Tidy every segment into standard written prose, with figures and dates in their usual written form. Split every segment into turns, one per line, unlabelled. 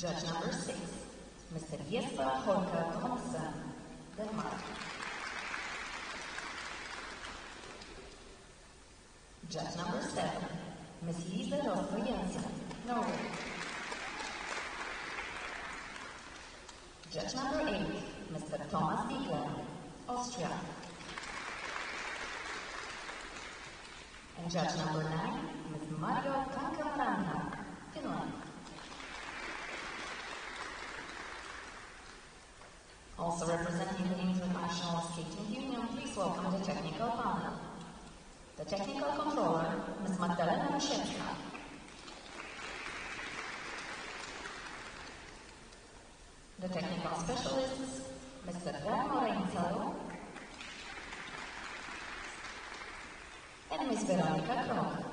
Judge number 6, Mr. Yerevan, Denmark. Judge number 7, Ms. Yerevan, Norway. Judge number 8, Mr. Thomas Egna, Austria. And judge number 9, Ms. Mario Kankavaranta, Finland. Also representing the International Skating Union, please welcome the technical panel. The technical controller, Ms. Magdalena Maszewska. The technical specialists, Mr. Ramo Reinzalo and Ms. Veronica Krok.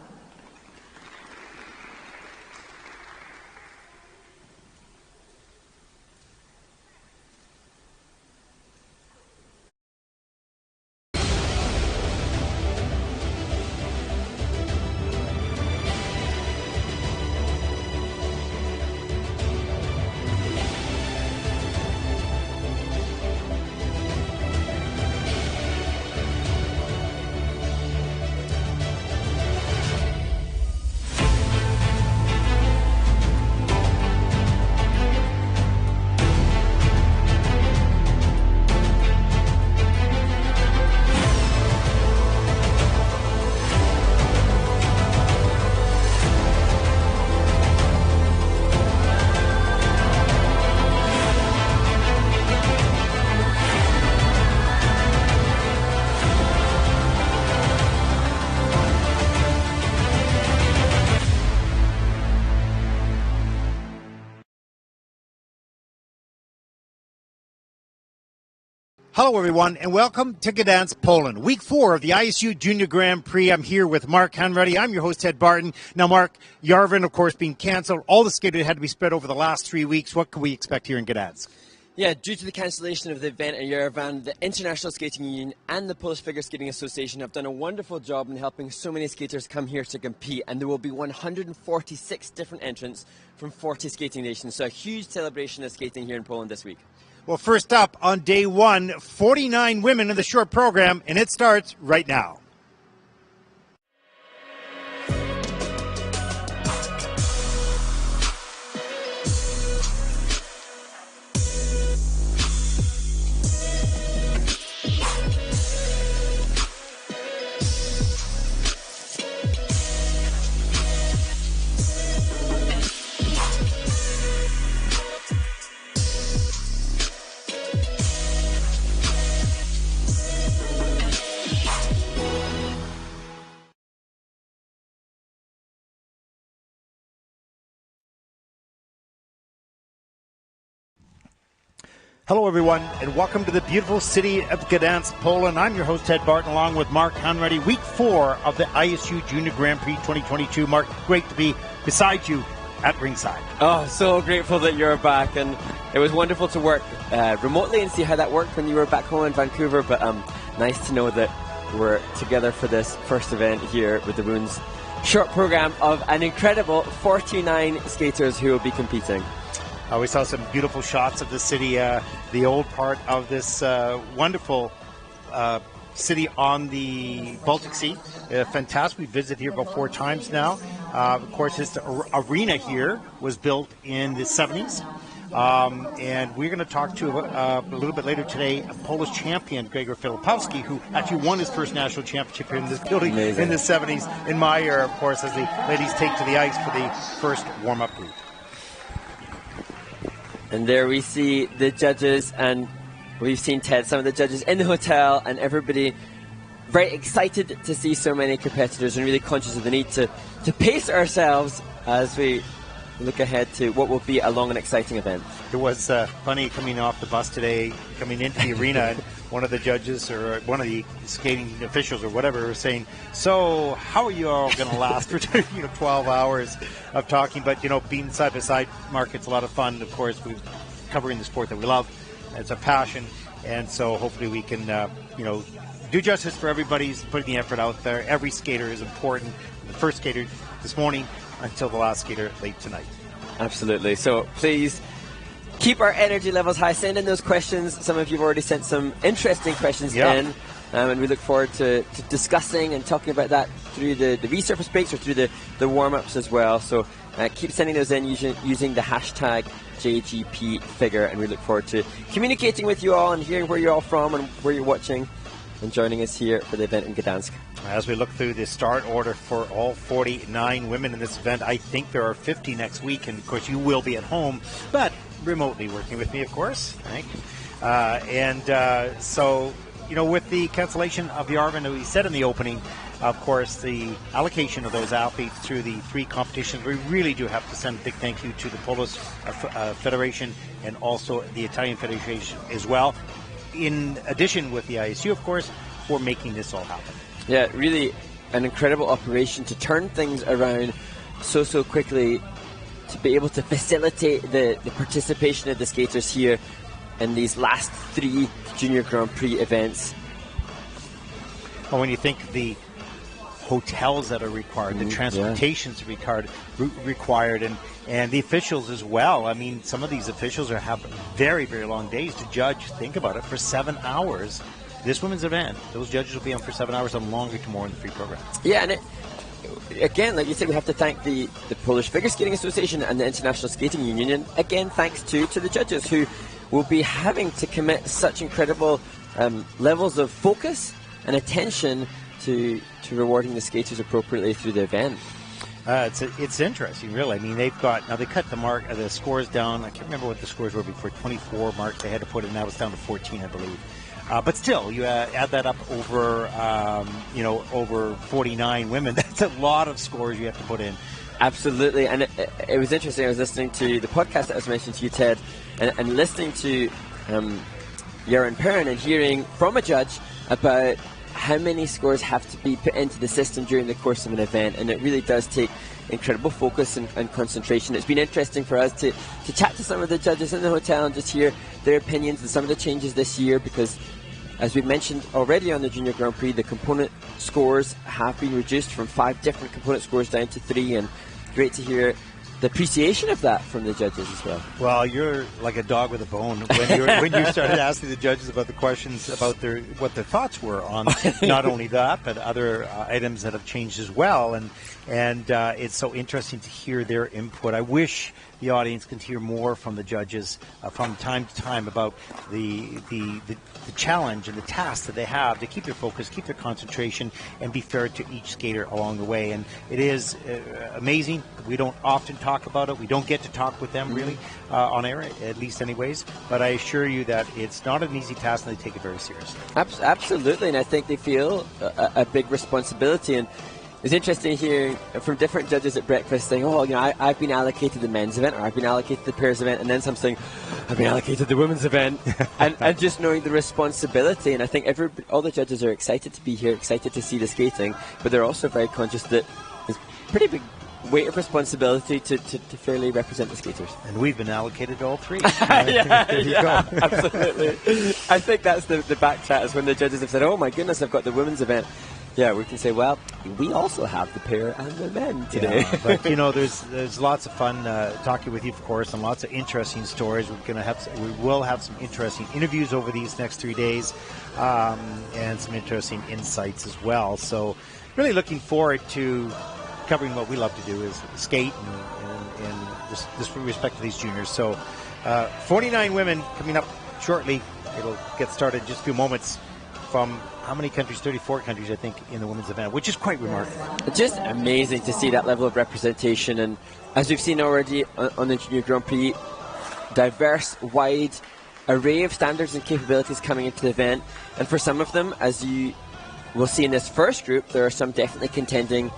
Hello, everyone, and welcome to Gdansk, Poland. Week 4 of the ISU Junior Grand Prix. I'm here with Mark Hanratty. I'm your host, Ted Barton. Now, Mark, Yerevan, of course, being canceled. All the skating had to be spread over the last 3 weeks. What can we expect here in Gdansk?
Yeah, due to the cancellation of the event in Yerevan, the International Skating Union and the Polish Figure Skating Association have done a wonderful job in helping so many skaters come here to compete. And there will be 146 different entrants from 40 skating nations. So a huge celebration of skating here in Poland this week.
Well, first up on day 1, 49 women in the short program, and it starts right now. Hello, everyone, and welcome to the beautiful city of Gdansk, Poland. I'm your host, Ted Barton, along with Mark Hanratty. Week 4 of the ISU Junior Grand Prix 2022. Mark, great to be beside you at ringside.
Oh, so grateful that you're back, and it was wonderful to work remotely and see how that worked when you were back home in Vancouver, but nice to know that we're together for this first event here with the Women's short program of an incredible 49 skaters who will be competing.
We saw some beautiful shots of the city, the old part of this wonderful city on the Baltic Sea. Fantastic. We visited here about 4 times now. Of course, this arena here was built in the 70s. And we're going to talk to, a little bit later today, a Polish champion, Gregor Filipowski, who actually won his first national championship here in this building in the 70s. In my era, of course, as the ladies take to the ice for the first warm-up group.
And there we see the judges, and we've seen, Ted, some of the judges in the hotel, and everybody very excited to see so many competitors and really conscious of the need to pace ourselves as we look ahead to what will be a long and exciting event.
It was funny coming off the bus today, coming into the arena, and one of the judges or one of the skating officials or whatever was saying, so how are you all going to last for 12 hours of talking? But, being side by side, Mark, it's a lot of fun. Of course, we're covering the sport that we love. It's a passion. And so hopefully we can, do justice for everybody's putting the effort out there. Every skater is important. The first skater this morning until the last skater late tonight.
Absolutely. So please keep our energy levels high. Send in those questions. Some of you have already sent some interesting questions in. And we look forward to discussing and talking about that through the resurface breaks or through the warm-ups as well. So keep sending those in using the hashtag JGPFigure, and we look forward to communicating with you all and hearing where you're all from and where you're watching and joining us here for the event in Gdansk.
As we look through the start order for all 49 women in this event, I think there are 50 next week, and of course you will be at home, but remotely working with me, of course. So, you know, with the cancellation of the Yerevan that we said in the opening, of course, the allocation of those athletes through the 3 competitions, we really do have to send a big thank you to the Polish Federation and also the Italian Federation as well, in addition with the ISU, of course, for making this all happen.
Yeah, really an incredible operation to turn things around so quickly, to be able to facilitate the participation of the skaters here in these last 3 Junior Grand Prix events.
Well, when you think the hotels that are required, the transportations required, and the officials as well. I mean, some of these officials have very, very long days to judge. Think about it, for 7 hours. This women's event, those judges will be on for 7 hours and longer tomorrow in the free program. Yeah, and
again, like you said, we have to thank the Polish Figure Skating Association and the International Skating Union. Again, thanks to the judges who will be having to commit such incredible levels of focus and attention to rewarding the skaters appropriately through the event.
It's interesting, really. I mean, they cut the scores down. I can't remember what the scores were before. 24 mark they had to put in. Now it's down to 14, I believe. But still, you add that up over, over 49 women. That's a lot of scores you have to put in.
Absolutely, and it was interesting. I was listening to the podcast that was mentioned to you, Ted, and listening to Yerevan Perrin and hearing from a judge about how many scores have to be put into the system during the course of an event, and it really does take incredible focus and concentration. It's been interesting for us to chat to some of the judges in the hotel and just hear their opinions and some of the changes this year, because as we mentioned already on the Junior Grand Prix, the component scores have been reduced from 5 different component scores down to 3, and great to hear the appreciation of that from the judges as well.
Well, you're like a dog with a bone when you started asking the judges about the questions about what their thoughts were on not only that but other items that have changed as well, and it's so interesting to hear their input. I wish the audience can hear more from the judges from time to time about the challenge and the task that they have to keep their focus, keep their concentration, and be fair to each skater along the way. And it is amazing. We don't often talk about it. We don't get to talk with them really on air, at least anyways. But I assure you that it's not an easy task, and they take it very seriously.
Absolutely, and I think they feel a big responsibility. And it's interesting hearing from different judges at breakfast saying, oh, I've been allocated the men's event, or I've been allocated the pairs event, and then some saying, I've been allocated the women's event, and just knowing the responsibility. And I think all the judges are excited to be here, excited to see the skating, but they're also very conscious that it's a pretty big weight of responsibility to fairly represent the skaters.
And we've been allocated all 3.
There you go. Absolutely. I think that's the back chat, is when the judges have said, oh my goodness, I've got the women's event. Yeah, we can say, well, we also have the pair and the men today.
Yeah, but there's lots of fun talking with you, of course, and lots of interesting stories. We will have some interesting interviews over these next 3 days, and some interesting insights as well. So, really looking forward to covering what we love to do, is skate and this respect to these juniors. So, 49 women coming up shortly. It'll get started in just a few moments. From how many countries? 34 countries, I think, in the women's event, which is quite remarkable.
Just amazing to see that level of representation. And as we've seen already on the Junior Grand Prix, diverse, wide array of standards and capabilities coming into the event. And for some of them, as you will see in this first group, there are some definitely contending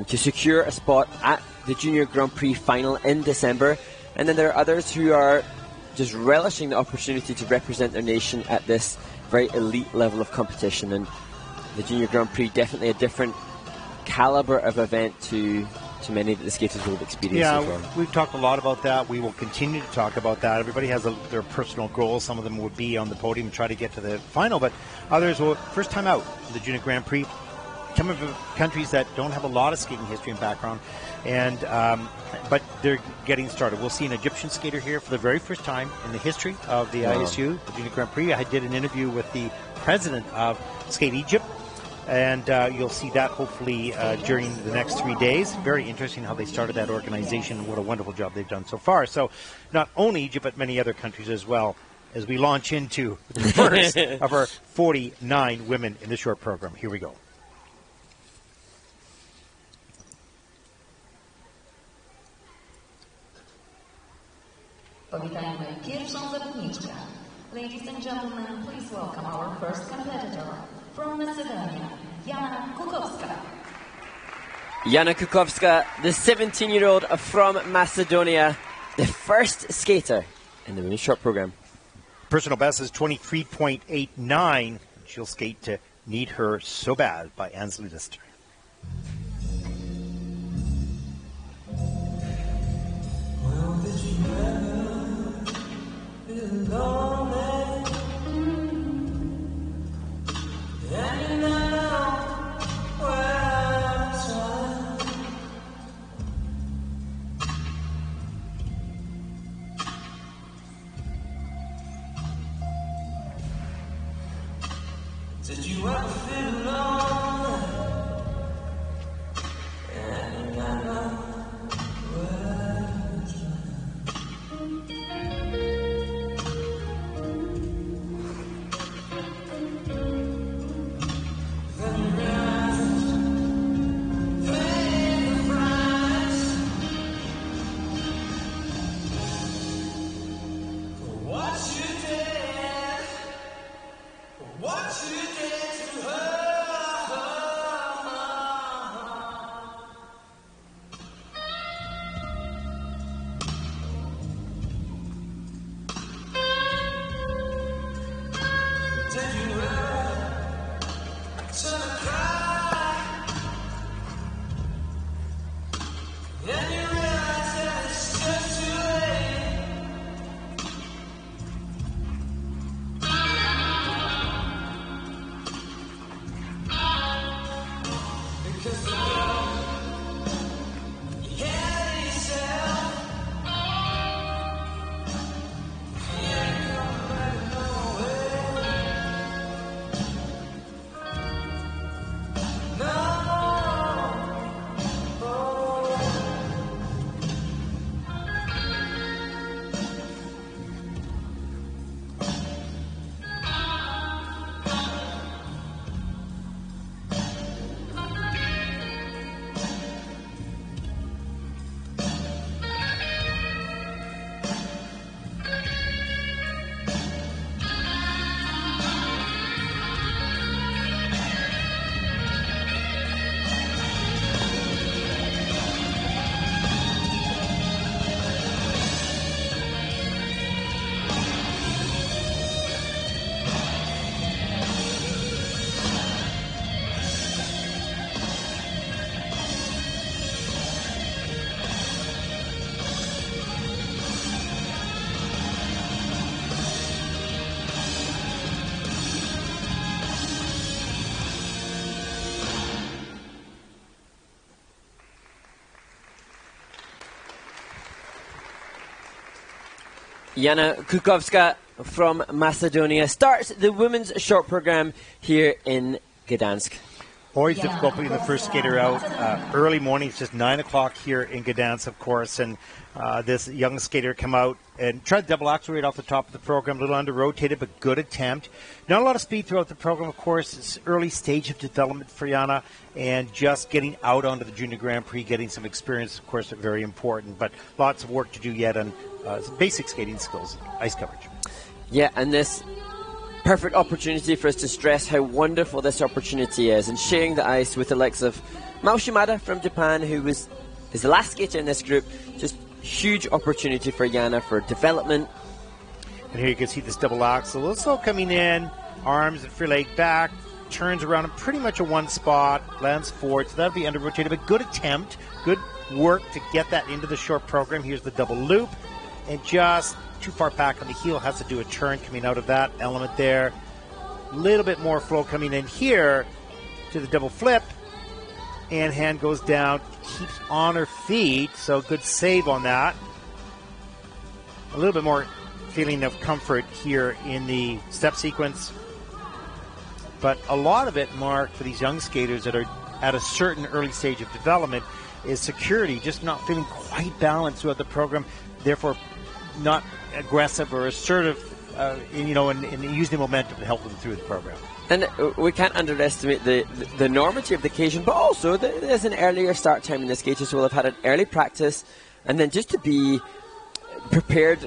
to secure a spot at the Junior Grand Prix final in December. And then there are others who are just relishing the opportunity to represent their nation at this very elite level of competition. And the Junior Grand Prix, definitely a different caliber of event to many that the skaters will have experienced.
Yeah, we've talked a lot about that. We will continue to talk about that. Everybody has their personal goals. Some of them would be on the podium and try to get to the final, but others will first time out in the Junior Grand Prix. some of the countries that don't have a lot of skating history and background, and but they're getting started. We'll see an Egyptian skater here for the very first time in the history of the ISU, the Junior Grand Prix. I did an interview with the president of Skate Egypt, and you'll see that hopefully during the next 3 days. Very interesting how they started that organization. What a wonderful job they've done so far. So not only Egypt, but many other countries as well, as we launch into the first of our 49 women in the short program. Here we go.
Powitajmy pierwszą zawodniczkę. Ladies and gentlemen, please welcome our first competitor from Macedonia, Jana Kukowska.
Jana Kukowska, the 17-year-old from Macedonia, the first skater in the women's short program.
Personal best is 23.89. She'll skate to Need Her So Bad by Ansley Lister.
Did you ever feel lonely? And I know where it's
Jana Kukowska from Macedonia starts the women's short program here in Gdansk.
Always difficult putting the first skater out early morning. It's just 9 o'clock here in Gdansk, of course, and this young skater come out and tried to double axel right off the top of the program, a little under-rotated, but good attempt. Not a lot of speed throughout the program, of course. It's early stage of development for Jana, and just getting out onto the Junior Grand Prix, getting some experience, of course, are very important, but lots of work to do yet on basic skating skills, ice coverage.
Yeah, and this perfect opportunity for us to stress how wonderful this opportunity is, and sharing the ice with the likes of Mao Shimada from Japan, who is the last skater in this group. Just huge opportunity for Jana for development.
And here you can see this double axel. A little slow coming in, arms and free leg back, turns around in pretty much a one spot, lands forward, so that'll be under rotated, but good attempt, good work to get that into the short program. Here's the double loop, and just too far back on the heel, has to do a turn coming out of that element there. A little bit more flow coming in here to the double flip, And hand goes down, keeps on her feet, so good save on that. A little bit more feeling of comfort here in the step sequence. But a lot of it, Mark, for these young skaters that are at a certain early stage of development is security, just not feeling quite balanced throughout the program, therefore not aggressive or assertive, and use the momentum to help them through the program.
And we can't underestimate the enormity of the occasion, but also there's an earlier start time in the skaters will have had an early practice, and then just to be prepared,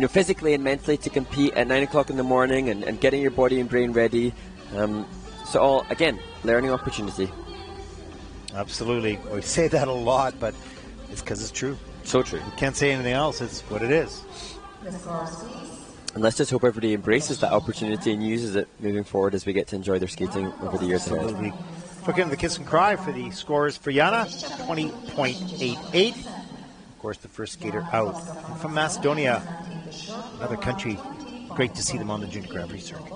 physically and mentally to compete at 9 o'clock in the morning and getting your body and brain ready. So all, again, learning opportunity.
Absolutely. We say that a lot, but it's because it's true.
So true.
We can't say anything else. It's what it is.
And let's just hope everybody embraces that opportunity and uses it moving forward as we get to enjoy their skating over the years ahead.
Looking at the kiss and cry for the scores for Yana, 20.88. Of course, the first skater out. And from Macedonia, another country. Great to see them on the junior gravity circuit.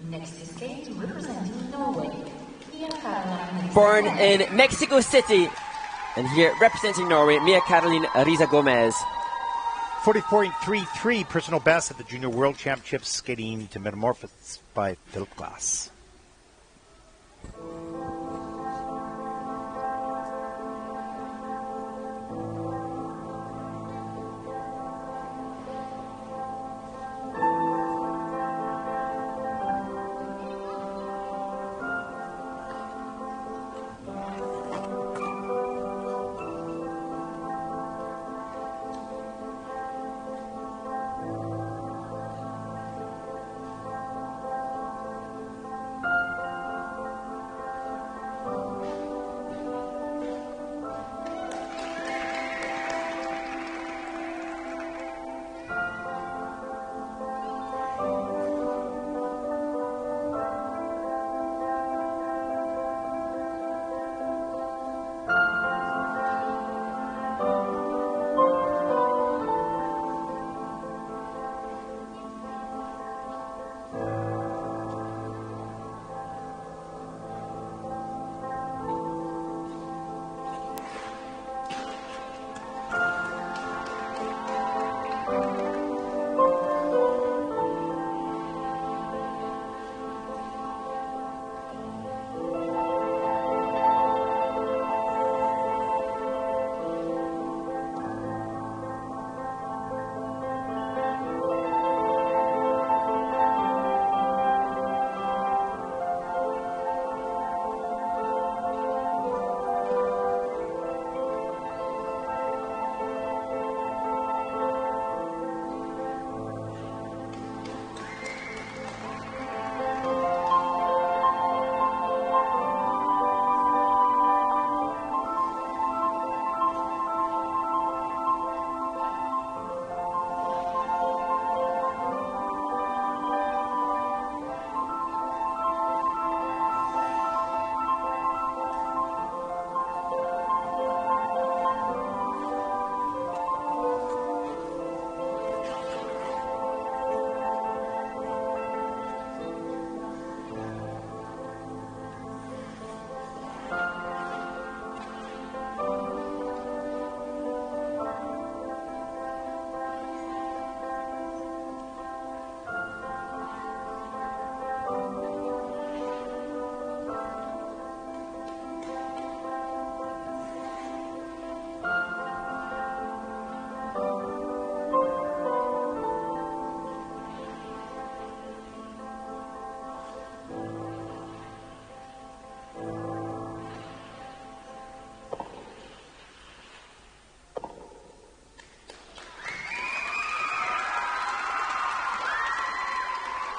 Next to skate, representing Norway,
Born in Mexico City, and here representing Norway, Mia Caroline Riza Gomez.
40.33 personal best at the Junior World Championships, skating to Metamorphosis by Philip Glass.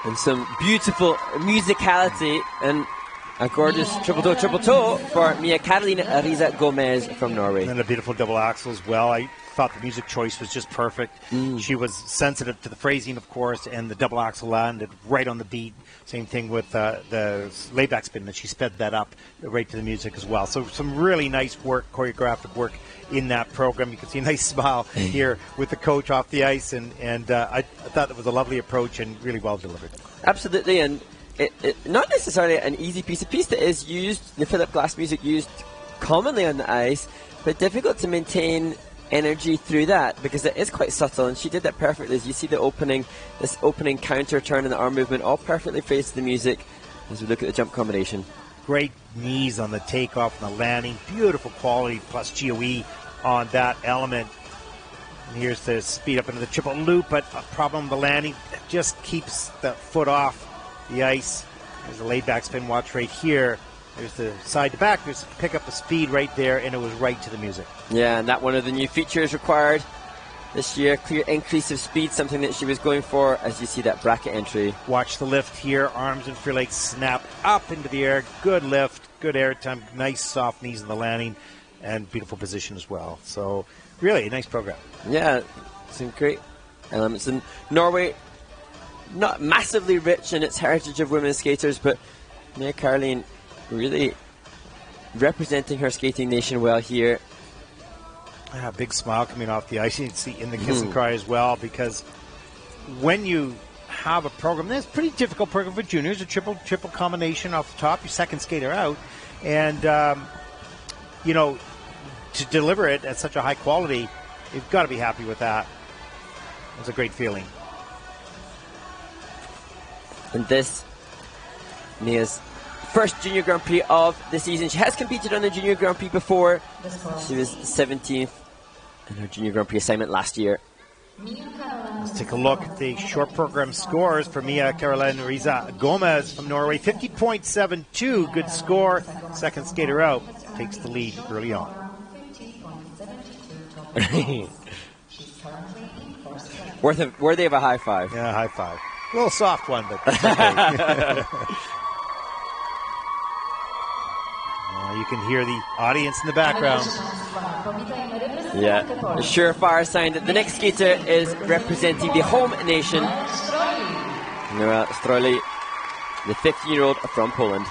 And some beautiful musicality and a gorgeous triple toe for Mia Caroline Riza Gomez from Norway.
And a beautiful double axel as well. thought the music choice was just perfect. She was sensitive to the phrasing, of course, and the double axel landed right on the beat. Same thing with the layback spin, that she sped that up right to the music as well. So some really nice work, choreographic work in that program. You can see a nice smile here with the coach off the ice, and I thought that was a lovely approach and really well delivered.
Absolutely, and it not necessarily an easy piece, a piece that is used, the Philip Glass music used commonly on the ice, but difficult to maintain energy through that because it is quite subtle, and she did that perfectly. As you see this opening counter turn and the arm movement all perfectly phrased to the music as we look at the jump combination.
Great knees on the takeoff and the landing, beautiful quality plus GOE on that element. And here's the speed up into the triple loop, but a problem with the landing, just keeps the foot off the ice. There's a laid back spin, watch right here. There's the side to back. There's pick up the speed right there, and it was right to the music.
Yeah, and that one of the new features required this year, clear increase of speed, something that she was going for as you see that bracket entry.
Watch the lift here. Arms and free legs snap up into the air. Good lift, good air time, nice soft knees in the landing, and beautiful position as well. So really a nice program.
Yeah, some great elements. And Norway, not massively rich in its heritage of women skaters, but Mia Caroline really representing her skating nation well here.
Yeah, big smile coming off the ice. You can see in the kiss and cry as well, because when you have a program, that's a pretty difficult program for juniors, a triple combination off the top, your second skater out, and you know, to deliver it at such a high quality, you've got to be happy with that. It's a great feeling.
And this, Mia's first Junior Grand Prix of the season. She has competed on the Junior Grand Prix before. She was 17th in her Junior Grand Prix assignment last year.
Let's take a look at the short program scores for Mia Caroline Riza Gomez from Norway. 50.72, good score. Second skater out, takes the lead early on.
Worthy of a high five.
Yeah, high five. A little soft one, but that's okay. You can hear the audience in the background.
Yeah, a surefire sign that the next skater is representing the home nation. Noa Stroli, the 15-year-old from Poland.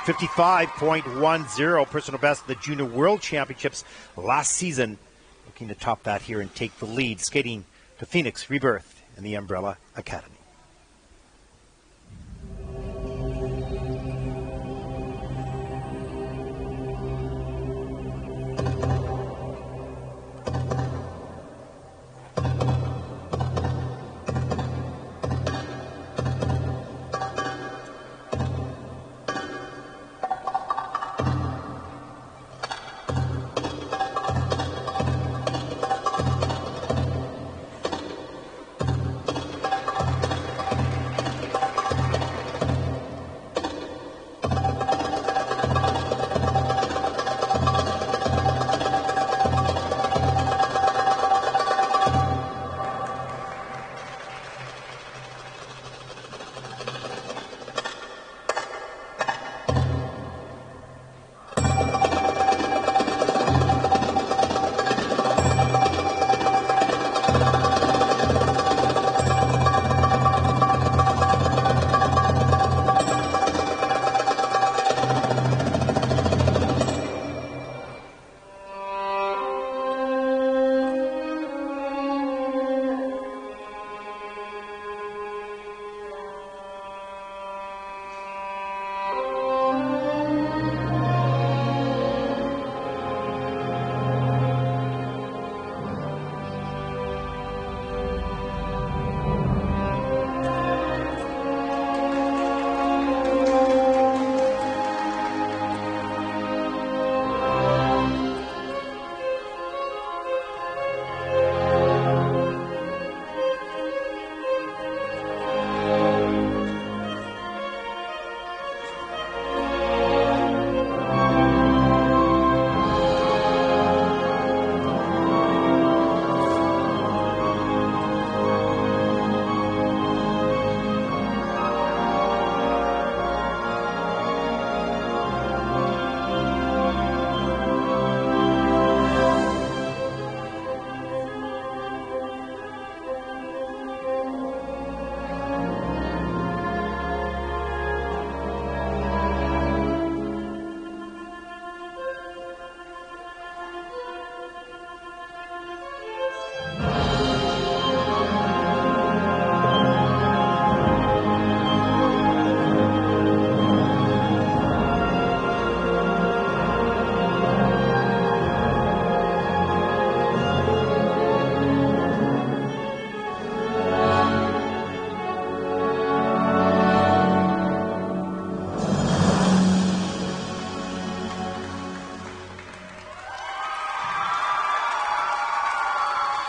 55.10, personal best of the Junior World Championships last season. Looking to top that here and take the lead, skating to Phoenix Rebirth in the Umbrella Academy.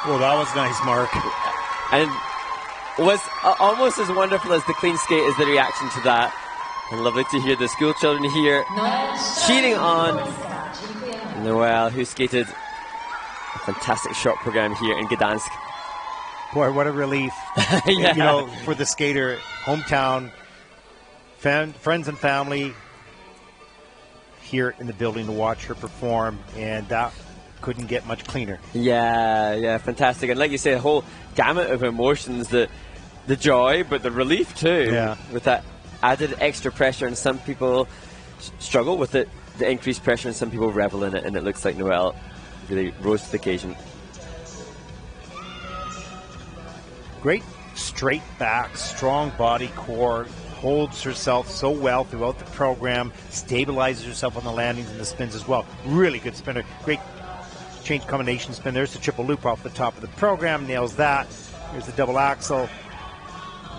Well, that was nice, Mark.
And was almost as wonderful as the clean skate as the reaction to that. And lovely to hear the school children here cheering on Noelle, who skated a fantastic short program here in Gdansk.
Boy, what a relief.
Yeah.
You know, for the skater, hometown, friends and family here in the building to watch her perform, and that couldn't get much cleaner.
Yeah, fantastic. And like you say, a whole gamut of emotions, the joy, but the relief too.
Yeah.
With that added extra pressure, and some people struggle with it, the increased pressure, and some people revel in it, and it looks like Noelle really rose to the occasion.
Great straight back, strong body core, holds herself so well throughout the program, stabilizes herself on the landings and the spins as well. Really good spinner. Great change combination spin. There's the triple loop off the top of the program, nails that. Here's the double axel.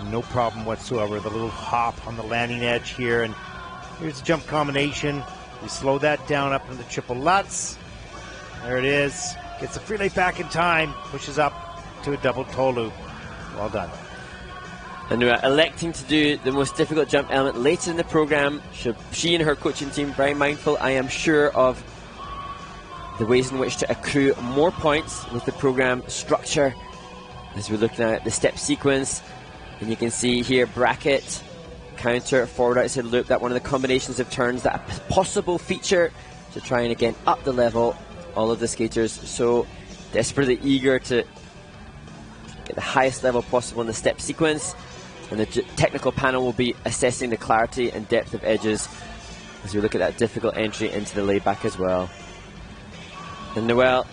No problem whatsoever. The little hop on the landing edge here, and here's the jump combination. We slow that down up into the triple lutz. There it is. Gets the free leg back in time, pushes up to a double toe loop. Well done.
And we're electing to do the most difficult jump element later in the program. She and her coaching team very mindful, I am sure, of the ways in which to accrue more points with the program structure. As we're looking at the step sequence, and you can see here bracket, counter, forward outside loop, that one of the combinations of turns, that a possible feature to try and again up the level. All of the skaters so desperately eager to get the highest level possible in the step sequence, and the technical panel will be assessing the clarity and depth of edges as we look at that difficult entry into the layback as well. And Noelle,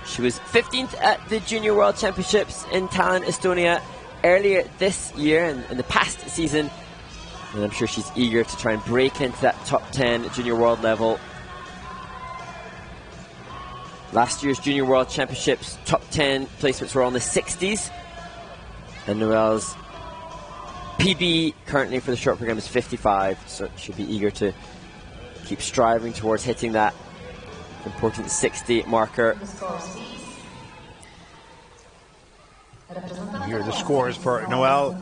she was 15th at the Junior World Championships in Tallinn, Estonia earlier this year and in the past season, and I'm sure she's eager to try and break into that top 10 Junior World level. Last year's Junior World Championships top 10 placements were all in the 60s, and Noelle's PB currently for the short program is 55, so she'll be eager to keep striving towards hitting that important 60 marker.
Here are the scores for Noelle.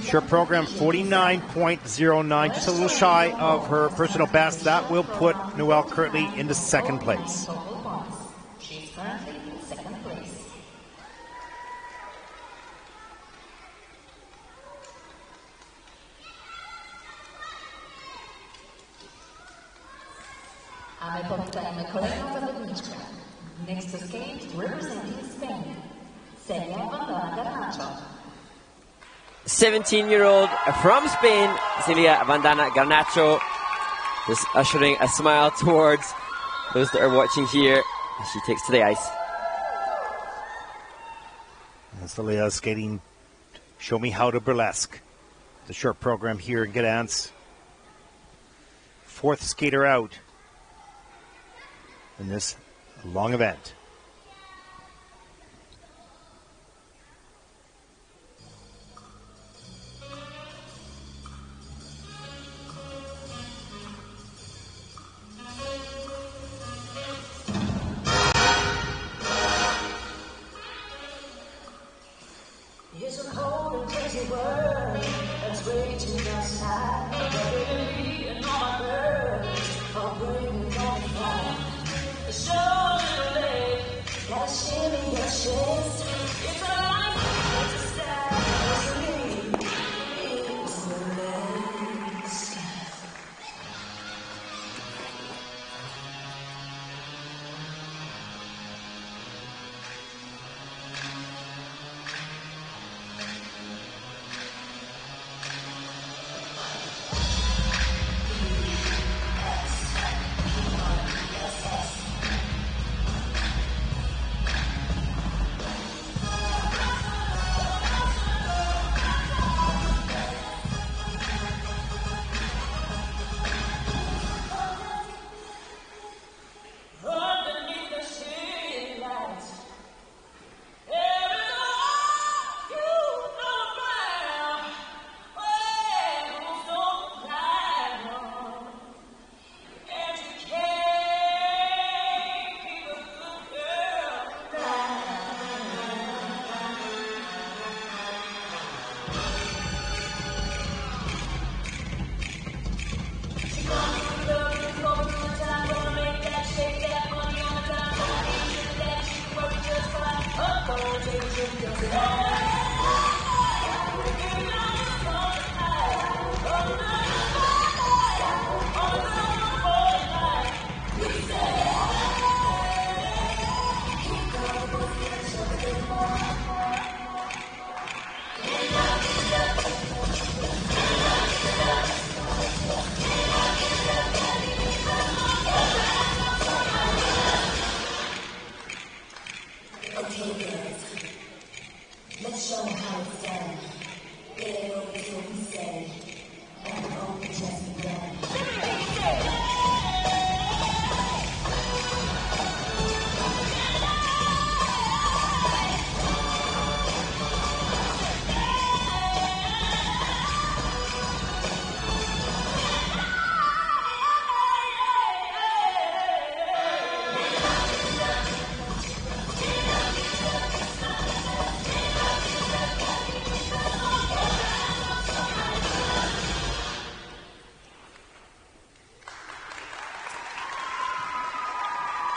Short program 49.09, just a little shy of her personal best. That will put Noelle currently into second place.
She's currently in second place. A my powitanie kolejna zawodniczka. Next to skate, representing Spain, Yerevan.
17-year-old from Spain, Celia Vandana Garnacho, just ushering a smile towards those that are watching here as she takes to the ice.
And Celia skating Show Me How to Burlesque, the short program here in Gdansk. Fourth skater out in this long event.
It's a cold and crazy world that's raging outside. Baby, and all my girls are bringing on the fire. It's so little late, gotta shimmy your chest. It's a life, it's a style, it's a lead, it's a legs.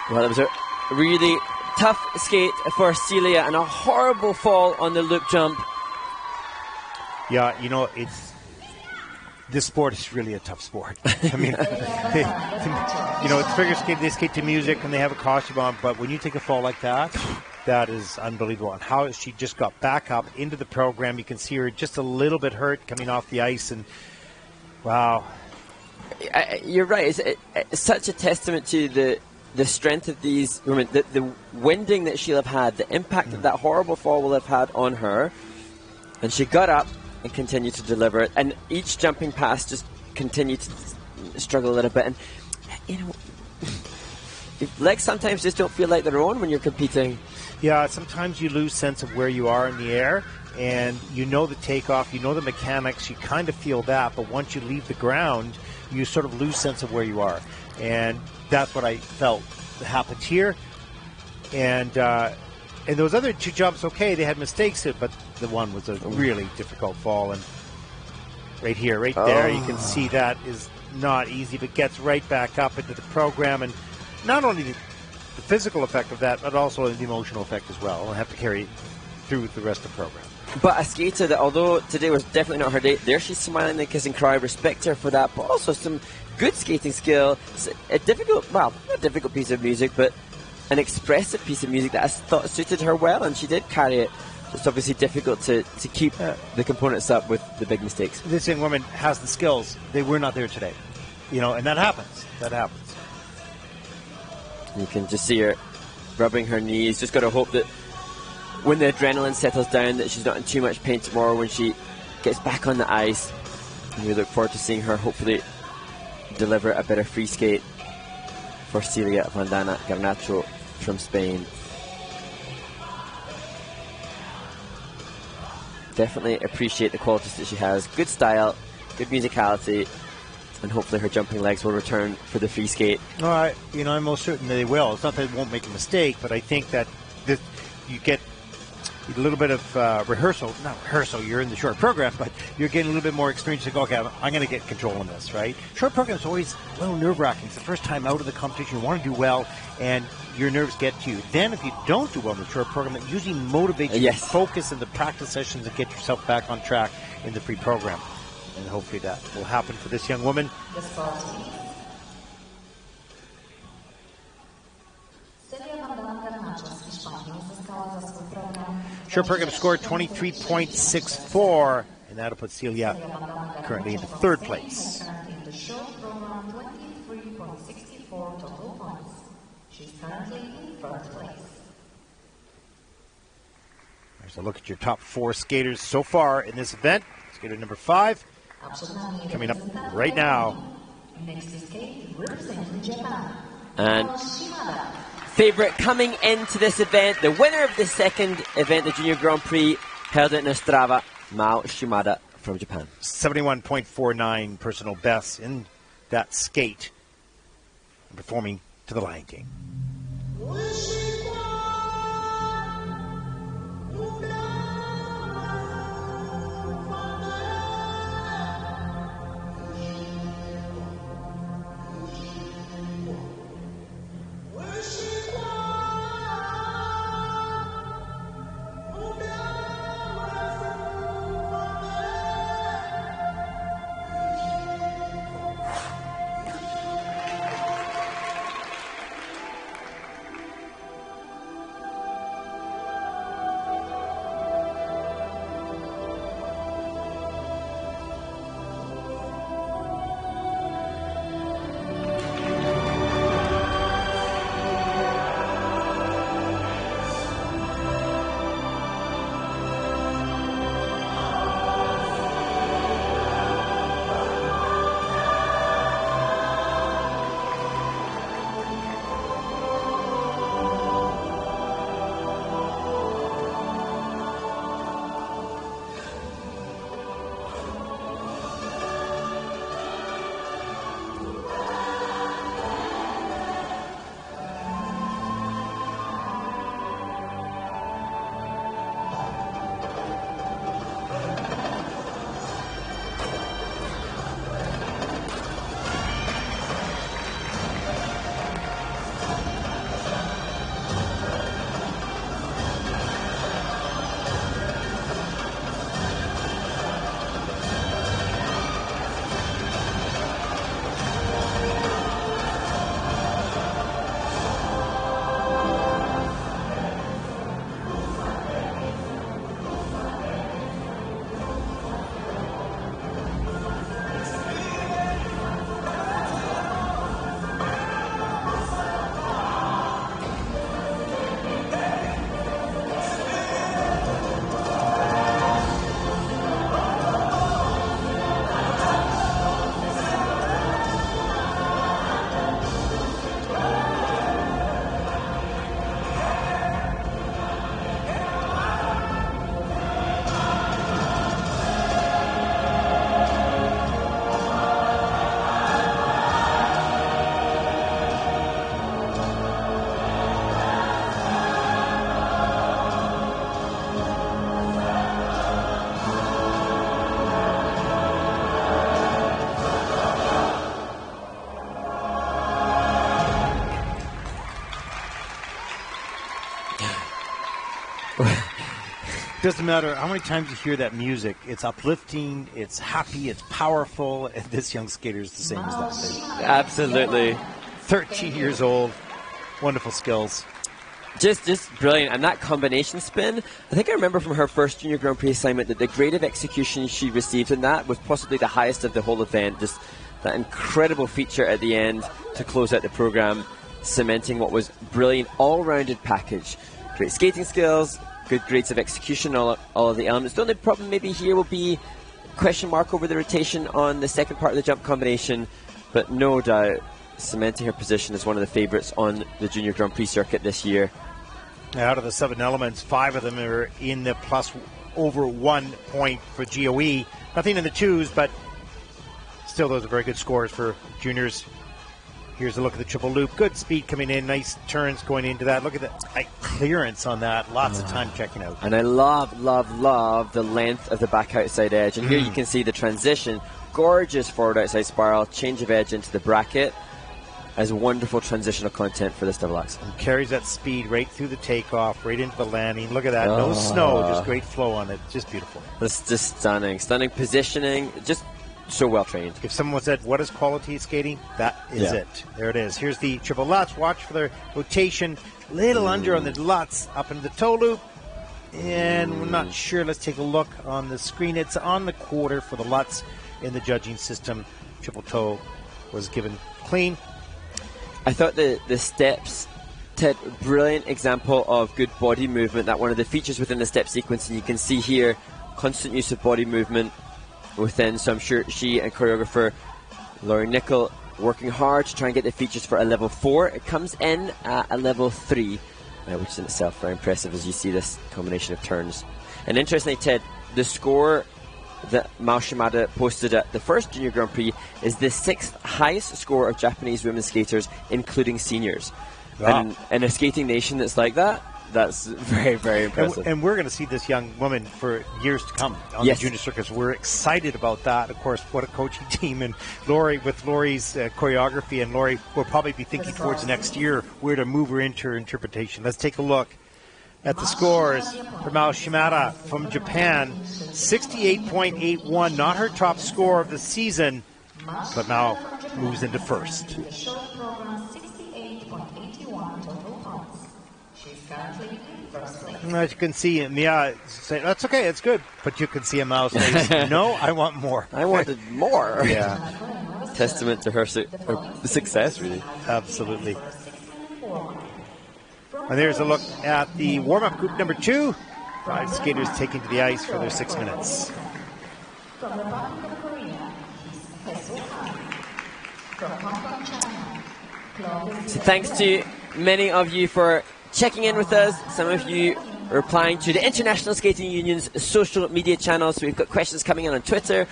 Well, it was a really tough skate for Celia and a horrible fall on the loop jump.
Yeah, you know, this sport is really a tough sport. I mean, you know, it's figure skate, they skate to music and they have a costume on, but when you take a fall like that, that is unbelievable. And how she just got back up into the program. You can see her just a little bit hurt coming off the ice, and wow.
You're right. It's such a testament to the strength of these women, the winding that she'll have had, the impact that horrible fall will have had on her. And she got up and continued to deliver it. And each jumping pass just continued to struggle a little bit. And, you know, legs sometimes just don't feel like their own when you're competing.
Yeah, sometimes you lose sense of where you are in the air. And you know the takeoff, you know the mechanics, you kind of feel that. But once you leave the ground, you sort of lose sense of where you are. And that's what I felt happened here. And those other two jumps, okay, they had mistakes, but the one was a really difficult fall. And right here, right there, you can see that is not easy, but gets right back up into the program. And not only the physical effect of that, but also the emotional effect as well. I'll have to carry it through the rest of the program.
But a skater that, although today was definitely not her day, there she's smiling and kissing cry. Respect her for that, but also some good skating skill. It's a difficult, well, not a difficult piece of music, but an expressive piece of music that I thought suited her well, and she did carry it. It's obviously difficult to keep the components up with the big mistakes.
This young woman has the skills. They were not there today. You know, and that happens. That happens.
You can just see her rubbing her knees. Just got to hope that when the adrenaline settles down that she's not in too much pain tomorrow when she gets back on the ice. And we look forward to seeing her hopefully deliver a better free skate for Celia Vandana Garnacho from Spain. Definitely appreciate the qualities that she has. Good style, good musicality, and hopefully her jumping legs will return for the free skate.
All right, you know, I'm most certain they will. It's not that they won't make a mistake, but I think that you get a little bit of not rehearsal, you're in the short program, but you're getting a little bit more experience to go, okay, I'm going to get control on this, right? Short program is always a little nerve-wracking. It's the first time out of the competition. You want to do well, and your nerves get to you. Then if you don't do well in the short program, it usually motivates you to focus in the practice sessions and get yourself back on track in the pre-program. And hopefully that will happen for this young woman. Short program scored 23.64, and that'll put Celia currently into third place.
She's currently in first place.
There's a look at your top four skaters so far in this event. Skater number 5 coming up right now.
Next to skate, representing Japan.
And favorite coming into this event, the winner of the second event, the Junior Grand Prix, held in Ostrava, Mao Shimada from Japan.
71.49 personal best in that skate, performing to the Lion King. Doesn't matter how many times you hear that music. It's uplifting, it's happy, it's powerful, and this young skater is the same as that thing.
Absolutely.
13 years old, wonderful skills.
Just brilliant. And that combination spin, I think I remember from her first Junior Grand Prix assignment that the grade of execution she received in that was possibly the highest of the whole event. Just that incredible feature at the end to close out the program, cementing what was brilliant all-rounded package. Great skating skills, good grades of execution, all of the elements. The only problem maybe here will be question mark over the rotation on the second part of the jump combination, but no doubt cementing her position as one of the favourites on the Junior Grand Prix circuit this year.
Out of the 7 elements, 5 of them are in the plus over 1 point for GOE. Nothing in the 2s, but still those are very good scores for juniors. Here's a look at the triple loop. Good speed coming in. Nice turns going into that. Look at the clearance on that. Lots of time checking out.
And I love, love, love the length of the back outside edge. And here you can see the transition. Gorgeous forward outside spiral. Change of edge into the bracket. As wonderful transitional content for this double axel.
And carries that speed right through the takeoff, right into the landing. Look at that. No snow. Just great flow on it. Just beautiful.
That's just stunning. Stunning positioning. Just so well trained.
If someone said, what is quality skating? That is it. There it is. Here's the triple Lutz. Watch for the rotation. Little under on the Lutz. Up into the toe loop. And we're not sure. Let's take a look on the screen. It's on the quarter for the Lutz in the judging system. Triple toe was given clean.
I thought the steps, Ted, brilliant example of good body movement. That one of the features within the step sequence, and you can see here constant use of body movement within. So I'm sure she and choreographer Laurie Nickel working hard to try and get the features for a level 4. It comes in at a level 3, which is in itself very impressive as you see this combination of turns. And interestingly, Ted, the score that Mao Shimada posted at the first Junior Grand Prix is the 6th highest score of Japanese women skaters, including seniors.
Wow.
And in a skating nation that's like that, that's very, very impressive.
And we're going to see this young woman for years to come on the junior circuits. We're excited about that. Of course, what a coaching team. And Laurie, with Laurie's choreography, and Laurie will probably be thinking towards next year where to move her into her interpretation. Let's take a look at the scores for Mao Shimada from Japan. 68.81, not her top score of the season, but Mao moves into first. As you can see, Mia say, that's okay, it's good. But you can see Mao say, no, I want more.
I wanted more.
Yeah.
Testament to her success, really.
Absolutely. And there's a look at the warm-up group number 2. 5 skaters taking to the ice for their 6 minutes.
So thanks to many of you for checking in with us. Some of you replying to the International Skating Union's social media channels. So we've got questions coming in on Twitter,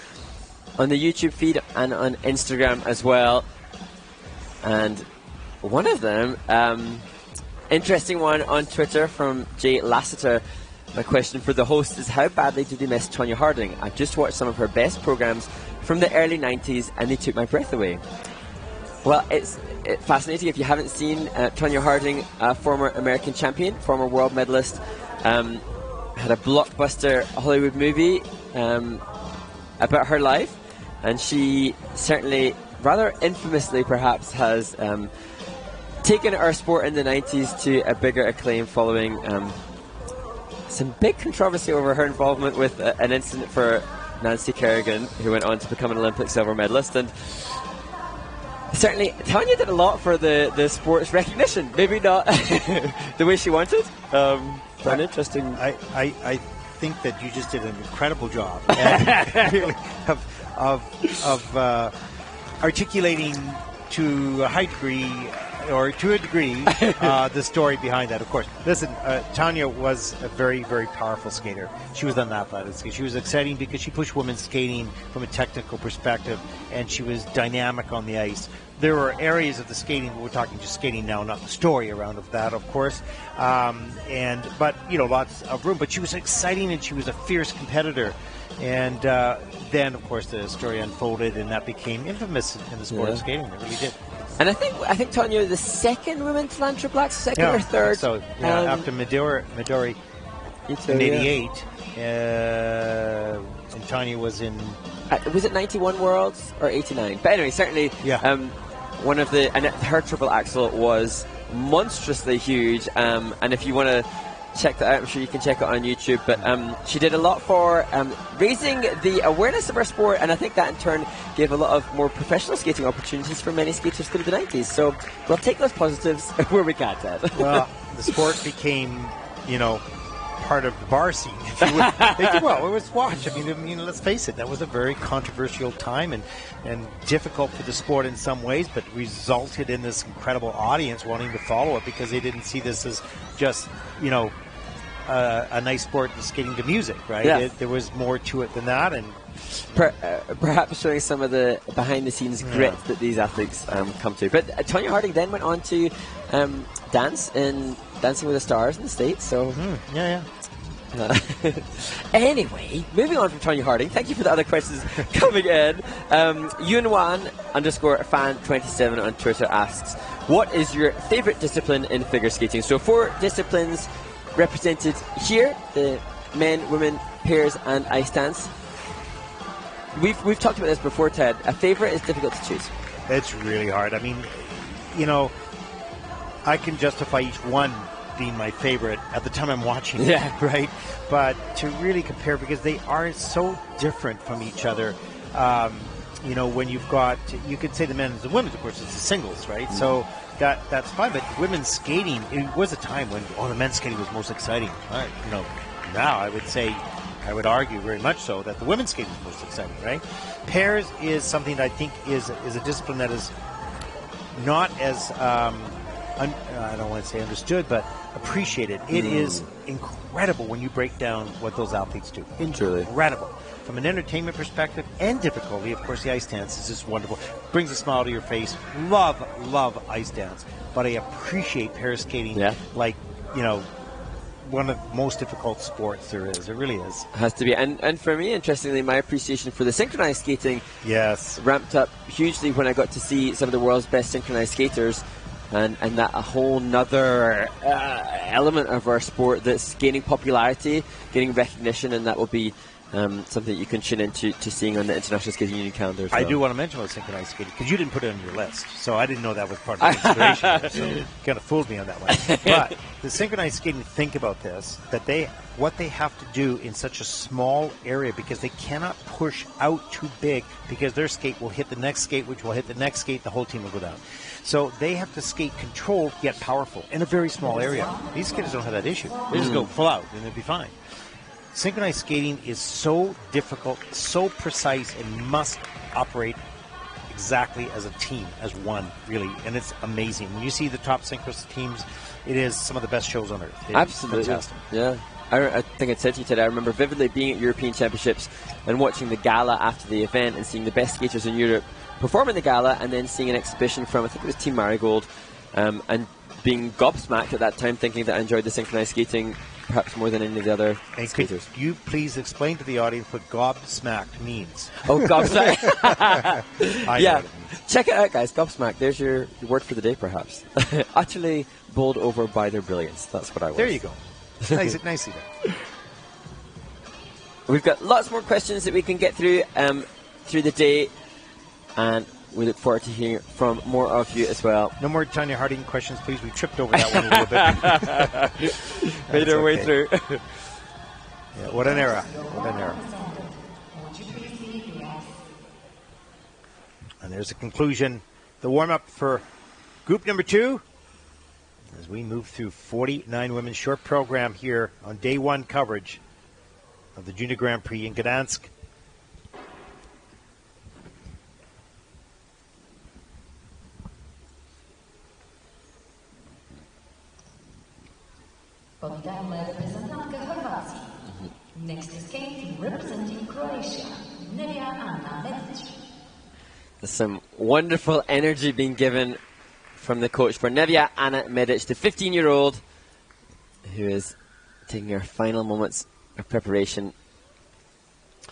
on the YouTube feed, and on Instagram as well. And one of them, interesting one on Twitter from Jay Lassiter. My question for the host is, how badly did they miss Tonya Harding? I've just watched some of her best programs from the early 90s and they took my breath away. Well, it's fascinating. If you haven't seen Tonya Harding, former American champion, former world medalist, had a blockbuster Hollywood movie about her life, and she certainly, rather infamously perhaps, has taken our sport in the 90s to a bigger acclaim following some big controversy over her involvement with an incident for Nancy Kerrigan, who went on to become an Olympic silver medalist. And certainly Tonya did a lot for the sport's recognition, maybe not the way she wanted. An interesting.
I think that you just did an incredible job really of articulating to a high degree, or to a degree, the story behind that. Of course, listen, Tonya was a very, very powerful skater. She was an athletic. She was exciting because she pushed women's skating from a technical perspective, and she was dynamic on the ice. There were areas of the skating, we're talking just skating now, not the story around of that, of course, but you know, lots of room. But she was exciting, and she was a fierce competitor. And then, of course, the story unfolded, and that became infamous in the sport of skating. It really did.
And I think Tonya was the second woman to land triple axel, second or third.
So after Midori,
You too,
in
yeah.
'88, and Tanya was in.
Was it 91 Worlds or 89? But anyway, certainly
Yeah.
one of the... And her triple axel was monstrously huge. And if you want to check that out, I'm sure you can check it on YouTube. But she did a lot for raising the awareness of our sport. And I think that in turn gave a lot of more professional skating opportunities for many skaters through the 90s. So we'll take those positives where we can, Ted.
Well, the sport became, part of the bar scene. If you would. Well, it was watch. I mean, let's face it, that was a very controversial time and difficult for the sport in some ways, but resulted in this incredible audience wanting to follow it because they didn't see this as just, a nice sport skating to music, right?
Yeah.
There was more to it than that, and
perhaps showing some of the behind-the-scenes grit that these athletes come to. But Tonya Harding then went on to dance in Dancing with the Stars in the States. So anyway, moving on from Tonya Harding. Thank you for the other questions coming in. Yunwan_fan27 on Twitter asks, what is your favourite discipline in figure skating? So 4 disciplines represented here: the men, women, pairs, and ice dance. We've talked about this before, Ted. A favourite is difficult to choose.
it's really hard. I mean, I can justify each one being my favorite at the time I'm watching it, right? But to really compare, because they are so different from each other, when you've got, you could say the men's and the women's, of course, it's the singles, right? So that's fine, but women's skating, it was a time when, the men's skating was most exciting. Now I would argue very much so that the women's skating is most exciting, right? Pairs is something that I think is a discipline that is not as, I don't want to say understood, but appreciated. It is incredible when you break down what those athletes do. Incredible. From an entertainment perspective and difficulty, of course, the ice dance is just wonderful. Brings a smile to your face. Love ice dance. But I appreciate pair skating like, one of the most difficult sports there is. It really is.
Has to be. And for me, interestingly, my appreciation for the synchronized skating ramped up hugely when I got to see some of the world's best synchronized skaters. And that a whole nother element of our sport that's gaining popularity, getting recognition, and that will be something you can tune into seeing on the International Skating Union calendar as well.
I do want to mention about synchronized skating because you didn't put it on your list, so I didn't know that was part of the consideration. So you kind of fooled me on that one. But the synchronized skating, think about this, that what they have to do in such a small area, because they cannot push out too big, because their skate will hit the next skate, which will hit the next skate, the whole team will go down. So they have to skate controlled yet powerful in a very small area. These skaters don't have that issue. They just go full out and they'll be fine. Synchronized skating is so difficult, so precise, and must operate exactly as a team, as one, really. And it's amazing. When you see the top synchronous teams, it is some of the best shows on earth. It's
absolutely
fantastic.
Yeah. I think I said to you today, I remember vividly being at European Championships and watching the gala after the event and seeing the best skaters in Europe perform in the gala, and then seeing an exhibition from, I think it was Team Marigold, and being gobsmacked at that time, thinking that I enjoyed the synchronized skating perhaps more than any of the other skaters.
Could you please explain to the audience what gobsmacked means?
Oh, gobsmacked.
I know what it means.
Check it out, guys. Gobsmacked. There's your word for the day, perhaps. Utterly bowled over by their brilliance. That's what I was.
There you go. Nicely done.
We've got lots more questions that we can get through the day, and we look forward to hearing from more of you as well.
No more Tonya Harding questions, please. We tripped over that one a little bit.
Made our way through.
Yeah, what an era. What an era. And there's a conclusion. The warm-up for group number 2 as we move through 49 women's short program here on day 1 coverage of the Junior Grand Prix in Gdansk.
Next is skating representing Croatia, Nevia Anna Medic.
There's some wonderful energy being given from the coach for Nevia Anna Medic, the 15-year-old who is taking her final moments of preparation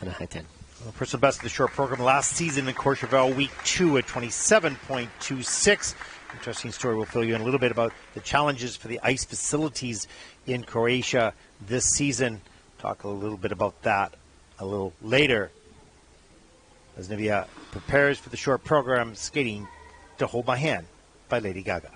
on a high 10.
Well, personal best of the short program last season in Courchevel, week 2 at 27.26. Interesting story. We'll fill you in a little bit about the challenges for the ice facilities in Croatia this season. Talk a little bit about that a little later as Navia prepares for the short program, skating to Hold My Hand by Lady Gaga.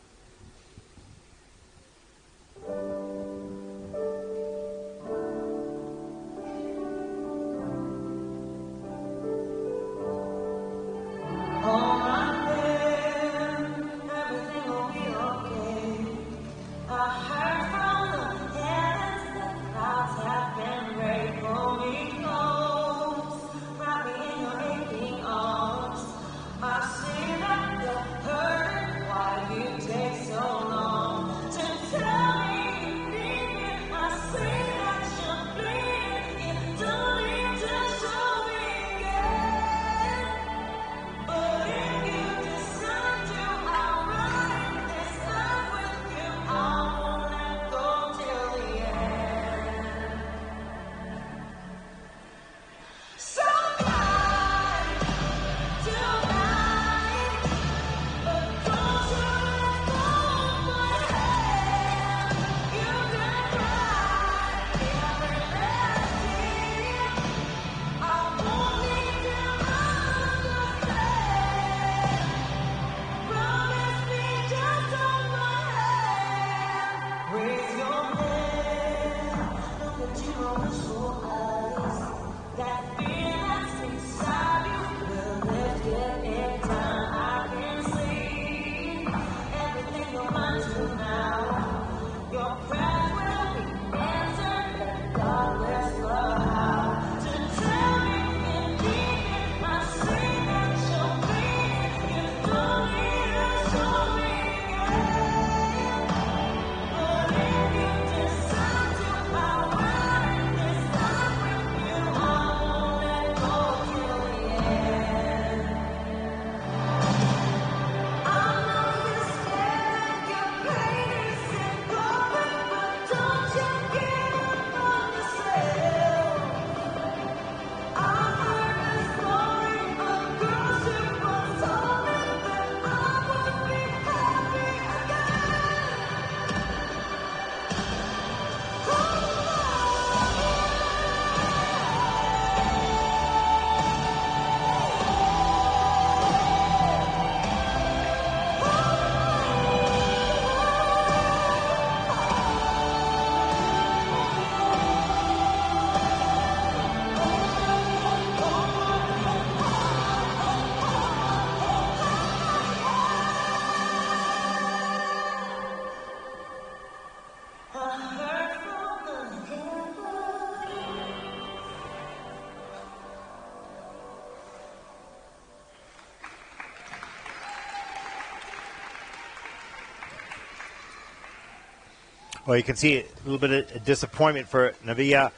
Well, you can see a little bit of disappointment for Navia.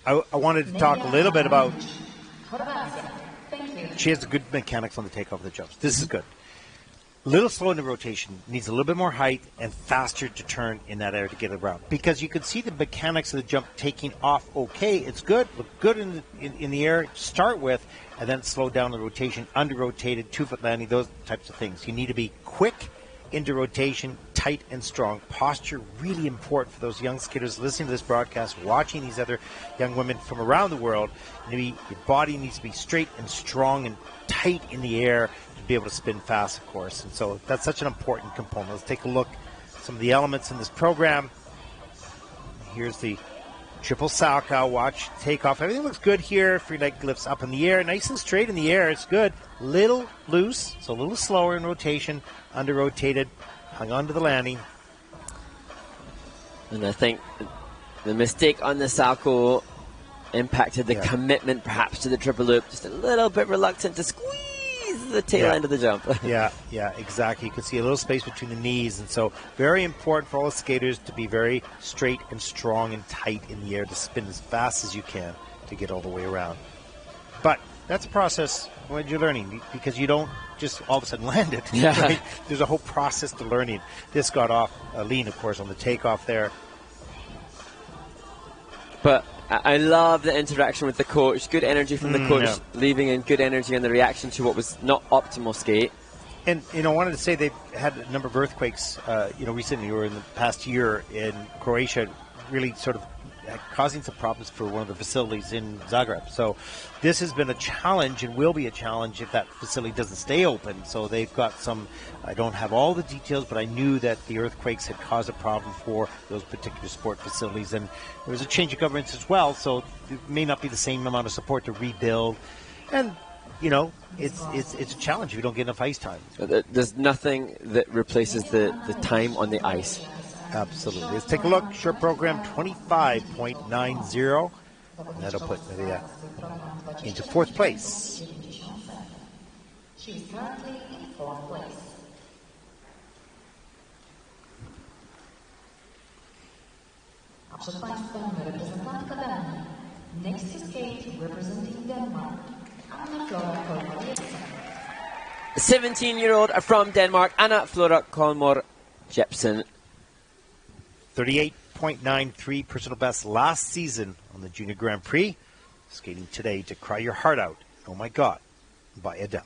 I wanted to talk a little bit about. She has good mechanics on the takeoff of the jumps. This is good. A little slow in the rotation. Needs a little bit more height and faster to turn in that air to get it around. Because you can see the mechanics of the jump taking off okay. It's good. Look good in the air to start with, and then slow down the rotation, under-rotated, 2-foot landing, those types of things. You need to be quick into rotation, tight and strong. Posture really important for those young skaters listening to this broadcast, watching these other young women from around the world. Your body needs to be straight and strong and tight in the air to be able to spin fast, of course. And so that's such an important component. Let's take a look at some of the elements in this program. Here's the triple salchow. Watch takeoff. Everything looks good here. Free leg lifts up in the air. Nice and straight in the air. It's good. Little loose, so a little slower in rotation. Under-rotated. Hung on to the landing.
And I think the mistake on the salchow impacted the commitment perhaps to the triple loop. Just a little bit reluctant to squeeze the tail end of the jump.
yeah, exactly. You can see a little space between the knees. And so very important for all the skaters to be very straight and strong and tight in the air to spin as fast as you can to get all the way around. But that's a process when you're learning, because you don't just all of a sudden land it.
Yeah.
Right? There's a whole process to learning. This got off lean, of course, on the takeoff there.
But I love the interaction with the coach. Good energy from the coach, leaving in good energy and the reaction to what was not optimal skate.
And, I wanted to say they've had a number of earthquakes, recently or in the past year in Croatia, really sort of causing some problems for one of the facilities in Zagreb. So this has been a challenge and will be a challenge if that facility doesn't stay open. So they've got some, I don't have all the details, but I knew that the earthquakes had caused a problem for those particular sport facilities. And there was a change of governance as well, so it may not be the same amount of support to rebuild. And, it's a challenge if you don't get enough ice time.
There's nothing that replaces the time on the ice.
Absolutely. Let's take a look. Short program 25.90. And that'll put Maria into fourth place.
She's currently in fourth place. A przed Państwem reprezentantka Danii. Next to skate representing Denmark, Anna Flora Kolmar-Jepsen.
17-year-old from Denmark, Anna Flora Kolmar-Jepsen.
38.93 personal best last season on the Junior Grand Prix. Skating today to Cry Your Heart Out, Oh My God, by Adele.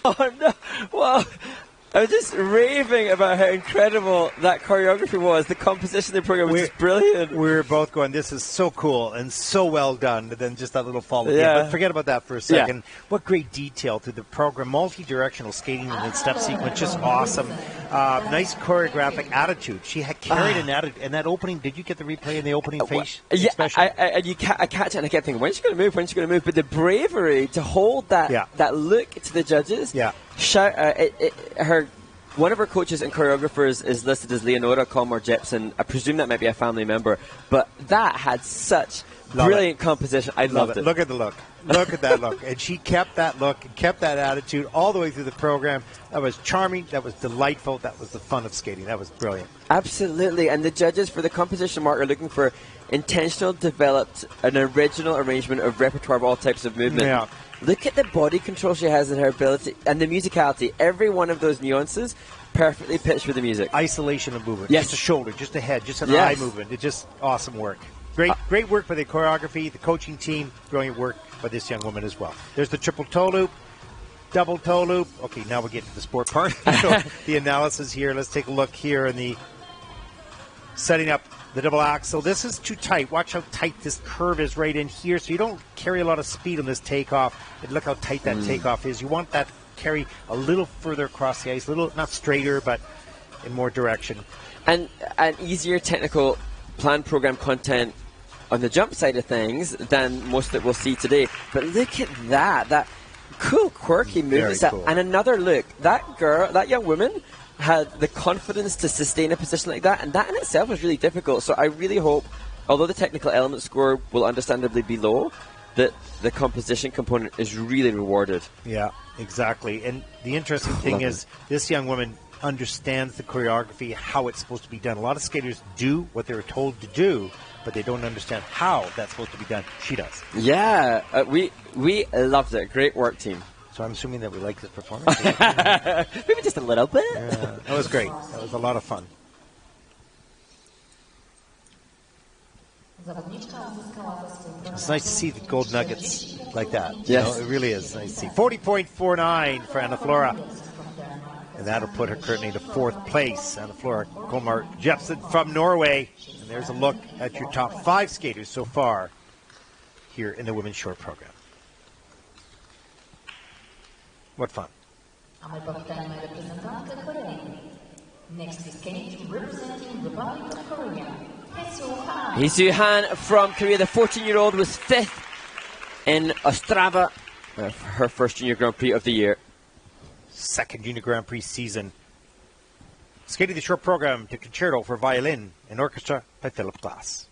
Oh, no. Well, I was just raving about how incredible that choreography was. The composition of the program was just brilliant.
We were both going, this is so cool and so well done. And then just that little follow.
Yeah.
But forget about that for a second. Yeah. What great detail through the program. Multi-directional skating and step sequence, just awesome. Nice choreographic attitude. She had carried an attitude. And that opening, did you get the replay in the opening face?
Yeah, I catch it and I kept thinking, when's she going to move? When's she going to move? But the bravery to hold that look to the judges.
Yeah.
Shout, her one of our coaches and choreographers is listed as Leonora Colmar Jepson. I presume that might be a family member, but that had such brilliant composition. I loved it.
Look at the look. Look at that look. And she kept that look and kept that attitude all the way through the program. That was charming. That was delightful. That was the fun of skating. That was brilliant.
Absolutely. And the judges for the composition mark are looking for intentional, developed, an original arrangement of repertoire of all types of movement.
Yeah.
Look at the body control she has and her ability and the musicality. Every one of those nuances perfectly pitched with the music.
Isolation of movement.
Yes.
Just a shoulder, just a head, just an eye movement. It's just awesome work. Great work by the choreography, the coaching team. Brilliant work by this young woman as well. There's the triple toe loop, double toe loop. Okay, now we get to the sport part. The analysis here. Let's take a look here in the setting up the double axel. This is too tight. Watch how tight this curve is right in here, so you don't carry a lot of speed on this takeoff. And look how tight that takeoff is. You want that carry a little further across the ice, a little, not straighter, but in more direction.
And an easier technical plan program content on the jump side of things than most that we'll see today. But look at that cool, quirky movement.
Cool.
And another look. That girl, that young woman, had the confidence to sustain a position like that, and that in itself was really difficult. So I really hope, although the technical element score will understandably be low, that the composition component is really rewarded.
Yeah, exactly. And the interesting thing is this young woman understands the choreography, how it's supposed to be done. A lot of skaters do what they're told to do, but they don't understand how that's supposed to be done. She does.
Yeah, we loved it. Great work, team.
So I'm assuming that we like this performance.
Maybe just a little bit.
Yeah, that was great. That was a lot of fun. It's nice to see the gold nuggets like that.
Yes.
You know, it really is nice to see. 40.49 for Anna Flora. And that'll put her currently to fourth place. Anna Flora Kolmar Jepsen from Norway. And there's a look at your top 5 skaters so far here in the women's short program. What fun.
Next is skating representing Republic of Korea.
Hee Soo-han from Korea, the 14-year-old, was 5th in Ostrava for her first Junior Grand Prix of the year.
Second Junior Grand Prix season. Skating the short program to Concerto for Violin and Orchestra by Philip Glass.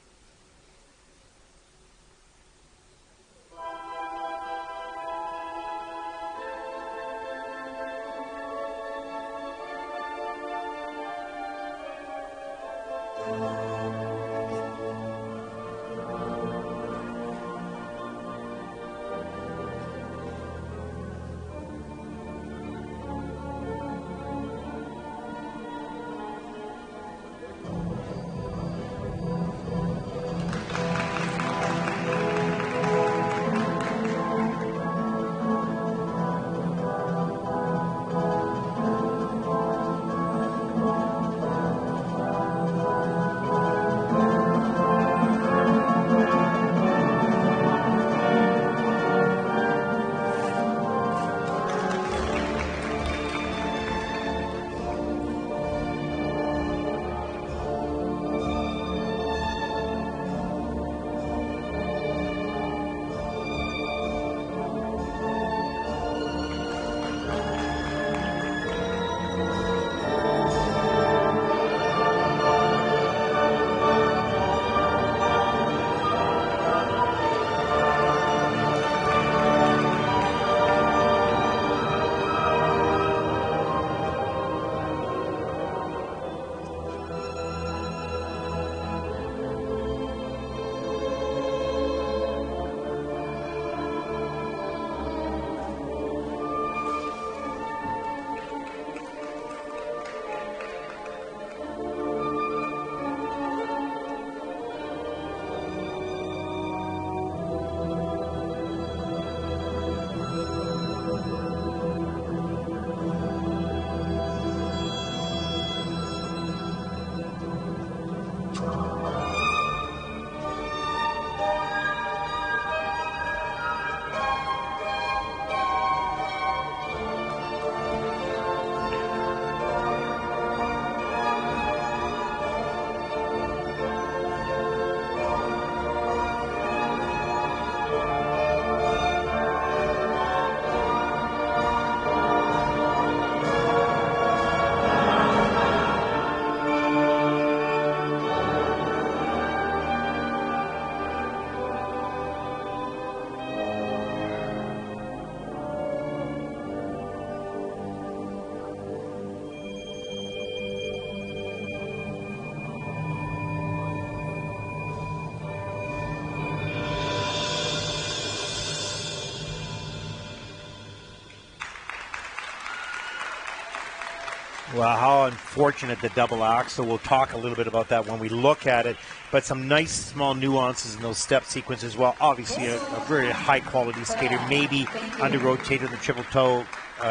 Well, how unfortunate the double axel. We'll talk a little bit about that when we look at it. But some nice small nuances in those step sequences. Well, obviously a very high-quality skater, maybe under-rotated the triple toe,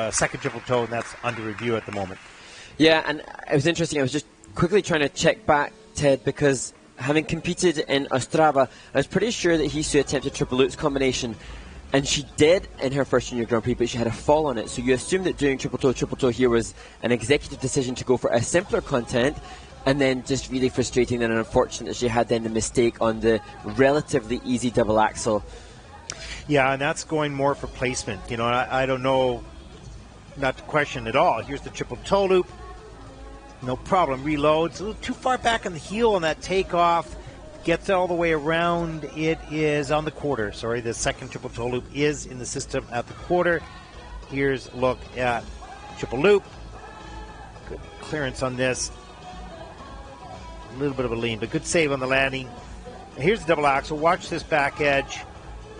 second triple toe, and that's under review at the moment.
Yeah, and it was interesting. I was just quickly trying to check back, Ted, because having competed in Ostrava, I was pretty sure that Hisu attempted triple lutz combination, and she did in her first Junior Grand Prix, but she had a fall on it. So you assume that doing triple toe here was an executive decision to go for a simpler content, and then just really frustrating and unfortunate that she had then the mistake on the relatively easy double axel.
Yeah, and that's going more for placement. You know, I don't know, not to question at all. Here's the triple toe loop. No problem. Reloads. A little too far back on the heel on that takeoff. Gets all the way around. It is on the quarter. Sorry, the second triple toe loop is in the system at the quarter. Here's a look at triple loop. Good clearance on this. A little bit of a lean, but good save on the landing. And here's the double axel. Watch this back edge,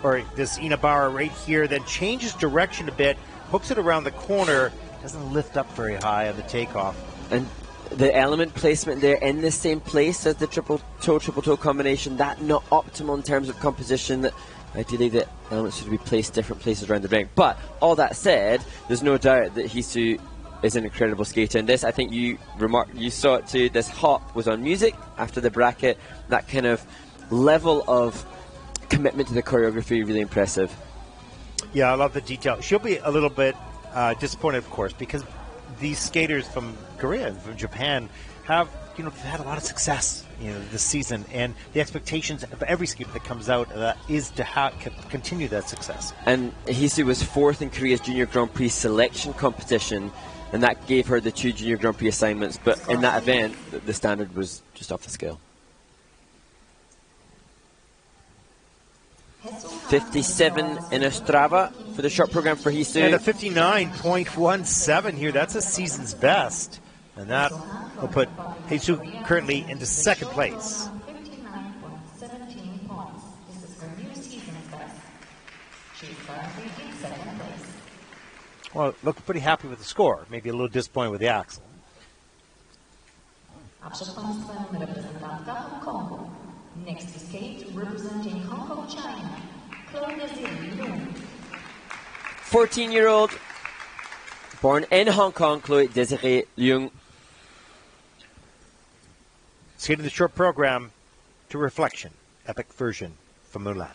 or this Ina Bauer right here. Then changes direction a bit. Hooks it around the corner. Doesn't lift up very high on the takeoff.
And the element placement there in the same place as the triple toe combination, that not optimal in terms of composition. That ideally the elements should be placed different places around the ring. But all that said, there's no doubt that Hisu is an incredible skater. And this, I think you saw it too, this hop was on music after the bracket. That kind of level of commitment to the choreography, really impressive.
Yeah, I love the detail. She'll be a little bit disappointed, of course, because these skaters from Korea and from Japan have, they've had a lot of success, this season, and the expectations of every skater that comes out is to continue that success. And
Hisu was fourth in Korea's Junior Grand Prix selection competition, and that gave her the 2 Junior Grand Prix assignments. But in that event, the standard was just off the scale. 57 in Ostrava for the short program for Hisu.
And a 59.17 here. That's a season's best. And that will put Hisu currently into second place.
59.17 points. This is her new season's best. She's currently in second place.
Well, looks pretty happy with the score. Maybe a little disappointed with the axle.
A przed Państwem reprezentantka Hong Kongu. Next to skate, representing Hong Kong, China,
14-year-old, born in Hong Kong, Chloe Desiree Leung.
Skating the short program to Reflection, epic version from Mulan.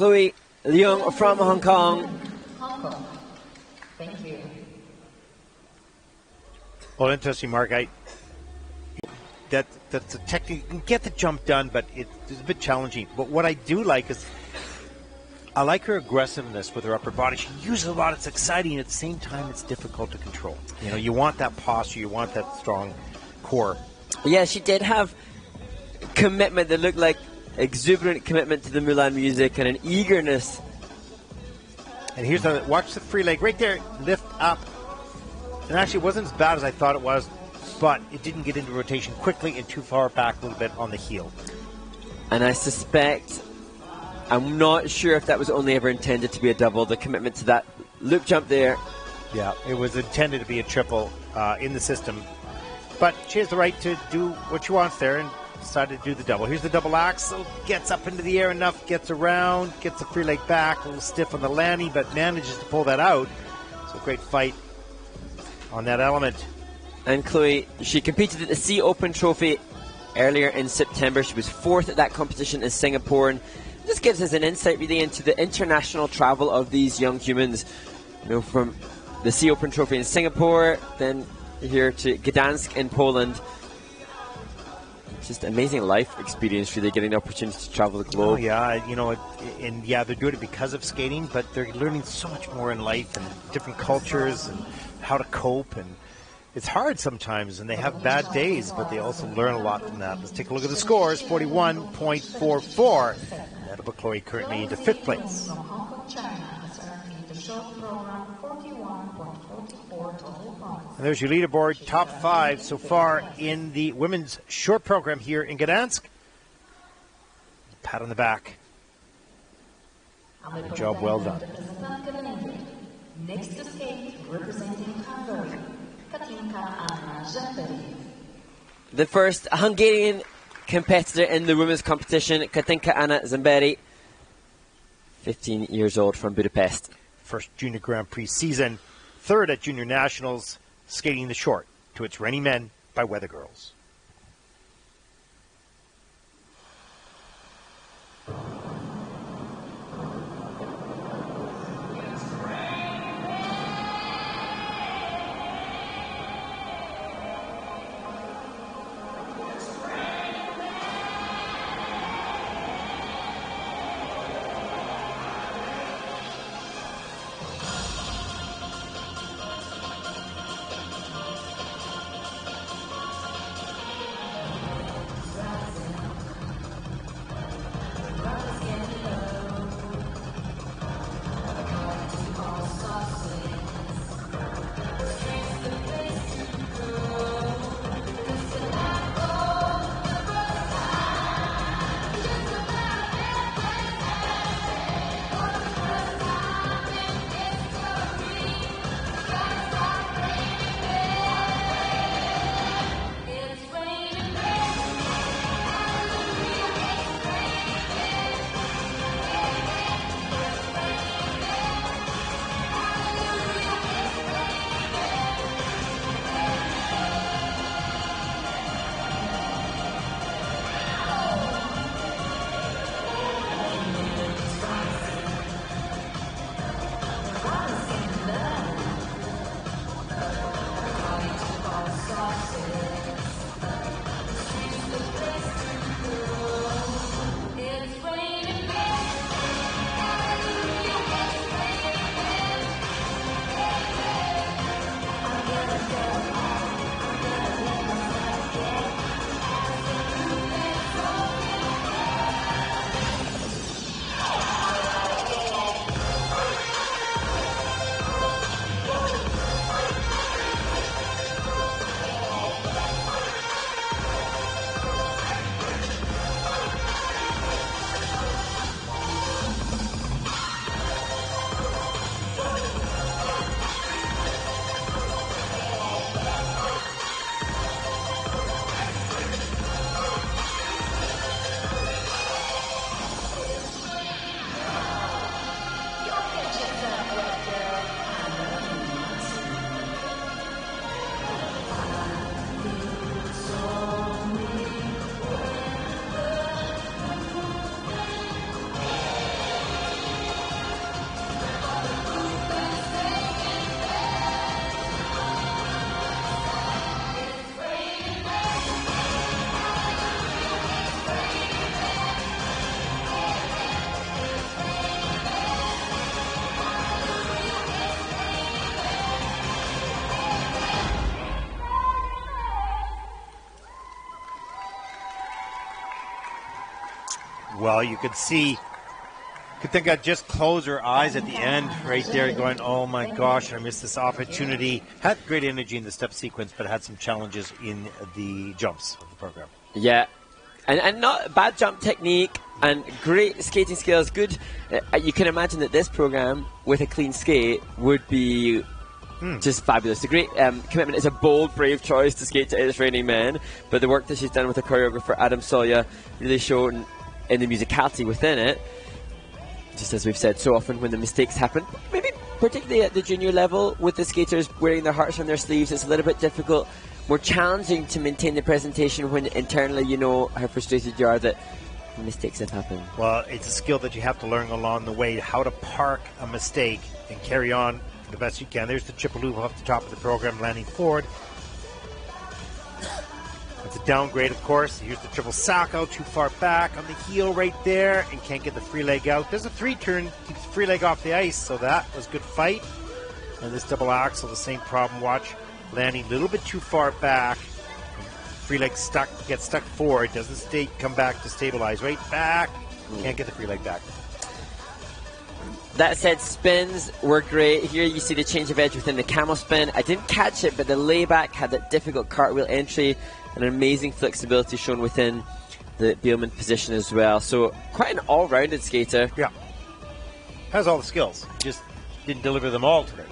Chloe Leung from Hong Kong.
Hong Kong. Thank you.
Well, interesting, Mark. That's a technique. You can get the jump done, but it's a bit challenging. But what I do like is I like her aggressiveness with her upper body. She uses a lot. It's exciting. At the same time, it's difficult to control. You know, you want that posture. You want that strong core.
Yeah, she did have commitment that looked like exuberant commitment to the Mulan music and an eagerness.
And here's watch the free leg right there. Lift up. And actually, it wasn't as bad as I thought it was, but it didn't get into rotation quickly and too far back a little bit on the heel.
And I suspect, I'm not sure if that was only ever intended to be a double, the commitment to that loop jump there.
Yeah, it was intended to be a triple in the system. But she has the right to do what she wants there and decided to do the double. Here's the double axel, gets up into the air enough, gets around, gets the free leg back, a little stiff on the landing, but manages to pull that out. So great fight on that element.
And Chloe, she competed at the Sea Open Trophy earlier in September. She was fourth at that competition in Singapore. And this gives us an insight really into the international travel of these young humans. You know, from the Sea Open Trophy in Singapore, then here to Gdansk in Poland. Just amazing life experience, really, getting the opportunity to travel the globe.
Oh, yeah, you know, and yeah, they're doing it because of skating, but they're learning so much more in life and different cultures and how to cope. And it's hard sometimes, and they have bad days, but they also learn a lot from that. Let's take a look at the scores. 41.44. That'll put Chloe currently into fifth place.
From Hong Kong, China, has earned in the short program 41.44 total points.
And there's your leaderboard, top 5 so far in the women's short program here in Gdansk. Pat on the back. Good job, well done.
Next to skate, representing Hungary, Katinka Anna Zsemberi.
The first Hungarian competitor in the women's competition, Katinka Anna Zsemberi, 15 years old from Budapest.
First Junior Grand Prix season, third at Junior Nationals, skating the short to its Rennie Men by Weather Girls. Well, you could see, Katinka just closed her eyes at the end right there going, oh my gosh, I missed this opportunity. Had great energy in the step sequence, but had some challenges in the jumps of the program.
Yeah, and not bad jump technique and great skating skills. Good. You can imagine that this program with a clean skate would be just fabulous. A great commitment. It's a bold, brave choice to skate to It's Raining Men, but the work that she's done with the choreographer Adam Solya really shown in the musicality within it. Just as we've said so often, when the mistakes happen, maybe particularly at the junior level, with the skaters wearing their hearts on their sleeves, it's a little bit difficult, more challenging to maintain the presentation when internally you know how frustrated you are that mistakes have happened.
Well, it's a skill that you have to learn along the way, how to park a mistake and carry on the best you can. There's the triple loop off the top of the program, landing forward. It's a downgrade, of course. Here's the triple sock out too far back on the heel right there and can't get the free leg out. There's a 3-turn, keeps the free leg off the ice, so that was good fight. And this double axel, the same problem. Watch, landing a little bit too far back. Free leg stuck, gets stuck forward, doesn't come back to stabilize. Right back, can't get the free leg back.
That said, spins were great. Here you see the change of edge within the camel spin. I didn't catch it, but the layback had that difficult cartwheel entry and an amazing flexibility shown within the Bielman position as well. So quite an all-rounded skater.
Yeah. Has all the skills. Just didn't deliver them all today.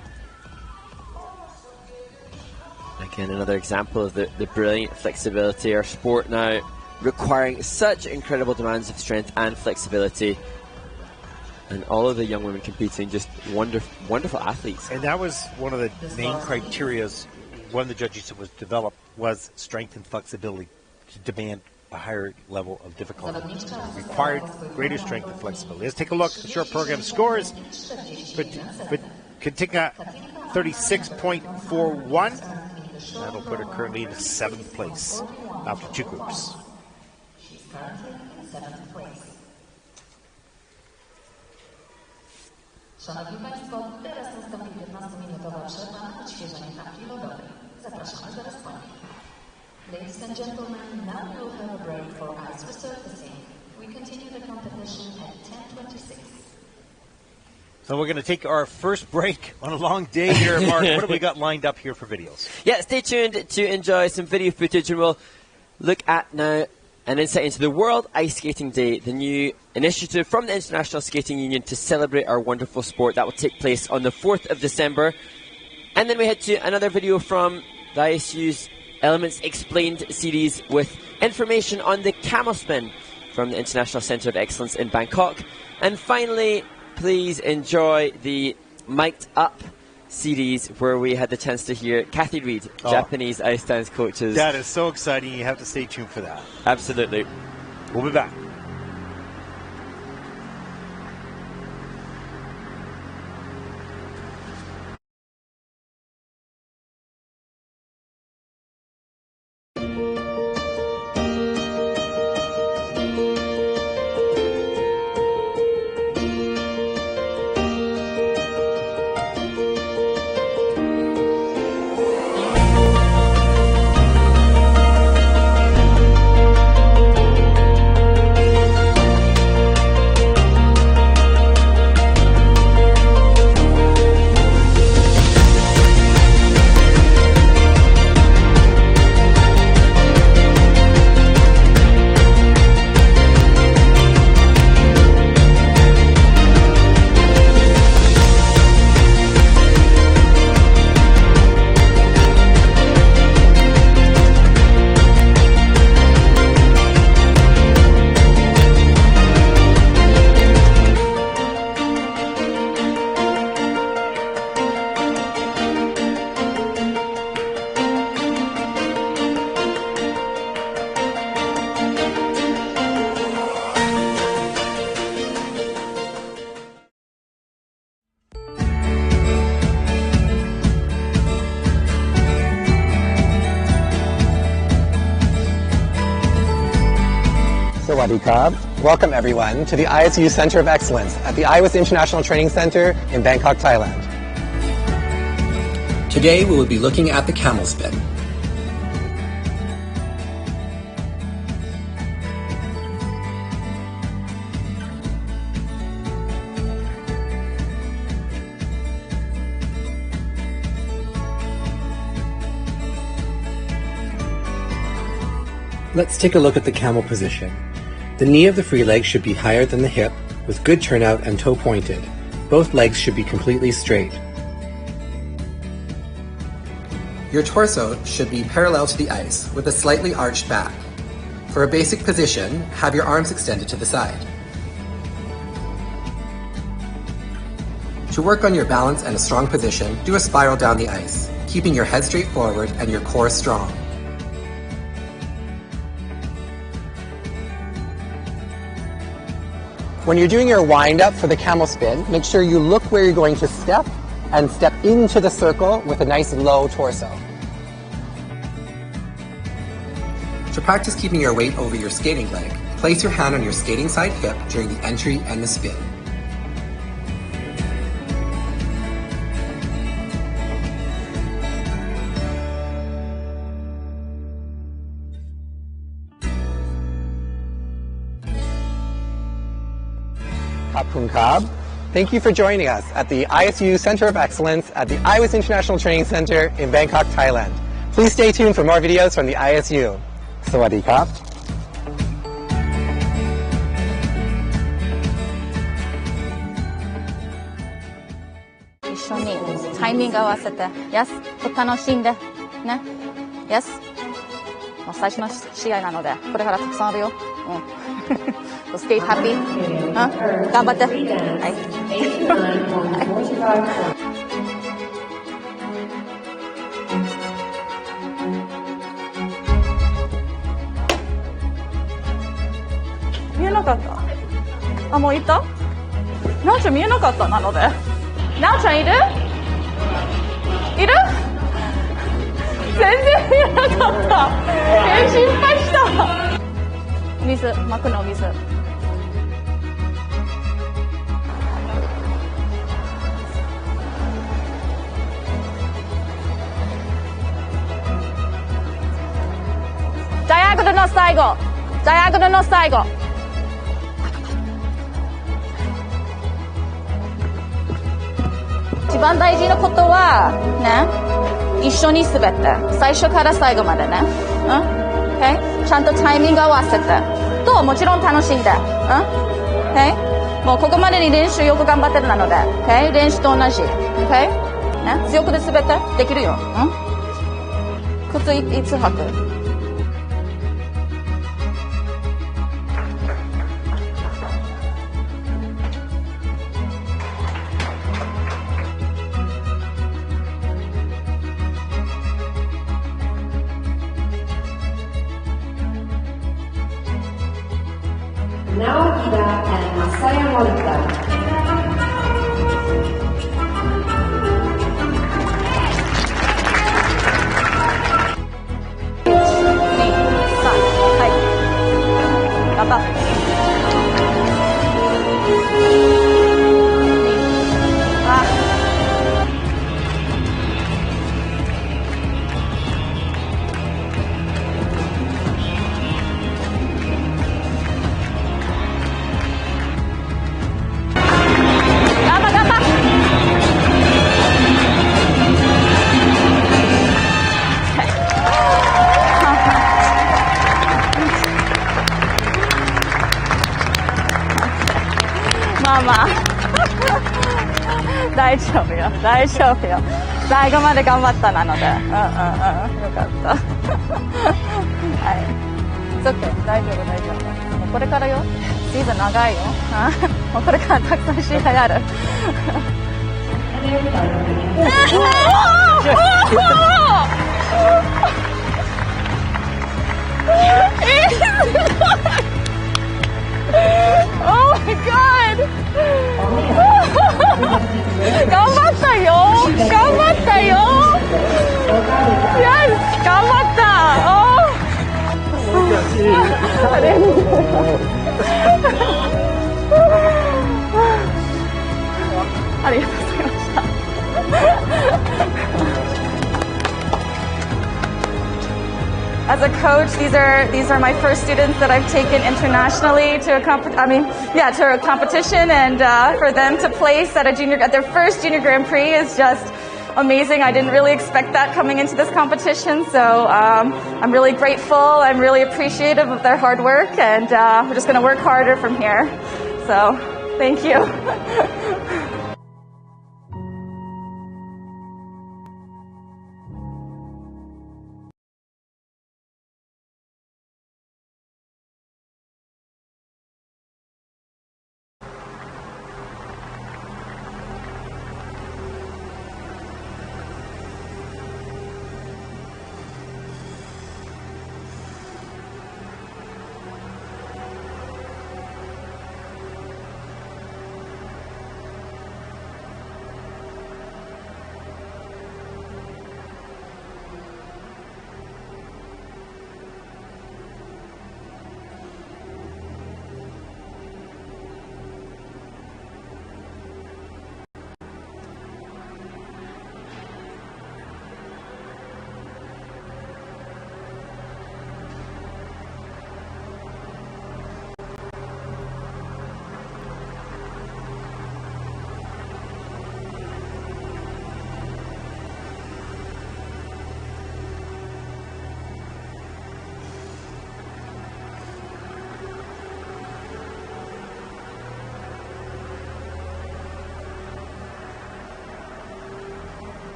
Again, another example of the brilliant flexibility. Our sport now requiring such incredible demands of strength and flexibility. And all of the young women competing, just wonderful athletes.
And that was one of the main criterias one of the judges that was developed was strength and flexibility to demand a higher level of difficulty. Required greater strength and flexibility. Let's take a look at the short program scores. But Katinka 36.41. That'll put her currently in 7th place after 2 groups.
She's currently in 7th place. Szanowni Państwo, teraz nastąpi 15-minutowa przerwa na odświeżenie tafli lodowej. Zapraszamy do rozpoczęcia. Ladies and gentlemen, now we'll have a break for ice resurfacing. We continue the competition at 10:26.
So we're going to take our first break on a long day here, Mark. What have we got lined up here for videos?
Yeah, stay tuned to enjoy some video footage, and we'll look at now an insight into the World Ice Skating Day, the new initiative from the International Skating Union to celebrate our wonderful sport. That will take place on the 4th of December. And then we head to another video from the ISU's Elements Explained series with information on the camel spin from the International Centre of Excellence in Bangkok. And finally, please enjoy the Mic'd Up series where we had the chance to hear Kathy Reed, Japanese ice dance coaches.
That is so exciting. You have to stay tuned for that.
Absolutely.
We'll be back.
Sawadee Krab. Welcome everyone to the ISU Center of Excellence at the IWIS International Training Center in Bangkok, Thailand. Today we will be looking at the camel spin. Let's take a look at the camel position. The knee of the free leg should be higher than the hip, with good turnout and toe pointed. Both legs should be completely straight. Your torso should be parallel to the ice, with a slightly arched back. For a basic position, have your arms extended to the side. To work on your balance and a strong position, do a spiral down the ice, keeping your head straight forward and your core strong. When you're doing your wind-up for the camel spin, make sure you look where you're going to step and step into the circle with a nice low torso. To practice keeping your weight over your skating leg, place your hand on your skating side hip during the entry and the spin. Kab. Thank you for joining us at the ISU Center of Excellence at the IWIS International Training Center in Bangkok, Thailand. Please stay tuned for more videos from the ISU. Sawadee Kap.
一緒にタイミング合わせて、Yes、楽しんで、ね、Yes。もう最初の試合なので、これからたくさんあるよ。So stay happy. 頑張って。はい。見えなかった。あ、もういた？なおちゃん見えなかったなので。なおちゃんいる？いる？全然見えなかった。心配した。水、幕の水。ダイアゴナルの最後。ダイアゴナルの最後。一番大事なことはね、一緒に滑って、最初から最後までね。Okay? ちゃんとタイミング合わせて。と、もちろん楽しんで。Okay? もうここまでに練習よく頑張ってるなので。Okay? 練習と同じ。Okay? ね、強くで滑って。できるよ。靴いつ履く大丈夫よ、大丈夫よ。最後まで頑張ったなので。よかった。はい。OK、大丈夫、大丈夫。もうこれからよ。シーズン長いよ。もうこれからたくさん試合ある。Oh my god! 頑張ったよ！頑張ったよ！ Yes! 頑張った！ありがとうございました。As a coach, these are my first students that I've taken internationally to a to a competition, and for them to place at their first junior Grand Prix is just amazing. I didn't really expect that coming into this competition, so I'm really grateful. I'm really appreciative of their hard work, and we're just going to work harder from here. So, thank you.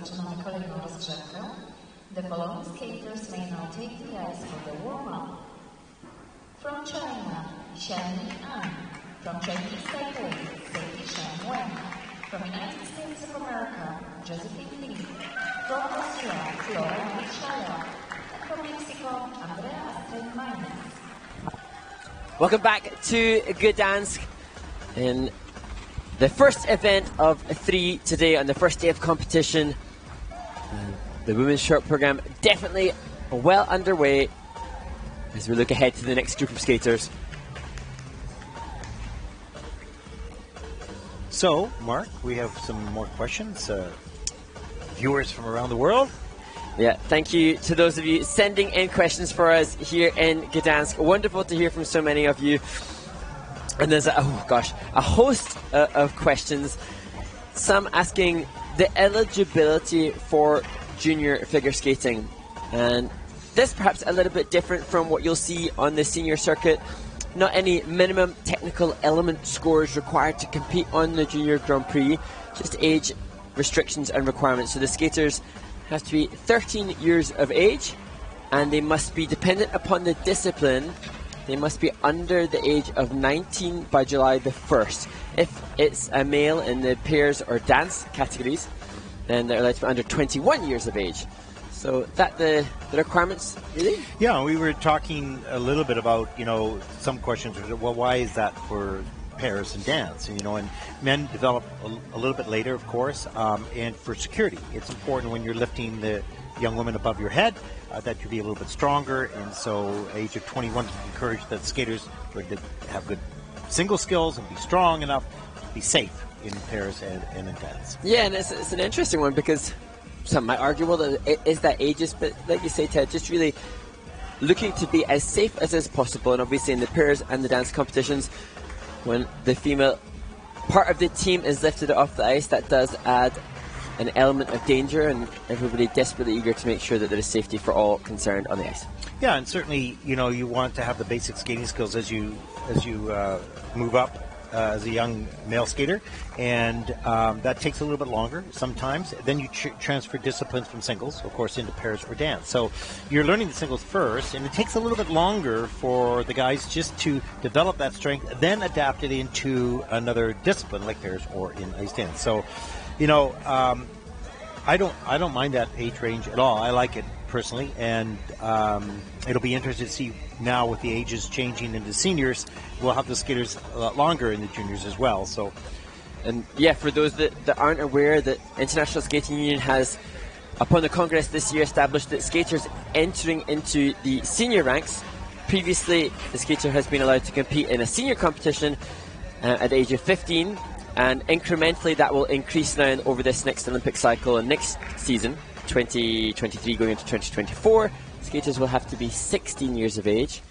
zaczynamy kolejną rozgrzewkę. The following skaters may now take the ice for the warm-up. From China, Xian An. From Chinese Taipei, Sei Shen Wen. From United States of America, Josephine Lee. From Austria, Flora Michaya. And from Mexico, Andrea Astrid Maines.
Welcome back to Gdansk in the first event of 3 today on the first day of competition. The women's short program definitely well underway as we look ahead to the next group of skaters.
So, Mark, we have some more questions. Viewers from around the world.
Yeah, thank you to those of you sending in questions for us here in Gdansk. Wonderful to hear from so many of you. And there's a host of questions. Some asking the eligibility for junior figure skating. And this perhaps a little bit different from what you'll see on the senior circuit. Not any minimum technical element scores required to compete on the Junior Grand Prix, just age restrictions and requirements. So the skaters have to be 13 years of age, and they must be dependent upon the discipline. They must be under the age of 19 by July the 1st. If it's a male in the pairs or dance categories, then they're allowed to be under 21 years of age. So that the requirements, really?
Yeah, we were talking a little bit about, some questions. Well, why is that for pairs and dance? And men develop a little bit later, of course, and for security. It's important when you're lifting the young woman above your head that you be a little bit stronger, and so age of 21 encourage that skaters to have good single skills and be strong enough to be safe in pairs and in dance.
Yeah, and it's an interesting one because some might argue, well, is that ageist? But like you say, Ted, just really looking to be as safe as is possible. And obviously in the pairs and the dance competitions, when the female part of the team is lifted off the ice, that does add an element of danger, and everybody desperately eager to make sure that there is safety for all concerned on the ice.
Yeah, and certainly, you want to have the basic skating skills as you move up as a young male skater, and that takes a little bit longer sometimes. Then you transfer disciplines from singles, of course, into pairs or dance. So you're learning the singles first, and it takes a little bit longer for the guys just to develop that strength, then adapt it into another discipline like pairs or in ice dance. So, I don't mind that age range at all. I like it personally, and it'll be interesting to see now with the ages changing into seniors. We'll have the skaters a lot longer in the juniors as well. So,
and yeah, for those that aren't aware, the International Skating Union has, upon the Congress this year, established that skaters entering into the senior ranks, previously the skater has been allowed to compete in a senior competition at the age of 15, and incrementally that will increase now over this next Olympic cycle and next season, 2023 going into 2024. Skaters will have to be 16 years of age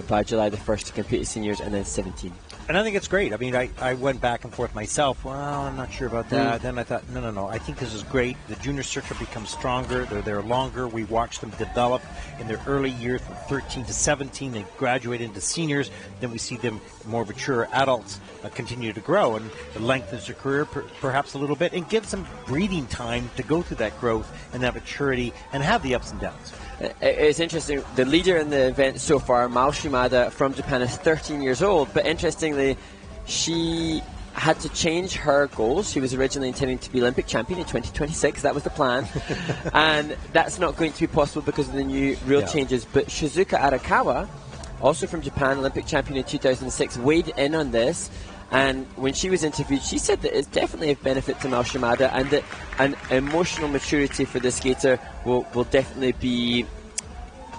by July the 1st to compete as seniors, and then 17.
And I think it's great. I mean, I went back and forth myself. Well, I'm not sure about that. Then I thought, no. I think this is great. The junior circuit becomes stronger. They're there longer. We watch them develop in their early years from 13 to 17. They graduate into seniors. Then we see them more mature adults continue to grow and lengthens their career perhaps a little bit and gives them breathing time to go through that growth and that maturity and have the ups and downs.
It's interesting. The leader in the event so far, Mao Shimada from Japan, is 13 years old. But interestingly, she had to change her goals. She was originally intending to be Olympic champion in 2026. That was the plan. And that's not going to be possible because of the new rule changes. But Shizuka Arakawa, also from Japan, Olympic champion in 2006, weighed in on this. And when she was interviewed, she said that it's definitely a benefit to Mao Shimada, and that an emotional maturity for the skater will definitely be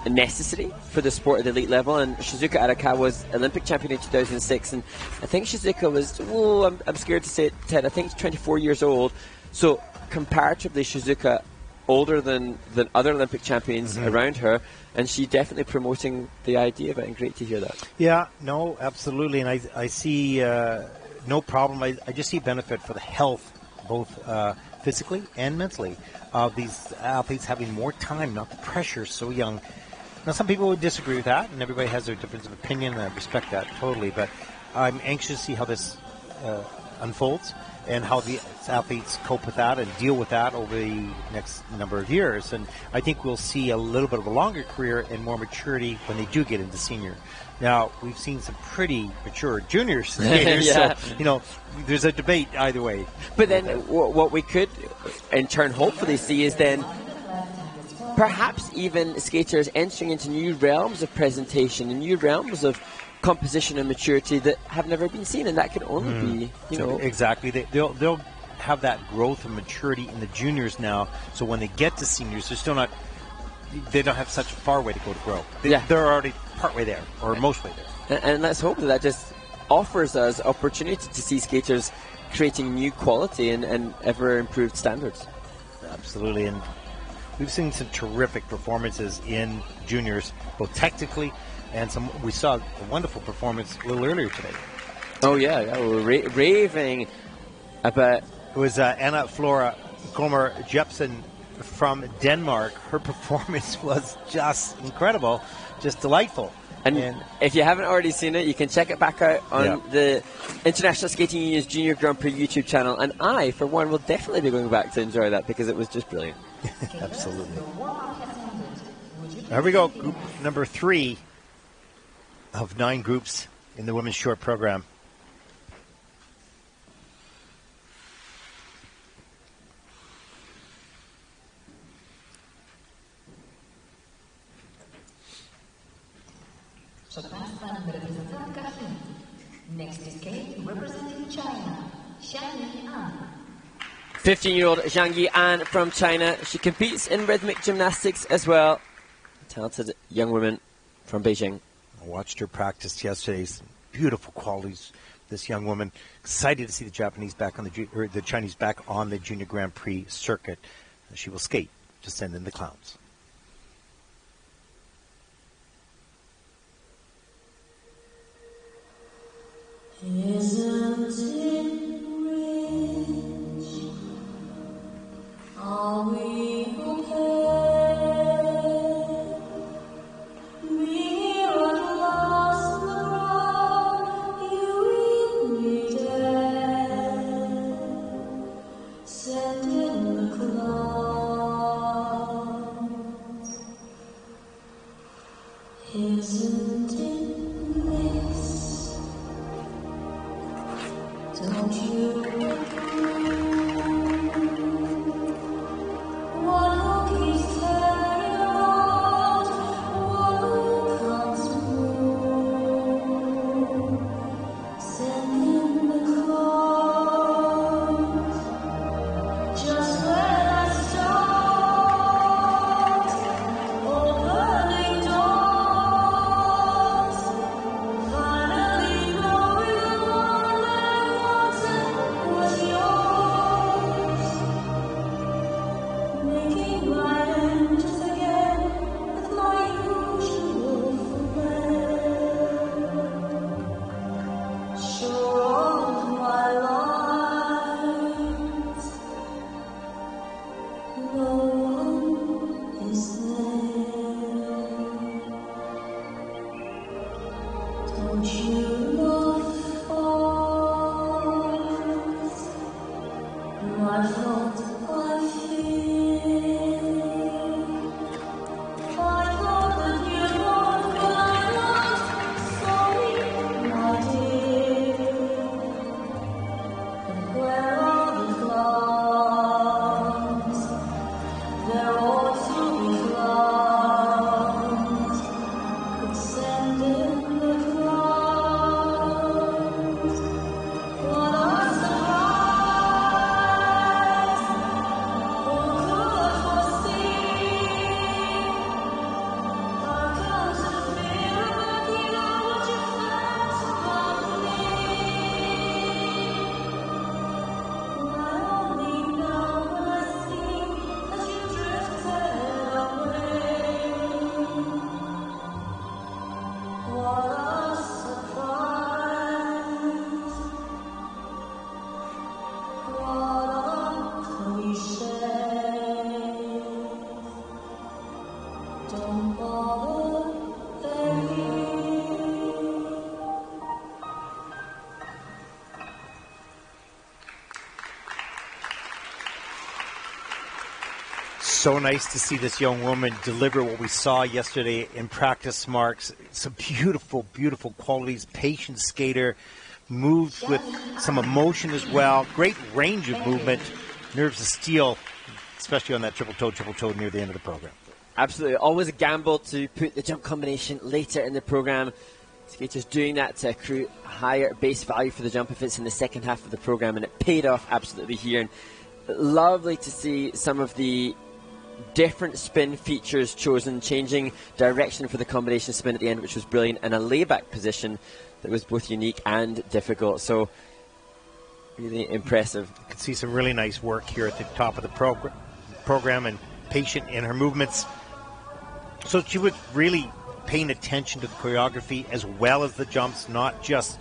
necessary for the sport at the elite level. And Shizuka Arakawa was Olympic champion in 2006, and I think Shizuka was, I'm scared to say it, Ted, I think he's 24 years old. So comparatively, Shizuka older than other Olympic champions around her, and she definitely promoting the idea of it, and great to hear that.
Yeah, no, absolutely, and I see no problem. I just see benefit for the health, both physically and mentally, of these athletes having more time, not the pressure so young. Now, some people would disagree with that, and everybody has their difference of opinion, and I respect that totally, but I'm anxious to see how this unfolds and how the athletes cope with that and deal with that over the next number of years. And I think we'll see a little bit of a longer career and more maturity when they do get into senior. Now, we've seen some pretty mature junior skaters,
Yeah.
so, there's a debate either way.
But then what we could, in turn, hopefully see is then perhaps even skaters entering into new realms of presentation and new realms of composition and maturity that have never been seen, and that could only be,
Exactly. They'll have that growth and maturity in the juniors now, so when they get to seniors, they don't have such a far way to go to grow. They're already partway there, or most way there.
And let's hope that just offers us opportunity to see skaters creating new quality and ever improved standards.
Absolutely, and we've seen some terrific performances in juniors, both technically and we saw a wonderful performance a little earlier today.
Oh yeah, we're raving about.
It was Anna Flora Kommer Jepsen from Denmark. Her performance was just incredible, just delightful.
And if you haven't already seen it, you can check it back out on the International Skating Union's Junior Grand Prix YouTube channel. And I, for one, will definitely be going back to enjoy that because it was just brilliant.
Absolutely. There we go. Group number 3 of 9 groups in the women's short program.
Next is Kate representing China, Xiangyi An.
15-year-old Zhang Yian from China. She competes in rhythmic gymnastics as well. Talented young woman from Beijing.
I watched her practice yesterday. Some beautiful qualities. This young woman, excited to see the Chinese back on the Junior Grand Prix circuit. She will skate to send in the clowns.
Isn't it rich? Are we okay? Here at last, the you read me dead. Send in the clouds. Isn't it bliss? Don't you agree? One who keeps tearing around, one who comes through. Send in the clouds, just when I start, opening doors, finally knowing all I wanted was yours, making my angels again with my usual flair. Sure of my lies, no one is there. Don't you know falls? I thought I feel. I thought that you were what I want. Sorry, my dear.
So nice to see this young woman deliver what we saw yesterday in practice marks. Some beautiful, beautiful qualities. Patient skater, moves with some emotion as well. Great range of movement, nerves of steel, especially on that triple toe near the end of the program.
Absolutely. Always a gamble to put the jump combination later in the program. Skaters doing that to accrue higher base value for the jump if it's in the second half of the program, and it paid off absolutely here. And lovely to see some of the different spin features chosen, changing direction for the combination spin at the end, which was brilliant, and a layback position that was both unique and difficult. So really impressive.
You can see some really nice work here at the top of the program, and patient in her movements. So she was really paying attention to the choreography as well as the jumps, not just.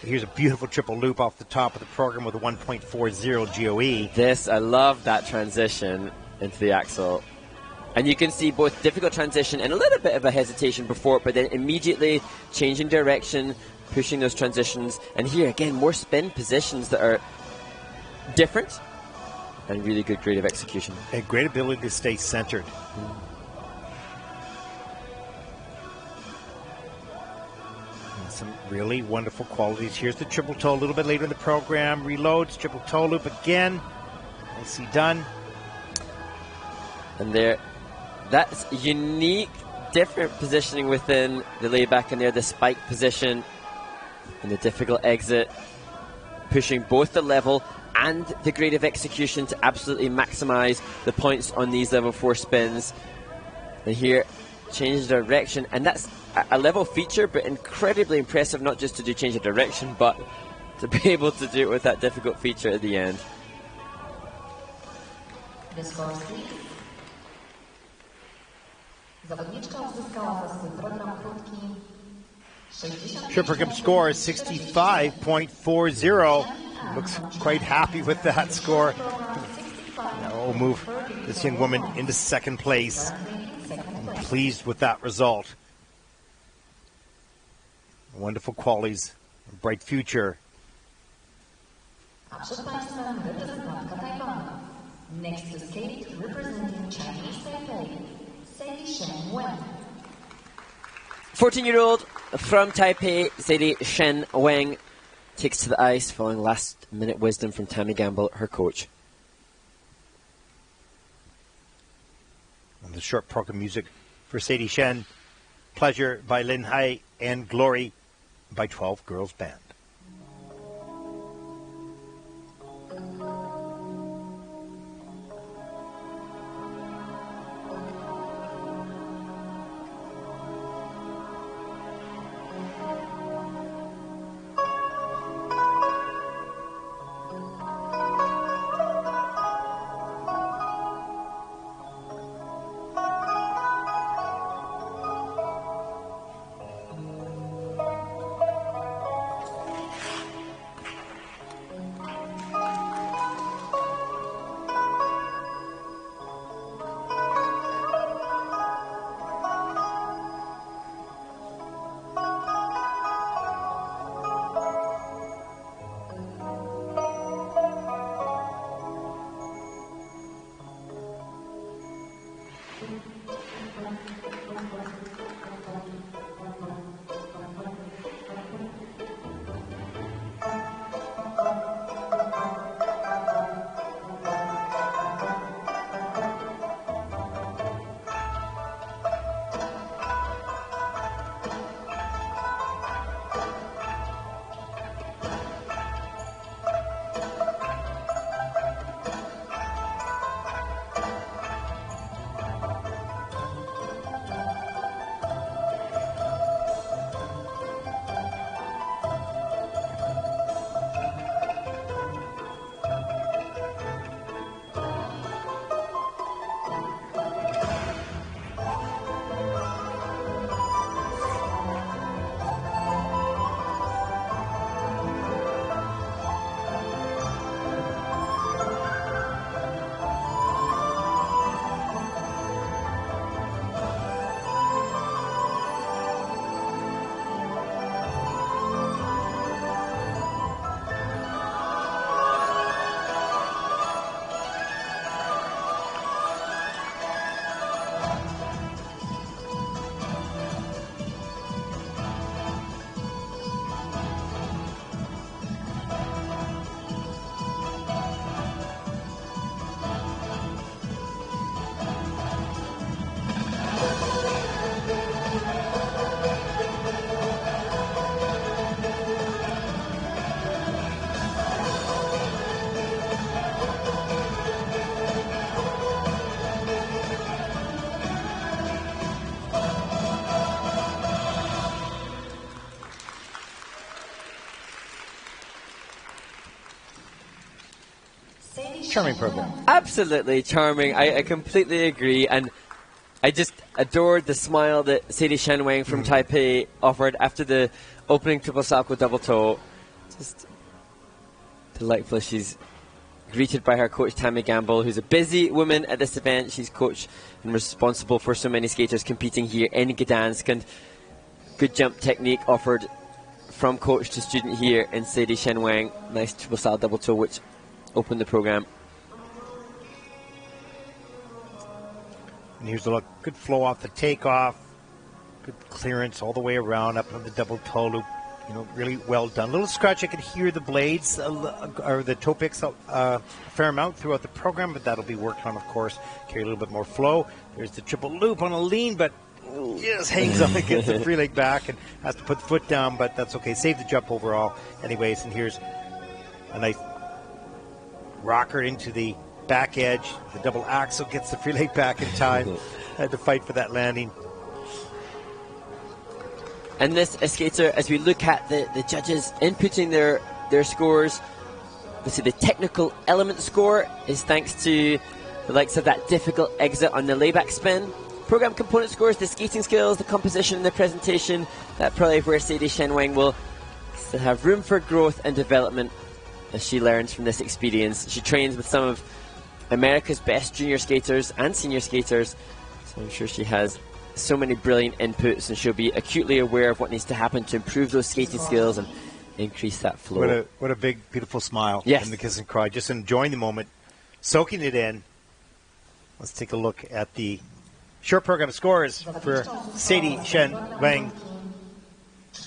Here's a beautiful triple loop off the top of the program with a 1.40 GOE.
I love that transition into the axel. And you can see both difficult transition and a little bit of a hesitation before, but then immediately changing direction, pushing those transitions. And here, again, more spin positions that are different and really good creative execution.
A great ability to stay centered. Some really wonderful qualities. Here's the triple toe a little bit later in the program. Reloads, triple toe loop again. Nicely done.
And there, that's unique, different positioning within the layback in there, the spike position and the difficult exit, pushing both the level and the creative execution to absolutely maximize the points on these level 4 spins. And here, change direction, and that's a level feature, but incredibly impressive, not just to do change of direction, but to be able to do it with that difficult feature at the end.
Her program score is 65.40. Looks quite happy with that score. Now we'll move this young woman into second place. I'm pleased with that result. Wonderful qualities, bright future.
Next to skate, representing Chinese Taipei, Sadie Shen Wen.
14-year-old from Taipei, Sadie Shen Wang, takes to the ice following last-minute wisdom from Tammy Gamble, her coach.
And the short program music for Sadie Shen, Pleasure by Lin Hai, and Glory by 12 Girls Band. Charming program.
Absolutely charming. I completely agree. And I just adored the smile that Sadie Shenwang from Taipei offered after the opening triple salchow double toe. Just delightful. She's greeted by her coach Tammy Gamble, who's a busy woman at this event. She's coach and responsible for so many skaters competing here in Gdansk, and good jump technique offered from coach to student here in Sadie Shenwang. Nice triple salchow double toe, which opened the program.
And here's a look. Good flow off the takeoff. Good clearance all the way around up on the double toe loop. You know, really well done. A little scratch. I could hear the blades or the toe picks a fair amount throughout the program, but that'll be worked on, of course. Carry a little bit more flow. There's the triple loop on a lean, but just hangs on against the free leg back and has to put the foot down, but that's okay. Save the jump overall. Anyways, and here's a nice rocker into the back edge. The double axel gets the free leg back in time. Had to fight for that landing.
And this skater, as we look at the judges inputting their scores, we see the technical element score is thanks to the likes of that difficult exit on the layback spin. Program component scores, the skating skills, the composition, the presentation. That probably where Sadie Shenwang will still have room for growth and development as she learns from this experience. She trains with some of America's best junior skaters and senior skaters, so I'm sure she has so many brilliant inputs, and she'll be acutely aware of what needs to happen to improve those skating skills and increase that flow.
What a big, beautiful smile.
Yes.
In the kiss and cry. Just enjoying the moment, soaking it in. Let's take a look at the short program scores for Sadie Shenwang.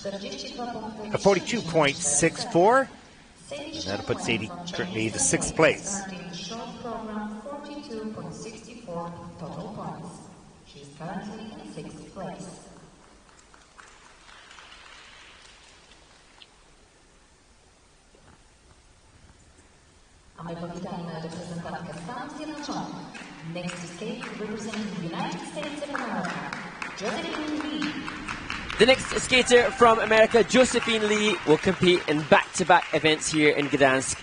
A 42.64. And that'll put Sadie currently to 6th place.
Short program 42.64 total points. She's currently in 6th place. A my powitamy reprezentantkę Stanów Zjednoczonych. Next to skate representing the United States of America, Josephine Lee.
The next skater from America, Josephine Lee, will compete in back-to-back events here in Gdansk.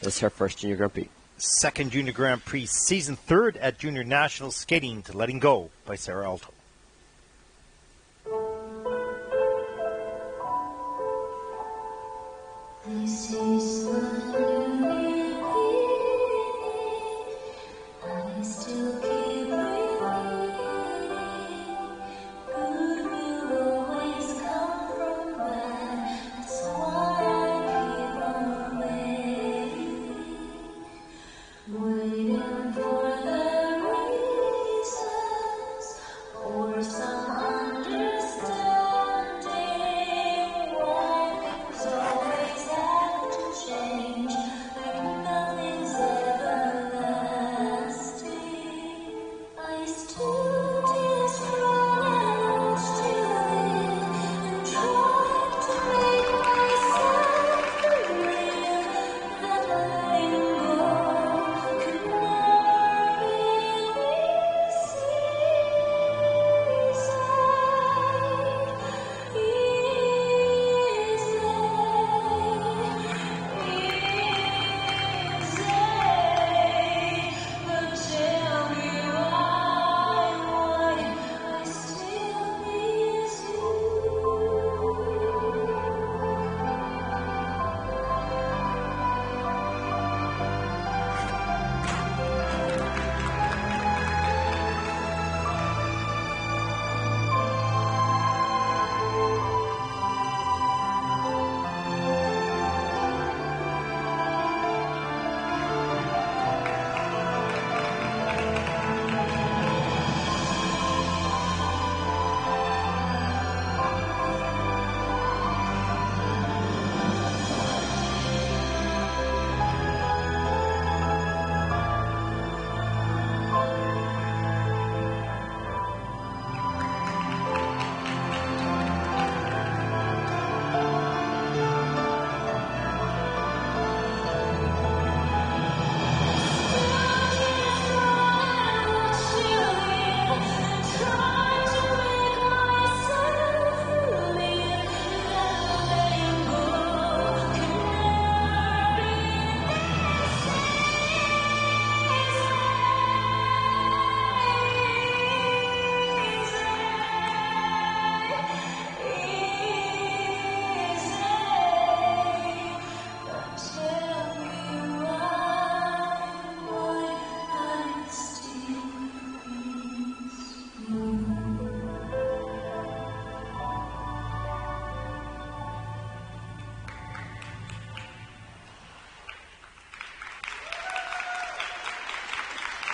This is her first Junior Grand Prix.
Second Junior Grand Prix season, third at Junior National Skating to Letting Go by Sarah Alto.
This is what you I still keep breathing. Good will always come from where. That's why I keep on waiting for the reasons or some understanding why things always have to change, like nothing's everlasting.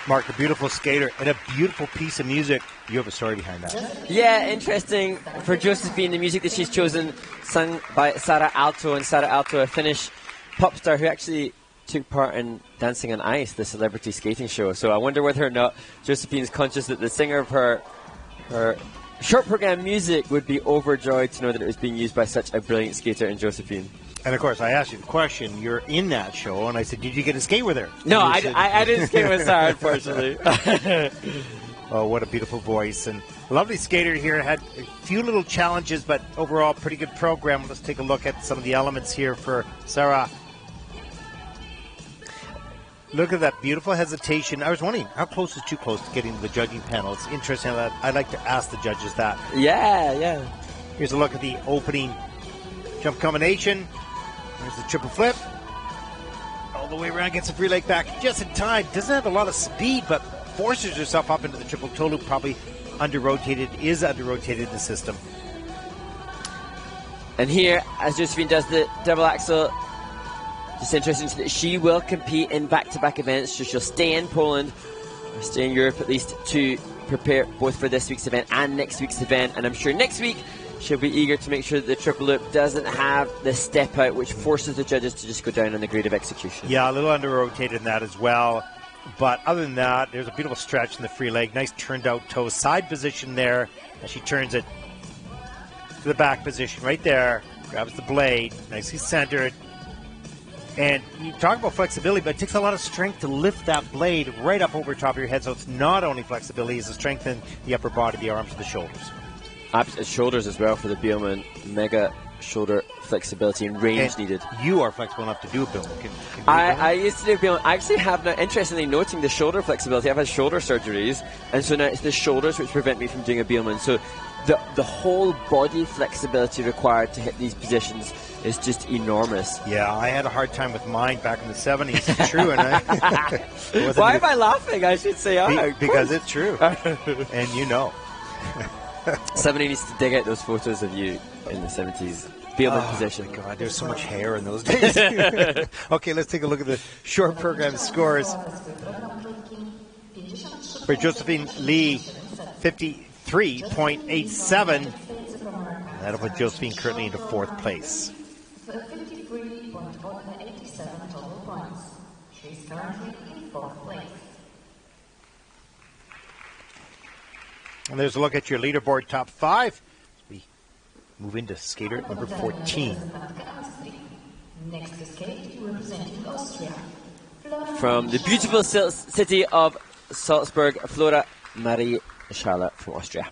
Mark, a beautiful skater and a beautiful piece of music. You have a story behind that.
Yeah, interesting. For Josephine, the music that she's chosen, sung by Sara Aalto, and Sara Aalto, a Finnish pop star who actually took part in Dancing on Ice, the celebrity skating show. So I wonder whether or not Josephine's conscious that the singer of her short program music would be overjoyed to know that it was being used by such a brilliant skater in Josephine.
And of course, I asked you the question. You're in that show, and I said, "Did you get to skate with her?"
No, I didn't skate with Sarah, unfortunately.
Oh, what a beautiful voice, and a lovely skater here. Had a few little challenges, but overall, pretty good program. Let's take a look at some of the elements here for Sarah. Look at that beautiful hesitation. I was wondering how close is too close to getting to the judging panel. It's interesting that I'd like to ask the judges that.
Yeah.
Here's a look at the opening jump combination. There's the triple flip. All the way around, gets a free leg back just in time. Doesn't have a lot of speed, but forces herself up into the triple toe loop. Probably under-rotated, is under-rotated in the system.
And here, as Josephine does the double axel, just interesting that she will compete in back-to-back events. So she'll stay in Poland, or stay in Europe at least, to prepare both for this week's event and next week's event. And I'm sure next week she'll be eager to make sure that the triple loop doesn't have the step out, which forces the judges to just go down on the grade of execution.
Yeah, a little under-rotated in that as well. But other than that, there's a beautiful stretch in the free leg. Nice turned out toe, side position there. As she turns it to the back position right there. Grabs the blade, nicely centered. And you talk about flexibility, but it takes a lot of strength to lift that blade right up over top of your head. So it's not only flexibility, it's the strength in the upper body, the arms, and the shoulders.
Shoulders as well for the Bielman. Mega shoulder flexibility and range needed.
You are flexible enough to do a Bielman.
I used to do Bielman. I actually have now, interestingly noting the shoulder flexibility. I've had shoulder surgeries, and so now it's the shoulders which prevent me from doing a Bielman. So the whole body flexibility required to hit these positions is just enormous.
Yeah, I had a hard time with mine back in the 70s. It's true. And
why am I laughing? I should say,
because it's true. And you know.
Somebody needs to dig out those photos of you in the 70s. Bielman position.
Oh, my God, there's so much hair in those days. Okay, let's take a look at the short program scores. For Josephine Lee, 53.87. That'll put Josephine currently into fourth place.
53.87 total points. She's currently in fourth place.
And there's a look at your leaderboard top 5. We move into skater number 14.
Next to skate, representing Austria.
From the beautiful city of Salzburg, Flora Marie Schala from Austria.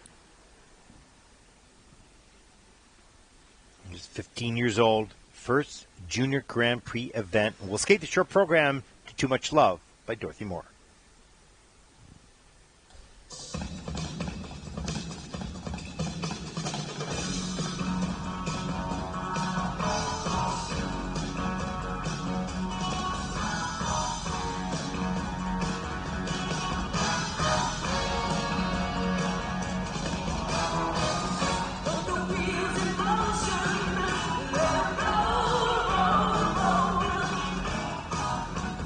She's 15 years old. First Junior Grand Prix event. And we'll skate the short program to Too Much Love by Dorothy Moore.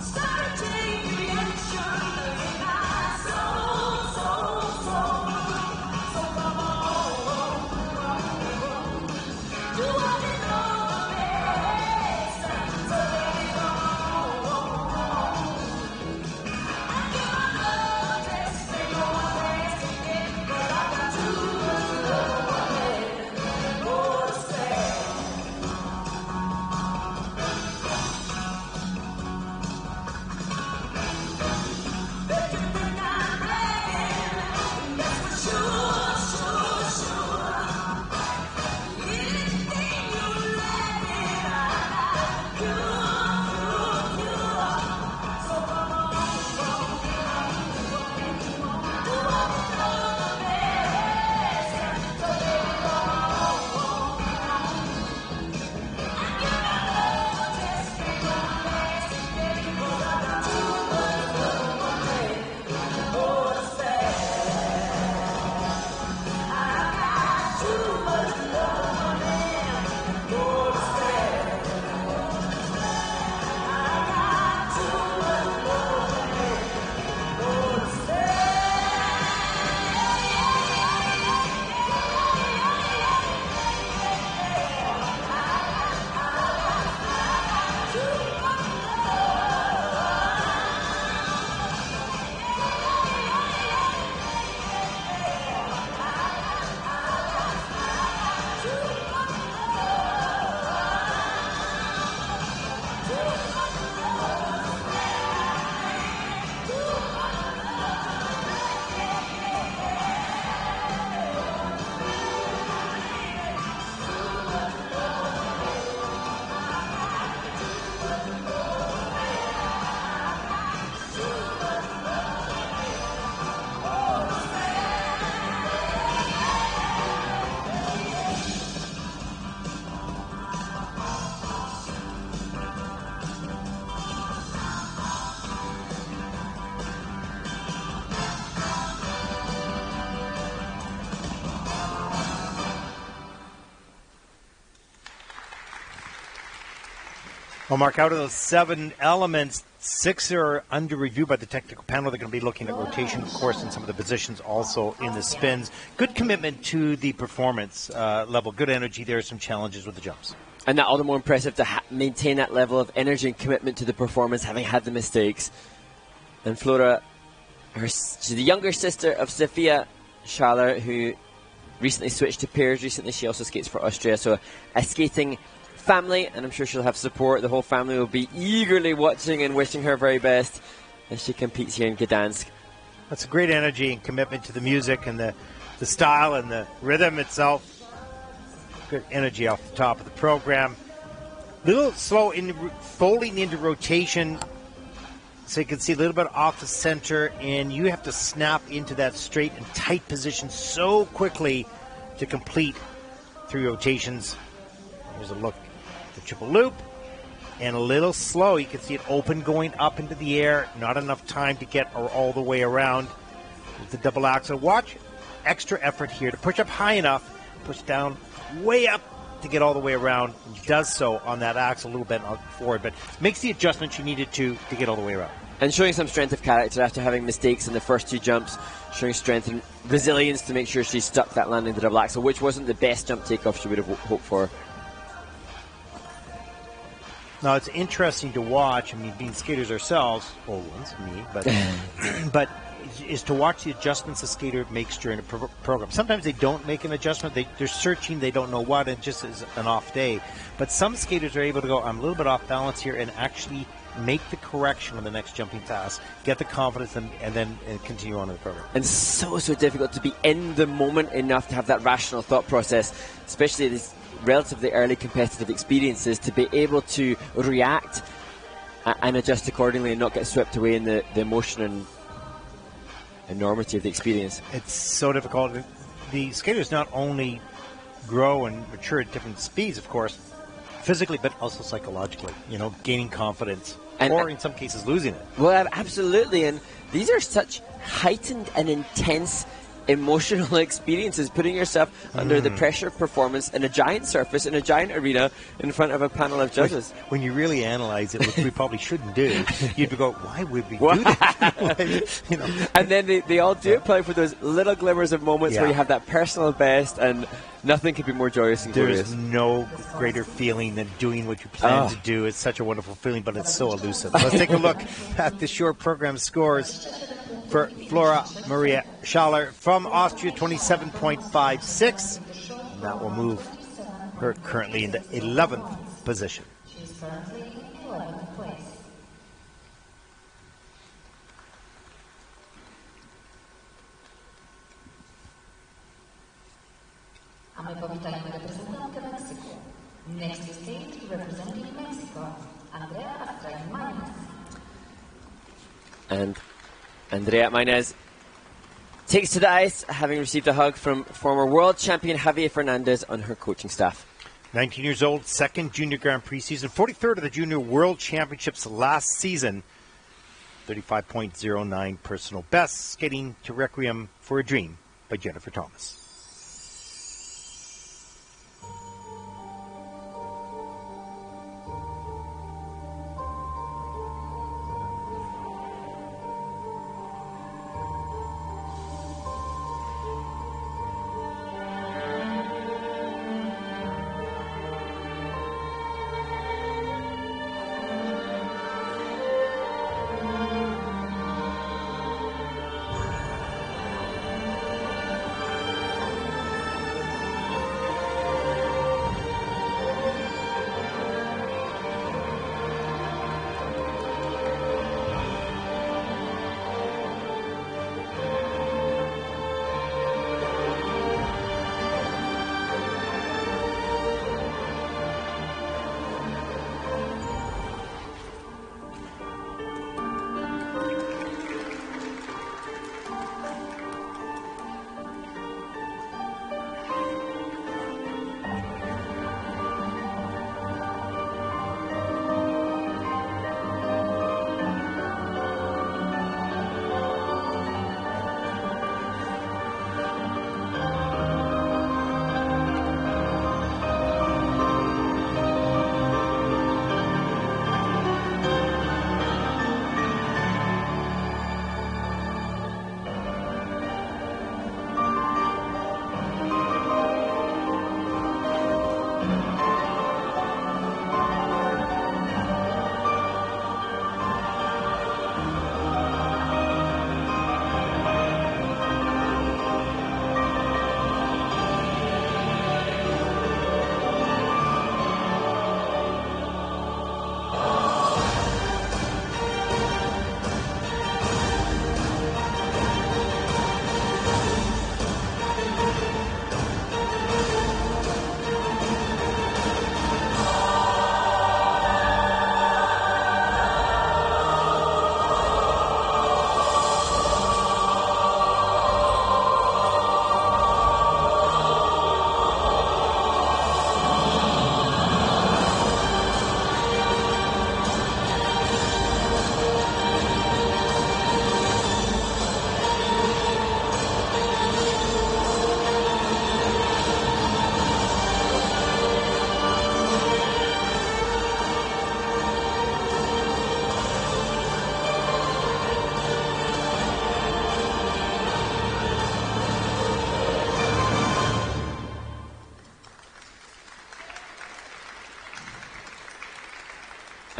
Starting reaction.
Well, Mark, out of those 7 elements, 6 are under review by the technical panel. They're going to be looking at rotation, of course, and some of the positions also in the spins. Good commitment to the performance level. Good energy. There are some challenges with the jumps.
And that all the more impressive to maintain that level of energy and commitment to the performance, having had the mistakes. And Flora, she's the younger sister of Sofia Schaller, who recently switched to pairs. Recently, she also skates for Austria. So a skating family, and I'm sure she'll have support. The whole family will be eagerly watching and wishing her very best as she competes here in Gdansk.
That's a great energy and commitment to the music and the style and the rhythm itself. Good energy off the top of the program. Little slow in folding into rotation, so you can see a little bit off the center, and you have to snap into that straight and tight position so quickly to complete 3 rotations. Here's a look at the triple loop, and a little slow. You can see it open going up into the air. Not enough time to get all the way around with the double axel. Watch extra effort here to push up high enough, push down way up to get all the way around. He does so on that axle, a little bit forward, but makes the adjustment she needed to get all the way around.
And showing some strength of character after having mistakes in the first 2 jumps, showing strength and resilience to make sure she stuck that landing the double axel, which wasn't the best jump takeoff she would have hoped for.
Now, it's interesting to watch. I mean, being skaters ourselves, old ones, me, but is to watch the adjustments a skater makes during a program. Sometimes they don't make an adjustment. They're searching. They don't know what, and it just is an off day. But some skaters are able to go, I'm a little bit off balance here, and actually make the correction on the next jumping pass, get the confidence, and then continue on in the program.
And so difficult to be in the moment enough to have that rational thought process, especially these relatively early competitive experiences, to be able to react and adjust accordingly and not get swept away in the emotion and enormity of the experience.
It's so difficult. The skaters not only grow and mature at different speeds, of course, physically, but also psychologically, gaining confidence, or in some cases losing it.
Well, absolutely. And these are such heightened and intense emotional experiences, putting yourself under the pressure of performance in a giant surface, in a giant arena, in front of a panel of judges.
When you really analyze it, which we probably shouldn't do, you'd go, why would we do that?
And then they all do it probably for those little glimmers of moments where you have that personal best, and nothing could be more joyous and glorious.
There's no greater feeling than doing what you plan to do. It's such a wonderful feeling, but it's so elusive. Let's take a look at the short program scores for Flora Maria Schaller from Austria, 27.56. And that will move her currently into 11th position.
She's currently in 11th place. A my powitajmy reprezentantkę Meksyku. Next state representing Mexico, Andrea Astrain-Mañez.
And Andrea Mañez takes to the ice, having received a hug from former world champion Javier Fernandez on her coaching staff.
19 years old, second Junior Grand Prix season, 43rd of the Junior World Championships last season, 35.09 personal best, skating to Requiem for a Dream by Jennifer Thomas.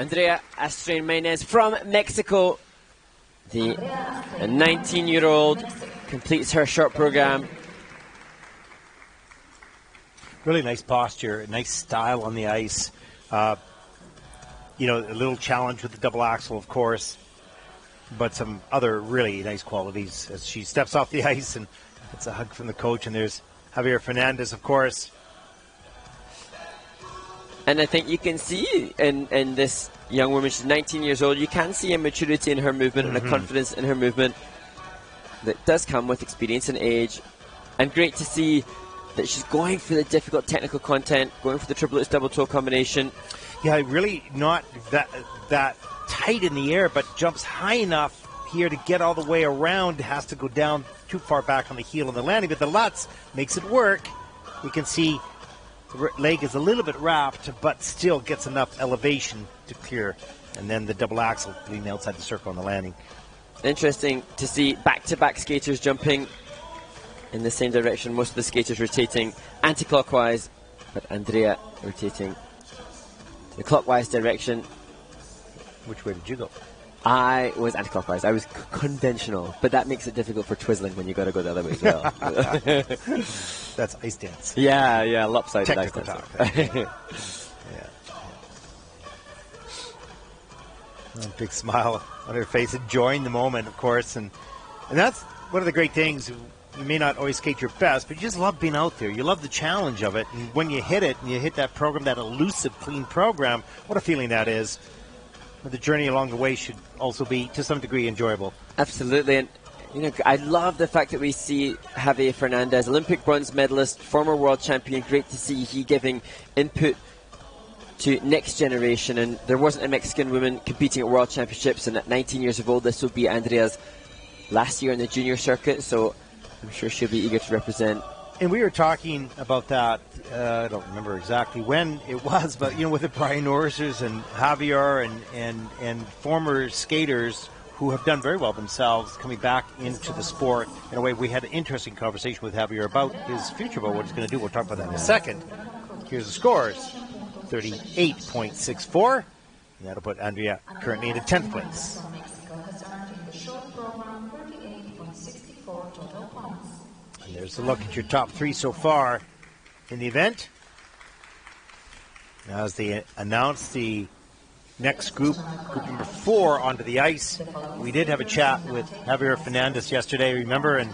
Andrea Astrid-Menez from Mexico. The 19-year-old completes her short program.
Really nice posture, nice style on the ice. You know, a little challenge with the double axel, of course, but some other really nice qualities as she steps off the ice, and it's a hug from the coach. And there's Javier Fernandez, of course.
And I think you can see in this young woman, she's 19 years old, you can see a maturity in her movement and a confidence in her movement that does come with experience and age. And great to see that she's going for the difficult technical content, going for the triple double toe combination.
Yeah, really not that tight in the air, but jumps high enough here to get all the way around. Has to go down too far back on the heel of the landing, but the Lutz makes it work. You can see the leg is a little bit wrapped, but still gets enough elevation to clear. And then the double axel leading outside the circle on the landing.
Interesting to see back-to-back skaters jumping in the same direction. Most of the skaters rotating anti-clockwise, but Andrea rotating the clockwise direction.
Which way did you go?
I was anti-clockwise. I was conventional, but that makes it difficult for twizzling when you got to go the other way as well.
That's ice dance.
Yeah, lopsided
technical
ice
talk.
dance.
A big smile on her face, enjoying the moment, of course, and that's one of the great things. You may not always skate your best, but you just love being out there. You love the challenge of it, and when you hit it, and you hit that program, that elusive, clean program, what a feeling that is. But the journey along the way should also be, to some degree, enjoyable.
Absolutely, and you know, I love the fact that we see Javier Fernandez, Olympic bronze medalist, former world champion. Great to see he giving input to next generation, and there wasn't a Mexican woman competing at world championships, and at 19 years of old, this will be Andrea's last year in the junior circuit, so I'm sure she'll be eager to represent.
And we were talking about that, I don't remember exactly when it was, but you know, with the Brian Norsers and Javier and former skaters who have done very well themselves coming back into the sport. In a way, we had an interesting conversation with Javier about his future, about what he's going to do. We'll talk about that in a second. Here's the scores. 38.64, and that'll put Andrea currently into 10th place. And there's a look at your top three so far in the event. Now, as they announce the next group number 4, onto the ice, we did have a chat with Javier Fernandez yesterday, remember, and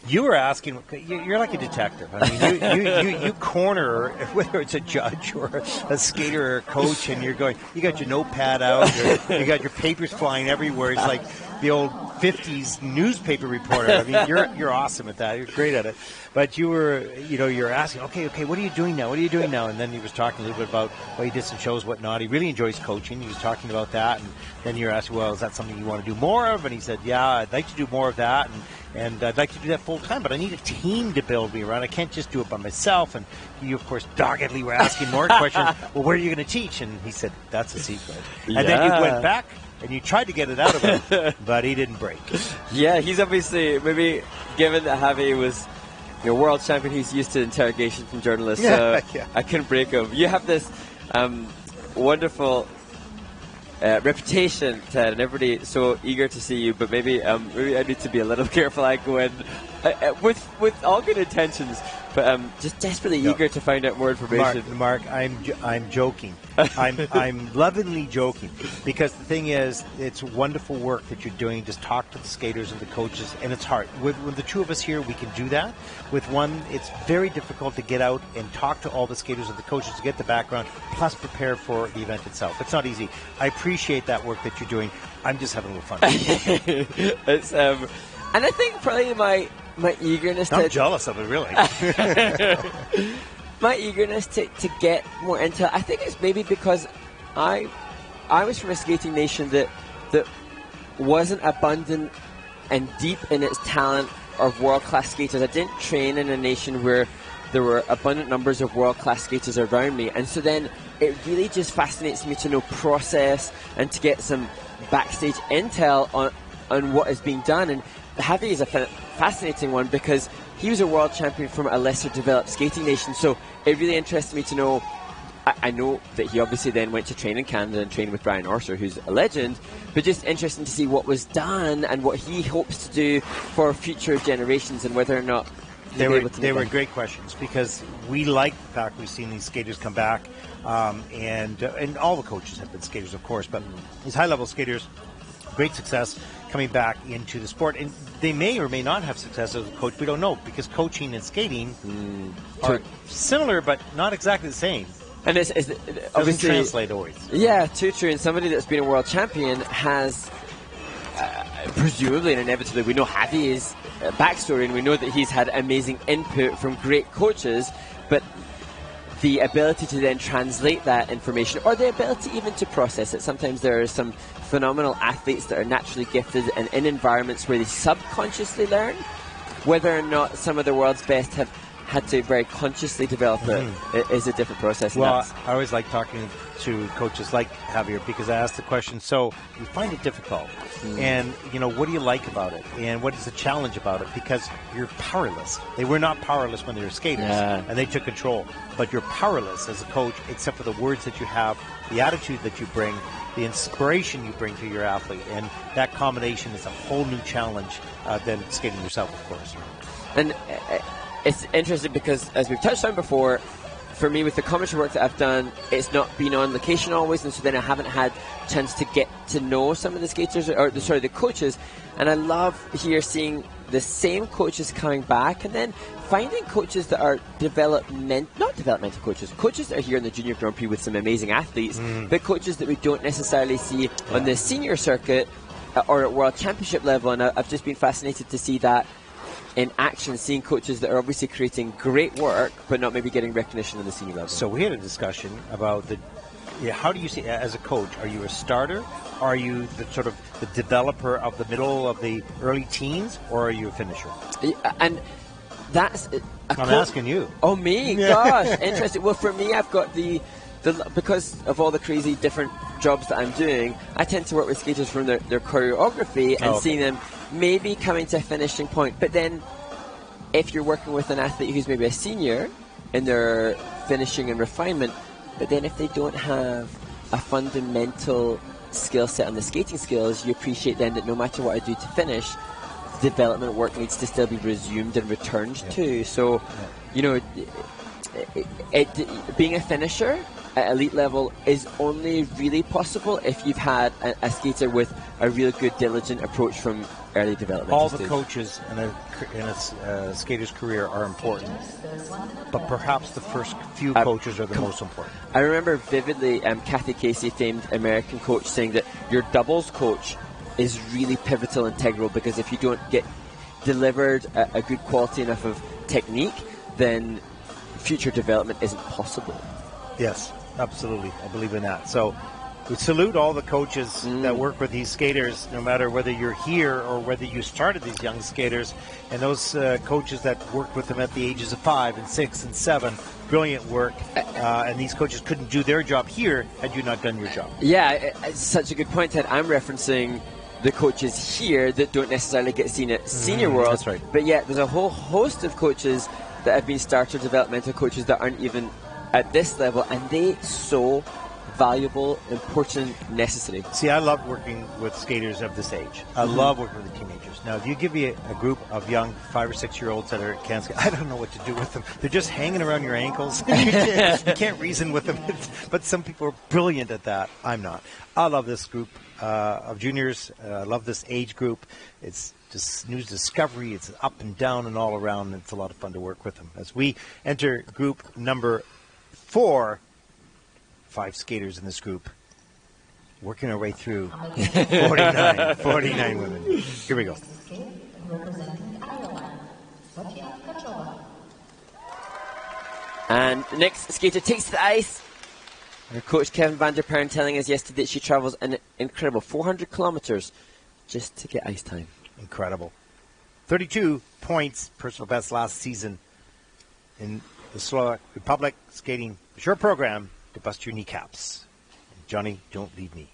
you were asking, you're like a detective. I mean, you corner, whether it's a judge or a skater or a coach, and you're going, you got your notepad out, or you got your papers flying everywhere. It's like the old 50s newspaper reporter. I mean, you're awesome at that. You're great at it. But you were, you're asking, okay, what are you doing now? What are you doing now? And then he was talking a little bit about, well, he did some shows, whatnot. He really enjoys coaching. He was talking about that. And then you're asking, well, is that something you want to do more of? And he said, yeah, I'd like to do more of that. And I'd like to do that full time, but I need a team to build me around. I can't just do it by myself. And you, of course, doggedly were asking more questions. Well, where are you going to teach? And he said, that's a secret. And then you went back and you tried to get it out of him, but he didn't break. Yeah,
he's obviously, maybe given that Javi was world champion, he's used to interrogation from journalists. So I couldn't break him. You have this wonderful reputation, Ted, and everybody so eager to see you, but maybe I need to be a little careful. I go in with all good intentions, but just desperately eager to find out more information.
Mark, I'm joking. I'm lovingly joking, because the thing is, it's wonderful work that you're doing. Just talk to the skaters and the coaches, and it's hard. With the two of us here, we can do that. With one, it's very difficult to get out and talk to all the skaters and the coaches to get the background, plus prepare for the event itself. It's not easy. I appreciate that work that you're doing. I'm just having a little fun.
It's, and I think probably my eagerness
I'm jealous of it, really.
My eagerness to get more into it, I think it's maybe because I was from a skating nation that wasn't abundant and deep in its talent of world-class skaters. I didn't train in a nation where there were abundant numbers of world-class skaters around me, and so then it really just fascinates me to know process and to get some backstage intel on what is being done. And Javi is a fascinating one because he was a world champion from a lesser developed skating nation, so it really interests me to know I know that he obviously then went to train in Canada and train with Brian Orser, who's a legend, but just interesting to see what was done and what he hopes to do for future generations and whether or not
they were great questions, because we like the fact we've seen these skaters come back, and all the coaches have been skaters, of course, but these high-level skaters, great success coming back into the sport, and they may or may not have success as a coach. We don't know, because coaching and skating are similar, but not exactly the same.
And it's obviously
translate always.
Yeah, too true. And somebody that's been a world champion has, presumably and inevitably, we know Javi's backstory, and we know that he's had amazing input from great coaches, but the ability to then translate that information, or the ability even to process it. Sometimes there are some phenomenal athletes that are naturally gifted and in environments where they subconsciously learn, whether or not some of the world's best have had to very consciously develop it is a different process.
Well, I always like talking to coaches like Javier, because I ask the question, so you find it difficult, and what do you like about it, and what is the challenge about it? Because you're powerless. They were not powerless when they were skaters, and they took control, but you're powerless as a coach, except for the words that you have, the attitude that you bring, the inspiration you bring to your athlete, and that combination is a whole new challenge than skating yourself, of course.
And it's interesting because, as we've touched on before, for me, with the commentary work that I've done, it's not been on location always, and so then I haven't had a chance to get to know some of the skaters, or the coaches, and I love here seeing the same coaches coming back, and then finding coaches that are not developmental coaches that are here in the Junior Grand Prix with some amazing athletes, but coaches that we don't necessarily see on the senior circuit or at World Championship level, and I've just been fascinated to see that in action, seeing coaches that are obviously creating great work, but not maybe getting recognition on the senior level.
So we had a discussion about how do you see, as a coach, are you a starter? Are you the sort of the developer of the middle of the early teens, or are you a finisher?
And that's...
I'm asking you.
Oh, me? Gosh, interesting. Well, for me, I've got because of all the crazy different jobs that I'm doing, I tend to work with skaters from their choreography and seeing them maybe coming to a finishing point. But then if you're working with an athlete who's maybe a senior in their finishing and refinement, but then if they don't have a fundamental skill set on the skating skills, you appreciate then that no matter what I do to finish, the development work needs to still be resumed and returned to. So, being a finisher at elite level is only really possible if you've had a skater with a real good, diligent approach from early development.
All the coaches in a skater's career are important, but perhaps the first few coaches are the most important.
I remember vividly Kathy Casey, famed American coach, saying that your doubles coach is really pivotal, integral, because if you don't get delivered a good quality enough of technique, then future development isn't possible.
Yes, absolutely. I believe in that. So we salute all the coaches that work with these skaters, no matter whether you're here or whether you started these young skaters, and those coaches that worked with them at the ages of 5 and 6 and 7. Brilliant work, and these coaches couldn't do their job here had you not done your job.
Yeah, it's such a good point, Ted. I'm referencing the coaches here that don't necessarily get seen at Senior World.
That's right.
But yet there's a whole host of coaches that have been starter developmental coaches that aren't even at this level, and they so valuable, important, necessary.
See, I love working with skaters of this age. I love working with the teenagers. Now, if you give me a group of young 5 or 6 year olds that are can't skate, I don't know what to do with them. They're just hanging around your ankles. You can't reason with them. But some people are brilliant at that. I'm not. I love this group of juniors. I love this age group. It's just news discovery. It's up and down and all around. It's a lot of fun to work with them. As we enter group number 4, 5 skaters in this group, working our way through 49 women. Here we go.
And the next skater takes to the ice. Her coach Kevin van der Perren telling us yesterday that she travels an incredible 400 kilometers just to get ice time.
Incredible. 32 points, personal best last season in the Slovak Republic, skating the short program to bust your kneecaps. Johnny, don't leave me.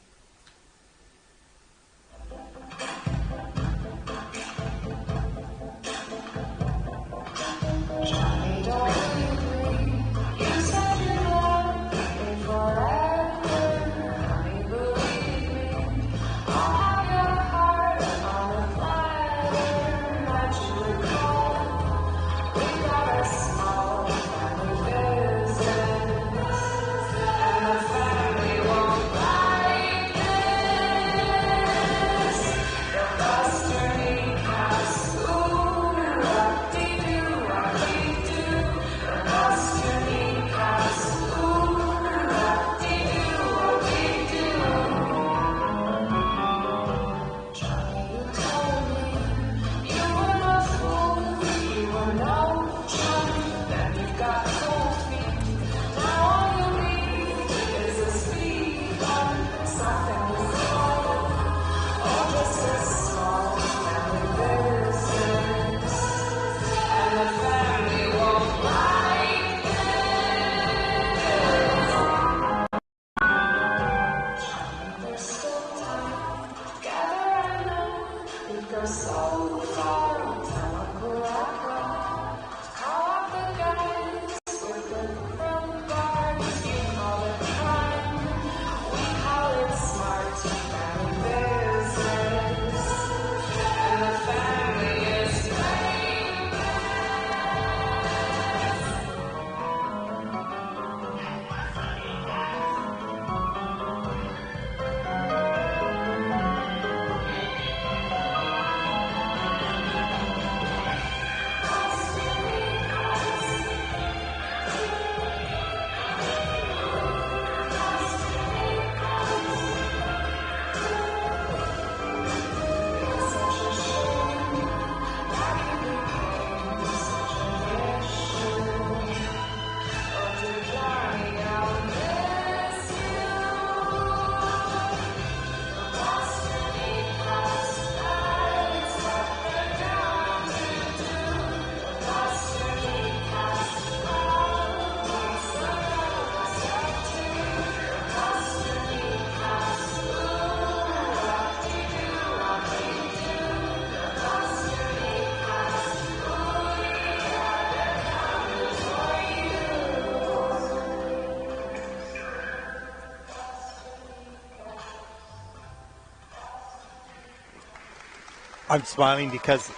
I'm smiling because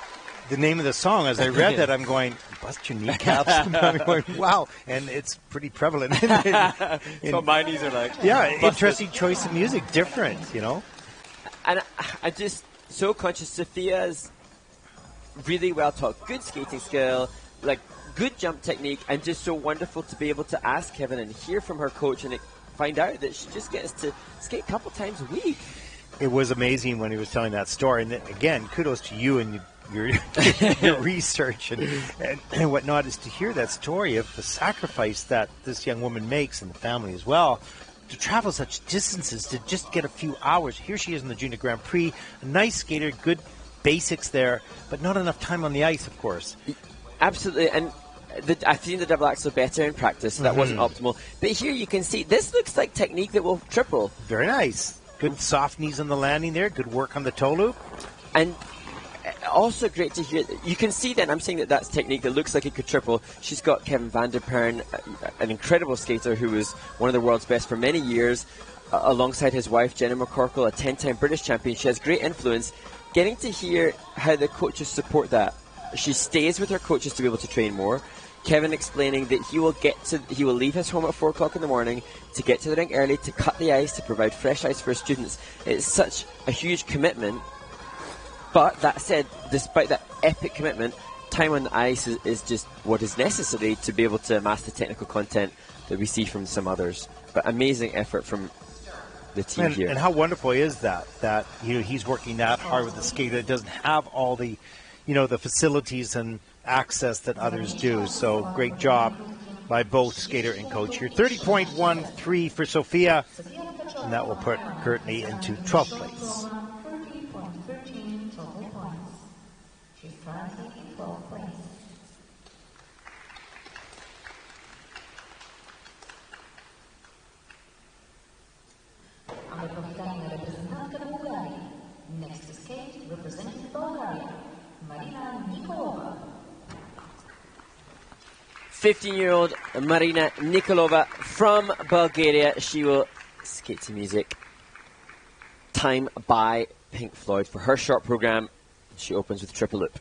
the name of the song, as I read that, I'm going, bust your kneecaps. I'm going, wow. And it's pretty prevalent.
So my knees are like.
Yeah,
busted.
interesting choice of music. Different, you know.
And I just so conscious. Sophia's really well taught, good skating skill, like good jump technique, and just so wonderful to be able to ask Kevin and hear from her coach and find out that she just gets to skate a couple times a week.
It was amazing when he was telling that story. And again, kudos to you and your research and whatnot, is to hear that story of the sacrifice that this young woman makes, and the family as well, to travel such distances to just get a few hours. Here she is in the Junior Grand Prix, a nice skater, good basics there, but not enough time on the ice, of course.
Absolutely, and I've seen the double axel better in practice, so that wasn't optimal. But here you can see, this looks like technique that will triple.
Very nice. Good soft knees on the landing there, good work on the toe loop.
And also great to hear, you can see then, I'm saying that that's technique that looks like it could triple. She's got Kevin van der Pern, an incredible skater who was one of the world's best for many years, alongside his wife Jenny McCorkle, a 10-time British champion. She has great influence. Getting to hear how the coaches support that. She stays with her coaches to be able to train more. Kevin explaining that he will leave his home at 4 o'clock in the morning to get to the rink early, to cut the ice, to provide fresh ice for his students. It's such a huge commitment. But that said, despite that epic commitment, time on the ice is just what is necessary to be able to master the technical content that we see from some others. But amazing effort from the team here.
And how wonderful is that he's working that hard with the skater that doesn't have all the, the facilities and access that others do. So great job by both skater and coach here. 30.13 for Sophia, and that will put Courtney into 12th place.
30.13 total points. She's currently in 12th place. Mamy powitanie reprezentantkę Bułgarii. Next to skate, representing Bulgaria, Marina Nikolova.
15-year-old Marina Nikolova from Bulgaria. She will skate to music. Time by Pink Floyd for her short program. She opens with triple loop.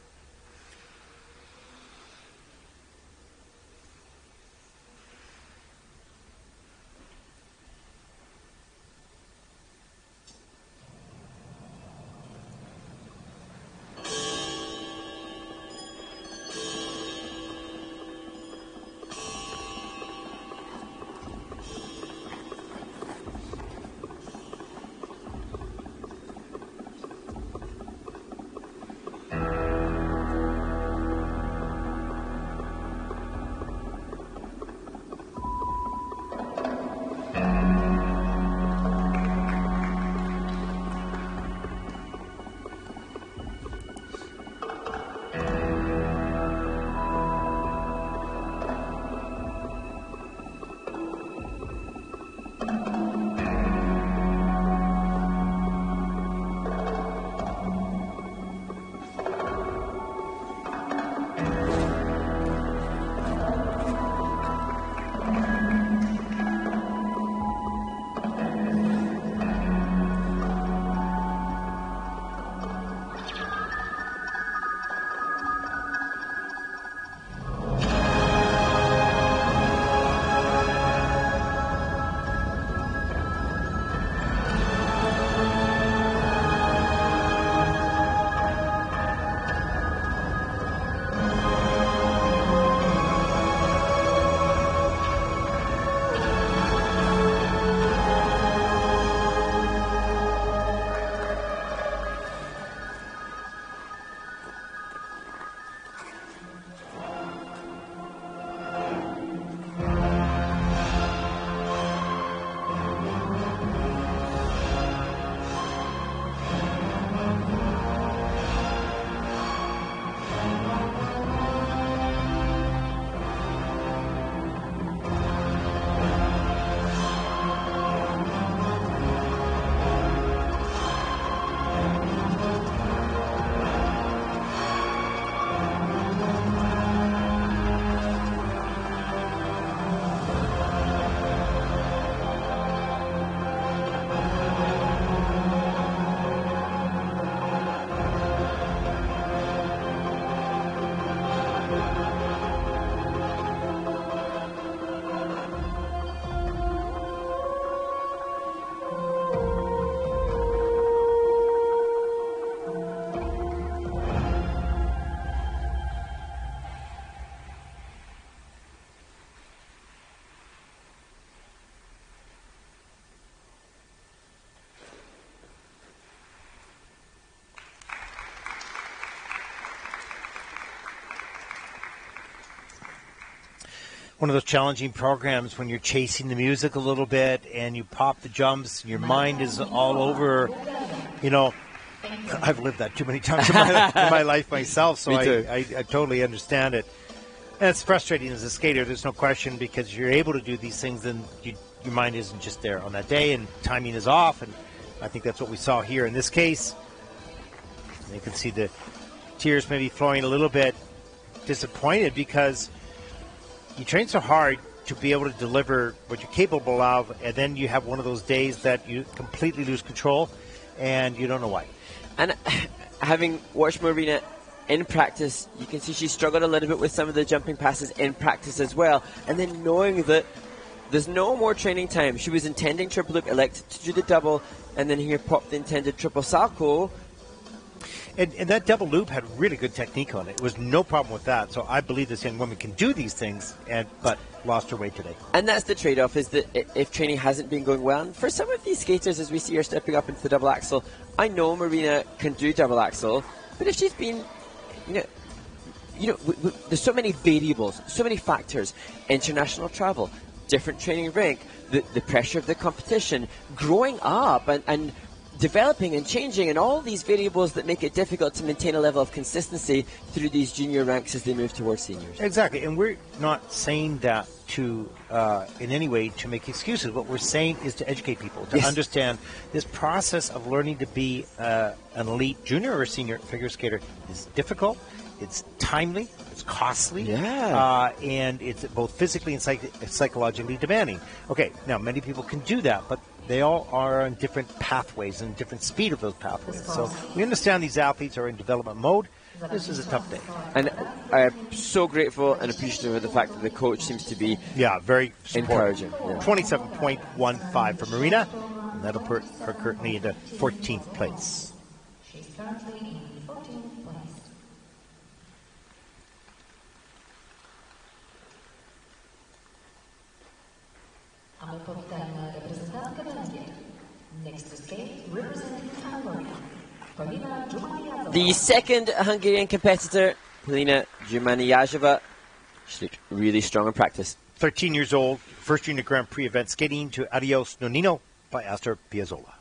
one of those challenging programs when you're chasing the music a little bit and you pop the jumps, and your mind is all over. You know, I've lived that too many times in my life myself, so I totally understand it. And it's frustrating as a skater, there's no question, because you're able to do these things and your mind isn't just there on that day, and timing is off, and I think that's what we saw here in this case. You can see the tears maybe flowing a little bit, disappointed because you train so hard to be able to deliver what you're capable of, and then you have one of those days that you completely lose control, and you don't know why.
And having watched Marina in practice, you can see she struggled a little bit with some of the jumping passes in practice as well. And then knowing that there's no more training time, she was intending triple loop, elected to do the double, and then here popped the intended triple salto.
And that double loop had really good technique on it. It was no problem with that. So I believe this young woman can do these things, but lost her way today.
And that's the trade-off, is that if training hasn't been going well, and for some of these skaters, as we see her stepping up into the double axel, I know Marina can do double axel, but if she's been, there's so many variables, so many factors, international travel, different training rink, the pressure of the competition, growing up and developing and changing, and all these variables that make it difficult to maintain a level of consistency through these junior ranks as they move towards seniors.
Exactly, and we're not saying that to in any way to make excuses. What we're saying is to educate people, to understand this process of learning to be an elite junior or senior figure skater is difficult, it's timely, it's costly, and it's both physically and psychologically demanding. Okay, now many people can do that, but they all are on different pathways and different speed of those pathways. So we understand these athletes are in development mode. This is a tough day.
And I'm so grateful and appreciative of the fact that the coach seems to be
very
encouraging.
27.15 for Marina, and that'll put her currently into 14th place.
She's currently in 14th place. A my powitajmy reprezentantkę Węgier. Next to skate, representing Hungary, Polina Jumaniazova.
The second Hungarian competitor, Polina Jumaniazova, she looked really strong in practice.
13 years old, first junior Grand Prix event skating to Adios Nonino by Astor Piazzolla.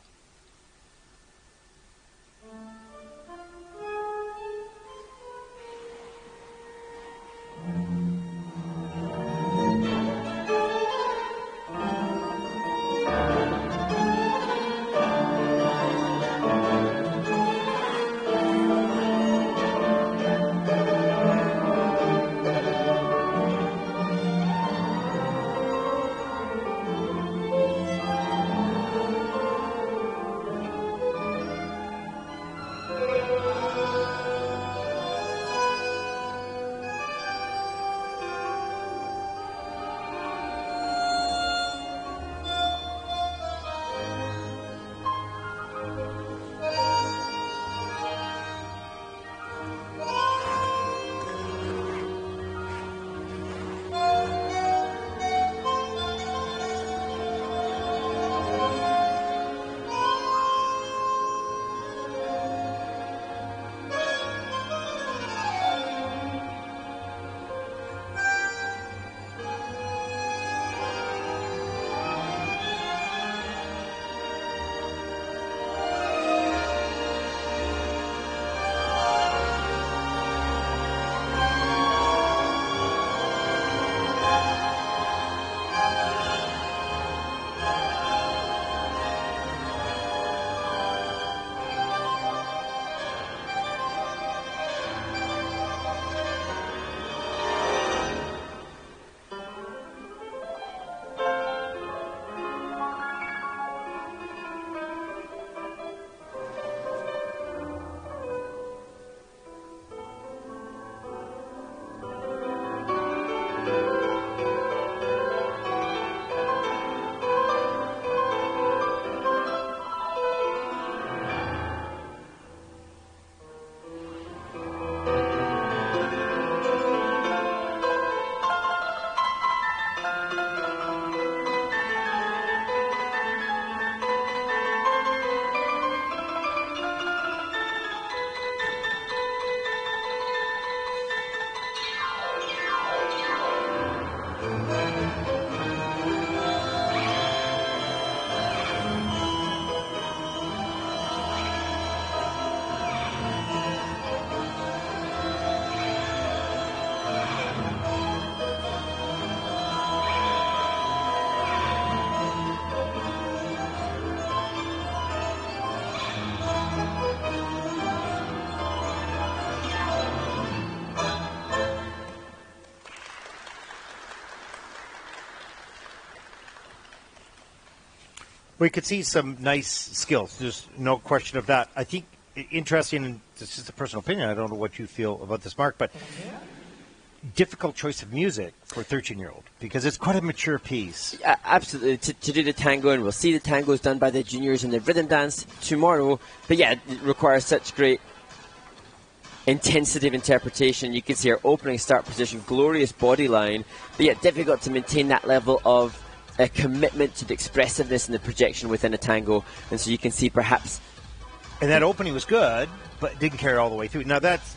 We could see some nice skills. There's no question of that. I think interesting, and this is a personal opinion, I don't know what you feel about this, Mark, but difficult choice of music for a 13-year-old because it's quite a mature piece.
Yeah, absolutely. To do the tango, and we'll see the tangos done by the juniors in the rhythm dance tomorrow. But yeah, it requires such great intensity of interpretation. You can see her opening start position, glorious body line, but yet difficult to maintain that level of a commitment to the expressiveness and the projection within a tango. And so you can see perhaps...
And that opening was good, but didn't carry all the way through. Now that's,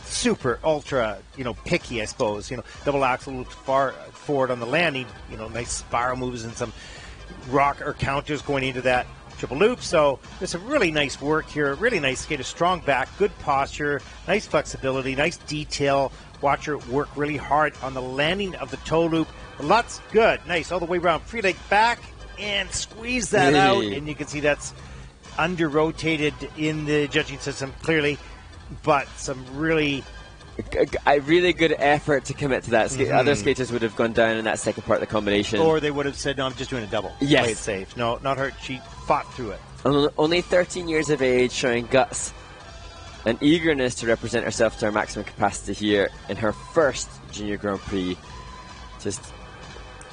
super, ultra, picky, I suppose. Double axel looped far forward on the landing, nice spiral moves and some rock or counters going into that triple loop. So there's some really nice work here, really nice skate, a strong back, good posture, nice flexibility, nice detail. Watch her work really hard on the landing of the toe loop. Lots good, nice, all the way around. Free leg back and squeeze that out. And you can see that's under-rotated in the judging system, clearly. But some really...
A really good effort to commit to that. Other skaters would have gone down in that second part of the combination.
Or they would have said, no, I'm just doing a double.
Yes.
Play it safe. No, not her. She fought through it.
Only 13 years of age, showing guts and eagerness to represent herself to her maximum capacity here in her first Junior Grand Prix. Just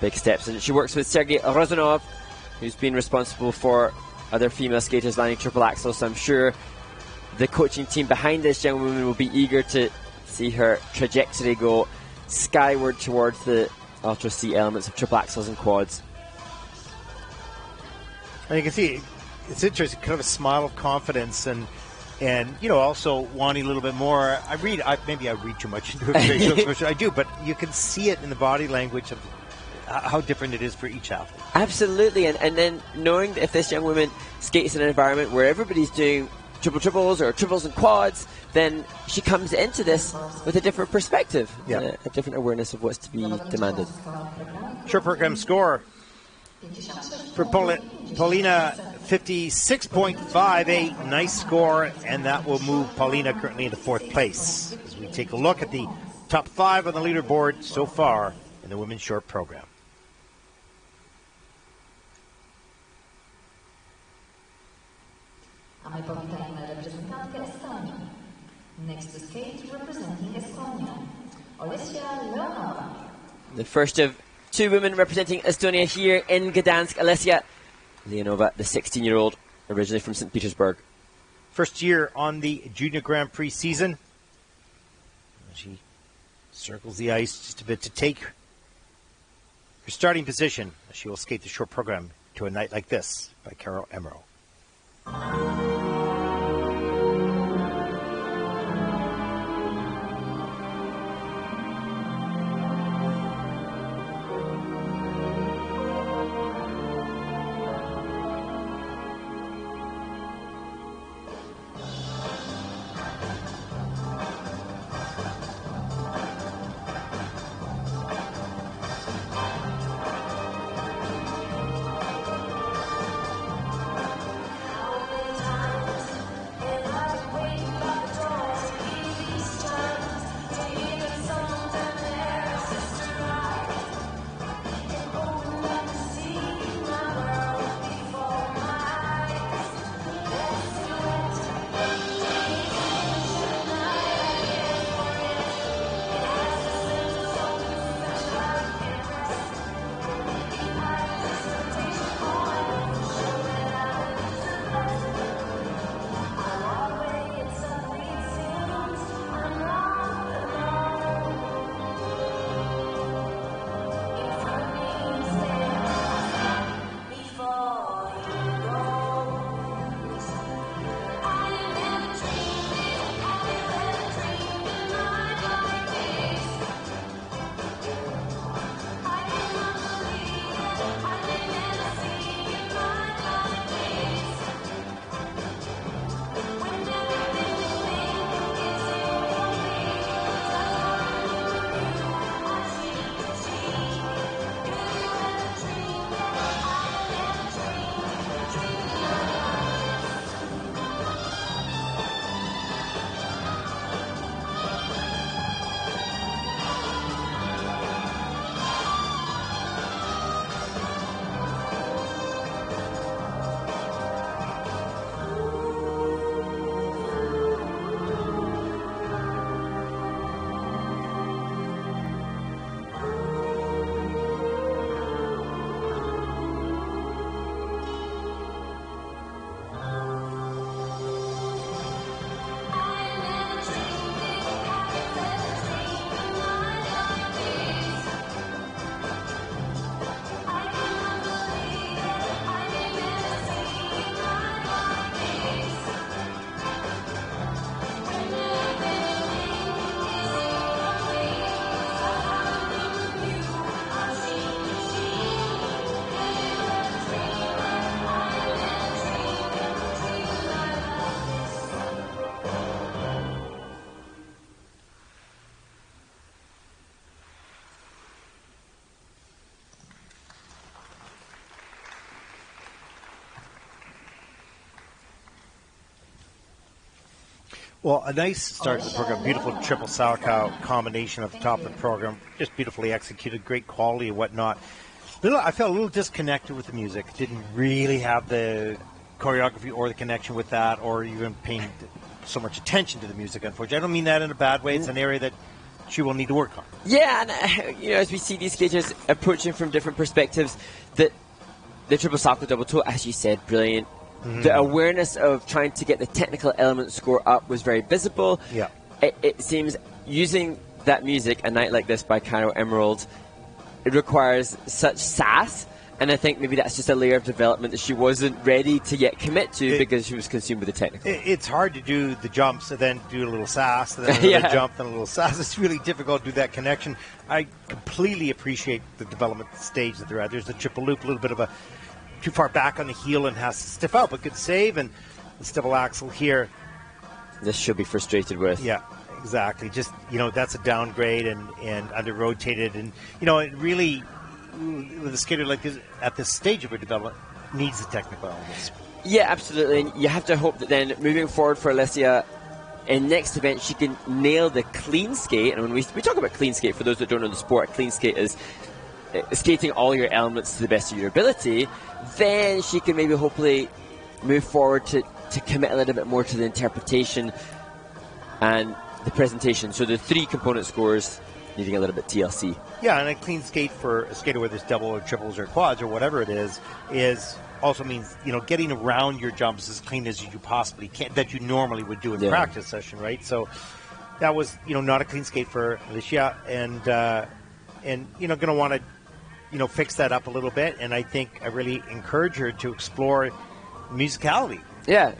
big steps. And she works with Sergei Rozanov, who's been responsible for other female skaters landing triple axel. So I'm sure the coaching team behind this young woman will be eager to see her trajectory go skyward towards the Ultra C elements of triple axels and quads.
And you can see it's interesting, kind of a smile of confidence and also wanting a little bit more. Maybe I read too much into it. I do, but you can see it in the body language of how different it is for each athlete.
Absolutely, and then knowing that if this young woman skates in an environment where everybody's doing triples or triples and quads, then she comes into this with a different perspective, a different awareness of what's to be demanded.
Short program score for Paulina, 56.58. Nice score, and that will move Paulina currently into fourth place as we take a look at the top 5 on the leaderboard so far in the women's short program.
Next to skate, representing Estonia, Olesya Leonova.
The first of 2 women representing Estonia here in Gdansk, Olesya Leonova, the 16-year-old, originally from St. Petersburg.
First year on the Junior Grand Prix season. She circles the ice just a bit to take her starting position. She will skate the short program to A Night Like This by Carol Emerald. Well, a nice start to the program. Beautiful triple sauerkraut combination at the top of the program. Just beautifully executed, great quality and whatnot. I felt a little disconnected with the music. Didn't really have the choreography or the connection with that, or even paying so much attention to the music, unfortunately. I don't mean that in a bad way. It's an area that she will need to work on.
Yeah, and as we see these skaters approaching from different perspectives, the triple sauerkraut double toe, as you said, brilliant. The awareness of trying to get the technical element score up was very visible.
Yeah.
It seems using that music, A Night Like This by Caro Emerald, it requires such sass, and I think maybe that's just a layer of development that she wasn't ready to yet commit to because she was consumed with the technical.
It's hard to do the jumps and then do a little sass, and then another jump and a little sass. It's really difficult to do that connection. I completely appreciate the development stage that they're at. There's the triple loop, a little bit of a too far back on the heel and has to stiff out, but good save, and the double axel here.
This should be frustrated with.
Yeah, exactly. Just, that's a downgrade and under-rotated, and, it really, with a skater like this, at this stage of her development, needs the technical elements.
Yeah, absolutely, and you have to hope that then, moving forward for Alicia, in next event, she can nail the clean skate, and when we talk about clean skate, for those that don't know the sport, clean skate is skating all your elements to the best of your ability. Then she can maybe hopefully move forward to commit a little bit more to the interpretation and the presentation. So the 3 component scores needing a little bit TLC.
Yeah, and a clean skate for a skater, whether it's double or triples or quads or whatever it is also means, getting around your jumps as clean as you possibly can, that you normally would do in practice session, right? So that was, not a clean skate for Alicia, and going to want to fix that up a little bit, and I think I really encourage her to explore musicality.
Yeah,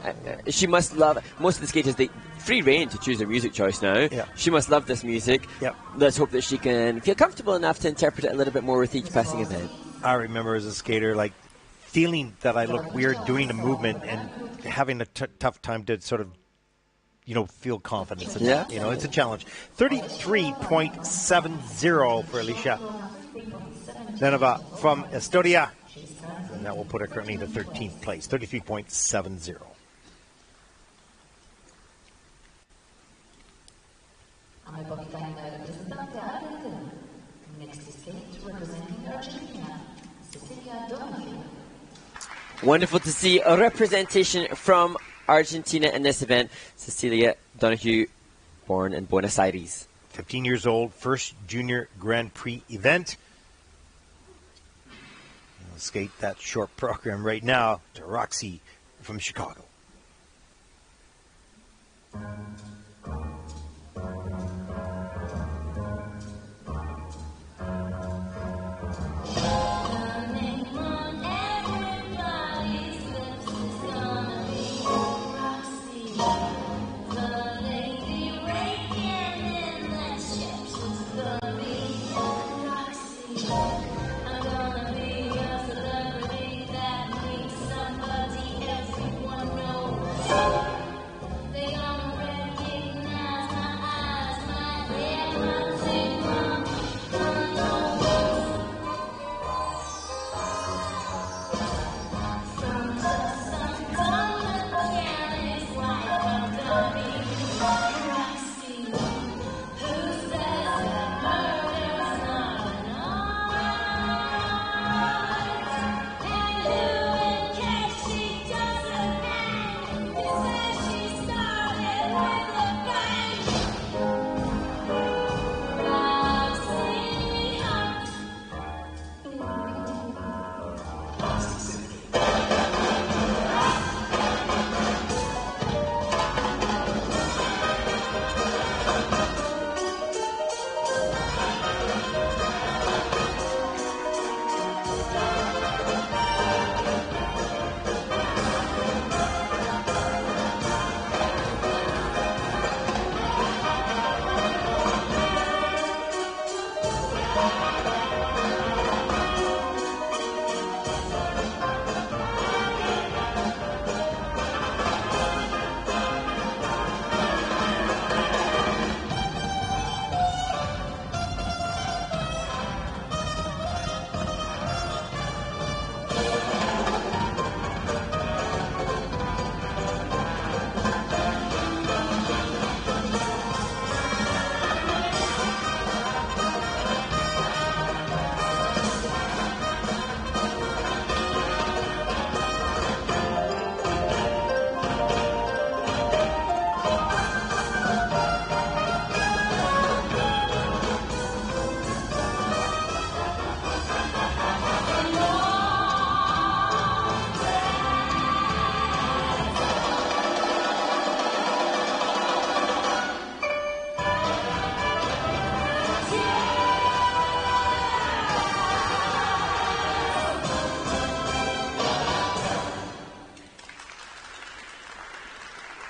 she must love, most of the skaters, they free reign to choose their music choice now.
Yeah.
She must love this music.
Yep.
Let's hope that she can feel comfortable enough to interpret it a little bit more with each passing event.
I remember as a skater, feeling that I look weird doing a movement and having a tough time to sort of, feel confidence in that. It's a challenge. 33.70 for Alicia Nenova from Estonia, and that will put her currently in the 13th place, 33.70.
Next is skate representing Argentina, Cecilia Donahue.
Wonderful to see a representation from Argentina in this event. Cecilia Donahue, born in Buenos Aires.
15 years old, first junior Grand Prix event. We'll skate that short program right now to Roxy from Chicago.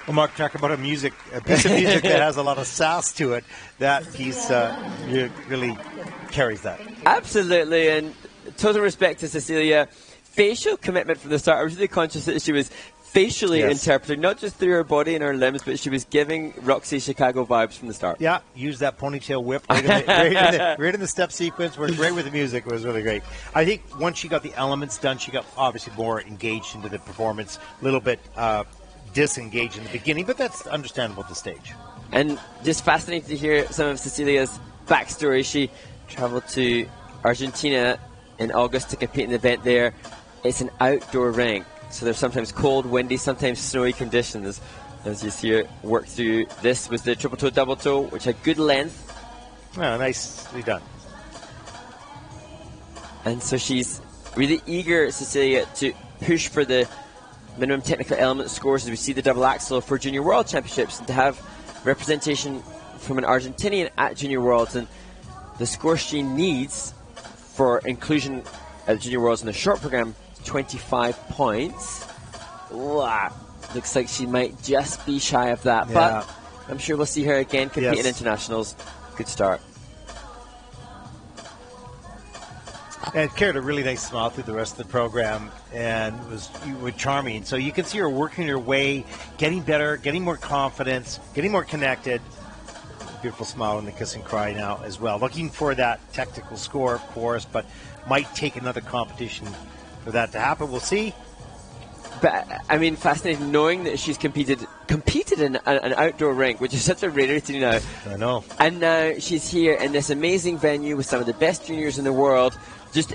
Well, Mark, talk about a piece of music that has a lot of sass to it. That piece really carries that.
Absolutely, and total respect to Cecilia. Facial commitment from the start. I was really conscious that she was facially interpreting, not just through her body and her limbs, but she was giving Roxy Chicago vibes from the start.
Yeah, use that ponytail whip right in the step sequence. Worked great with the music. It was really great. I think once she got the elements done, she got obviously more engaged into the performance, a little bit disengaged in the beginning, but that's understandable at the stage.
And just fascinating to hear some of Cecilia's backstory. She traveled to Argentina in August to compete in the event there. It's an outdoor rink, so there's sometimes cold, windy, sometimes snowy conditions. As you see her work through, this was the triple toe, double toe, which had good length.
Oh, nicely done.
And so she's really eager, Cecilia, to push for the minimum technical element scores as we see the double axel for Junior World Championships, and to have representation from an Argentinian at Junior Worlds. And the score she needs for inclusion at Junior Worlds in the short program, 25 points. Wow. Looks like she might just be shy of that, but I'm sure we'll see her again compete in internationals. Good start.
And carried a really nice smile through the rest of the program, and was charming. So you can see her working her way, getting better, getting more confidence, getting more connected. Beautiful smile and the kiss and cry now as well. Looking for that technical score, of course, but might take another competition for that to happen. We'll see.
But I mean, fascinating knowing that she's competed in an outdoor rink, which is such a rarity now.
I know.
And now she's here in this amazing venue with some of the best juniors in the world. Just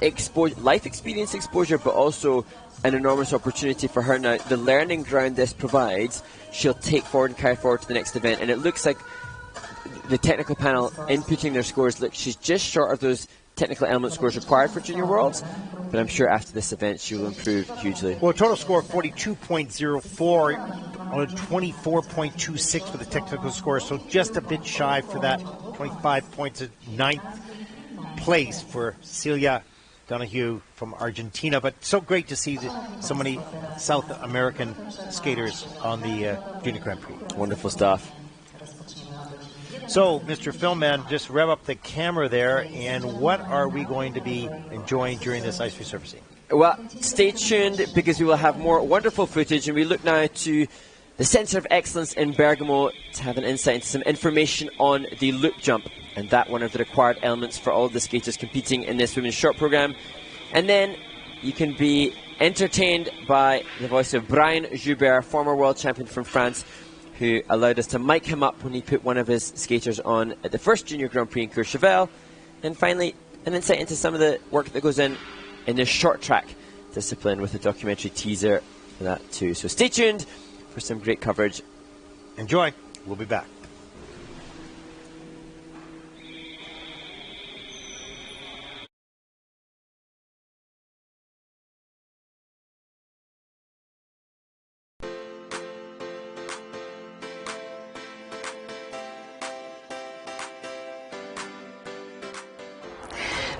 life experience exposure, but also an enormous opportunity for her now. The learning ground this provides, she'll take forward and carry forward to the next event. And it looks like the technical panel inputting their scores. Look, she's just short of those technical element scores required for Junior Worlds, but I'm sure after this event she will improve hugely.
Well, a total score of 42.04 on a 24.26 for the technical score, so just a bit shy for that 25 points at 9th place for Celia Donahue from Argentina. But so great to see so many South American skaters on the Junior Grand Prix.
Wonderful stuff.
So, Mr. Filmman, just rev up the camera there, and what are we going to be enjoying during this ice resurfacing?
Well, stay tuned because we will have more wonderful footage, and we look now to the Centre of Excellence in Bergamo to have an insight into some information on the loop jump, and that one of the required elements for all the skaters competing in this women's short program. And then you can be entertained by the voice of Brian Joubert, former world champion from France, who allowed us to mic him up when he put one of his skaters on at the first Junior Grand Prix in Courchevel. And finally, an insight into some of the work that goes in this short track discipline with a documentary teaser for that too. So stay tuned for some great coverage.
Enjoy. We'll be back.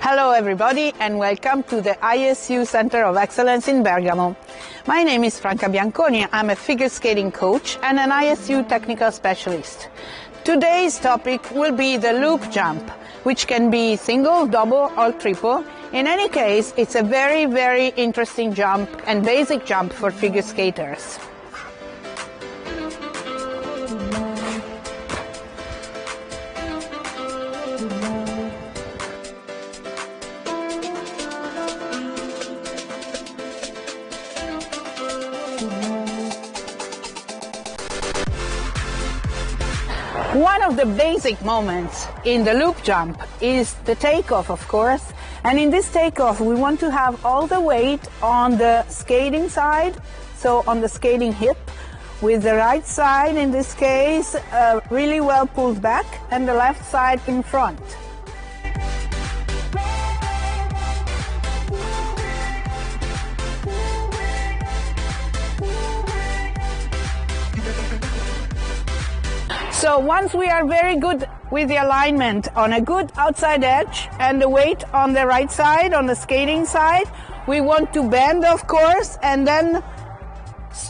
Hello everybody and welcome to the ISU Center of Excellence in Bergamo. My name is Franca Bianconi. I'm a figure skating coach and an ISU technical specialist. Today's topic will be the loop jump, which can be single, double or triple. In any case, it's a very, very interesting jump and basic jump for figure skaters. One of the basic moments in the loop jump is the takeoff, of course. And in this takeoff, we want to have all the weight on the skating side, so on the skating hip, with the right side, in this case, really well pulled back, and the left side in front. So once we are very good with the alignment on a good outside edge and the weight on the right side, on the skating side, we want to bend, of course, and then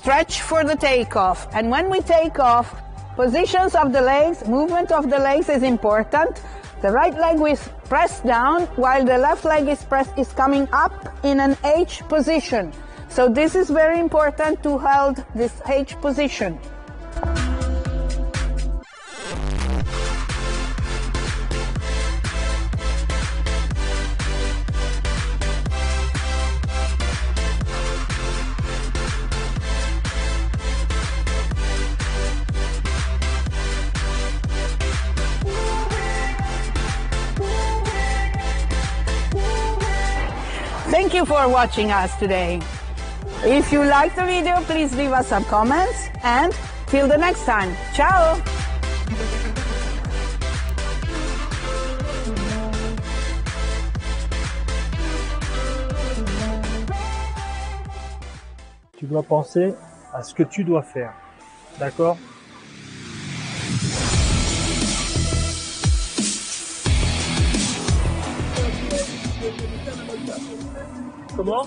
stretch for the takeoff. And when we take off, positions of the legs, movement of the legs is important. The right leg is pressed down while the left leg is coming up in an H position. So this is very important to hold this H position. Thank you for watching us today. If you liked the video, please leave us some comments and till the next time. Ciao!
Tu dois penser à ce que tu dois faire. D'accord ? Comment?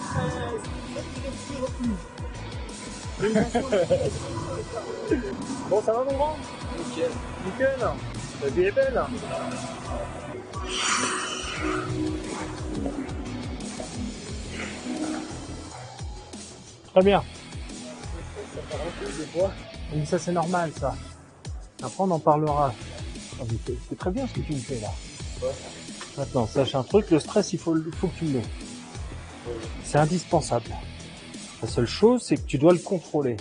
Bon, ça va mon grand? Nickel. Nickel. La vie est belle. Très bien. Oui, ça c'est normal ça. Après on en parlera. C'est très bien ce que tu me fais là. Maintenant, sache un truc, le stress il faut que tu le mets. C'est indispensable. La seule chose, c'est que tu dois le contrôler.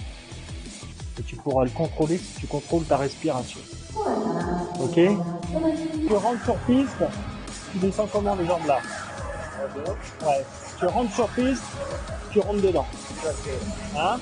Et tu pourras le contrôler si tu contrôles ta respiration. Ok? Tu rentres sur piste, tu descends comment les jambes là? Ouais. Tu rentres sur piste, tu rentres dedans. Hein?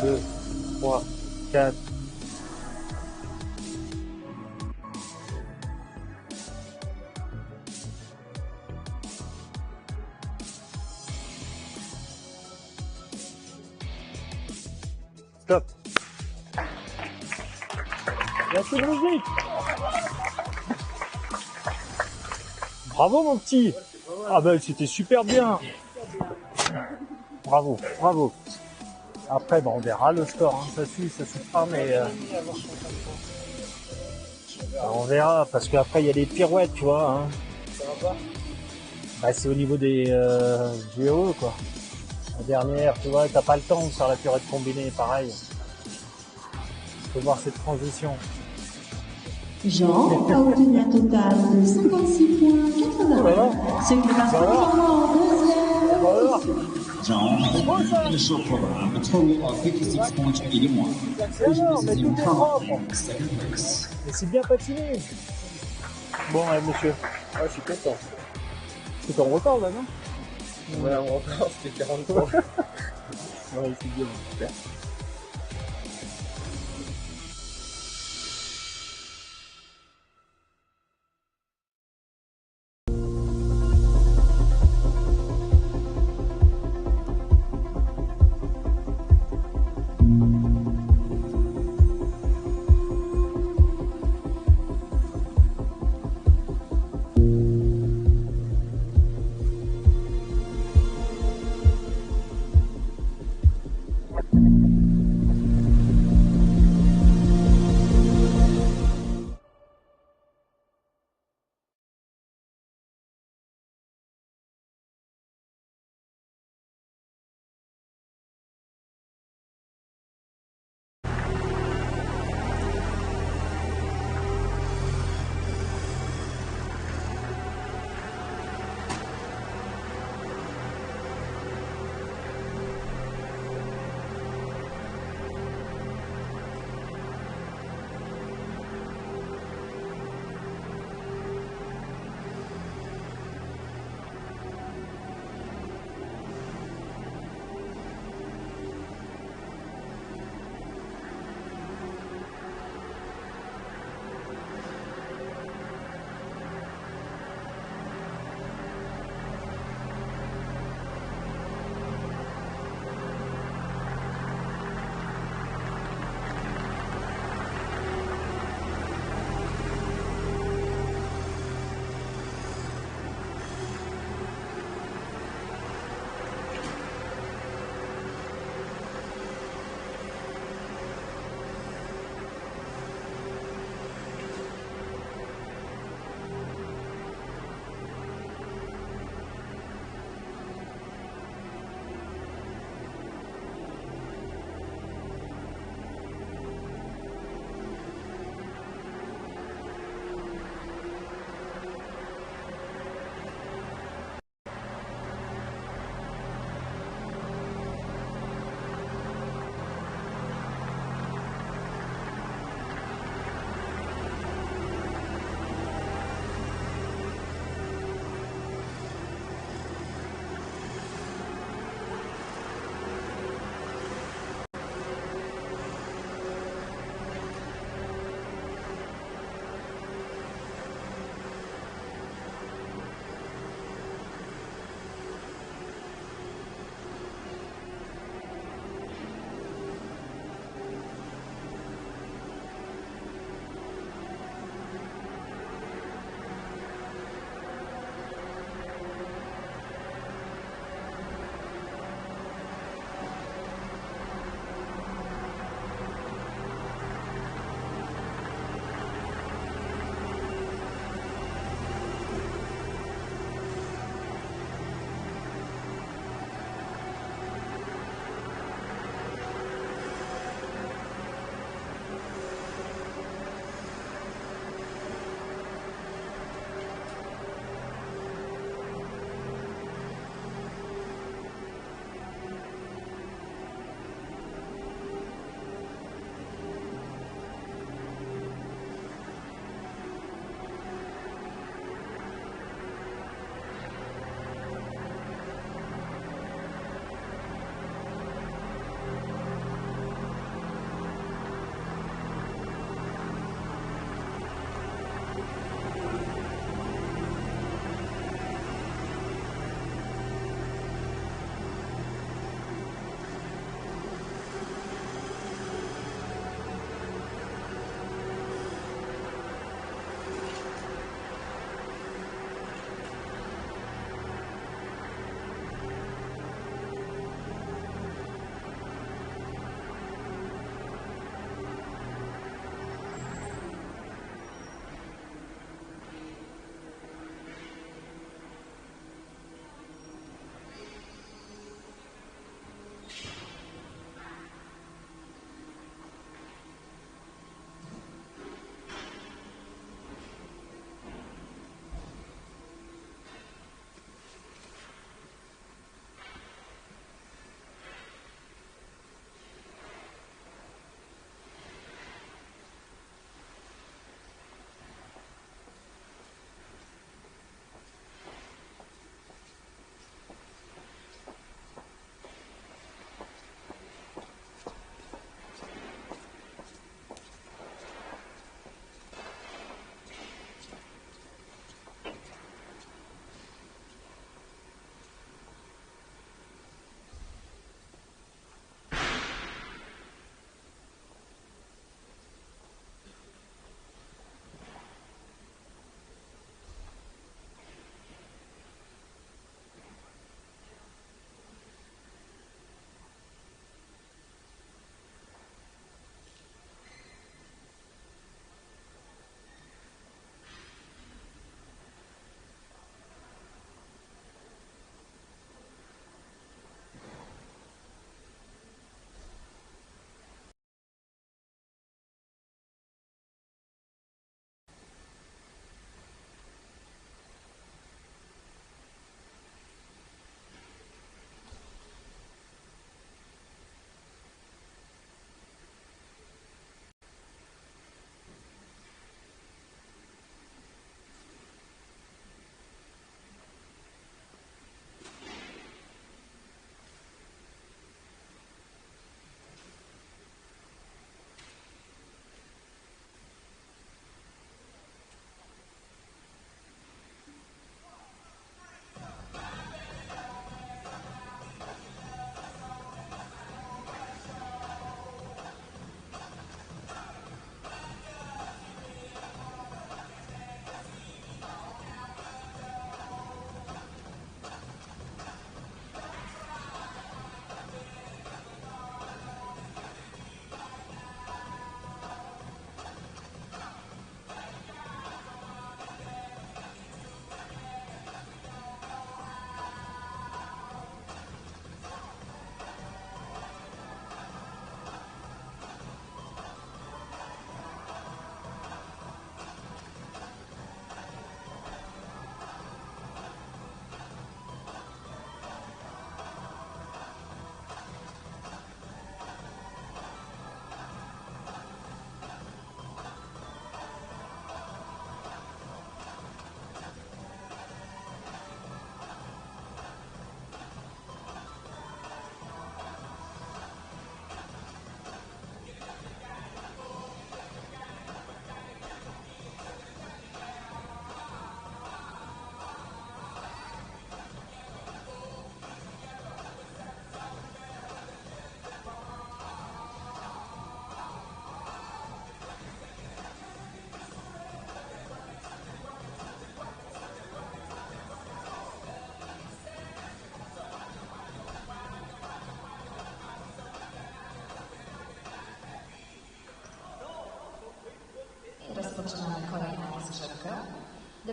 2, 3, 4. Stop. Il y a plus de musique. Bravo mon petit. Ah ben c'était super bien. Bravo, bravo. Après, bon, on verra le score, hein. Ça suit pas, mais on verra, parce qu'après il y a des pirouettes, tu vois. Hein. Ça va pas? Bah, c'est au niveau des du haut, quoi. La dernière, tu vois, t'as pas le temps de faire la pirouette combinée, pareil. Faut voir cette transition.
Jean a obtenu un total de 56,80. Ce qui passe en deuxième.
John initial program, a total of 56.81, which places him currently in second place.
Mais c'est bien patiné. Bon, ouais, monsieur.
Ouais, je suis content.
C'est ton record là, non?
Ouais, mon record c'était 43.
Ouais, c'est bien, super.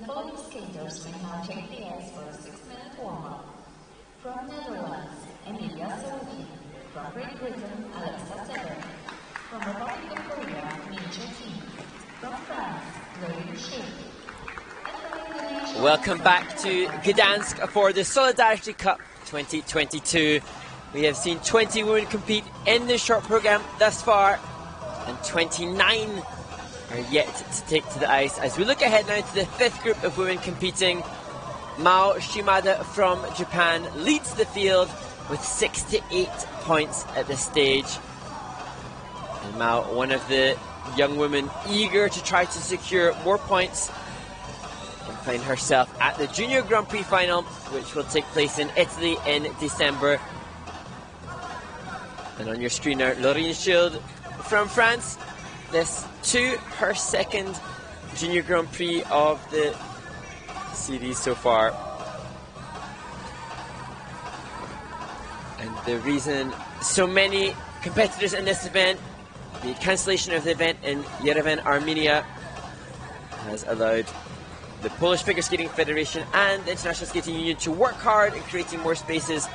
following skaters may now take the ice for a 6-minute warm-up. From Netherlands, Emilia Sorkin. From Great Britain, Alexa Sever. From Republic of Korea, Min Chetin. From France, Lady Sheikh.
Welcome back to Gdansk for the Solidarity Cup 2022. We have seen 20 women compete in the short program thus far, and 29 are yet to take to the ice. As we look ahead now to the 5th group of women competing, Mao Shimada from Japan leads the field with 68 points at this stage. And Mao, one of the young women eager to try to secure more points, and find herself at the Junior Grand Prix final, which will take place in Italy in December. And on your screen now, Laurine Schild from France. This to her 2nd Junior Grand Prix of the series so far. And the reason so many competitors in this event, the cancellation of the event in Yerevan, Armenia, has allowed the Polish Figure Skating Federation and the International Skating Union to work hard in creating more spaces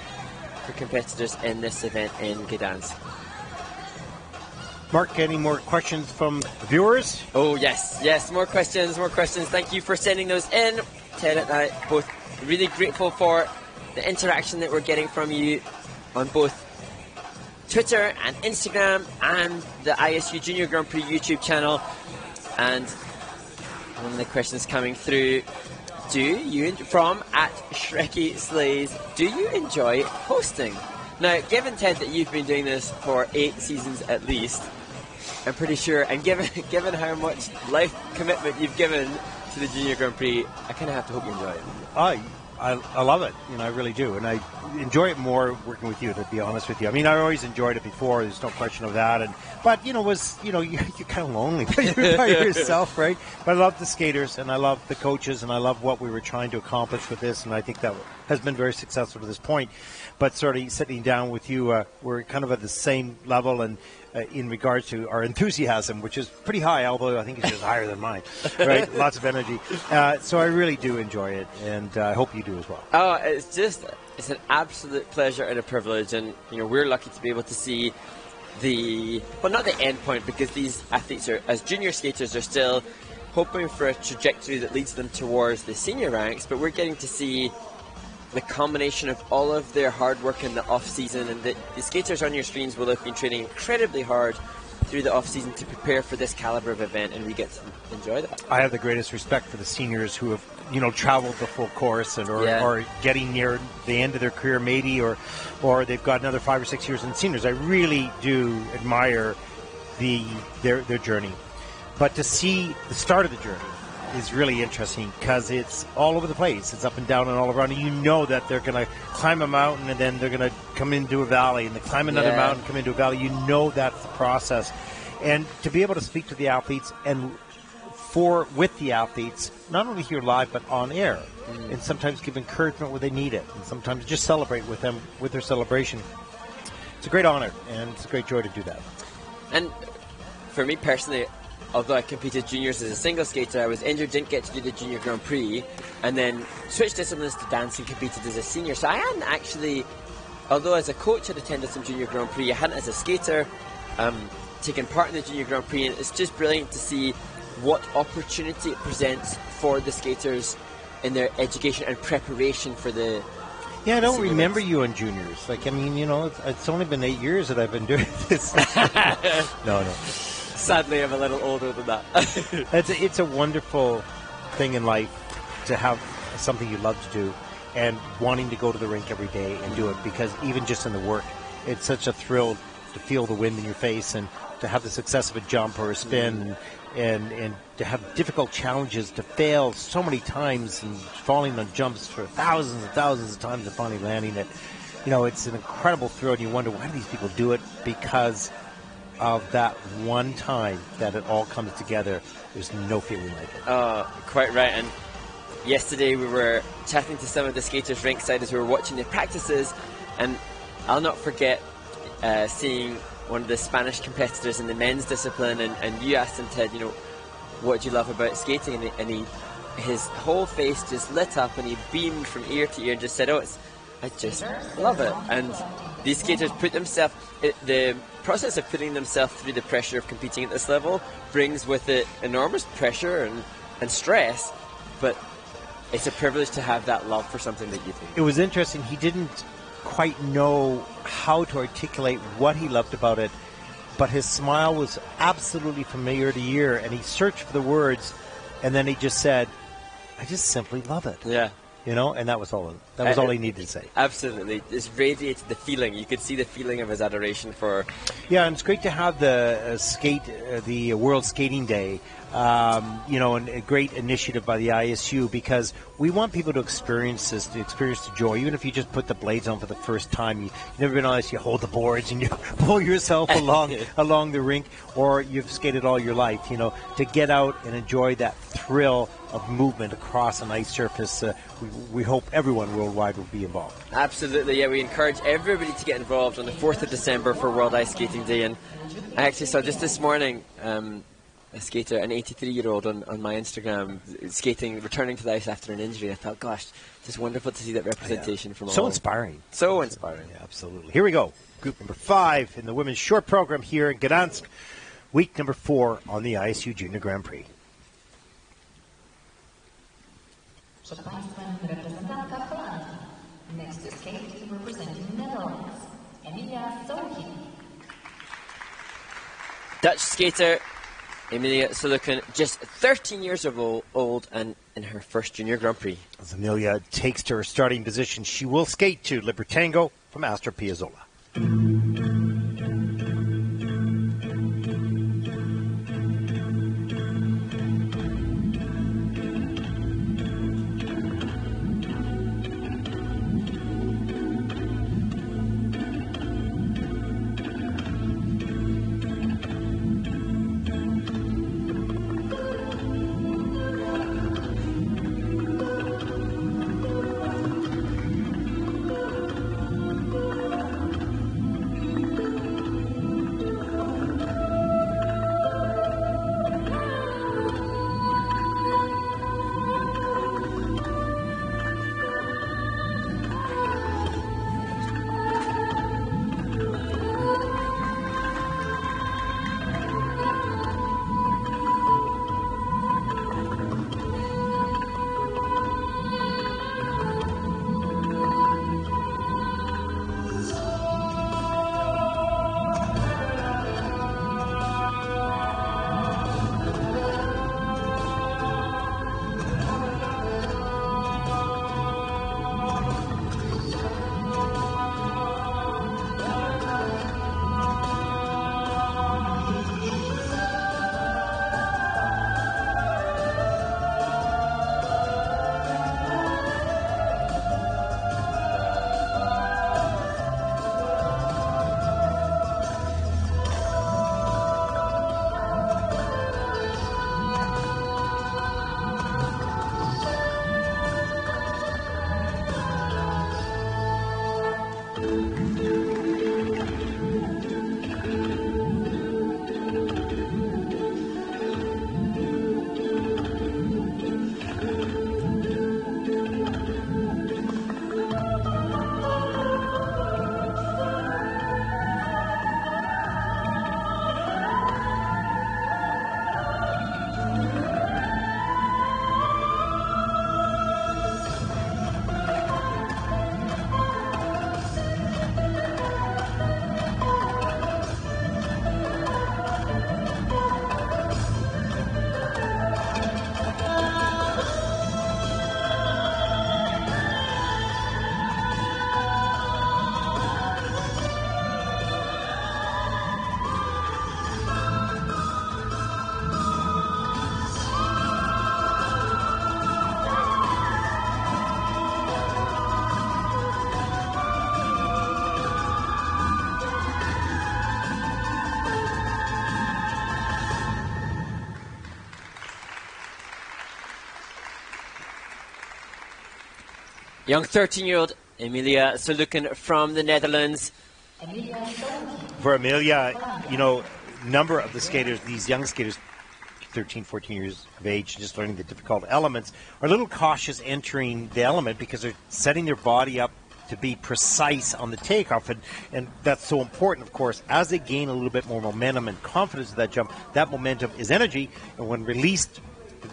for competitors in this event in Gdansk.
Mark, any more questions from viewers?
Oh yes, more questions. Thank you for sending those in. Ted and I both really grateful for the interaction that we're getting from you on both Twitter and Instagram and the ISU Junior Grand Prix YouTube channel. And one of the questions coming through, from at Shreky Slays, do you enjoy hosting? Now, given, Ted, that you've been doing this for 8 seasons at least, I'm pretty sure, and given how much life commitment you've given to the Junior Grand Prix, I kind of have to hope you enjoy it.
I love it, I really do, and I enjoy it more working with you, to be honest with you. I mean, I always enjoyed it before. There's no question of that, but you're kind of lonely by yourself, right? But I love the skaters, and I love the coaches, and I love what we were trying to accomplish with this, and I think that has been very successful to this point. But sort of sitting down with you, we're kind of at the same level, and in regards to our enthusiasm, which is pretty high, although I think it's just higher than mine, right? Lots of energy. So I really do enjoy it, and I hope you do as well.
Oh, it's an absolute pleasure and a privilege, and we're lucky to be able to see not the end point, because these athletes are, as junior skaters, are still hoping for a trajectory that leads them towards the senior ranks, but we're getting to see the combination of all of their hard work in the off-season, and the skaters on your screens will have been training incredibly hard through the off-season to prepare for this caliber of event, and we get to enjoy that.
I have the greatest respect for the seniors who have traveled the full course and or getting near the end of their career maybe, or they've got another 5 or 6 years in the seniors. I really do admire their journey, but to see the start of the journey is really interesting, because it's all over the place. It's up and down and all around. And you know that they're going to climb a mountain, and then they're going to come into a valley, and they climb another mountain, come into a valley. You know that's the process. And to be able to speak to the athletes and with the athletes, not only here live but on air, and sometimes give encouragement where they need it, and sometimes just celebrate with them with their celebration. It's a great honor, and it's a great joy to do that.
And for me personally, although I competed juniors as a single skater, I was injured, didn't get to do the Junior Grand Prix, and then switched disciplines to dance and competed as a senior. So I hadn't actually, although as a coach had attended some Junior Grand Prix, I hadn't as a skater taken part in the Junior Grand Prix, and it's just brilliant to see what opportunity it presents for the skaters in their education and preparation for the...
Yeah, I don't remember you on juniors. Like, I mean, it's only been 8 years that I've been doing this. No.
Sadly, I'm a little older than that.
It's a wonderful thing in life to have something you love to do, and wanting to go to the rink every day and do it, because even just in the work, it's such a thrill to feel the wind in your face, and to have the success of a jump or a spin, and to have difficult challenges, to fail so many times and falling on jumps for thousands and thousands of times and finally landing it. It's an incredible thrill, and you wonder, why do these people do it? Because of that one time that it all comes together. There's no feeling like it.
Oh, quite right. And yesterday we were chatting to some of the skaters ringside as we were watching the practices, and I'll not forget seeing one of the Spanish competitors in the men's discipline, and you asked him, Ted, what do you love about skating? And he his whole face just lit up and he beamed from ear to ear and just said, "Oh, I just love it." And these skaters put themselves, the process of putting themselves through the pressure of competing at this level brings with it enormous pressure and stress, but it's a privilege to have that love for something that you think.
It was interesting. He didn't quite know how to articulate what he loved about it, but his smile was absolutely from ear to ear, and he searched for the words, and then he just said, "I just simply love it."
Yeah.
You know, and that was all he needed to say.
Absolutely. Just radiated the feeling. You could see the feeling of his adoration for...
Yeah, and it's great to have the World Skating Day, and a great initiative by the ISU, because we want people to experience this, to experience the joy. Even if you just put the blades on for the first time, you've never been honest, you hold the boards and you pull yourself along the rink, or you've skated all your life, to get out and enjoy that thrill of movement across an ice surface. We hope everyone worldwide will be involved.
Absolutely, yeah. We encourage everybody to get involved on the 4th of December for World Ice Skating Day. And I actually saw just this morning a skater, an 83-year-old on my Instagram, returning to the ice after an injury. I thought, gosh, just wonderful to see that representation from all.
So inspiring.
So inspiring.
Yeah, absolutely. Here we go. Group number 5 in the women's short program here in Gdansk. Week number 4 on the ISU Junior Grand Prix.
Przed Państwem reprezentantka Holandii. Next to skate, representing Netherlands, Emilia Solheim.
Dutch skater Emilia Solheim, just 13 years old and in her first Junior Grand Prix.
As Emilia takes to her starting position, she will skate to Libertango from Astor Piazzolla.
Young 13-year-old Emilia Solheim from the Netherlands.
For Emilia, number of the skaters, these young skaters, 13, 14 years of age, just learning the difficult elements, are a little cautious entering the element because they're setting their body up to be precise on the takeoff, and that's so important, of course. As they gain a little bit more momentum and confidence of that jump, that momentum is energy, and when released,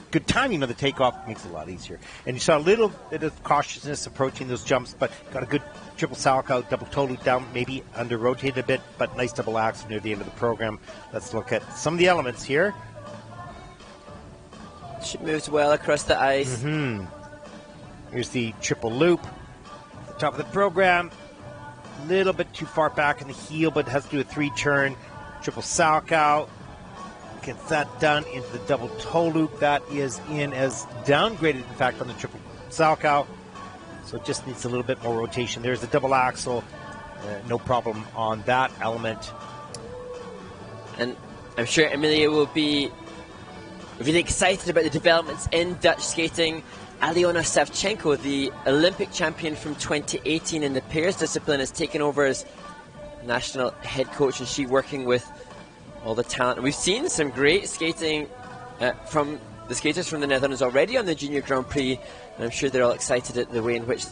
good timing of the takeoff makes it a lot easier. And you saw a little bit of cautiousness approaching those jumps, but got a good triple salchow, double toe loop down, maybe under rotated a bit, but nice double axel near the end of the program. Let's look at some of the elements here.
She moves well across the ice.
Here's the triple loop. Top of the program, a little bit too far back in the heel, but it has to do a 3-turn triple salchow. Gets that done into the double toe loop. That is in as downgraded, in fact, on the triple salchow. So it just needs a little bit more rotation. There's the double axle. No problem on that element.
And I'm sure Emilia will be really excited about the developments in Dutch skating. Aliona Savchenko, the Olympic champion from 2018 in the pairs discipline, has taken over as national head coach, and she working with all the talent. And we've seen some great skating from the skaters from the Netherlands already on the Junior Grand Prix, and I'm sure they're all excited at the way in which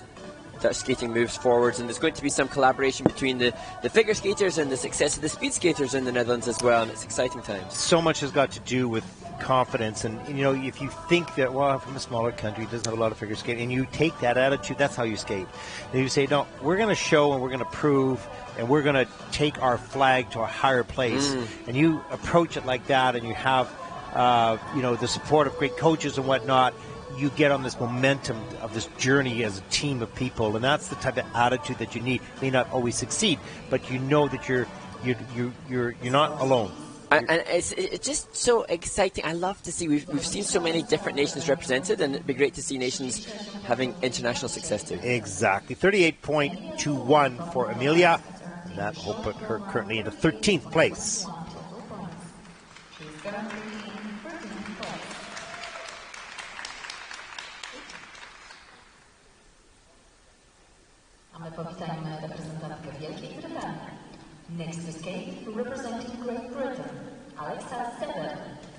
Dutch skating moves forwards. And there's going to be some collaboration between the figure skaters and the success of the speed skaters in the Netherlands as well, and it's exciting times.
So much has got to do with confidence, and you know, if you think that, well, I'm from a smaller country, it doesn't have a lot of figure skating, and you take that attitude, that's how you skate. And you say, no, we're going to show and we're going to prove and we're going to take our flag to a higher place. And you approach it like that, and you have you know, the support of great coaches and whatnot. You get on this momentum of this journey as a team of people, and that's the type of attitude that you need. You may not always succeed, but you know that you're not alone.
And it's just so exciting. I love to see we've seen so many different nations represented, and it'd be great to see nations having international success too.
Exactly. 38.21 for Emilia, and that will put her currently into 13th place.
Next to skate, representing Great Britain, Alexa Sever.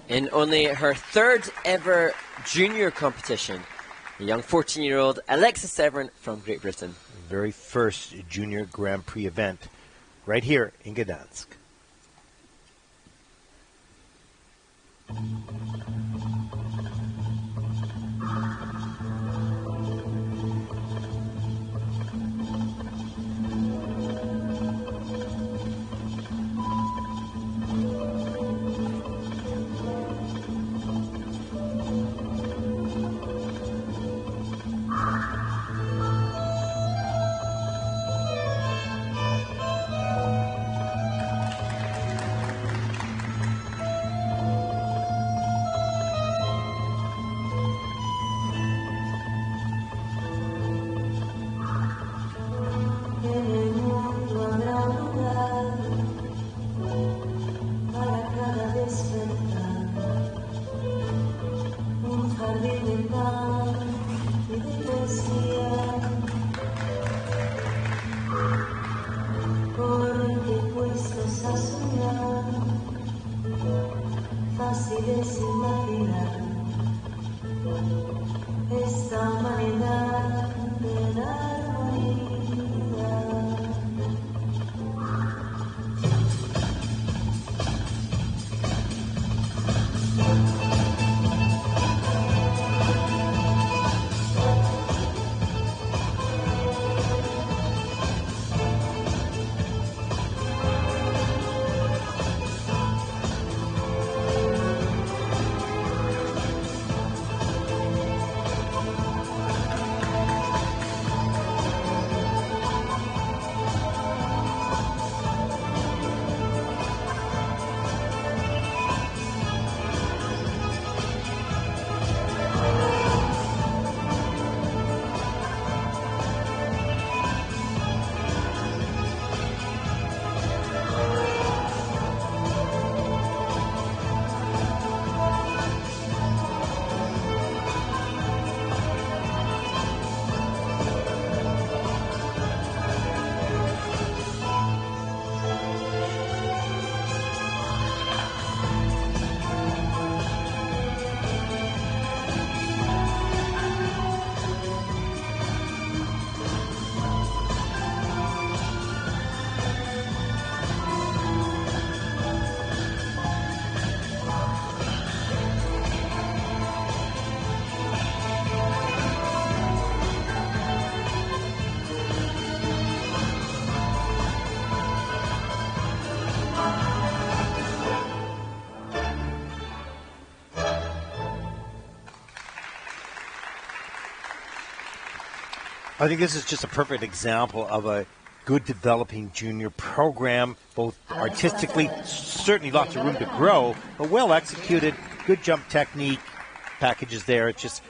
In only her third ever junior competition, the young 14-year-old Alexa Severin from Great Britain.
Very first junior Grand Prix event right here in Gdansk. I think this is just a perfect example of a good developing junior program, both artistically, certainly lots of room to grow, but well executed, good jump technique, packages there. It's just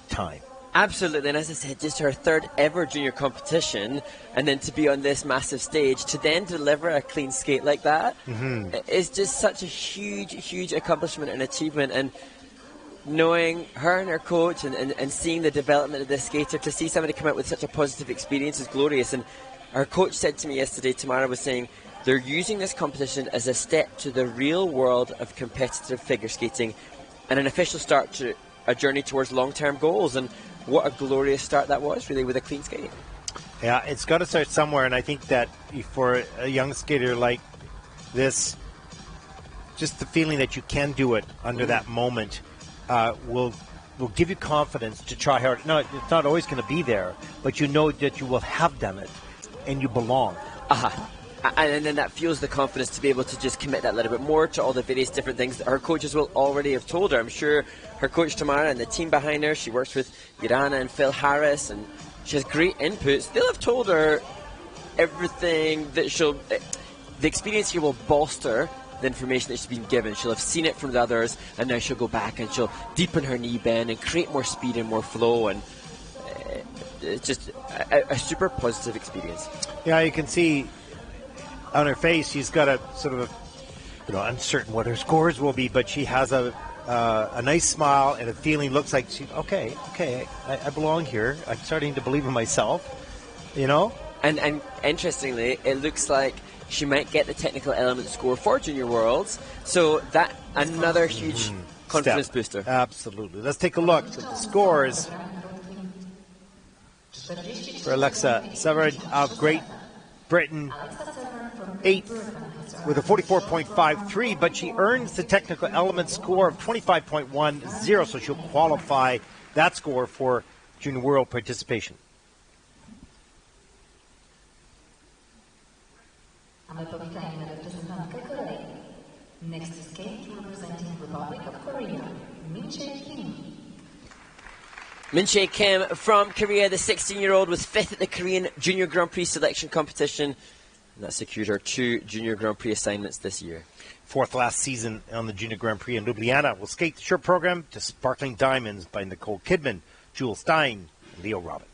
time.
Absolutely, and as I said, just her third ever junior competition, and then to be on this massive stage, to then deliver a clean skate like that, is just such a huge accomplishment and achievement. And knowing her and her coach and seeing the development of this skater, to see somebody come out with such a positive experience is glorious. And our coach said to me yesterday, Tamara was saying, they're using this competition as a step to the real world of competitive figure skating and an official start to a journey towards long-term goals. And what a glorious start that was, really, with a clean skate.
Yeah, it's got to start somewhere, and I think that for a young skater like this, just the feeling that you can do it under that moment will give you confidence to try hard. No, it's not always going to be there, but you know that you will have done it, and you belong.
And then that fuels the confidence to be able to just commit that little bit more to all the various different things that her coaches will already have told her. I'm sure her coach Tamara and the team behind her, she works with Yerevan and Phil Harris, and she has great inputs. They'll have told her everything that the experience here will bolster the information that she's been given. She'll have seen it from the others, and now she'll go back and she'll deepen her knee bend and create more speed and more flow, and it's just a super positive experience.
Yeah, you can see on her face, she's got a sort of uncertain what her scores will be, but she has a nice smile and a feeling. Looks like she's okay. I belong here. I'm starting to believe in myself.
And interestingly, it looks like she might get the technical element score for Junior Worlds. So that another huge confidence booster.
Absolutely. Let's take a look at the scores for Alexa Severin of Great Britain. 8th with a 44.53, but she earns the technical element score of 25.10, so she'll qualify that score for Junior World participation.
Next skate representing Republic of Korea,
Min-Chae Kim from Korea, the 16-year-old, was 5th at the Korean Junior Grand Prix selection competition. And that secured her 2 Junior Grand Prix assignments this year.
4th last season on the Junior Grand Prix in Ljubljana. Will skate the short program to Sparkling Diamonds by Nicole Kidman, Jewel Stein, and Leo Robin.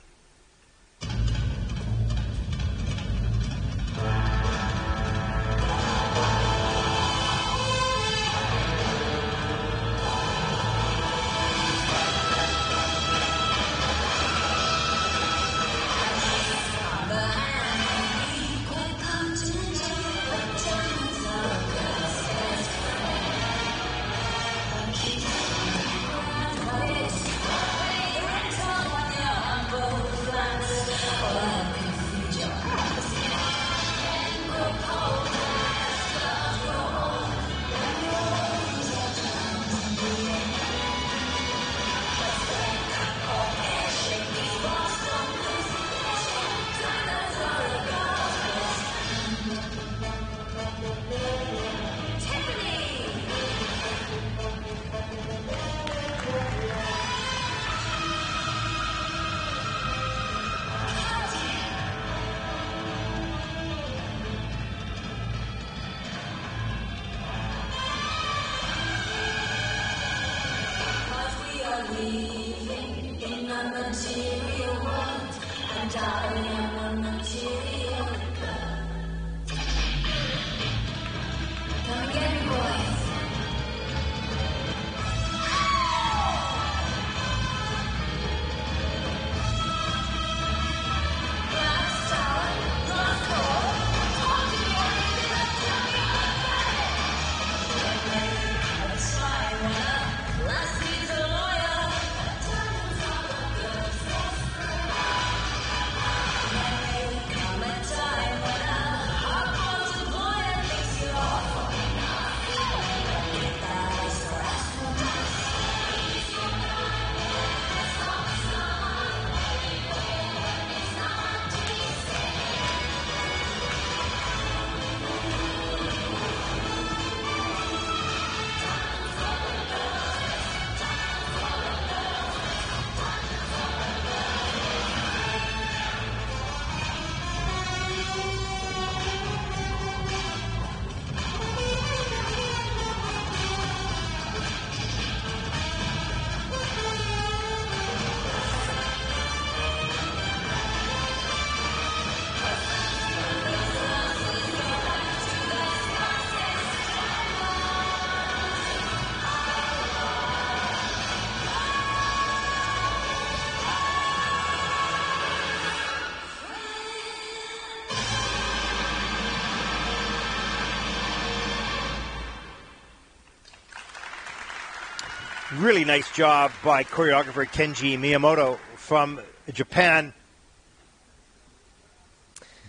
Really nice job by choreographer Kenji Miyamoto from Japan.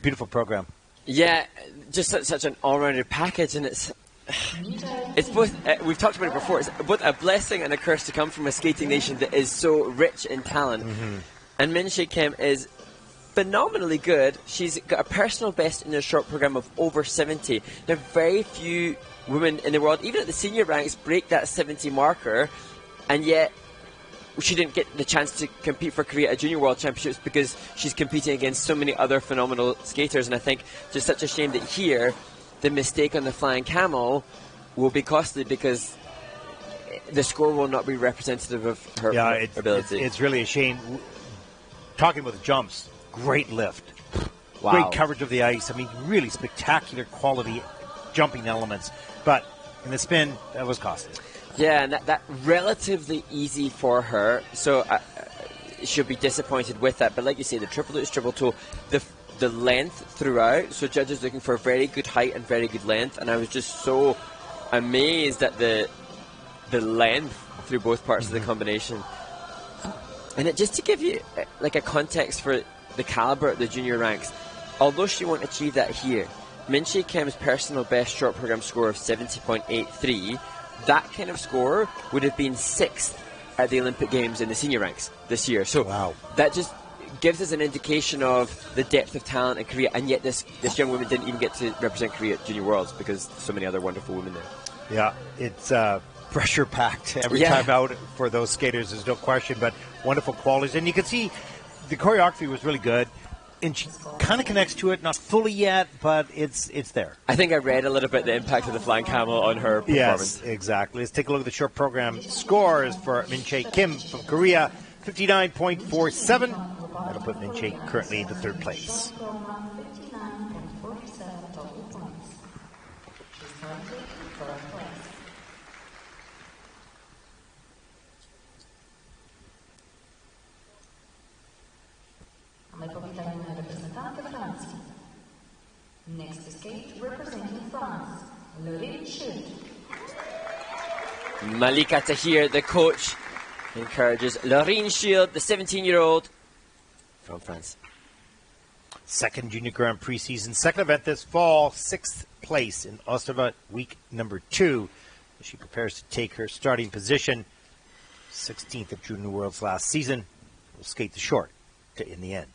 Beautiful program.
Yeah, just such an all-rounded package, and it's both, we've talked about it before, it's both a blessing and a curse to come from a skating nation that is so rich in talent. And Min-Chae Kim is phenomenally good. She's got a personal best in the short program of over 70. There are very few women in the world, even at the senior ranks, break that 70 marker, and yet she didn't get the chance to compete for Korea at Junior World Championships because she's competing against so many other phenomenal skaters. And I think just such a shame that here the mistake on the flying camel will be costly because the score will not be representative of her ability.
It's really a shame. Talking about the jumps, great lift.
Wow.
Great coverage of the ice. I mean, really spectacular quality jumping elements. But in the spin, that was costly.
Yeah, and that relatively easy for her, so she'll be disappointed with that. But like you say, the triple loops, triple toe, the length throughout, so judges looking for very good height and very good length, and I was just so amazed at the length through both parts of the combination. And just to give you like a context for the caliber at the junior ranks, although she won't achieve that here, Min-Chae Kim's personal best short program score of 70.83, that kind of score would have been 6th at the Olympic Games in the senior ranks this year. So that just gives us an indication of the depth of talent in Korea, and yet this young woman didn't even get to represent Korea at Junior Worlds because so many other wonderful women there.
Yeah, it's pressure-packed every time out for those skaters, there's no question, but wonderful qualities. And you can see the choreography was really good, and she kind of connects to it, not fully yet, but it's there.
I think I read a little bit the impact of the flying camel on her performance.
Yes, exactly. Let's take a look at the short program scores for Min-Chae Kim from Korea, 59.47. That'll put Min-Chae currently into third place.
Next to skate, representing France, Laurine Schult.
Malika Tahir, the coach, encourages Laurine Schult, the 17-year-old from France.
Second Junior Grand Prix season, second event this fall, 6th place in Ostrava, week number 2. She prepares to take her starting position, 16th at Junior Worlds last season. Will skate the short in the end.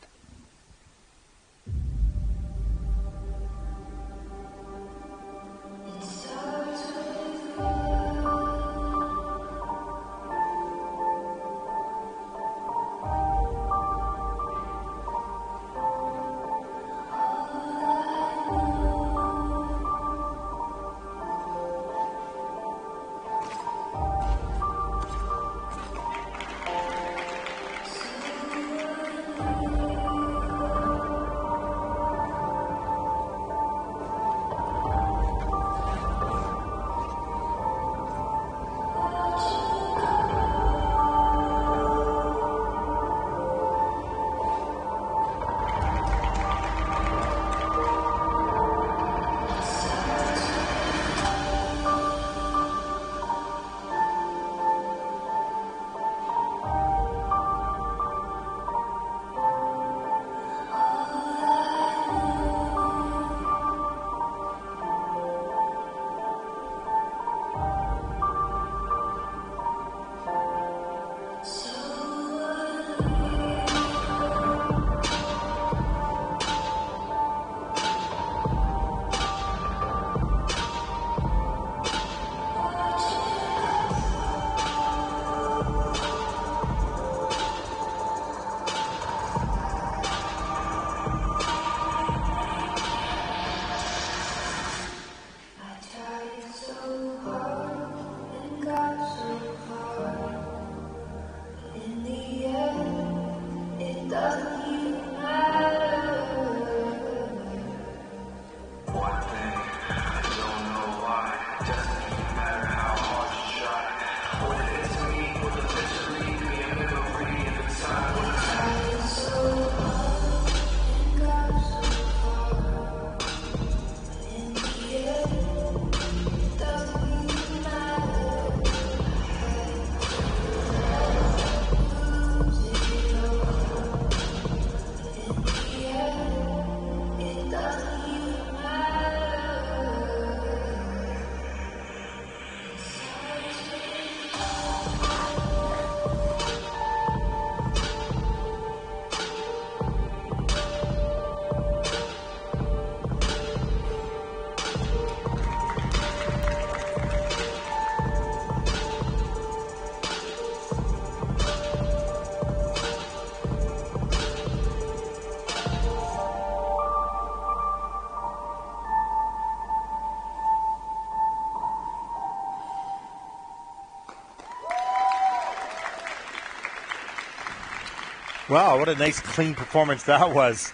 Wow, what a nice clean performance that was.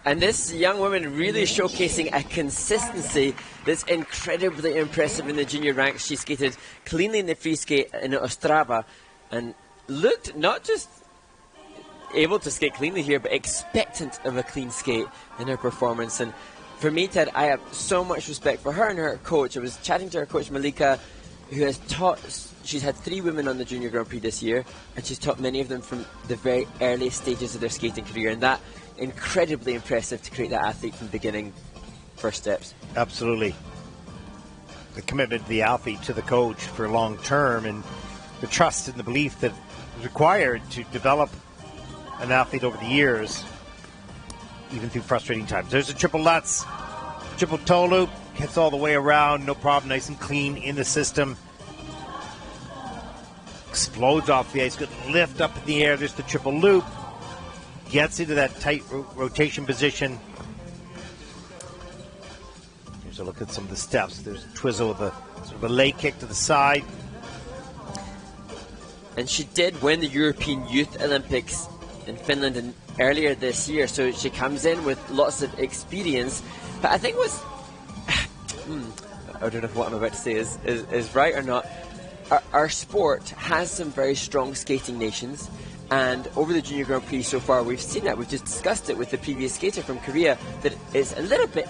And this young woman really showcasing a consistency that's incredibly impressive in the junior ranks. She skated cleanly in the free skate in Ostrava and looked not just able to skate cleanly here, but expectant of a clean skate in her performance. And for me, Ted, I have so much respect for her and her coach. I was chatting to her coach, Malika, who has taught, she's had 3 women on the Junior Grand Prix this year, and she's taught many of them from the very early stages of their skating career, and that incredibly impressive to create that athlete from the beginning, first steps.
Absolutely. The commitment of the athlete to the coach for long term, and the trust and the belief that is required to develop an athlete over the years, even through frustrating times. There's a triple Lutz, triple toe loop, gets all the way around, no problem, nice and clean in the system. Explodes off the ice, good lift up in the air. There's the triple loop, gets into that tight rotation position. Here's a look at some of the steps. There's a twizzle with a sort of a leg kick to the side.
And she did win the European Youth Olympics in Finland earlier this year, so she comes in with lots of experience. But I think what's I don't know if what I'm about to say is right or not. Our sport has some very strong skating nations, and over the Junior Grand Prix so far we've seen that. We've just discussed it with the previous skater from Korea, that it's a little bit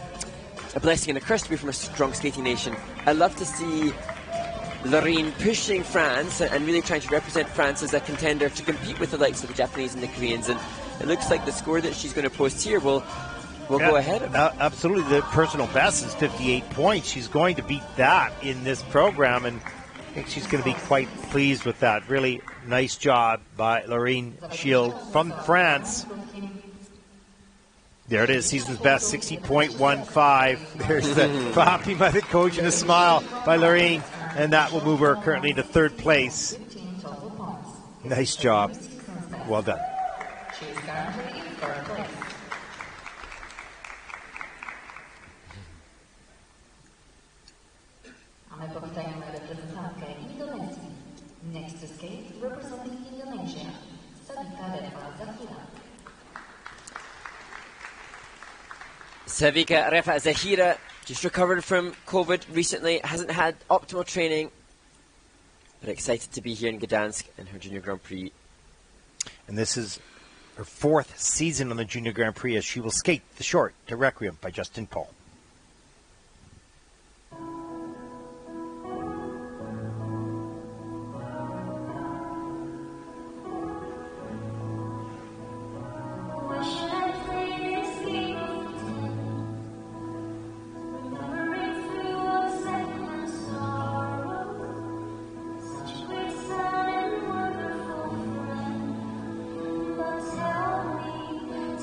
a blessing and a curse to be from a strong skating nation. I love to see Loreen pushing France and really trying to represent France as a contender to compete with the likes of the Japanese and the Koreans, and it looks like the score that she's going to post here will go ahead of her.
Absolutely. The personal best is 58 points. She's going to beat that in this program, and I think she's going to be quite pleased with that. Really nice job by Loreen Shield from France. There it is, season's best, 60.15. There's the clapping by the coach and a smile by Loreen, and that will move her currently to 3rd place. Nice job. Well done.
She's currently in 3rd place. Mamy powitanie reprezentantkę Indonezji. Next to skate, representing Indonesia,
Savika Refa Zahira just recovered from COVID recently, hasn't had optimal training, but excited to be here in Gdansk in her Junior Grand Prix.
And this is her 4th season on the Junior Grand Prix, as she will skate the short to Requiem by Justin Paul.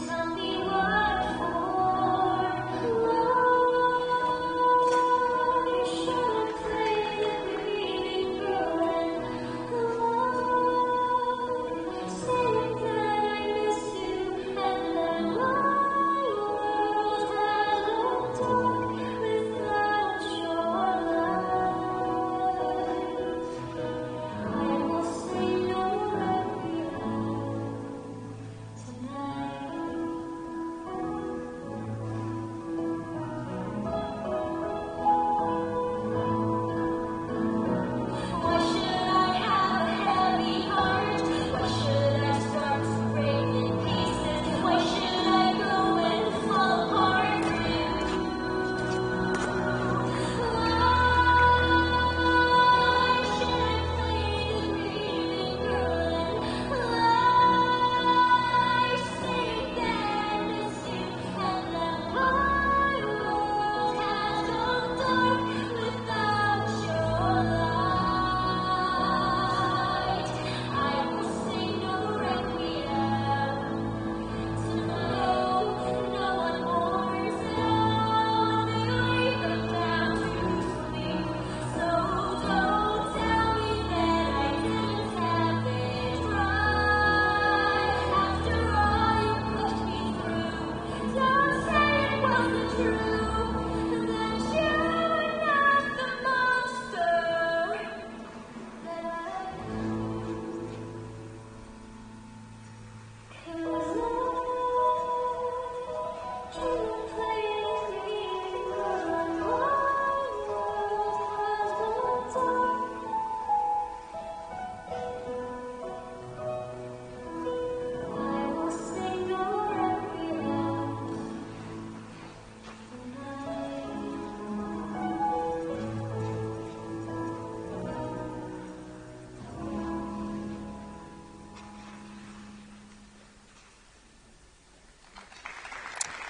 Tell me what for.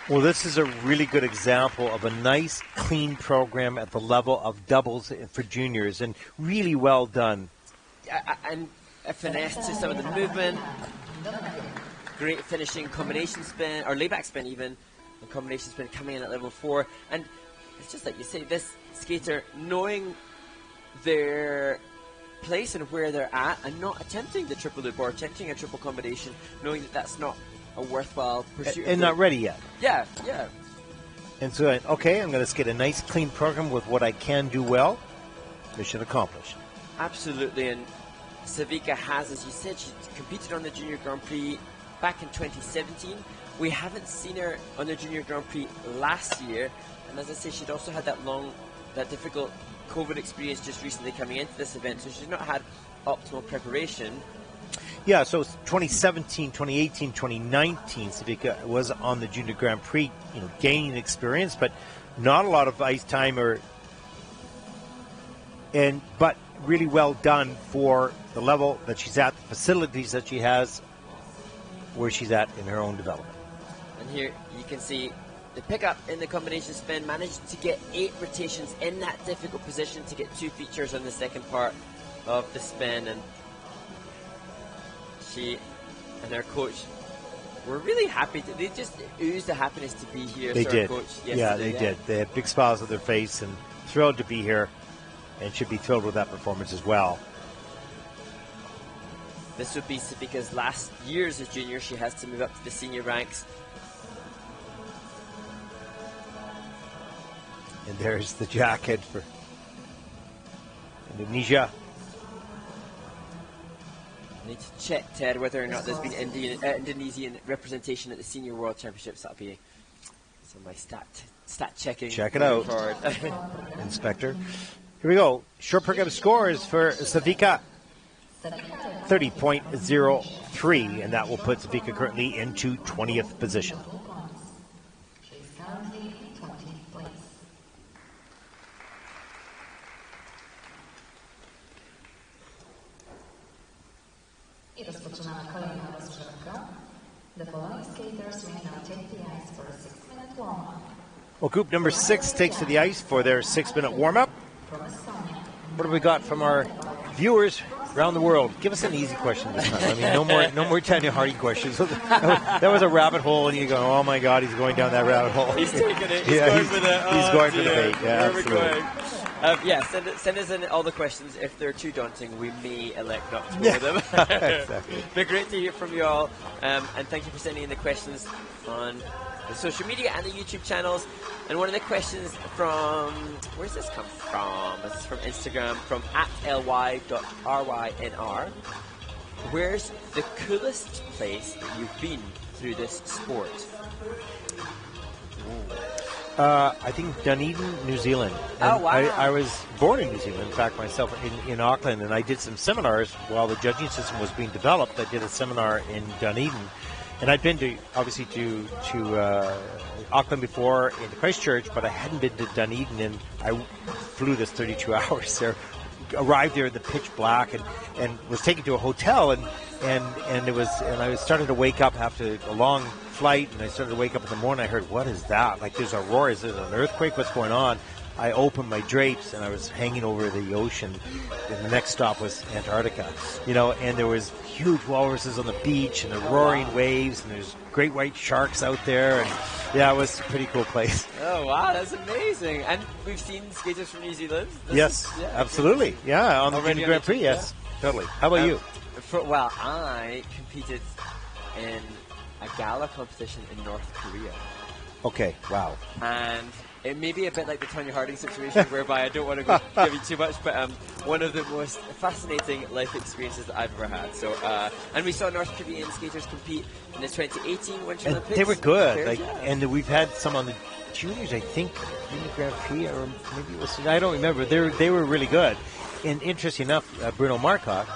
Well, this is a really good example of a nice, clean program at the level of doubles for juniors, and really well done.
And a finesse to some of the movement. Great finishing combination spin, or layback spin even, and combination spin coming in at level 4. And it's just like you say, this skater knowing their place and where they're at, and not attempting the triple loop or attempting a triple combination, knowing that that's not a worthwhile pursuit.
And not ready yet.
Yeah.
And so, okay, I'm going to skate a nice, clean program with what I can do well. Mission accomplished.
Absolutely, and Savika has, as you said, she competed on the Junior Grand Prix back in 2017. We haven't seen her on the Junior Grand Prix last year, and as I say, she'd also had that difficult COVID experience just recently coming into this event, so she's not had optimal preparation.
Yeah, so 2017, 2018, 2019, Savika was on the Junior Grand Prix, gaining experience, but not a lot of ice time, but really well done for the level that she's at, the facilities that she has, where she's at in her own development.
And here you can see the pickup in the combination spin, managed to get 8 rotations in that difficult position to get 2 features on the second part of the spin, and she and her coach were really happy. They just oozed the happiness to be here.
They did.
Coach
Yeah, they did. They had big smiles on their face and thrilled to be here, and should be thrilled with that performance as well.
This would be Savika's last year as a junior. She has to move up to the senior ranks.
And there's the jacket for Indonesia.
I need to check, Ted, whether or not there's been Indonesian representation at the Senior World Championships. That'll be some of my stat checking.
Check it out, Inspector. Here we go. Short program scores for Savika. 30.03, and that will put Savika currently into 20th position.
The following skaters may now take the ice for a 6-minute warm-up.
Well, group number 6 takes to the ice for their 6-minute warm-up. What have we got from our viewers around the world? Give us an easy question this time. I mean, no more Tanya Hardy questions. That was a rabbit hole, and you go, oh my God, he's going down that rabbit hole.
He's taking it.
He's going for the. He's going for the bait. Yeah, absolutely.
Send us in all the questions. If they're too daunting, we may elect not to go them.
Exactly.
But great to hear from you all, and thank you for sending in the questions on the social media and the YouTube channels. And one of the questions from, where's this come from? This is from Instagram, from @ly.rynr. Where's the coolest place that you've been through this sport?
I think Dunedin, New Zealand. And
oh, wow.
I was born in New Zealand, in fact, myself in Auckland, and I did some seminars while the judging system was being developed. I did a seminar in Dunedin, and I'd been to Auckland before, into Christchurch, but I hadn't been to Dunedin, and I flew this 32 hours there, arrived there in the pitch black, and was taken to a hotel, and I started to wake up after a long flight, and I started to wake up in the morning. I heard, what is that? Like, there's a roar. Is it an earthquake? What's going on? I opened my drapes, and I was hanging over the ocean, and the next stop was Antarctica, and there was huge walruses on the beach, and the roaring waves, and there's great white sharks out there, and yeah, it was a pretty cool place.
Oh, wow, that's amazing. And we've seen skaters from New Zealand.
Yes, absolutely. Yeah, on the Junior Grand Prix, yes, totally. How about you?
Well, I competed in a gala competition in North Korea.
Okay, wow.
And it may be a bit like the Tonya Harding situation, whereby I don't want to give you too much, but one of the most fascinating life experiences that I've ever had. So, and we saw North Korean skaters compete in the 2018 Winter Olympics.
They were good, and we've had some on the juniors, I think, Junior Grand Prix, or maybe it was, I don't remember. They were really good. And interesting enough, Bruno Marcotte,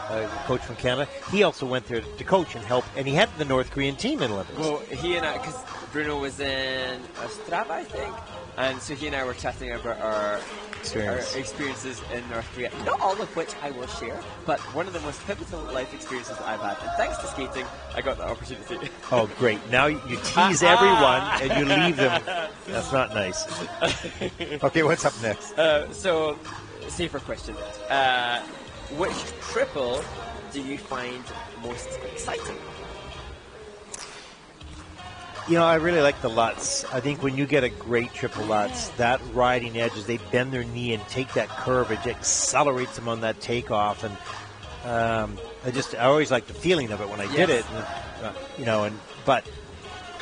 coach from Canada, he also went there to coach and help, and he had the North Korean team in Olympics.
Well, he and I, because Bruno was in Ostrava, I think, And so he and I were chatting about our experiences in North Korea, not all of which I will share, but one of the most pivotal life experiences that I've had. And thanks to skating, I got that opportunity.
Oh, great. Now you tease everyone and you leave them. That's not nice. Okay, what's up next?
So, safer question. Which triple do you find most exciting?
You know, I really like the Lutz. I think when you get a great triple Lutz, that riding edge, as they bend their knee and take that curve, it accelerates them on that takeoff. And I always like the feeling of it when I did it. And, but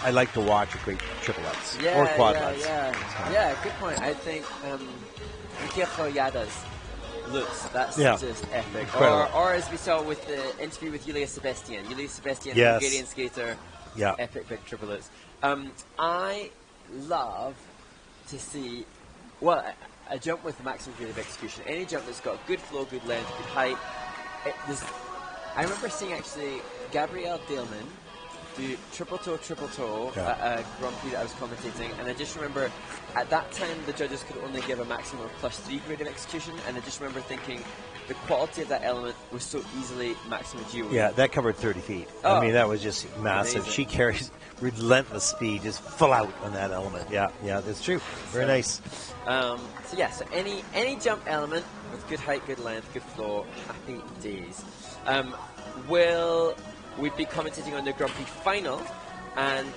I like to watch a great triple Lutz or quad Lutz.
Yeah, good point. I think Mikhail Yada's Lutz, that's just epic. Or as we saw with the interview with Yulia Sebastian. Yulia Sebastian, Hungarian skater.
Yeah.
Epic big triple Lutz. I love to see, a jump with the maximum degree of execution. Any jump that's got good flow, good length, good height. I remember seeing actually Gabrielle Daleman do triple toe at a Grand Prix that I was commentating, and I just remember at that time the judges could only give a maximum of +3 grade of execution, and I just remember thinking the quality of that element was so easily maximum G1.
Yeah, that covered 30 feet. I mean, that was just massive. Amazing. She carries relentless speed, just full out on that element. Yeah, that's true. Very nice.
So any jump element with good height, good length, good flow, happy days. We'd be commentating on the Grand Prix final, and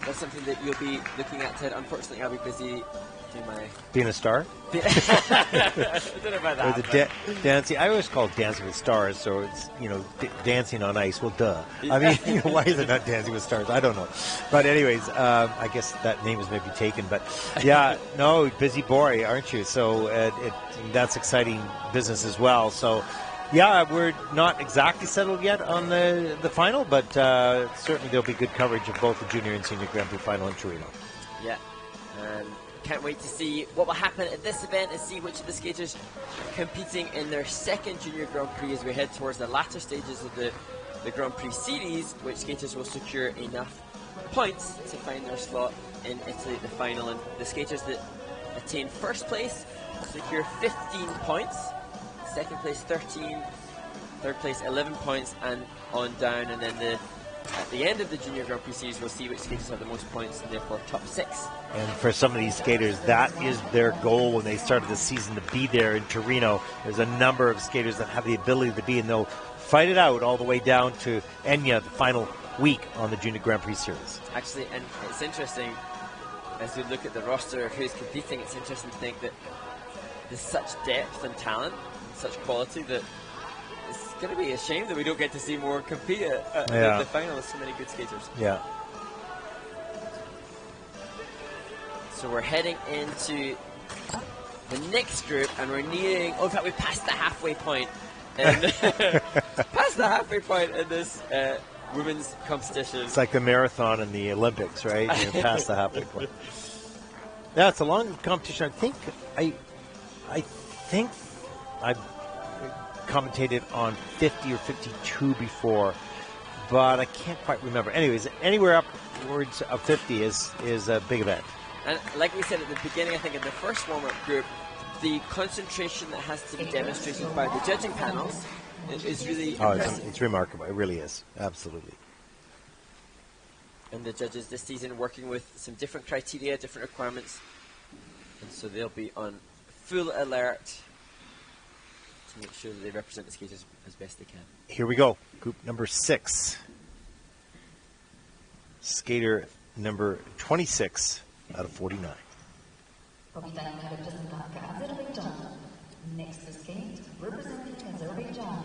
that's something that you'll be looking at, Ted. Unfortunately, I'll be busy doing my...
Being a star?
I don't know about that.
Or the dancing. I always call it Dancing with Stars, so it's, dancing on ice. Well, duh. I mean, why is it not Dancing with Stars? I don't know. But anyways, I guess that name is maybe taken. But, busy boy, aren't you? So that's exciting business as well. So... yeah, we're not exactly settled yet on the final, but certainly there'll be good coverage of both the junior and senior Grand Prix final in Torino.
Yeah, and can't wait to see what will happen at this event and see which of the skaters are competing in their second junior Grand Prix as we head towards the latter stages of the Grand Prix series, which skaters will secure enough points to find their slot in Italy at the final. And the skaters that attain first place secure 15 points. Second place 13, third place 11 points, and on down. And then at the end of the Junior Grand Prix series, we'll see which skaters have the most points, and therefore top 6.
And for some of these skaters, that is their goal when they started the season, to be there in Torino. There's a number of skaters that have the ability to be, and they'll fight it out all the way down to Egna, the final week on the Junior Grand Prix series.
Actually, and it's interesting, as we look at the roster of who's competing, it's interesting to think that there's such depth and talent, such quality, that it's going to be a shame that we don't get to see more compete at the final with so many good skaters.
Yeah.
So we're heading into the next group, and we're nearing. Oh, in fact, we passed the halfway point. Past the halfway point in this women's competition.
It's like the marathon in the Olympics, right? You're past the halfway point. Yeah, it's a long competition. I think I've commentated on 50 or 52 before, but I can't quite remember. Anyways, anywhere upwards of 50 is a big event.
And like we said at the beginning, I think in the first warm-up group, the concentration that has to be demonstrated by the judging panels is really impressive.
It's remarkable. It really is. Absolutely.
And the judges this season working with some different criteria, different requirements, and so they'll be on full alert to make sure that they represent the skaters as best they can.
Here we go. Group number 6. Skater number 26 out of 49.
Next to skate, representing Azerbaijan,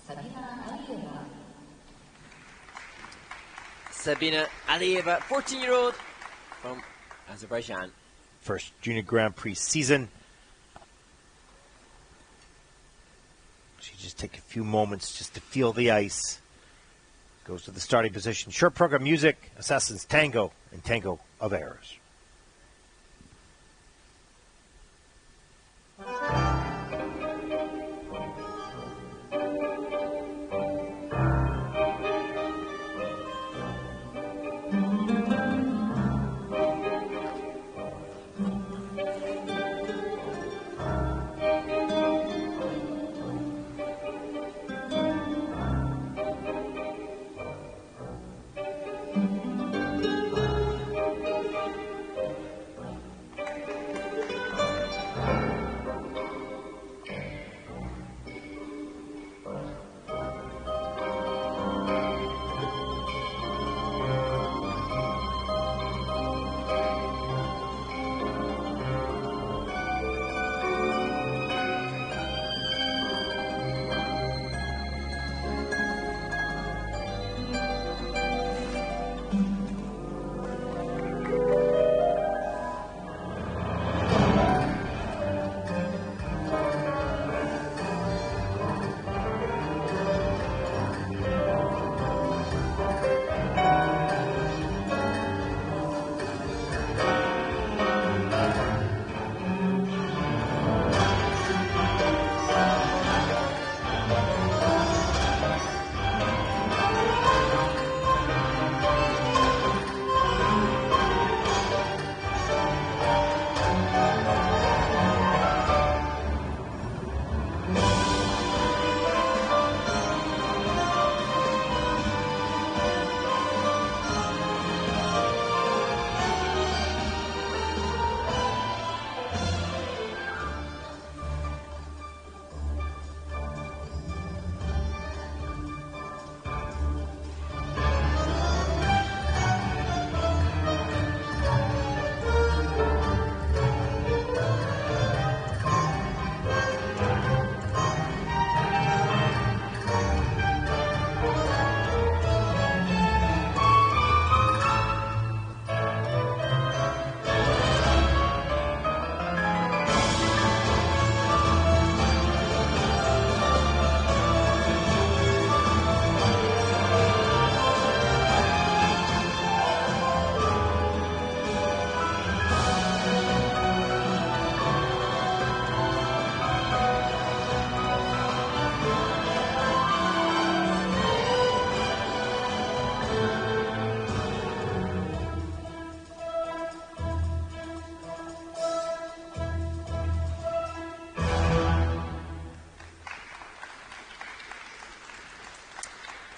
Sabina Aliyeva.
Sabina Aliyeva, 14-year-old from Azerbaijan.
First Junior Grand Prix season. She just take a few moments just to feel the ice. Goes to the starting position. Short program music, Assassin's Tango, and Tango of Errors.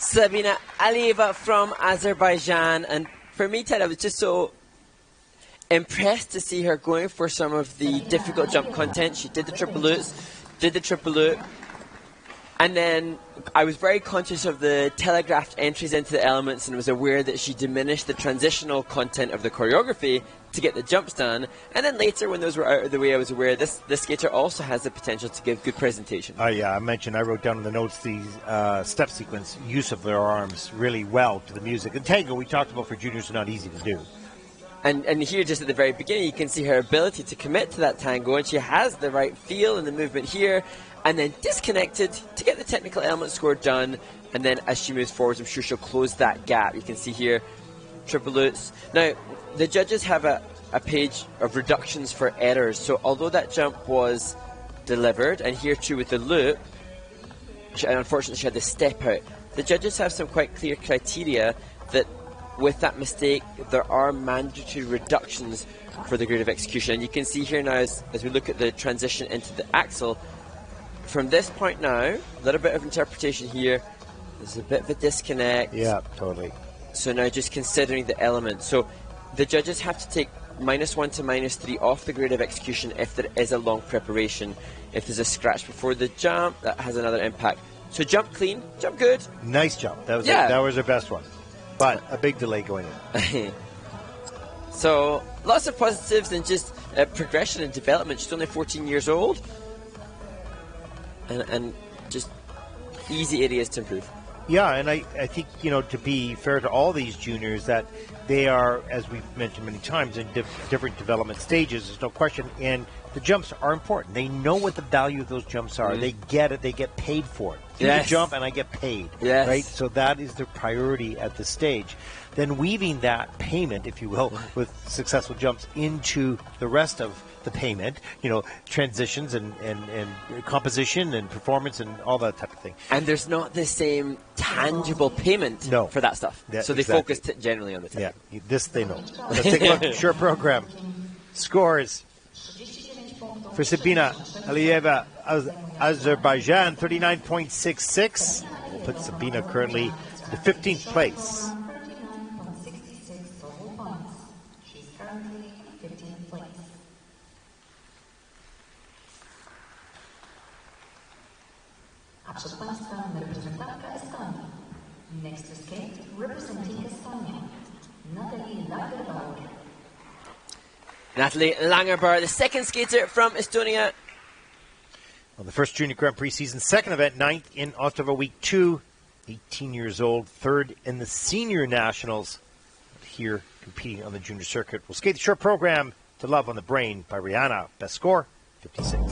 Sabina Aliyeva from Azerbaijan. And for me, Ted, I was just so impressed to see her going for some of the difficult jump content. She did the triple loops, did the triple loop, and then I was very conscious of the telegraphed entries into the elements and was aware that she diminished the transitional content of the choreography to get the jumps done. And then later, when those were out of the way, I was aware this skater also has the potential to give good presentation.
Yeah, I wrote down in the notes the step sequence, use of their arms really well to the music. And tango, we talked about for juniors, are not easy to do.
And here, just at the very beginning, you can see her ability to commit to that tango, and she has the right feel and the movement here, and then disconnected to get the technical element score done. And then as she moves forwards, I'm sure she'll close that gap. You can see here, triple loops. Now, the judges have a page of reductions for errors. So although that jump was delivered, and here too with the loop, unfortunately she had the step out, the judges have some quite clear criteria that with that mistake, there are mandatory reductions for the grade of execution. And you can see here now, as we look at the transition into the axle, from this point now, a little bit of interpretation here, there's a bit of a disconnect.
Yeah, totally.
So now just considering the elements. So the judges have to take -1 to -3 off the grade of execution if there is a long preparation. If there's a scratch before the jump, that has another impact. So jump clean, jump good.
Nice jump. That was her best one. But a big delay going in.
So lots of positives and just progression and development. She's only 14 years old. And just easy areas to improve.
Yeah, and I think, to be fair to all these juniors, that they are, as we've mentioned many times, in different development stages, there's no question, and the jumps are important. They know what the value of those jumps are. They get it. They get paid for it. Do the jump and I get paid, right? So that is their priority at this stage. Then weaving that payment, if you will, with successful jumps into the rest of the payment, transitions and composition and performance and all that type of thing.
And there's not the same tangible payment for that stuff.
Yeah,
so they focus generally on the technical.
Yeah, this they know. Let's take a look. Short program. Scores for Sabina Aliyeva, Azerbaijan, 39.66. We'll put Sabina currently in the 15th place.
Next to skate, representing Estonia, Natalie Lagerberg.
Natalie Langerberg, the second skater from Estonia.
Well, the first Junior Grand Prix season, second event, 9th in Ostrava Week 2. 18 years old, third in the Senior Nationals. Here, competing on the junior circuit. We'll skate the short program to Love on the Brain by Rihanna. Best score, 56.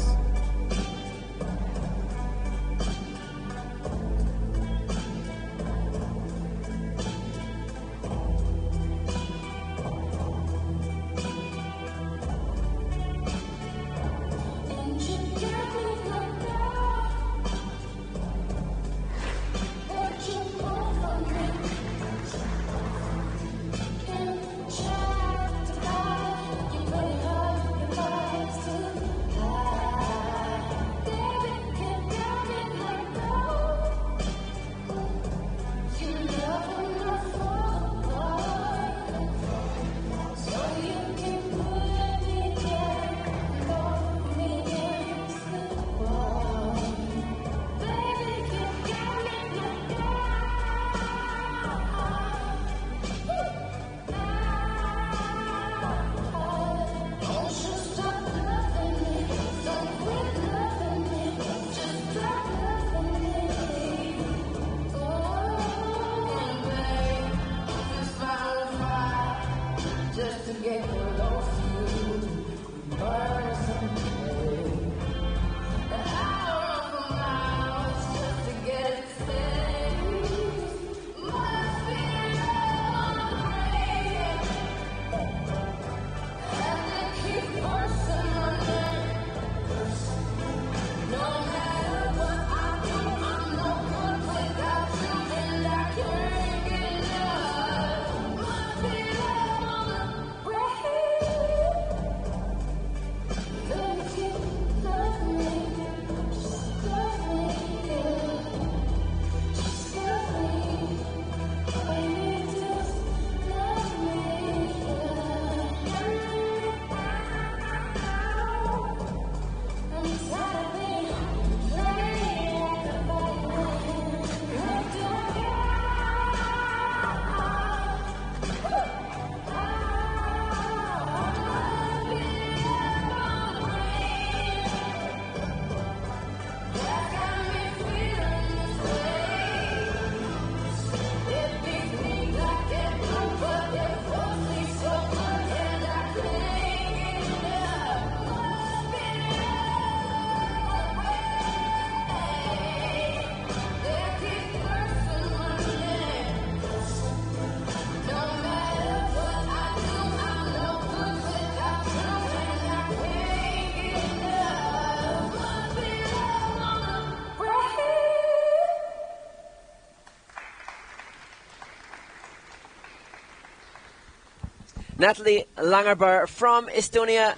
Natalie Langerberg from Estonia.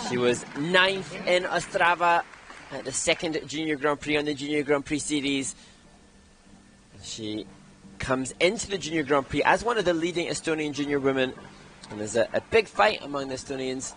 She was 9th in Ostrava at the 2nd Junior Grand Prix on the Junior Grand Prix series. She comes into the Junior Grand Prix as one of the leading Estonian junior women. And there's a big fight among the Estonians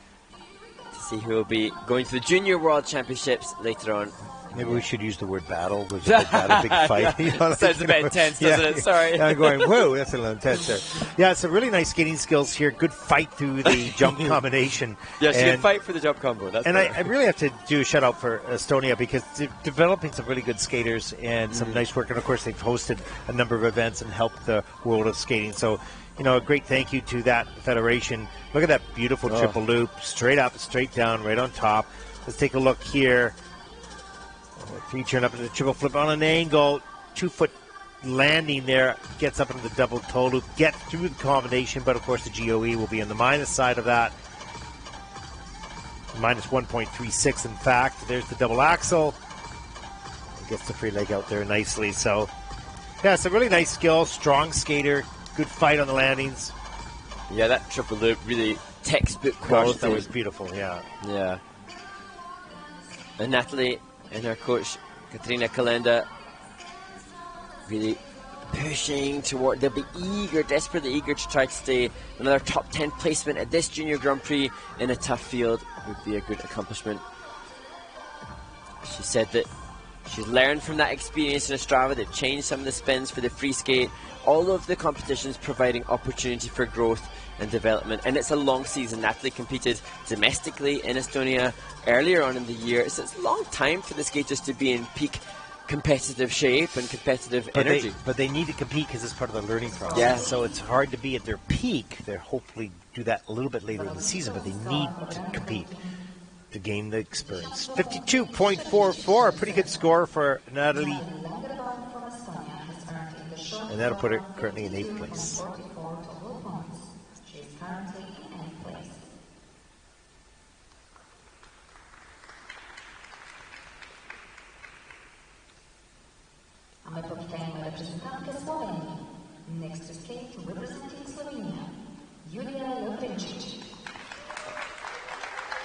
to see who will be going to the Junior World Championships later on.
Maybe we should use the word battle. There's a big battle, big fight. You know,
sounds a bit intense, doesn't it? Sorry.
I'm going, whoa, that's a little intense there. Yeah, it's a really nice skating skills here. Good fight through the jump combination.
Yeah, she can fight for the jump combo. That's
and I really have to do a shout out for Estonia because they're developing some really good skaters and some nice work. And of course, they've hosted a number of events and helped the world of skating. So, you know, a great thank you to that federation. Look at that beautiful triple loop, straight up, straight down, right on top. Let's take a look here. 3 turn up into the triple flip on an angle, 2-foot landing there, gets up into the double toe loop, gets through the combination, but of course the GOE will be on the minus side of that. Minus 1.36 in fact. There's the double axel. Gets the free leg out there nicely. So, yeah, it's a really nice skill, strong skater, good fight on the landings.
Yeah, that triple loop, really textbook quality.
Gosh, that was beautiful, yeah.
Yeah. And Natalie and her coach, Katrina Kalenda, really pushing toward, they'll be eager, desperately eager to try to stay another top 10 placement at this Junior Grand Prix in a tough field would be a good accomplishment. She said that she's learned from that experience in Ostrava. They've changed some of the spins for the free skate. All of the competitions providing opportunity for growth and development, and it's a long season. Natalie competed domestically in Estonia earlier on in the year, so it's a long time for the skaters to be in peak competitive shape and competitive energy.
But they need to compete because it's part of the learning process.
Yeah.
So it's hard to be at their peak. They'll hopefully do that a little bit later in the season, but they need to compete to gain the experience. 52.44, a pretty good score for Natalie. And that'll put her currently in 8th place.
Next to skate, representing Slovenia, Julia Lovrencic.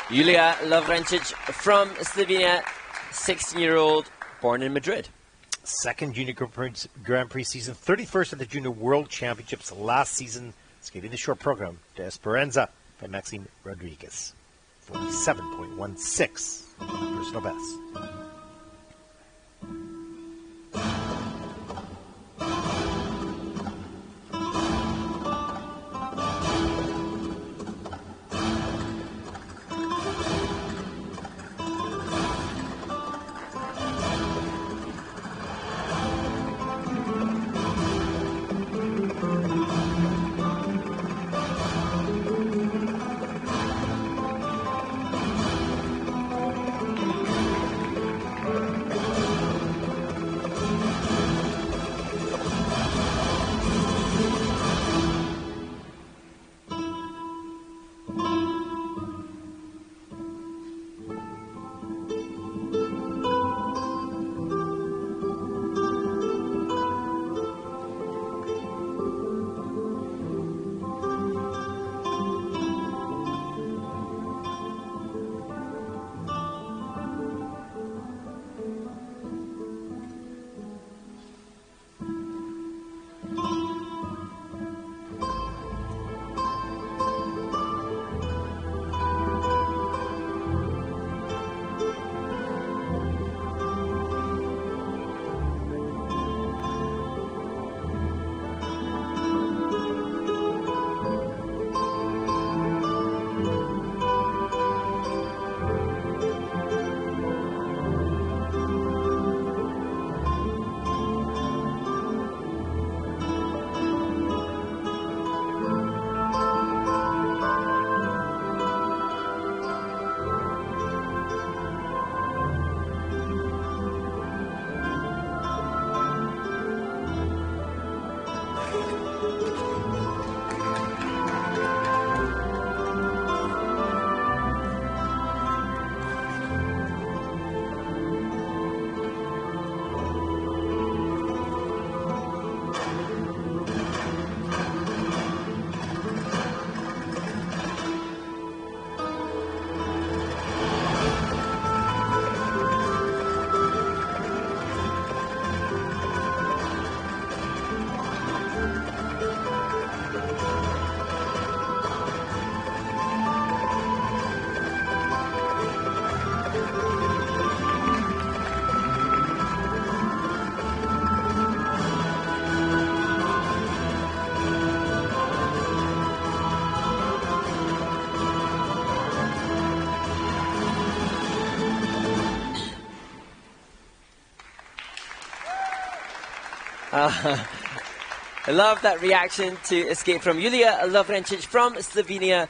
Julia Lovrencic from Slovenia, 16-year-old, born in Madrid.
2nd Junior Grand Prix season, 31st at the Junior World Championships last season, skating the short program to Esperanza by Maxime Rodriguez. 47.16 personal best.
I love that reaction to escape from Julia Lovrencic from Slovenia.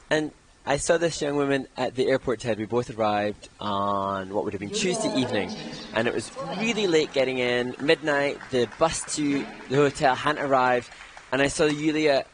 And I saw this young woman at the airport, Ted. We both arrived on what would have been Tuesday evening. And it was really late getting in, midnight. The bus to the hotel hadn't arrived. And I saw Julia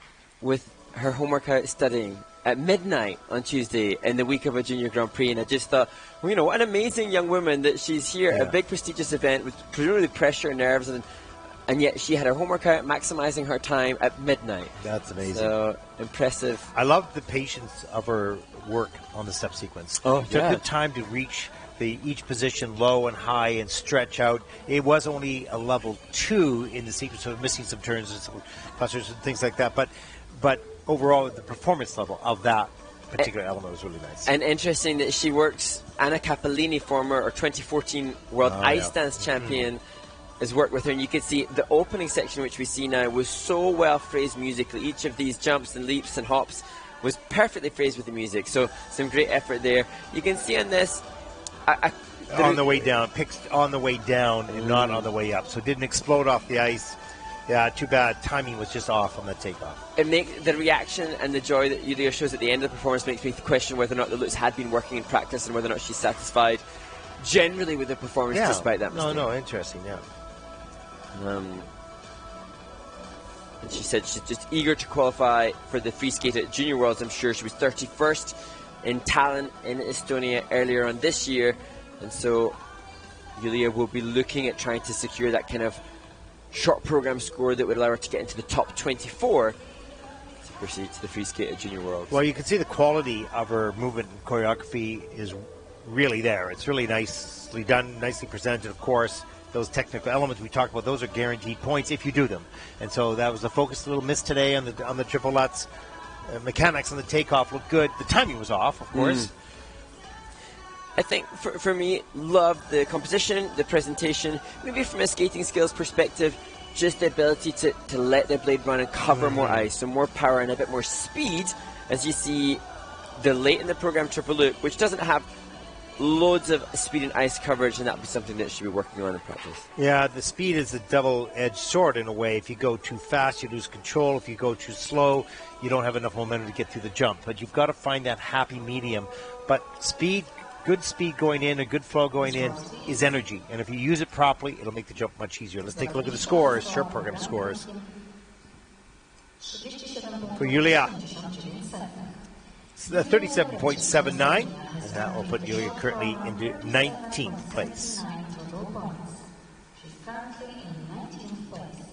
with her homework out studying at midnight on Tuesday in the week of a Junior Grand Prix. And I just thought, well, you know, what an amazing young woman that she's here at a big prestigious event with presumably pressure and nerves, and yet she had her homework out, maximizing her time at midnight.
That's amazing.
So impressive.
I love the patience of her work on the step sequence.
Oh,
it took the time to reach each position low and high and stretch out. It was only a level 2 in the sequence, so missing some turns and some clusters and things like that. But overall, the performance level of that particular element was really nice.
And interesting that she works, Anna Capellini, former or 2014 World Ice Dance Champion, has worked with her, and you can see the opening section, which we see now, was so well phrased musically. Each of these jumps and leaps and hops was perfectly phrased with the music, so some great effort there. You can see on this
on the way down, picked on the way down and not on the way up, so it didn't explode off the ice. Yeah, too bad. Timing was just off on the takeoff.
It makes the reaction and the joy that Julia shows at the end of the performance makes me question whether or not the Lutz had been working in practice and whether or not she's satisfied generally with the performance despite that mistake.
No, interesting, yeah.
And she said she's just eager to qualify for the free skate at Junior Worlds. I'm sure she was 31st in Tallinn in Estonia earlier on this year, and so Julia will be looking at trying to secure that kind of short program score that would allow her to get into the top 24 to proceed to the free skate at Junior Worlds.
Well, you can see the quality of her movement and choreography is really there. It's really nicely done, nicely presented, of course. Those technical elements we talked about, those are guaranteed points if you do them. And so that was the focus. A little miss today on the triple Lutz. Mechanics on the takeoff looked good. The timing was off, of course.
I think for me, loved the composition, the presentation, maybe from a skating skills perspective, just the ability to let the blade run and cover more ice, so more power and a bit more speed, as you see the late in the program triple loop, which doesn't have loads of speed and ice coverage, and that would be something that she'll be working on in practice.
Yeah, the speed is a double-edged sword in a way. If you go too fast, you lose control. If you go too slow, you don't have enough momentum to get through the jump. But you've got to find that happy medium. But speed, good speed going in, a good flow going in is energy. And if you use it properly, it'll make the jump much easier. Let's take a look at the scores, short program scores. For Julia, 37.79, and that will put Julia currently into 19th place.
She's currently in 19th place.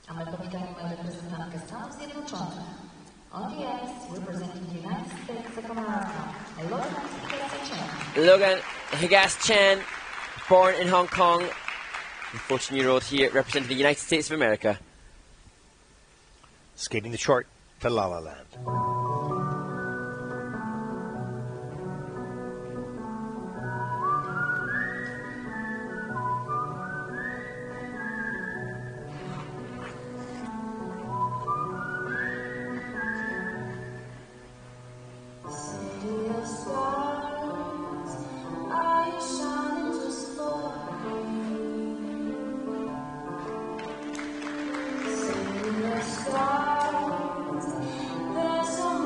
A my powitaniu reprezentantkę Stanów Zjednoczonych. On the ice, representing the United States of America,
Logan Higas-Chen, born in Hong Kong, the 14-year-old here representing the United States of America.
Skating the short to La La Land.
There's so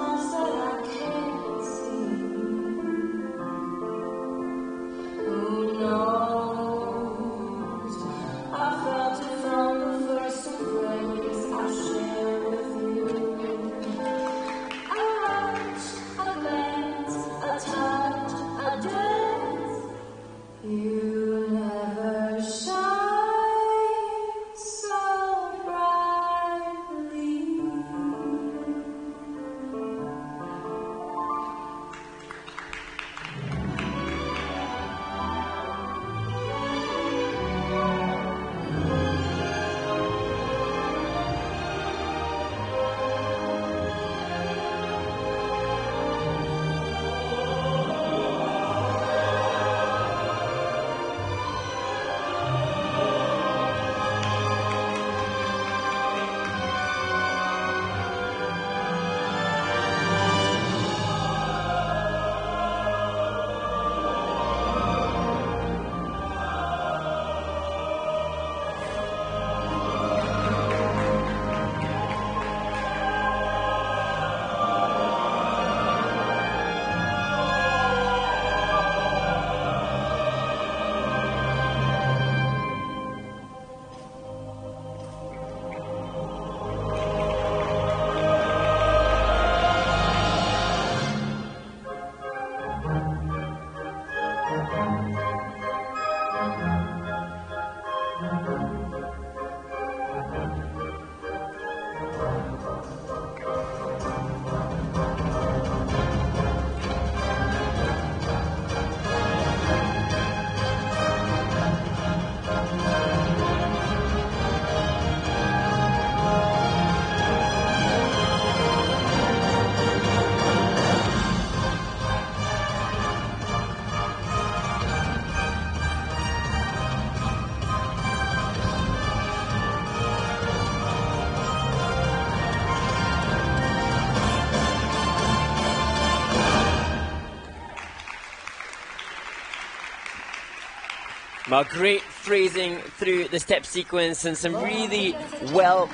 Well, great phrasing through the step sequence and some really well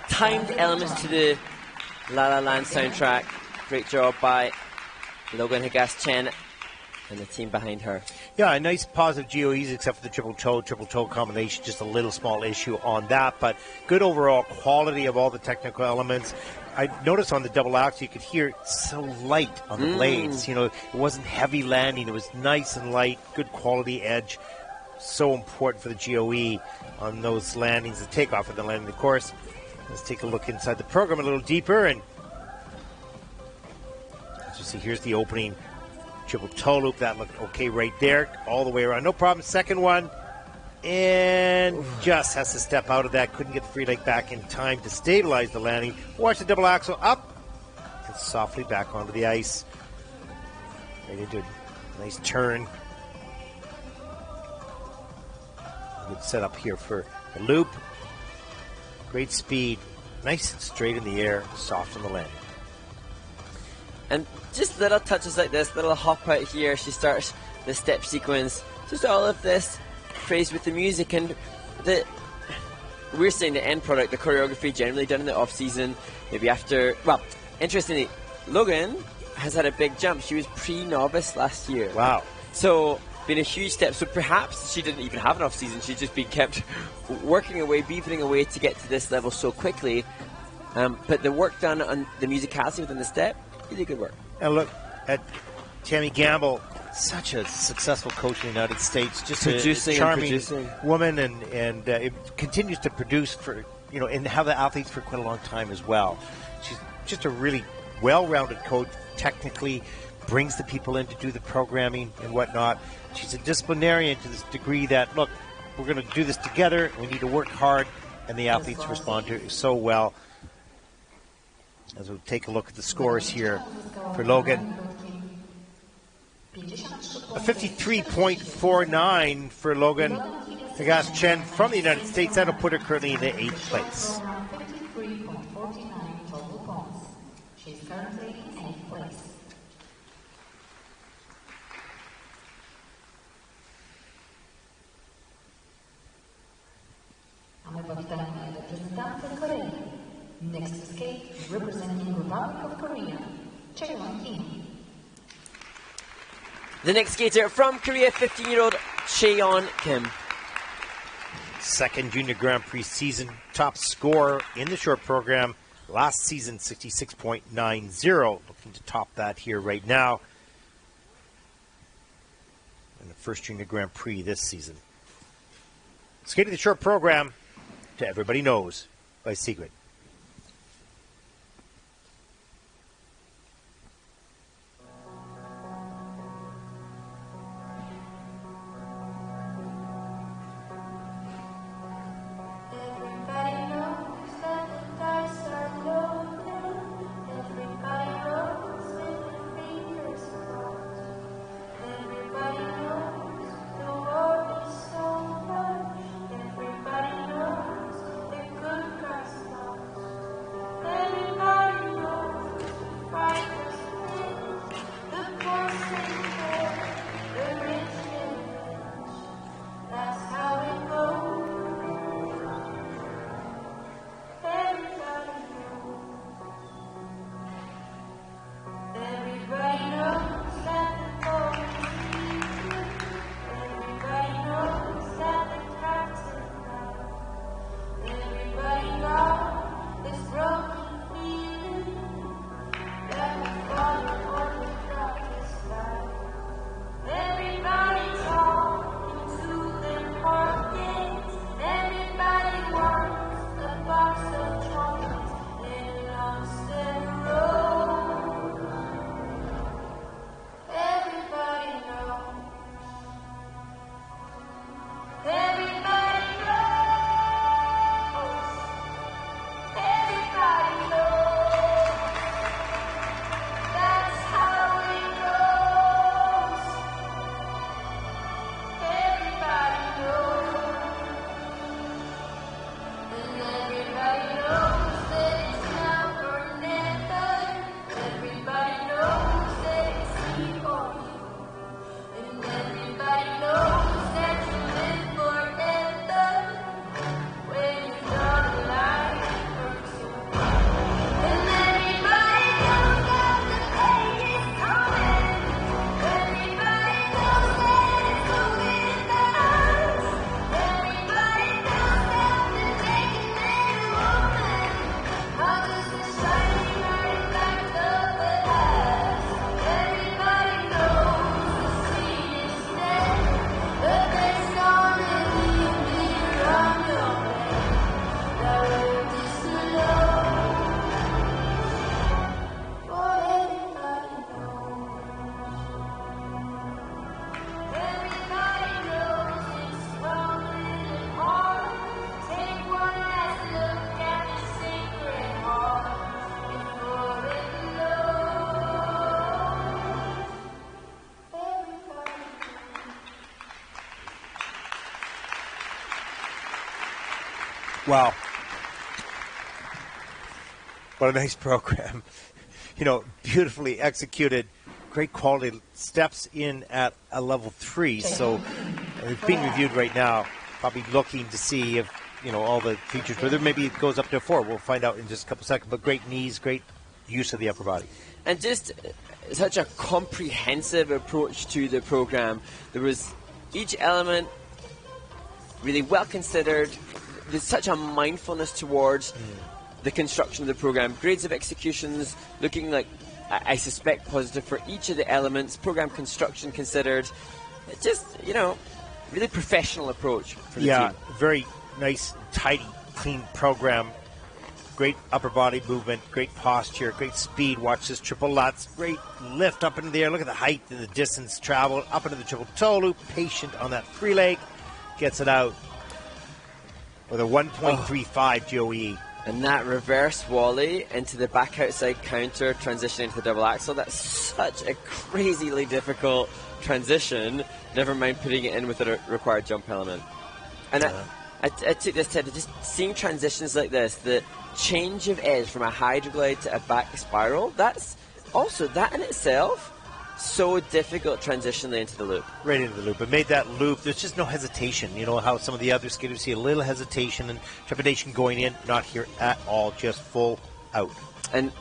timed elements to the La La Land soundtrack. Great job by Logan Higas-Chen and the team behind her.
Yeah, a nice positive GOEs except for the triple toe combination, just a little small issue on that, but good overall quality of all the technical elements. I noticed on the double axel you could hear it so light on the blades. You know, it wasn't heavy landing, it was nice and light, good quality edge. So important for the GOE on those landings, the takeoff and the landing, of course. Let's take a look inside the program a little deeper, and as you see, here's the opening triple toe loop. That looked okay right there, all the way around, no problem. Second one, and just has to step out of that. Couldn't get the free leg back in time to stabilize the landing. Watch the double axel up and softly back onto the ice. Ready to do a nice turn. Good setup here for the loop. Great speed, nice and straight in the air, soft on the landing.
And just little touches like this, little hop out here. She starts the step sequence. Just all of this phrased with the music, and we're seeing the end product, the choreography generally done in the off season. Maybe after, well, interestingly, Logan has had a big jump. She was pre-novice last year.
Wow.
So been a huge step. So perhaps she didn't even have an off season. She's just been kept working away, beavering away to get to this level so quickly. But the work done on the musicality within the step, really good work.
And look at Tammy Gamble, such a successful coach in the United States, just
producing
a charming
and producing.
woman, and it continues to produce for, you know, and have the athletes for quite a long time as well. She's just a really well-rounded coach, technically brings the people in to do the programming and whatnot. She's a disciplinarian to this degree that, look, we're going to do this together, we need to work hard, and the athletes respond to it so well. As we take a look at the scores here for Logan. A 53.49 for Logan Higas-Chen from the United States. That'll put her currently in the 8th place.
53.49 total points. She's currently in 8th place. A my powitamy reprezentantkę Korei. Next skate, representing Republic of Korea, Yerevan Kim.
The next skater from Korea, 15-year-old Cheon Kim.
Second Junior Grand Prix season, top scorer in the short program. Last season, 66.90. Looking to top that here right now. And the first Junior Grand Prix this season. Skating the short program to Everybody Knows by Sigrid.
Everybody knows the good guys
Wow. What a nice program. You know, beautifully executed, great quality, steps in at a level 3. So it's being reviewed right now, probably looking to see if, you know, all the features, whether maybe it goes up to a 4. We'll find out in just a couple seconds. But great knees, great use of the upper body.
And just such a comprehensive approach to the program. There was each element really well considered. There's such a mindfulness towards the construction of the program. Grades of executions looking like, I suspect, positive for each of the elements. Program construction considered. Just, you know, really professional approach for the team.
Yeah, very nice, tidy, clean program. Great upper body movement, great posture, great speed. Watch this triple lutz, great lift up into the air. Look at the height and the distance traveled up into the triple toe loop. Patient on that free leg, gets it out with a 1.35 GOE.
And that reverse wally into the back outside counter, transitioning to the double axel. That's such a crazily difficult transition. Never mind putting it in with a required jump element. And I took this to just seeing transitions like this, the change of edge from a hydroglide to a back spiral, that's also, that in itself, so difficult transitionally into the loop.
Right into the loop. It made that loop. There's just no hesitation. You know how some of the other skaters see a little hesitation and trepidation going in. Not here at all. Just full out.
And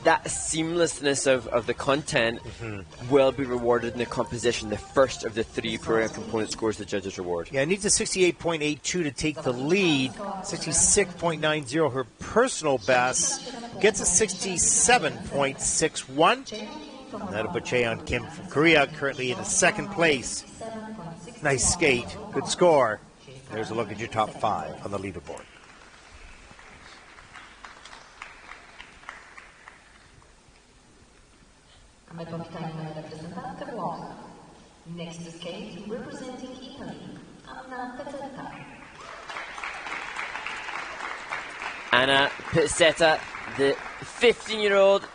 that seamlessness of the content will be rewarded in the composition. The first of the 3 program component scores the judges' reward.
Yeah, it needs a 68.82 to take the lead. 66.90, her personal best. Gets a 67.61. That'll put Cheon Kim from Korea currently in the 2nd place. Nice skate. Good score. There's a look at your top 5 on the leaderboard.
Next to skate, representing Italy, Anna Pizzetta.
Anna Pizzetta, the 15-year-old,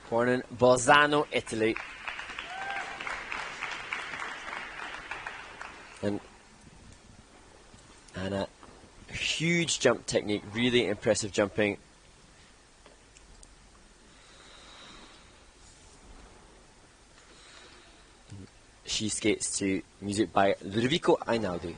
born in Bolzano, Italy. And Anna, huge jump technique, really impressive jumping. She skates to music by Ludovico Einaudi.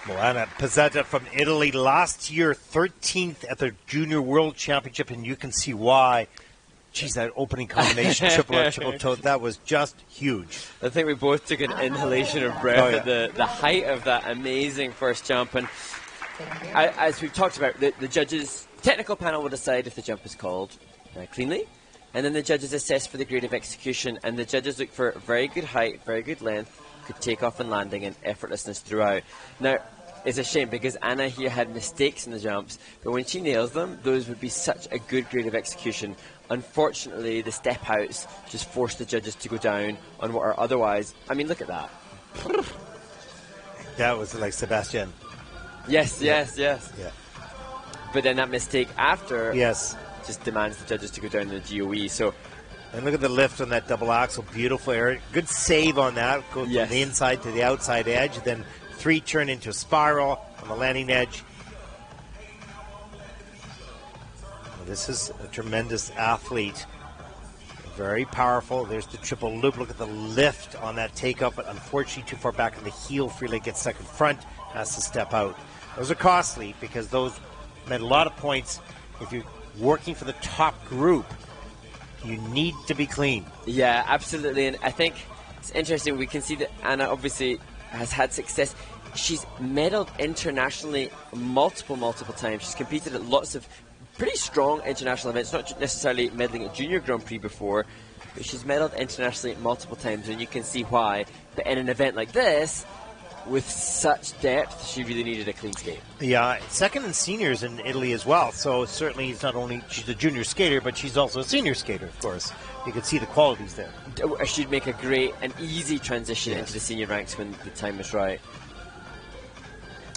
Well, Anna Pizzetta from Italy, last year 13th at the Junior World Championship, and you can see why. Geez, that opening combination, triple up, triple toe, that was just huge.
I think we both took an inhalation of breath at the height of that amazing first jump. And as we've talked about, the judges' technical panel will decide if the jump is called cleanly, and then the judges assess for the grade of execution, and the judges look for very good height, very good length, good takeoff and landing, and effortlessness throughout. Now, it's a shame because Anna here had mistakes in the jumps, but when she nails them, those would be such a good grade of execution. Unfortunately, the step outs just forced the judges to go down on what are otherwise, I mean, look at that.
That was like Sebastian.
Yes.
Yeah.
But then that mistake after
just
demands the judges to go down in the GOE. So,
and look at the lift on that double axel, beautiful area. Good save on that. Go from the inside to the outside edge, then 3 turn into a spiral on the landing edge. This is a tremendous athlete. Very powerful. There's the triple loop. Look at the lift on that takeoff, but unfortunately too far back on the heel. Freely gets stuck in front, has to step out. Those are costly because those meant a lot of points. If you're working for the top group, you need to be clean.
Yeah, absolutely. And I think it's interesting. We can see that Anna obviously has had success. She's medaled internationally multiple times. She's competed at lots of pretty strong international events, not necessarily medaling at Junior Grand Prix before, but she's medaled internationally multiple times, and you can see why. But in an event like this, with such depth, she really needed a clean skate. Yeah,
second in seniors in Italy as well, so certainly it's not only she's a junior skater, but she's also a senior skater, of course. You can see the qualities there.
She'd make a great and easy transition into the senior ranks when the time was right.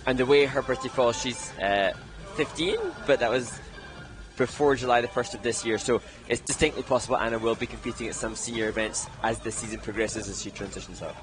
And the way her birthday falls, she's 15, but that was before July the 1st of this year, so it's distinctly possible Anna will be competing at some senior events as the season progresses, as she transitions up.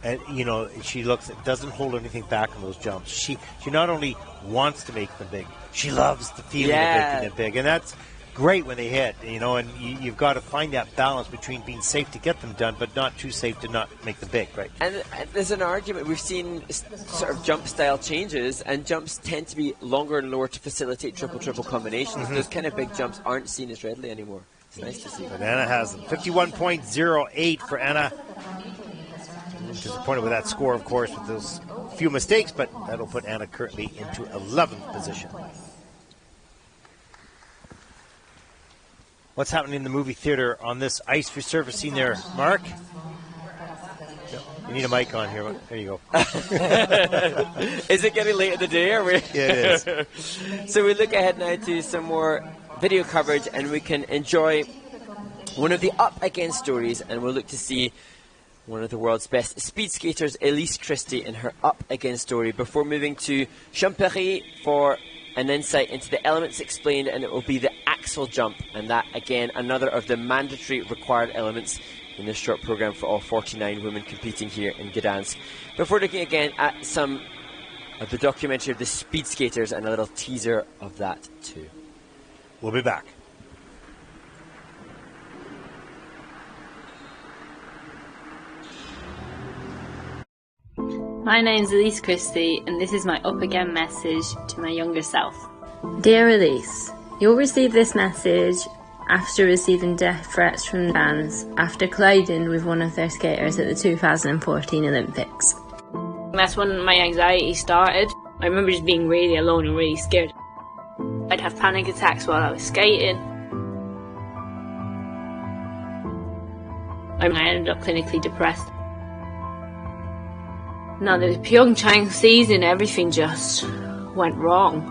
And you know, she doesn't hold anything back on those jumps. She not only wants to make them big, she loves the feeling of making them big, and that's great when they hit, you know, and you've got to find that balance between being safe to get them done, but not too safe to not make them big, right?
And there's an argument. We've seen sort of jump style changes, and jumps tend to be longer and lower to facilitate triple combinations. Those kind of big jumps aren't seen as readily anymore. It's nice to see.
But Anna has them. 51.08 for Anna. Disappointed with that score, of course, with those few mistakes, but that'll put Anna currently into 11th position. What's happening in the movie theater on this ice resurfacing there, Mark? You need a mic on here. There you go.
Is it getting late in the day?
It is.
So we look ahead now to some more video coverage, and we can enjoy one of the up again stories, and we'll look to see one of the world's best speed skaters, Elise Christie, in her up again story, before moving to Champéry for an insight into the elements explained, and it will be the axel jump, and that again another of the mandatory required elements in this short program for all 49 women competing here in Gdansk. Before looking again at some of the documentary of the speed skaters and a little teaser of that too.
We'll be back.
My name's Elise Christie, and this is my up again message to my younger self. Dear Elise, you'll receive this message after receiving death threats from fans after colliding with one of their skaters at the 2014 Olympics. That's when my anxiety started. I remember just being really alone and really scared. I'd have panic attacks while I was skating. I ended up clinically depressed. Now the Pyeongchang season, everything just went wrong.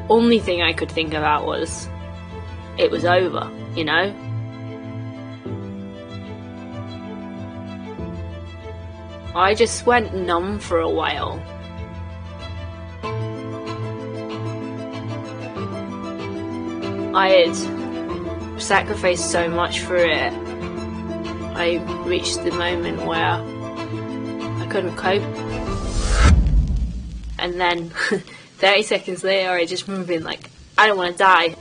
Only thing I could think about was, it was over, you know? I just went numb for a while. I had sacrificed so much for it. I reached the moment where I couldn't cope. and then 30 seconds later I just remember being like, I don't want to die.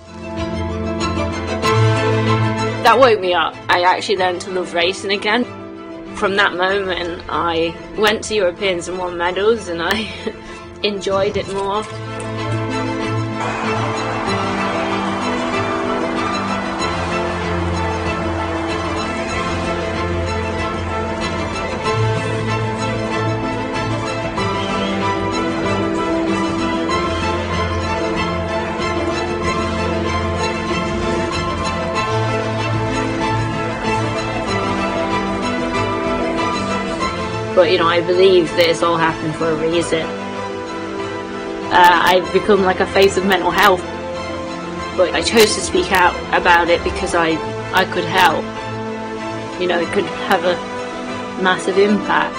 That woke me up. I actually learned to love racing again. From that moment I went to Europeans and won medals, and I enjoyed it more. But, you know, I believe that it's all happened for a reason. I've become like a face of mental health. But I chose to speak out about it because I could help. You know, it could have a massive impact.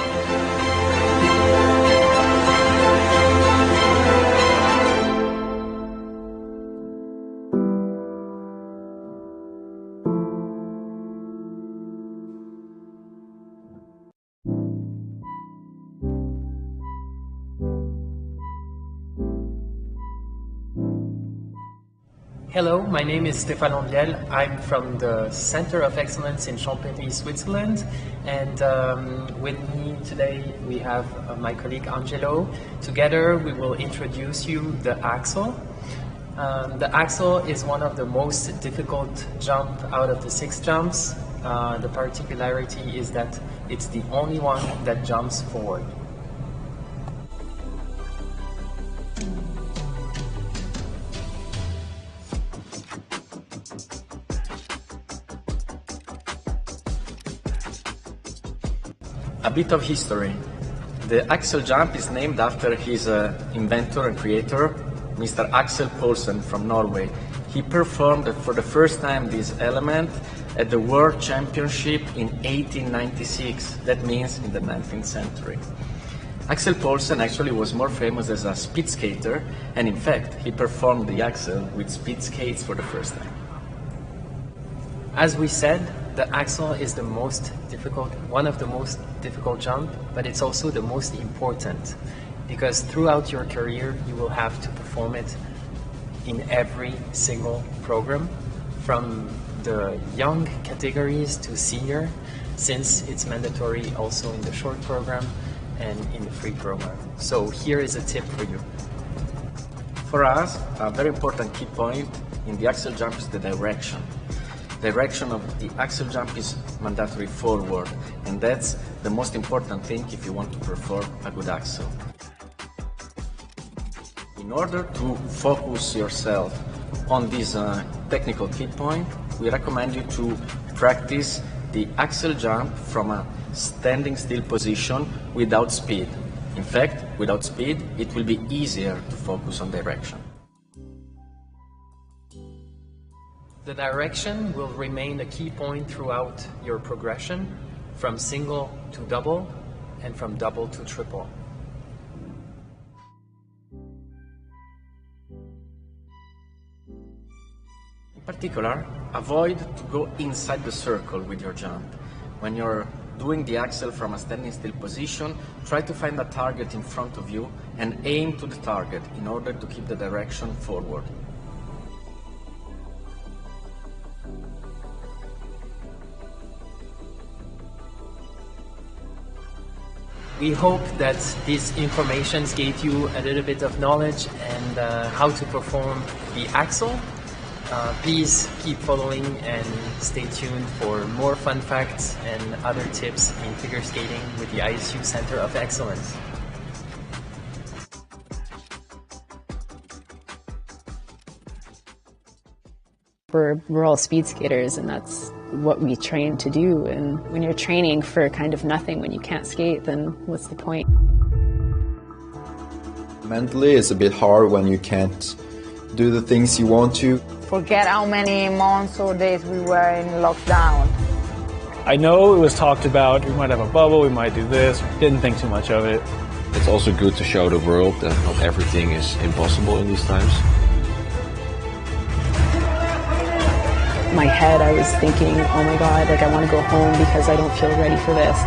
Hello, my name is Stéphane Ambiel. I'm from the Center of Excellence in Champéry, Switzerland, and with me today we have my colleague Angelo. Together we will introduce you the axel. The axel is one of the most difficult jump out of the 6 jumps. The particularity is that it's the only one that jumps forward.
A bit of history. The axel jump is named after his inventor and creator, Mr. Axel Poulsen from Norway. He performed for the first time this element at the World Championship in 1896. That means in the 19th century. Axel Poulsen actually was more famous as a speed skater, and in fact he performed the axel with speed skates for the first time.
As we said, the axel is the most difficult, one of the most difficult jump, but it's also the most important, because throughout your career you will have to perform it in every single program, from the young categories to senior, since it's mandatory also in the short program and in the free program. So here is a tip for you.
For us, a very important key point in the axel jump is the direction. Direction of the axel jump is mandatory forward, and that's the most important thing if you want to perform a good axel. In order to focus yourself on this technical key point, we recommend you to practice the axel jump from a standing still position without speed. In fact, without speed, it will be easier to focus on direction.
The direction will remain a key point throughout your progression, from single to double and from double to triple.
In particular, avoid to go inside the circle with your jump. When you're doing the axel from a standing still position, try to find a target in front of you and aim to the target in order to keep the direction forward.
We hope that these informations gave you a little bit of knowledge and how to perform the axel. Please keep following and stay tuned for more fun facts and other tips in figure skating with the ISU Center of Excellence.
We're all speed skaters, and that's what we train to do. And when you're training for kind of nothing, when you can't skate, then what's the point?
Mentally, it's a bit hard when you can't do the things you want to.
Forget how many months or days we were in lockdown.
I know it was talked about, we might have a bubble, we might do this, didn't think too much of it.
It's also good to show the world that not everything is impossible in these times.
My head, I was thinking, oh my God, like I want to go home because I don't feel ready for this.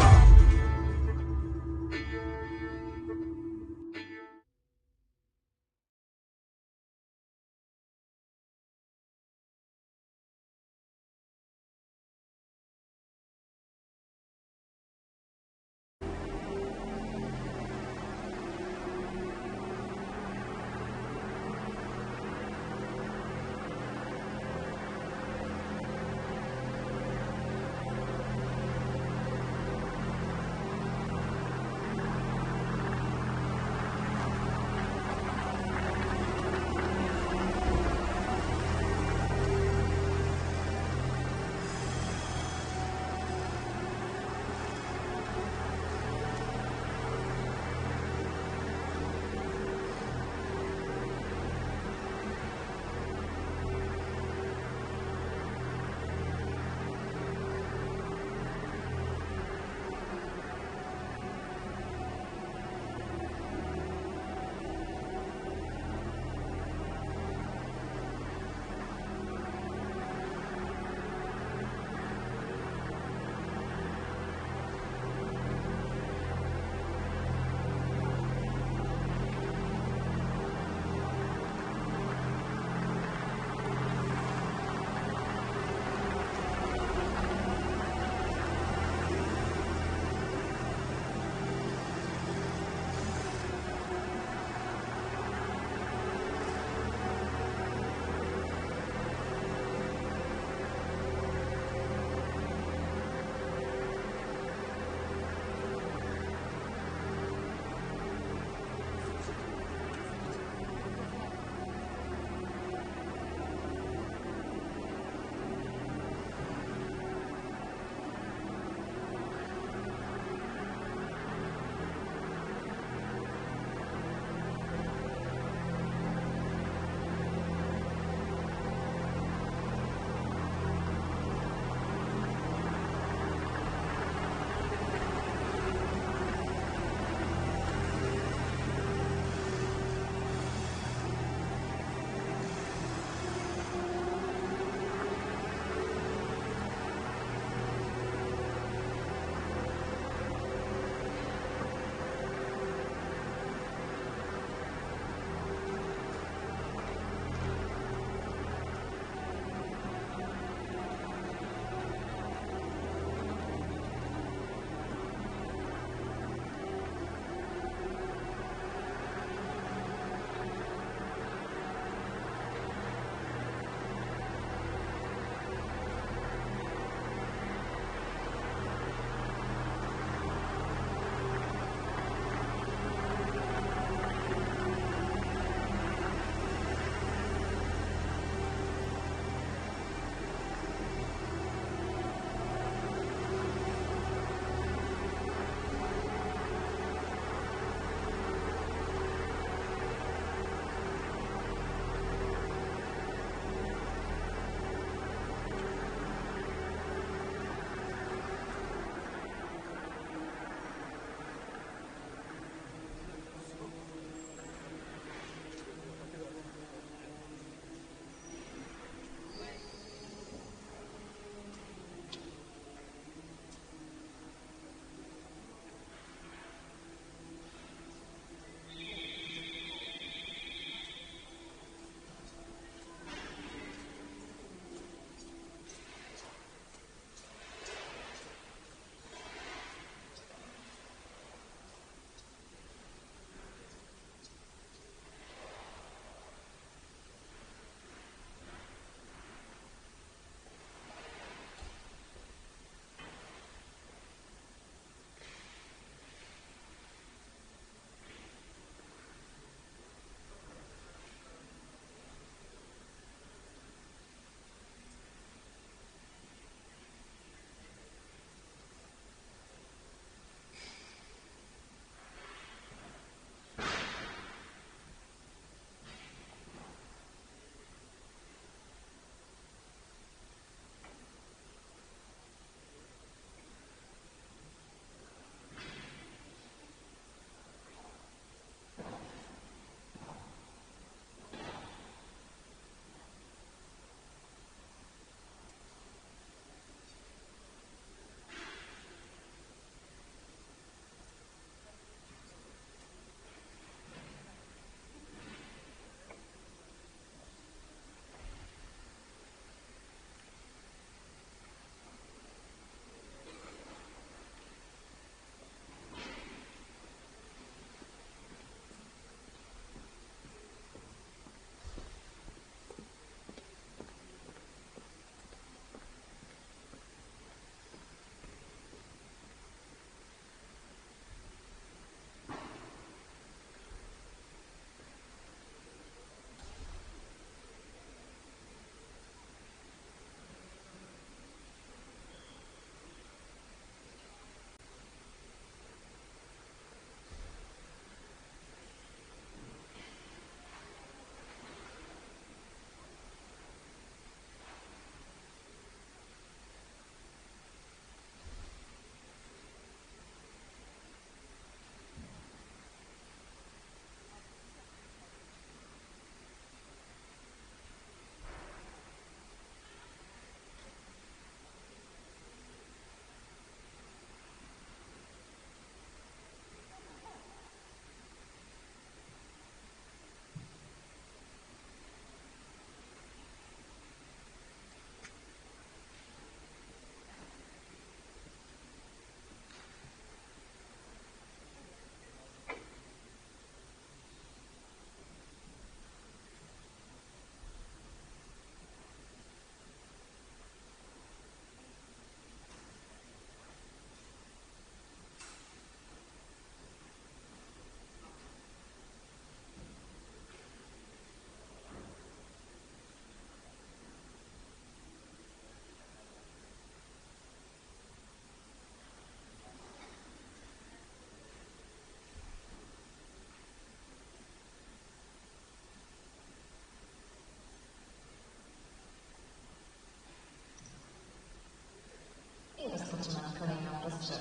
Czech.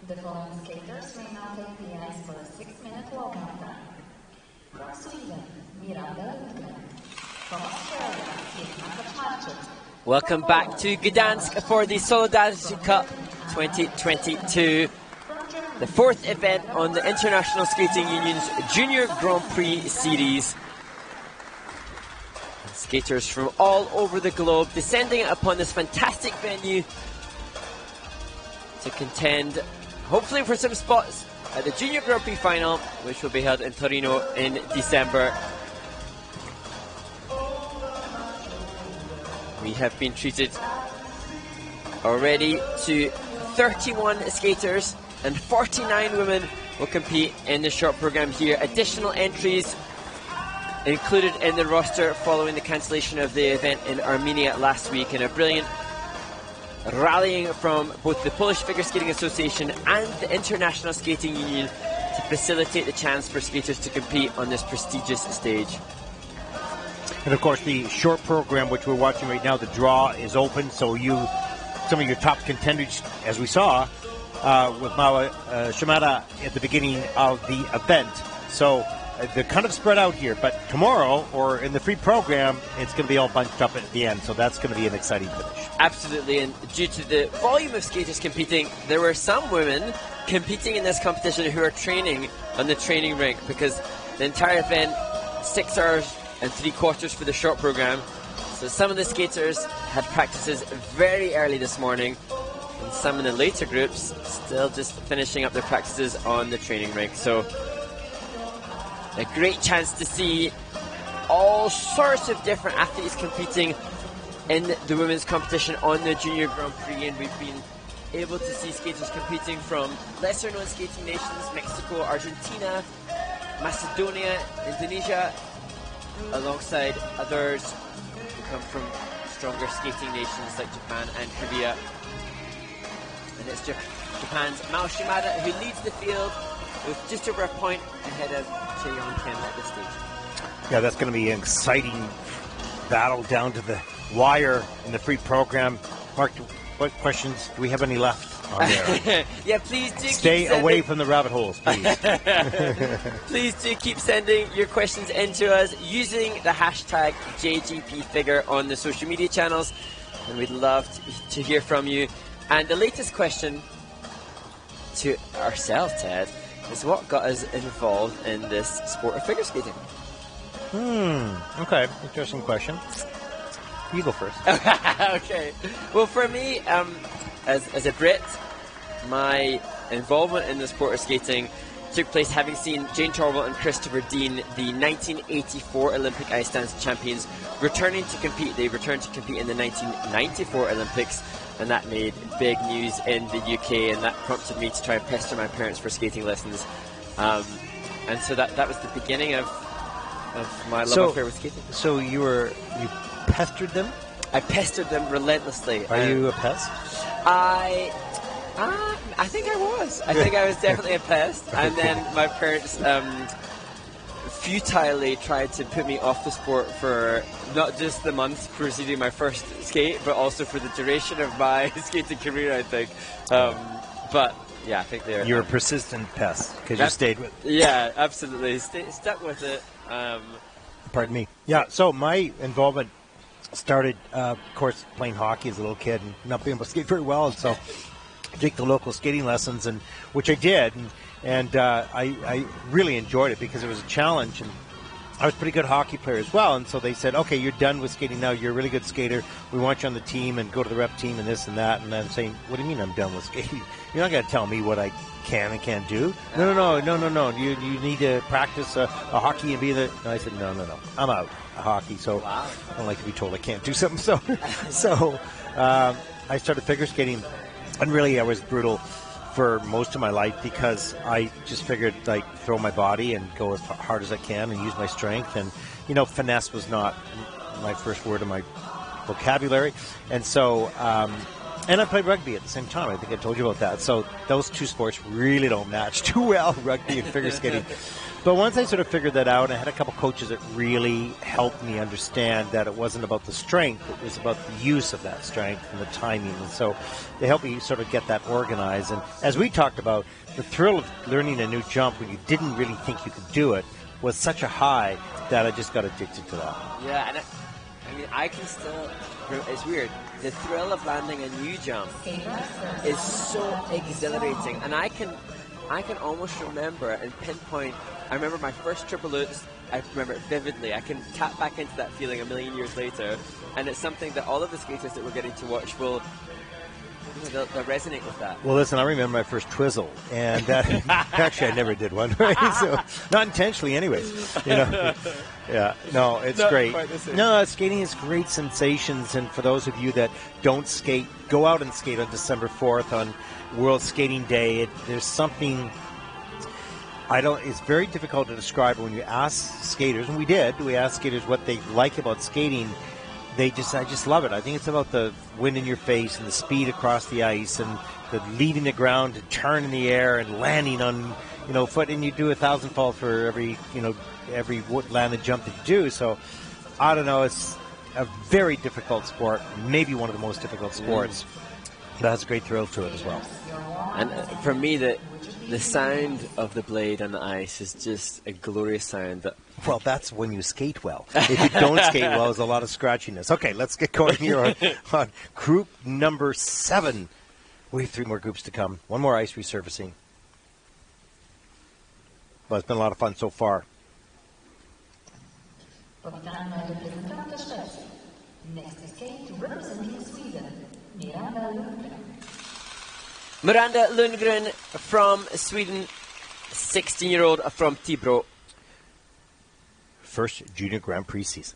The following skaters may now take the ice for a 6-minute warm-up time. From Sweden, Miranda Lundgren. From Australia, Egna.
Welcome back to Gdansk for the Solidarity Cup 2022, the fourth event on the International Skating Union's Junior Grand Prix Series. Skaters from all over the globe descending upon this fantastic venue to contend, hopefully for some spots at the Junior Grand Prix final, which will be held in Torino in December. We have been treated already to 31 skaters, and 49 women will compete in the short program here. Additional entries included in the roster following the cancellation of the event in Armenia last week, and a brilliant rallying from both the Polish Figure Skating Association and the International Skating Union to facilitate the chance for skaters to compete on this prestigious stage.
And of course, the short program, which we're watching right now, the draw is open. So some of your top contenders, as we saw, with Mawa Shimada at the beginning of the event. So they're kind of spread out here. But tomorrow, or in the free program, it's going to be all bunched up at the end. So that's going to be an exciting finish.
Absolutely. And due to the volume of skaters competing, there were some women competing in this competition who are training on the training rink, because the entire event, 6 hours and 3/4 for the short program. So some of the skaters had practices very early this morning, and some of the later groups still just finishing up their practices on the training rink. So a great chance to see all sorts of different athletes competing in the women's competition on the Junior Grand Prix, and we've been able to see skaters competing from lesser known skating nations, Mexico, Argentina, Macedonia, Indonesia, alongside others who come from stronger skating nations like Japan and Korea. And it's Japan's Mao Shimada who leads the field with just over a point ahead of Cheon Kim at this stage.
Yeah, that's going to be an exciting battle down to the wire in the free program. Mark, what questions do we have any left on there?
Yeah, please do
stay away from the rabbit holes, please.
Please do keep sending your questions in to us using the hashtag JGPFigure on the social media channels, and we'd love to hear from you. And the latest question to ourselves, Ted, is what got us involved in this sport of figure skating?
Okay, interesting question. You go first.
Okay. Well, for me, as a Brit, my involvement in the sport of skating took place having seen Jane Torval and Christopher Dean, the 1984 Olympic ice dance champions, returning to compete. They returned to compete in the 1994 Olympics, and that made big news in the UK, and that prompted me to try and pester my parents for skating lessons. And so that was the beginning of my love affair with skating.
So you pestered them?
I pestered them relentlessly.
Are you a pest?
I think I was. I think I was definitely a pest. And then my parents futilely tried to put me off the sport for not just the month preceding my first skate, but also for the duration of my skating career, I think. But yeah, I think they're...
You're a persistent pest because you stayed with it.
Yeah, absolutely. Stuck with it.
Pardon me. Yeah, so my involvement started, of course, playing hockey as a little kid and not being able to skate very well, and so I took the local skating lessons, and which I did, and I really enjoyed it because it was a challenge, and I was a pretty good hockey player as well, and so they said, okay, you're done with skating now, you're a really good skater, we want you on the team and go to the rep team and this and that, and I'm saying, what do you mean I'm done with skating? You're not going to tell me what I can and can't do. No. You need to practice a hockey and be the... And I said, no. I'm out of hockey, so I don't like to be told I can't do something. So I started figure skating, and really I was brutal for most of my life because I just figured like throw my body and go as hard as I can and use my strength. And, finesse was not my first word in my vocabulary. And so And I played rugby at the same time. I think I told you about that. So those two sports really don't match too well, rugby and figure skating. But once I sort of figured that out, I had a couple coaches that really helped me understand that it wasn't about the strength, it was about the use of that strength and the timing. And so they helped me sort of get that organized. And as we talked about, the thrill of learning a new jump when you didn't really think you could do it was such a high that I just got addicted to that.
Yeah, and I mean, I can still, it's weird, the thrill of landing a new jump is so exhilarating. And I can almost remember and pinpoint, I remember my first triple loops, I remember it vividly. I can tap back into that feeling a million years later, and it's something that all of the skaters that we're getting to watch will, they'll resonate with that.
Well, listen, I remember my first twizzle, and that, actually I never did one, right? So, not intentionally anyways. Yeah, no, it's
Not
great.
quite the same.
No, skating is great sensations, and for those of you that don't skate, go out and skate on December 4th on World Skating Day. There's something, it's very difficult to describe when you ask skaters, and we asked skaters what they like about skating. I just love it. I think it's about the wind in your face and the speed across the ice and the leaving the ground to turn in the air and landing on, foot, and you do 1,000 fall for every landed jump that you do. So, I don't know, it's a very difficult sport, maybe one of the most difficult sports. That has a great thrill to it as well.
And for me, the sound of the blade on the ice is just a glorious sound.
Well, that's when you skate well. If you don't skate well, there's a lot of scratchiness. Okay, let's get going here on group number 7. We have 3 more groups to come. 1 more ice resurfacing. Well, it's been a lot of fun so far.
Next skate representing Sweden, Miranda Lundgren.
Miranda Lundgren from Sweden, 16-year-old from Tibro.
First Junior Grand Prix season.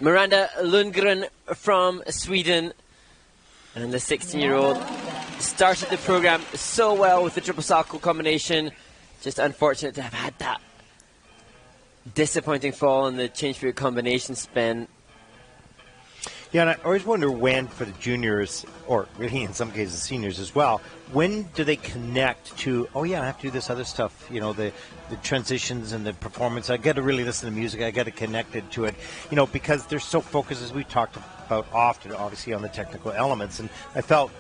Miranda Lundgren from Sweden, and the 16-year-old started the program so well with the triple salto combination. Just unfortunate to have had that disappointing fall in the change for your combination spin.
Yeah, and I always wonder when, for the juniors, or really in some cases seniors as well, when do they connect to, oh yeah, I have to do this other stuff, you know, the transitions and the performance. I got to really listen to music. I got to connect it to it, you know, because they're so focused, as we talked about often, obviously, on the technical elements. And I felt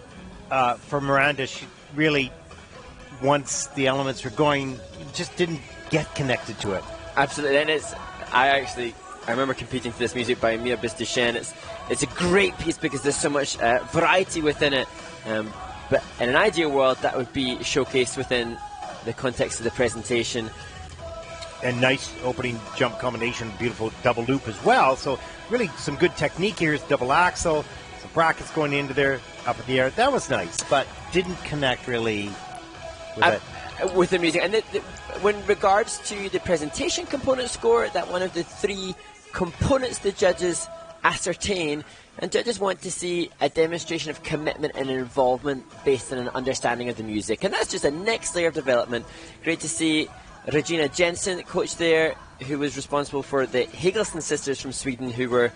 for Miranda, she really, once the elements were going, just didn't get connected to it.
Absolutely, and I remember competing for this music by Mia Bistuchen. It's a great piece because there's so much variety within it. But in an ideal world, that would be showcased within the context of the presentation.
And nice opening jump combination, beautiful double loop as well. So really some good technique here. Is double axel, some brackets going into there, up in the air. That was nice, but didn't connect really with it.
With the music. And when regards to the presentation component score, that one of the three components the judges ascertain, and judges want to see a demonstration of commitment and involvement based on an understanding of the music. And that's just a next layer of development. Great to see Regina Jensen, coach there, who was responsible for the Higgelson sisters from Sweden, who were,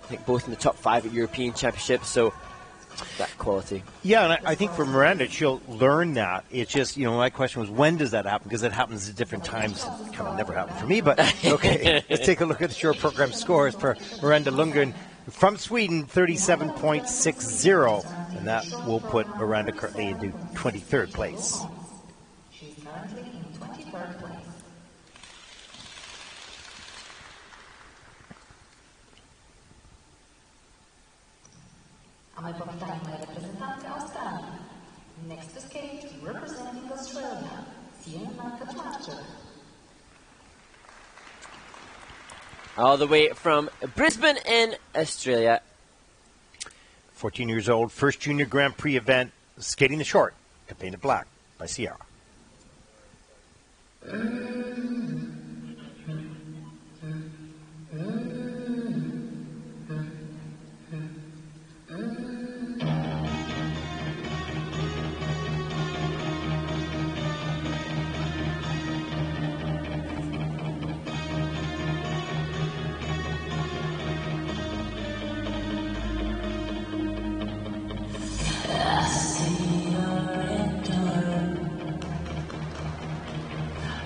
I think, both in the top 5 at European Championships. So that quality.
Yeah, and I think for Miranda, she'll learn that. It's just, you know, my question was, when does that happen? Because it happens at different times. It kind of never happened for me, but okay. Let's take a look at the short program scores for Miranda Lundgren from Sweden, 37.60, and that will put Miranda currently into 23rd place.
She's currently in 23rd place. A my powitanie moje reprezentantkę Australii. Next to skate, representing Australia, Sienna Kaczmarczyk.
All the way from Brisbane in Australia.
14 years old, first junior Grand Prix event, skating the short, painted black by Sierra.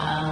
I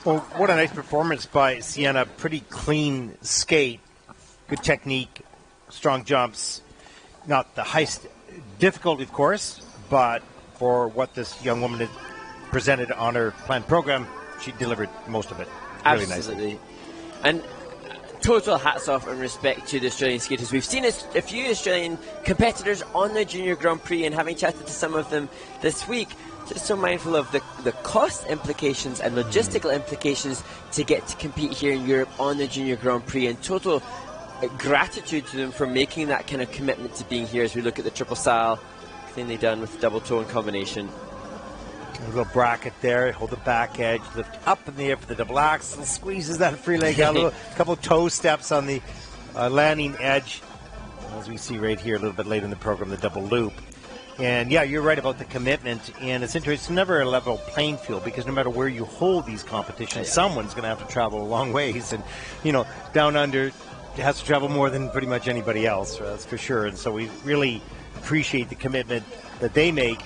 Well, what a nice performance by Sienna. Pretty clean skate, good technique, strong jumps. Not the highest difficulty, of course, but for what this young woman had presented on her planned program, she delivered most of it really
Absolutely.
nicely.
And total hats off and respect to the Australian skaters. We've seen a few Australian competitors on the Junior Grand Prix, and having chatted to some of them this week, just so mindful of the cost implications and logistical implications to get to compete here in Europe on the Junior Grand Prix, and total gratitude to them for making that kind of commitment to being here as we look at the triple sal, cleanly done with the double toe and combination.
A little bracket there, hold the back edge, lift up in the air for the double axel, squeezes that free leg out, a couple toe steps on the landing edge, as we see right here a little bit later in the program, the double loop. And yeah, you're right about the commitment, and it's interesting, it's never a level playing field, because no matter where you hold these competitions, someone's going to have to travel a long ways, and down under has to travel more than pretty much anybody else, that's for sure. And so we really appreciate the commitment that they make,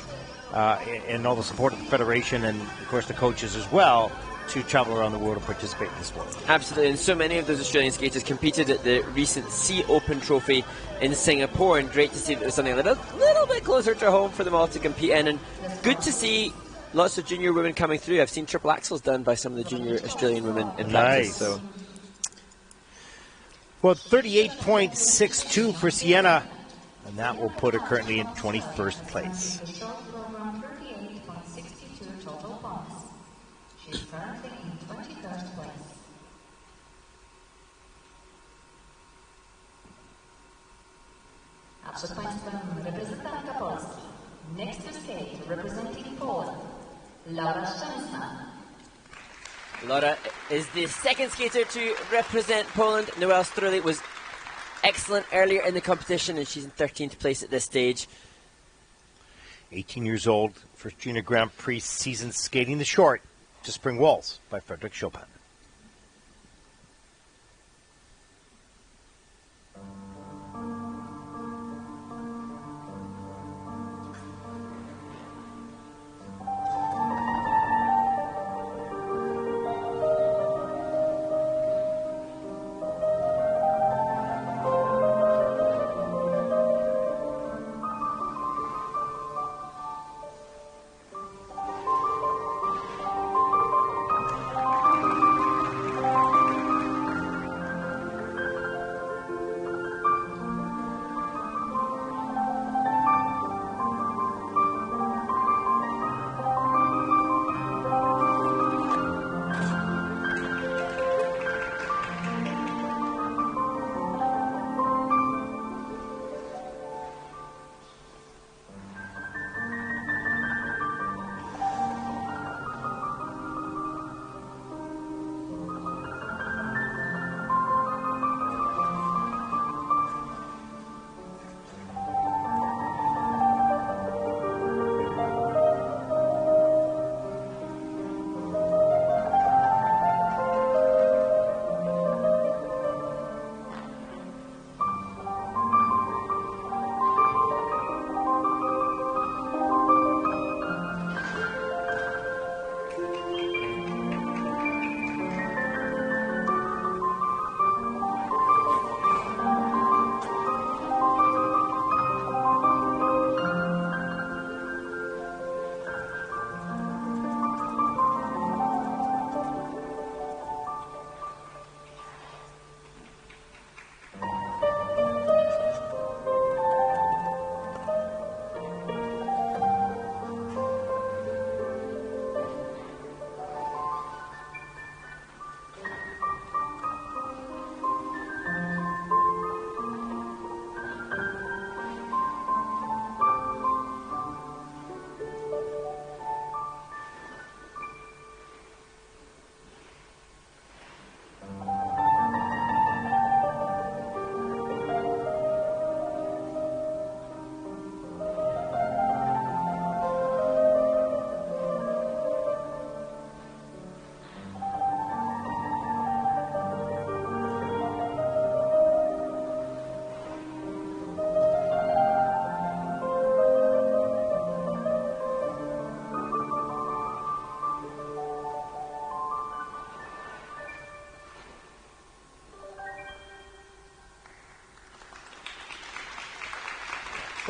and all the support of the Federation and, of course, the coaches as well, to travel around the world and participate in the sport.
Absolutely, and so many of those Australian skaters competed at the recent Sea Open Trophy in Singapore, and great to see that there was something a little bit closer to home for them all to compete in, and good to see lots of junior women coming through. I've seen triple axels done by some of the junior Australian women in practice. So.
Well, 38.62 for Sienna, and that will put her currently in 21st place.
She's currently in 21st place. A przed Państwem reprezentantka Polski. Next to skate, representing Poland, Laura Szczęsna.
Laura is the second skater to represent Poland. Noelle Struli was excellent earlier in the competition, and she's in 13th place at this stage.
18 years old, first Junior Grand Prix season skating the short to Spring Waltz by Frederick Chopin.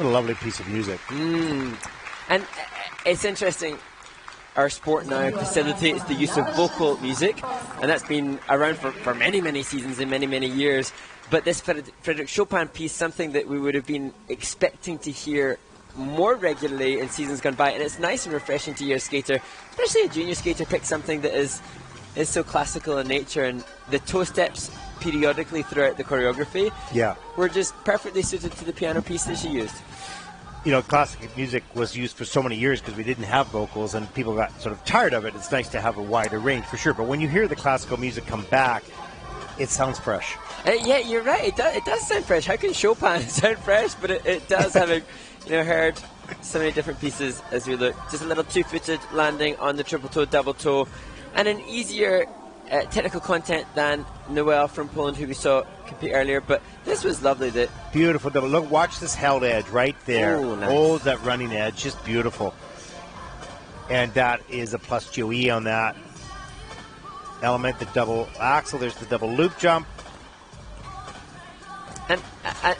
What a lovely piece of music.
And it's interesting. Our sport now facilitates the use of vocal music, and that's been around for many, many seasons and many, many years. But this Frédéric Chopin piece, something that we would have been expecting to hear more regularly in seasons gone by, and it's nice and refreshing to hear a skater, especially a junior skater, pick something that is so classical in nature, and the toe steps periodically throughout the choreography were just perfectly suited to the piano piece that she used.
You know, classical music was used for so many years because we didn't have vocals and people got sort of tired of it. It's nice to have a wider range for sure. But when you hear the classical music come back, it sounds fresh.
Yeah, you're right. It does sound fresh. How can Chopin sound fresh? But it does, having heard so many different pieces as we look. Just a little two-footed landing on the triple toe, double toe, and an easier technical content than Noel from Poland, who we saw compete earlier. But this was lovely.
Beautiful double. Look, watch this held edge right there.
Oh, nice.
Oh, that running edge, just beautiful. And that is a plus GOE on that element, the double axel. There's the double loop jump.
And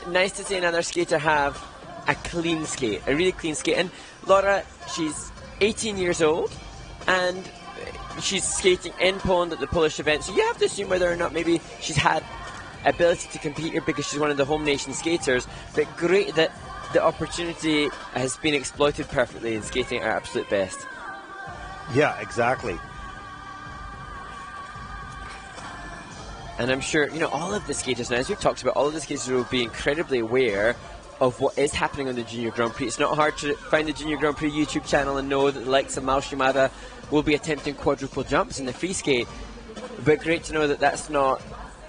nice to see another skater have a clean skate, a really clean skate. And Laura, she's 18 years old, and she's skating in Poland at the Polish event. So you have to assume whether or not maybe she's had ability to compete here because she's one of the home nation skaters. But great that the opportunity has been exploited perfectly in skating at her absolute best.
Yeah, exactly.
And I'm sure, all of the skaters now, as we've talked about, all of the skaters will be incredibly aware of what is happening on the Junior Grand Prix. It's not hard to find the Junior Grand Prix YouTube channel and know that the likes of Mal Shimada will be attempting quadruple jumps in the free skate. But great to know that that's not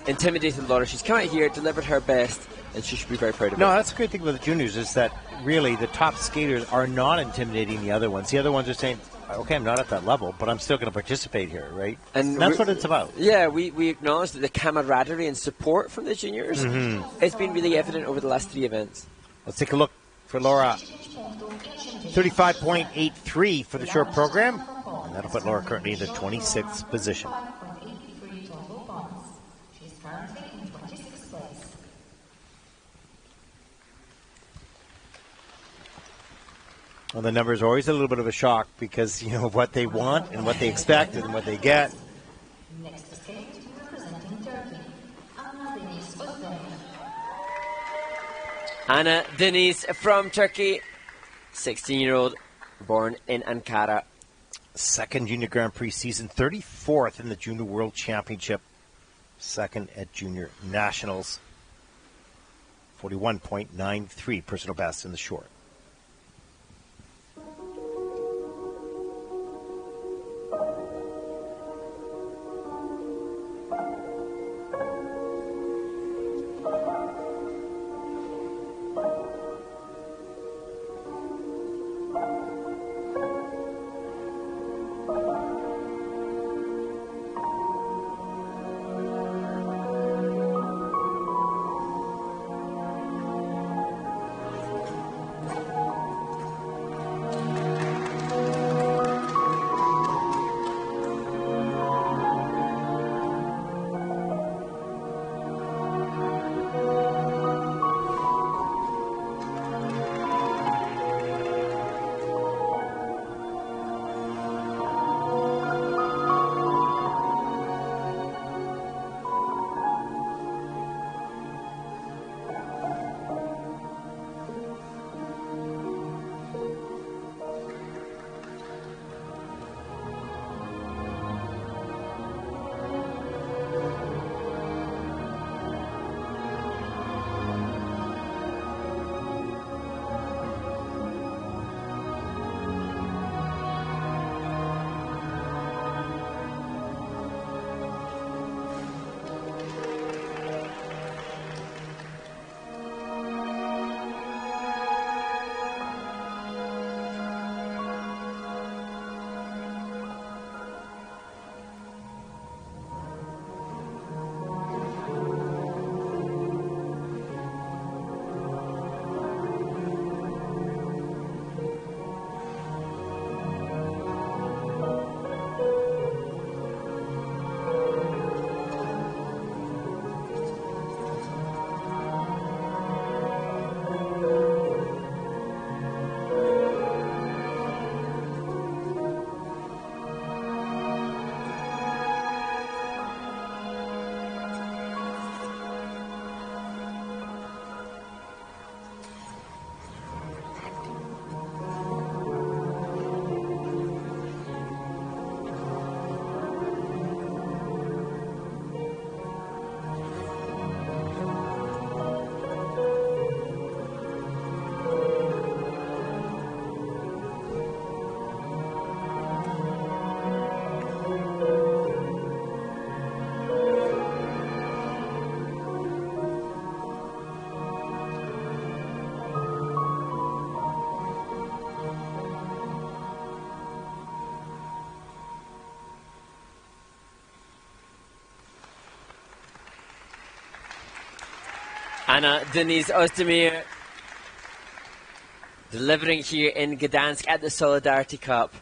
intimidating Laura. She's come out here, delivered her best, and she should be very proud of it.
No, that's a great thing about the juniors is that really the top skaters are not intimidating the other ones. The other ones are saying, okay, I'm not at that level, but I'm still going to participate here, right? And that's what it's about.
Yeah, we acknowledge that the camaraderie and support from the juniors it's been really evident over the last 3 events.
Let's take a look for Laura. 35.83 for the short program. And that'll put Laura currently in the 26th position. Well, the number is always a little bit of a shock because, what they want and what they expect and what they get.
Next skate representing Turkey,
Anna Deniz from Turkey, 16-year-old, born in Ankara.
Second Junior Grand Prix season, 34th in the Junior World Championship, second at Junior Nationals, 41.93 personal best in the short.
Anna Denise Ozdemir delivering here in Gdansk at the Solidarity Cup.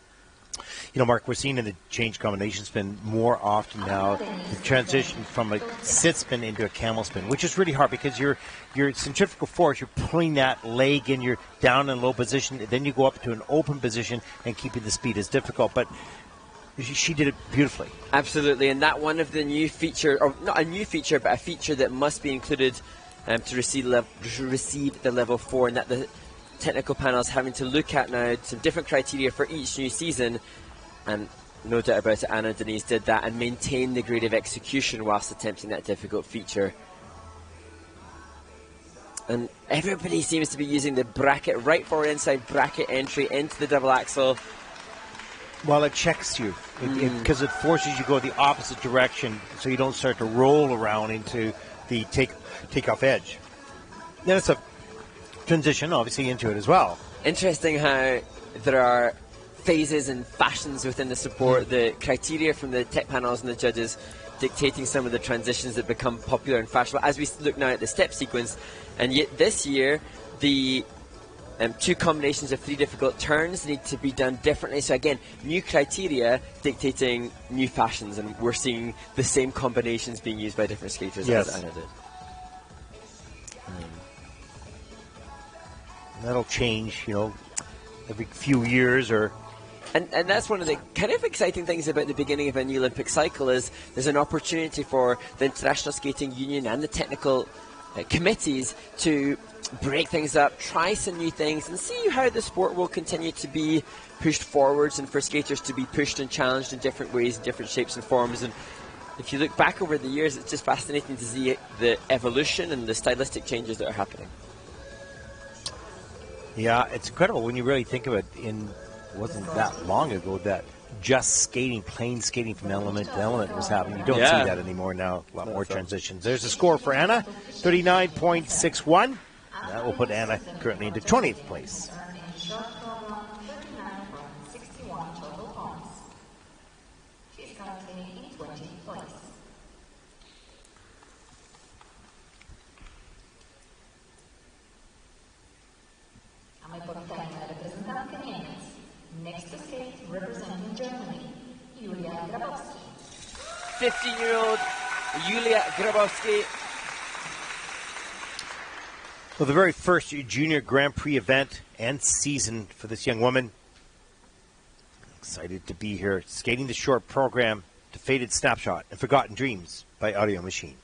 You know, Mark, we're seeing in the change combination spin more often now the transition from a sit spin into a camel spin, which is really hard because your centrifugal force, you're pulling that leg in, you're down in low position, then you go up to an open position, and keeping the speed is difficult. But she did it beautifully.
Absolutely, and that one of the new feature, or not a new feature, but a feature that must be included to receive the level 4, and that the technical panel is having to look at now some different criteria for each new season. And no doubt about it, Anna Denise did that and maintained the grade of execution whilst attempting that difficult feature. And everybody seems to be using the bracket, right forward inside bracket entry into the double axel.
Well, it checks you because it forces you to go the opposite direction so you don't start to roll around into the takeoff edge. Then it's a transition, obviously, into it as well.
Interesting how there are phases and fashions within the support, the criteria from the tech panels and the judges dictating some of the transitions that become popular and fashionable as we look now at the step sequence. And yet this year, the 2 combinations of 3 difficult turns need to be done differently. So again, new criteria dictating new fashions, and we're seeing the same combinations being used by different skaters as Anna did.
That'll change, you know, every few years or...
And that's one of the kind of exciting things about the beginning of a new Olympic cycle is there's an opportunity for the International Skating Union and the technical committees to break things up, try some new things, and see how the sport will continue to be pushed forwards and for skaters to be pushed and challenged in different ways, in different shapes and forms. And if you look back over the years, it's just fascinating to see the evolution and the stylistic changes that are happening.
Yeah, it's incredible when you really think of it. It wasn't that long ago that just skating, plain skating from element to element was happening. You don't see that anymore now. A lot more transitions. There's a score for Anna, 39.61. That will put Anna currently into 20th place.
Next to skate, representing Germany, Julia Grabowski.
15-year-old Julia Grabowski.
Well, the very first junior Grand Prix event and season for this young woman. Excited to be here, skating the short program to Faded Snapshot and Forgotten Dreams by Audio Machine.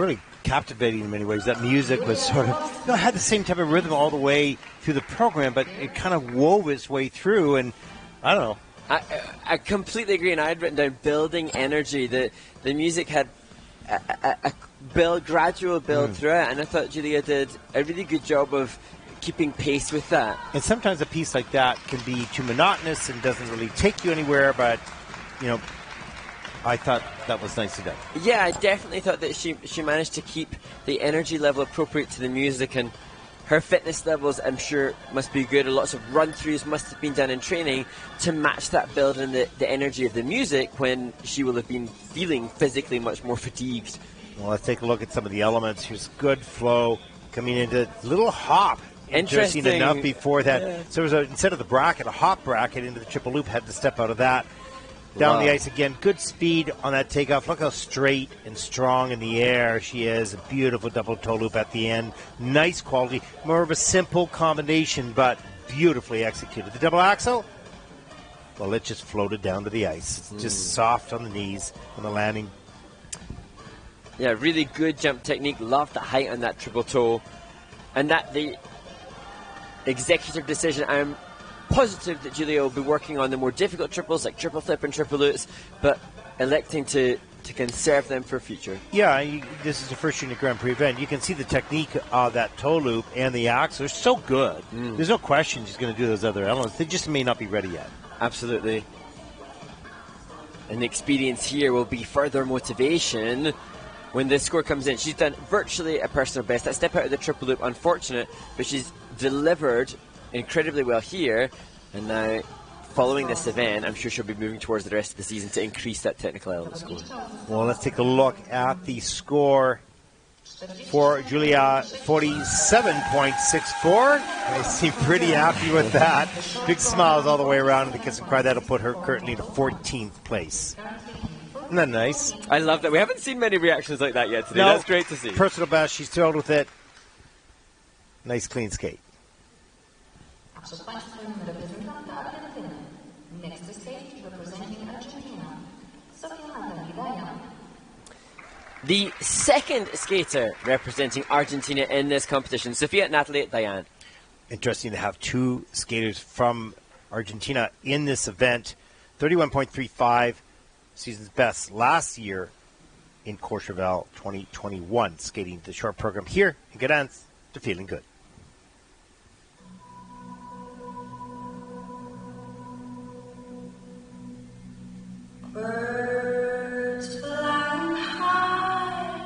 really captivating in many ways. That music was sort of, had the same type of rhythm all the way through the program, but it kind of wove its way through, and I don't know.
I completely agree, and I had written down building energy. The music had a gradual build through it, and I thought Julia did a really good job of keeping pace with that.
And sometimes a piece like that can be too monotonous and doesn't really take you anywhere, but, I thought that was nicely done.
Yeah, I definitely thought that she managed to keep the energy level appropriate to the music, and her fitness levels, I'm sure, must be good. Lots of run-throughs must have been done in training to match that build and the energy of the music when she will have been feeling physically much more fatigued.
Well, let's take a look at some of the elements. Here's good flow coming into a little hop. Interesting enough before that. Yeah. So there was instead of the bracket, a hop bracket into the triple loop, had to step out of that. Down the ice again. Good speed on that takeoff. Look how straight and strong in the air she is. A beautiful double toe loop at the end. Nice quality. More of a simple combination, but beautifully executed. The double axel, well, it just floated down to the ice. It's just soft on the knees on the landing.
Yeah, really good jump technique. Love the height on that triple toe. And that the executive decision, I'm positive that Julia will be working on the more difficult triples like triple flip and triple lutz, but electing to conserve them for future.
Yeah, this is the first Junior Grand Prix event. You can see the technique of that toe loop and the axle are so good. There's no question she's going to do those other elements. They just may not be ready yet.
Absolutely. And the experience here will be further motivation when the score comes in. She's done virtually a personal best. That step out of the triple loop, unfortunate, but she's delivered incredibly well here, and now following this event I'm sure she'll be moving towards the rest of the season to increase that technical element score.
Well, let's take a look at the score for Julia. 47.64. They seem pretty happy with that. Big smiles all the way around in the kiss and cry. That'll put her currently to 14th place. Isn't that nice?
I love that. We haven't seen many reactions like that yet today.
No,
that's great to see.
Personal best. She's thrilled with it. Nice clean skate.
Next to skate, representing Argentina,
the second skater representing Argentina in this competition, Sofia, Natalie, Diane.
Interesting to have two skaters from Argentina in this event. 31.35, season's best last year in Courchevel 2021, skating the short program here in Gdansk to feeling good.
Birds flying high,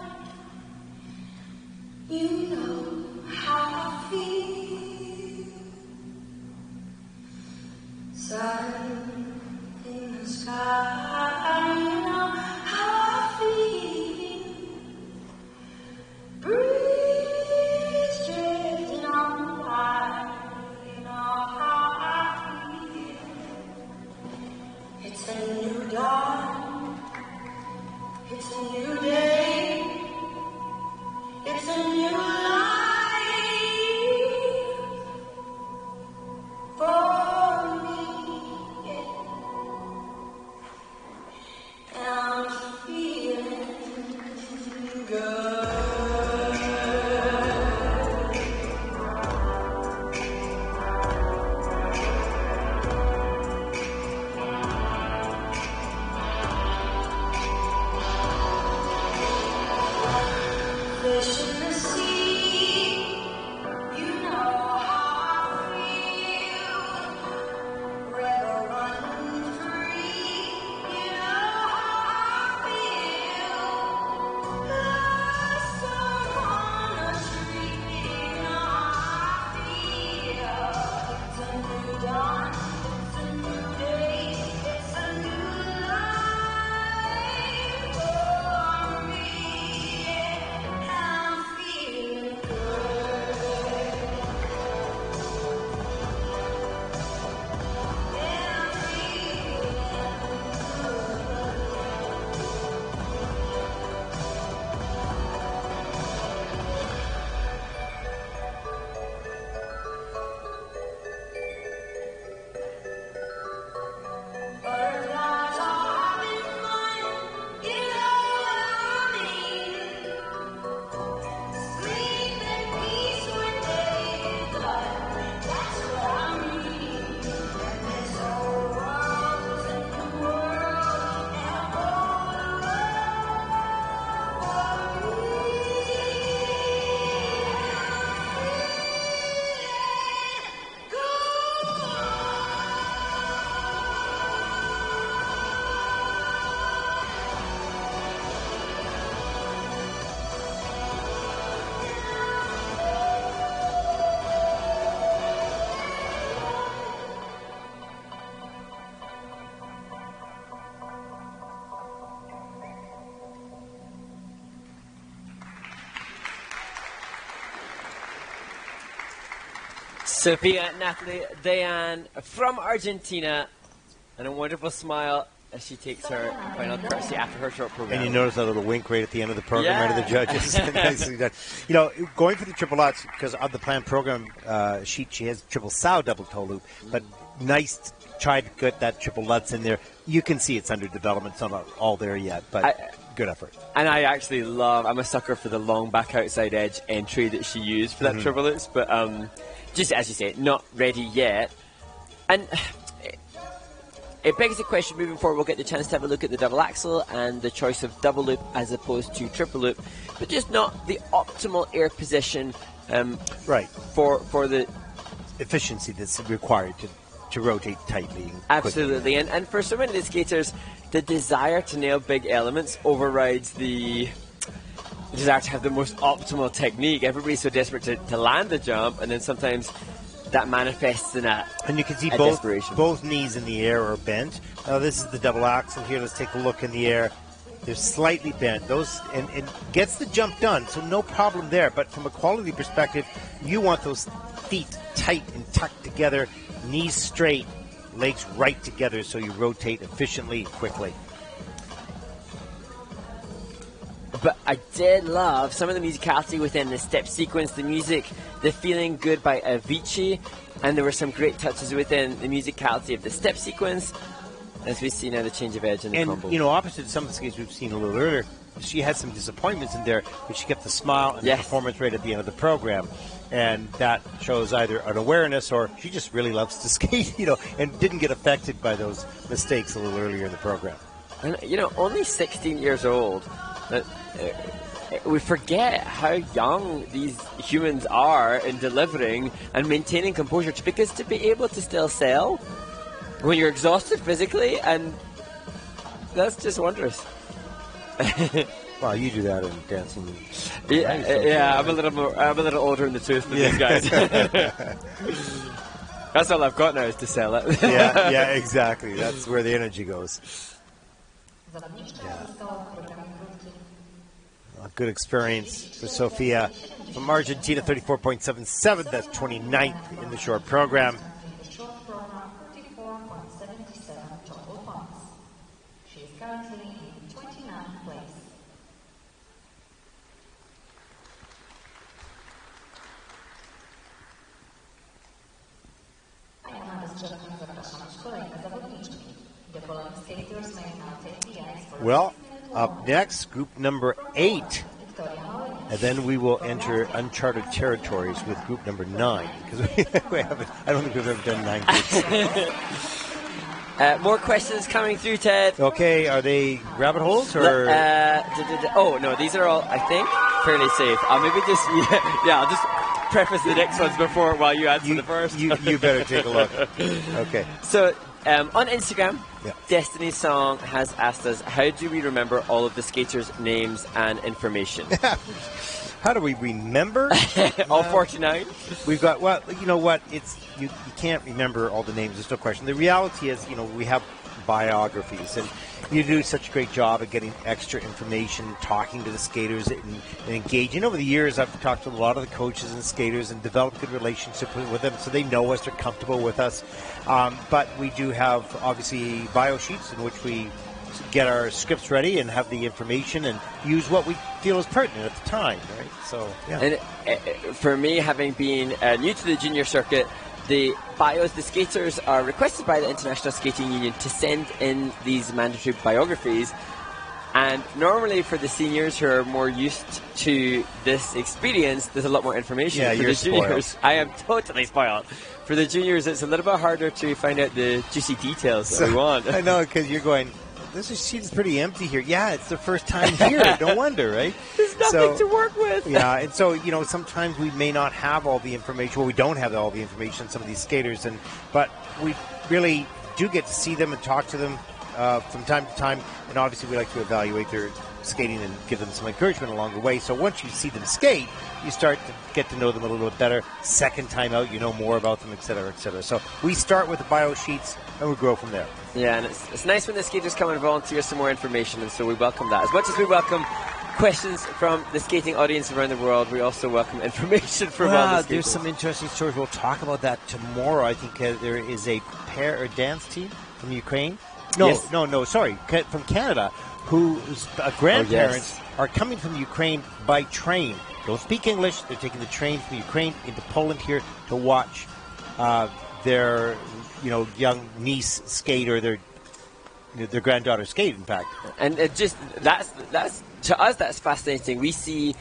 you know how I feel. Sun in the sky, you know how I feel. Breeze drifting on by, you know how I feel. It's a new dawn, it's a new day, it's a new life for me,
Sophia, Natalie, Diane from Argentina, and a wonderful smile as she takes her final courtesy after her short program.
And you notice that little wink right at the end of the program,
Yeah.
right of the judges. Nicely done. You know, going for the triple Lutz, because of the planned program sheet, she has triple sow double toe loop, but nice to try to get that triple Lutz in there. You can see it's under development. It's not all there yet, but good effort.
And I actually I'm a sucker for the long back outside edge entry that she used for that triple Lutz, but just as you say, not ready yet. And it begs the question moving forward. We'll get the chance to have a look at the double axel and the choice of double loop as opposed to triple loop, but just not the optimal air position
right
for the
efficiency that's required to rotate tightly and
absolutely quickly. And for so many of the skaters, the desire to nail big elements overrides the desire to have the most optimal technique. Everybody's so desperate to land the jump, and then sometimes that manifests in a
and you can see
desperation.
both knees in the air are bent. Now this is the double axel here. Let's take a look in the air. They're slightly bent. Those and gets the jump done, so no problem there. But from a quality perspective, you want those feet tight and tucked together, knees straight, legs right together, so you rotate efficiently and quickly.
But I did love some of the musicality within the step sequence, the music, the Feeling Good by Avicii, and there were some great touches within the musicality of the step sequence, as we see now the change of edge and the combo.
You know, opposite to some of the skates we've seen a little earlier, she had some disappointments in there, but she kept the smile and the performance right at the end of the program. And that shows either an awareness or she just really loves to skate, you know, and didn't get affected by those mistakes a little earlier in the program.
And, you know, only 16 years old. We forget how young these humans are in delivering and maintaining composure, because to be able to still sell when you're exhausted physically, and that's just wondrous.
Well, you do that in dancing.
Yeah, I'm a little older in the tooth than these guys. That's all I've got now, is to sell it.
yeah, exactly. That's where the energy goes. A good experience for Sofia from Argentina, 34.77. That's 29th in the short program.
She is currently in 29th place.
Well, up next, group number 8. And then we will enter uncharted territories with group number 9. Because we haven't, I don't think we've ever done 9 groups.
More questions coming through, Ted.
Okay, are they rabbit holes or?
Oh no, these are all, I think, fairly safe. I'll maybe just I'll just preface the next ones while you answer the first.
You better take a look. Okay.
So on Instagram, Destiny Song has asked us, how do we remember all of the skaters' names and information?
How do we remember?
All 49?
We've got, well, you know what, it's you can't remember all the names, there's no question. The reality is, you know, we have biographies, and you do such a great job of getting extra information, talking to the skaters and engaging. Over the years, I've talked to a lot of the coaches and skaters and developed good relationships with them, so they know us, they're comfortable with us. But we do have, obviously, bio sheets in which we get our scripts ready and have the information and use what we feel is pertinent at the time, right? So, yeah.
And for me, having been new to the junior circuit, the bios, the skaters are requested by the International Skating Union to send in these mandatory biographies. And normally for the seniors who are more used to this experience, there's a lot more information.
Yeah,
for
you're
the juniors,
spoiled.
I am totally spoiled. For the juniors, it's a little bit harder to find out the juicy details that we want.
I know, because you're going, this sheet is pretty empty here. Yeah, it's their first time here. No wonder, right?
There's nothing to work with.
Yeah, and so, you know, sometimes we may not have all the information. Well, we don't have all the information, some of these skaters, but we really do get to see them and talk to them from time to time. And obviously, we like to evaluate their skating and give them some encouragement along the way. So once you see them skate, you start to get to know them a little bit better. Second time out, you know more about them, et cetera, et cetera. So we start with the bio sheets, and we grow from there.
Yeah, and it's nice when the skaters come and volunteer some more information, and so we welcome that. As much as we welcome questions from the skating audience around the world. We also welcome information from all the skaters.
There's some interesting stories. We'll talk about that tomorrow. I think there is a pair or dance team from Ukraine. Sorry, from Canada, whose grandparents are coming from Ukraine by train. Don't speak English. They're taking the train from Ukraine into Poland here to watch their young niece skate, or their granddaughter skate, in fact.
And that's to us, that's fascinating. We see,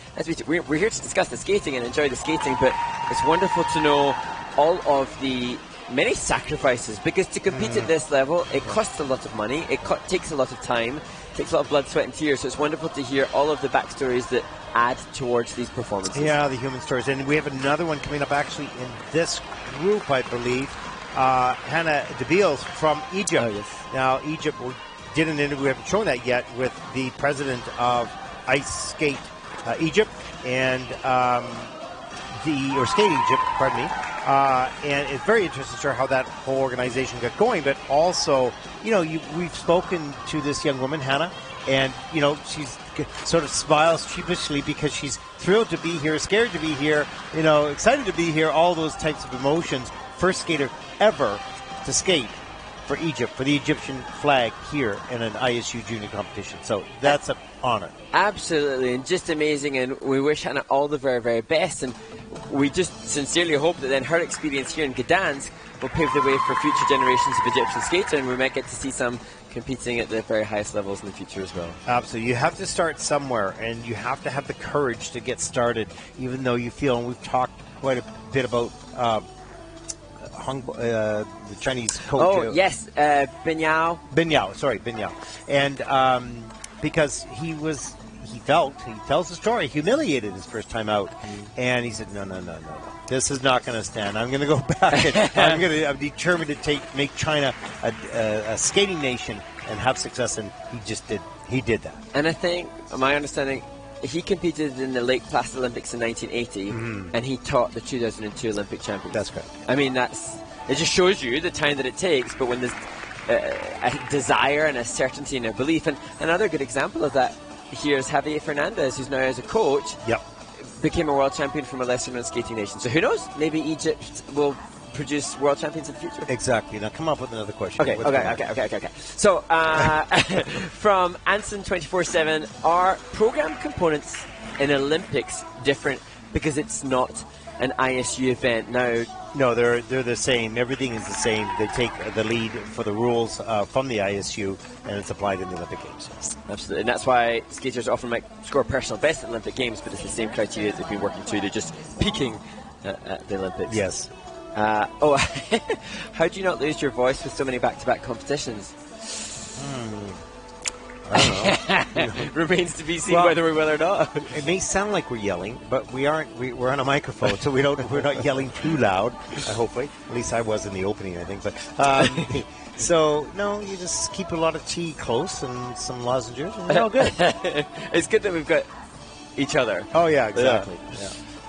we're here to discuss the skating and enjoy the skating, but it's wonderful to know all of the many sacrifices, because to compete at this level, it costs a lot of money, it takes a lot of time, takes a lot of blood, sweat and tears, so it's wonderful to hear all of the backstories that add towards these performances.
Yeah, the human stories. And we have another one coming up actually in this group, I believe. Hannah DeBeals from Egypt.
Oh, yes.
Now, Egypt, we did an interview, we haven't shown that yet, with the president of Ice Skate Egypt and Skate Egypt, pardon me. And it's very interesting to hear how that whole organization got going. But also, we've spoken to this young woman, Hannah, and, she's sort of smiles sheepishly because she's thrilled to be here, scared to be here, excited to be here, all those types of emotions. First skater ever to skate for Egypt, for the Egyptian flag here in an ISU junior competition. So that's an honor.
Absolutely, and just amazing, and we wish Hannah all the very, very best, and we just sincerely hope that then her experience here in Gdansk will pave the way for future generations of Egyptian skaters, and we might get to see some competing at the very highest levels in the future as well.
Absolutely. You have to start somewhere, and you have to have the courage to get started, even though you feel, and we've talked quite a bit about the Chinese coach.
Oh, yes, Binyao.
Binyao. And because he tells the story, humiliated his first time out. And he said, no. This is not going to stand. I'm going to go back. And I'm determined to make China a skating nation and have success. And he did that.
And I think, my understanding, he competed in the Lake Placid Olympics in 1980, and he taught the 2002 Olympic champions.
That's correct.
I mean, it just shows you the time that it takes, but when there's a desire and a certainty and a belief. And another good example of that here is Javier Fernandez, who's now as a coach, became a world champion from a lesser-known skating nation. So who knows? Maybe Egypt will produce world champions in the future.
Exactly. Now come up with another question.
Okay. So from Anson 24/7, are program components in Olympics different because it's not an ISU event now?
No, they're the same. Everything is the same. They take the lead for the rules from the ISU, and it's applied in the Olympic Games.
Absolutely, and that's why skaters often might score personal best at Olympic Games, but it's the same criteria they've been working to. They're just peaking at the Olympics.
Yes.
How do you not lose your voice with so many back-to-back competitions?
I don't know.
Remains to be seen whether we will or not.
It may sound like we're yelling, but we aren't. We're on a microphone, so we're not yelling too loud. Hopefully, at least I was in the opening, I think. But so no, you just keep a lot of tea close and some lozenges, and you're all good.
It's good that we've got each other.
Oh yeah, exactly.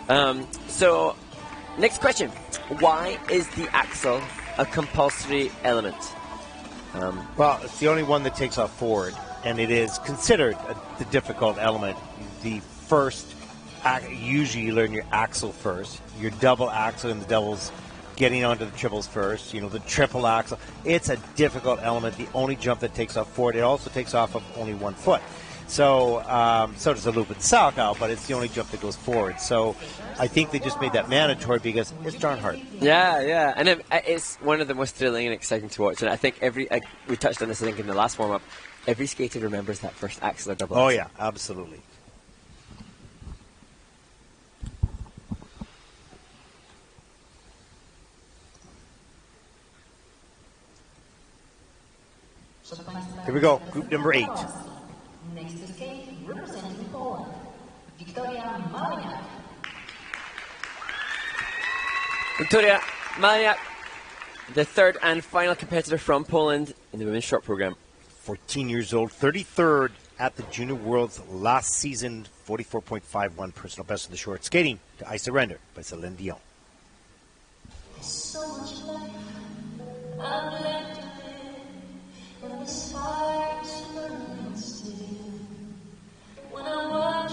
Yeah. So, next question: why is the axle a compulsory element?
Well, it's the only one that takes off forward, and it is considered the difficult element. The first, usually you learn your axle first, your double axle, and the doubles getting onto the triples first, the triple axle. It's a difficult element, the only jump that takes off forward. It also takes off of only one foot. So, so does the loop itself now, but it's the only jump that goes forward. So I think they just made that mandatory because it's darn hard.
Yeah. And it's one of the most thrilling and exciting to watch. And I think we touched on this, I think, in the last warm-up. Every skater remembers that first axle or double axle.
Oh, yeah, absolutely. Here we go, group number 8.
Next to skate, representing Poland, Victoria Maliniak.
Victoria Maliniak, the third and final competitor from Poland in the women's short program.
14 years old, 33rd at the Junior Worlds last season, 44.51 personal best in the short. Skating to I Surrender by Celine Dion.
So much life I've left in this fire to burn still. When I was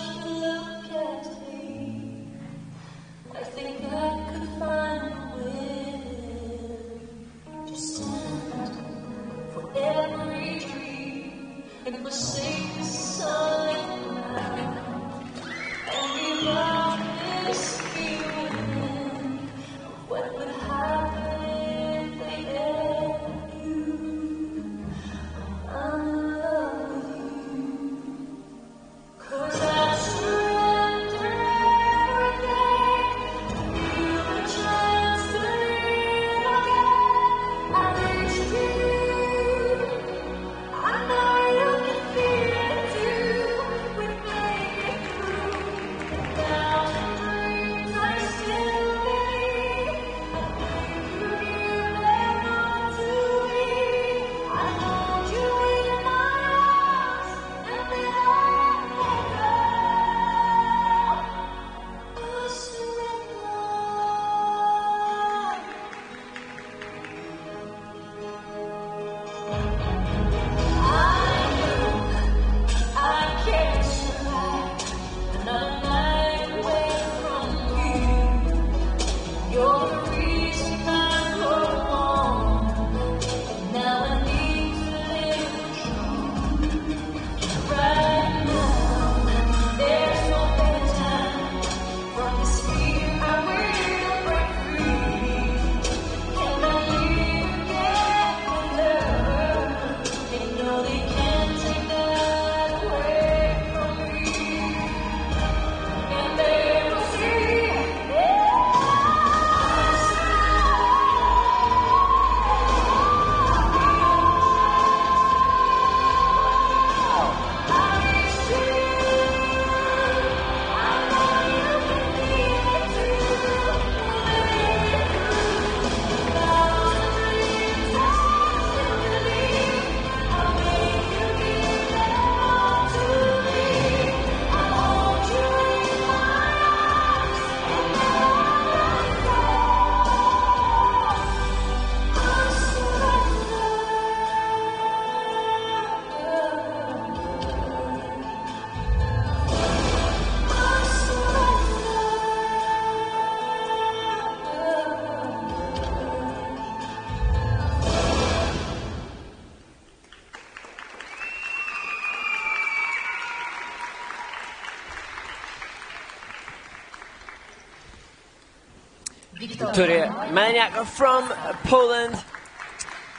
Victoria Maniak from Poland.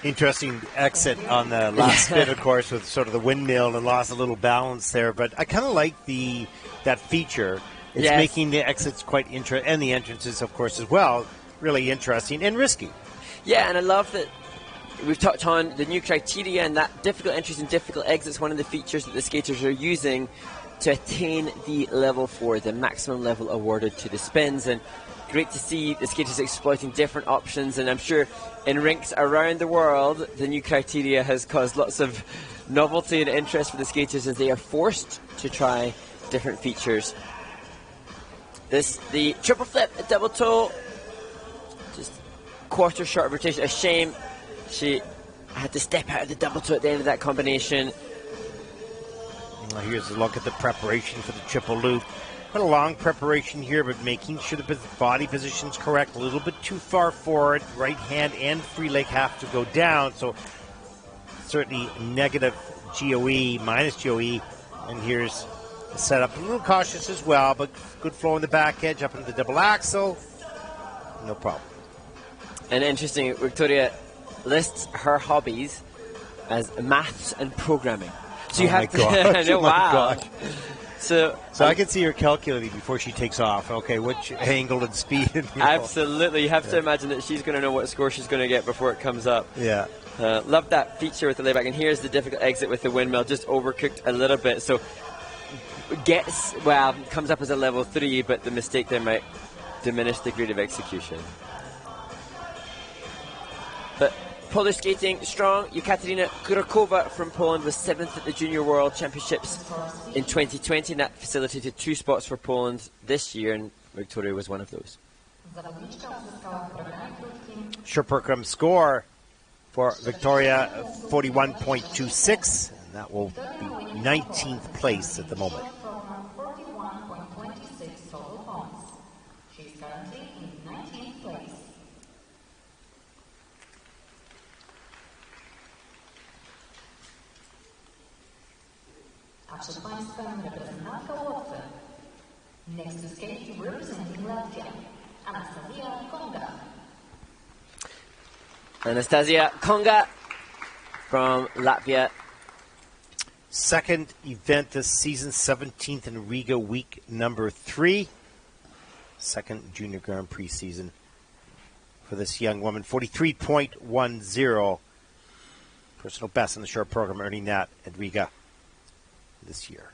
Interesting exit on the last spin, of course, with sort of the windmill and lost a little balance there. But I kind of like that feature. It's making the exits quite interesting, and the entrances, of course, as well, really interesting and risky.
Yeah, and I love that we've touched on the new criteria and that difficult entries and difficult exits, one of the features that the skaters are using to attain the level 4, the maximum level awarded to the spins. And great to see the skaters exploiting different options, and I'm sure in rinks around the world the new criteria has caused lots of novelty and interest for the skaters as they are forced to try different features. The triple flip, a double toe, just quarter short of rotation. A shame she had to step out of the double toe at the end of that combination.
Well, here's a look at the preparation for the triple loop. Quite a long preparation here, but making sure the body position's correct. A little bit too far forward. Right hand and free leg have to go down. So certainly negative GOE, minus GOE. And here's the setup. A little cautious as well, but good flow on the back edge, up into the double axel. No problem.
And interesting, Victoria lists her hobbies as maths and programming. So you have to. I know, wow. So
I can see her calculating before she takes off. Okay, which angle and speed.
Absolutely. You have to imagine that she's going to know what score she's going to get before it comes up.
Yeah.
Love that feature with the layback. And here's the difficult exit with the windmill. Just overcooked a little bit. So comes up as a level 3, but the mistake there might diminish the grade of execution. But Polish skating strong. Katarzyna Kurkowa from Poland was 7th at the Junior World Championships in 2020, and that facilitated 2 spots for Poland this year, and Victoria was one of those.
Short program score for Victoria, 41.26, and that will be 19th place at the moment.
Przed Państwem reprezentantka Łotwy. Next to skate representing Latvia, Anastasia Konga.
Anastasia Konga from Latvia.
Second event this season, 17th in Riga, week number 3. Second Junior Grand Prix season for this young woman. 43.10. Personal best in the short program, earning that at Riga this year.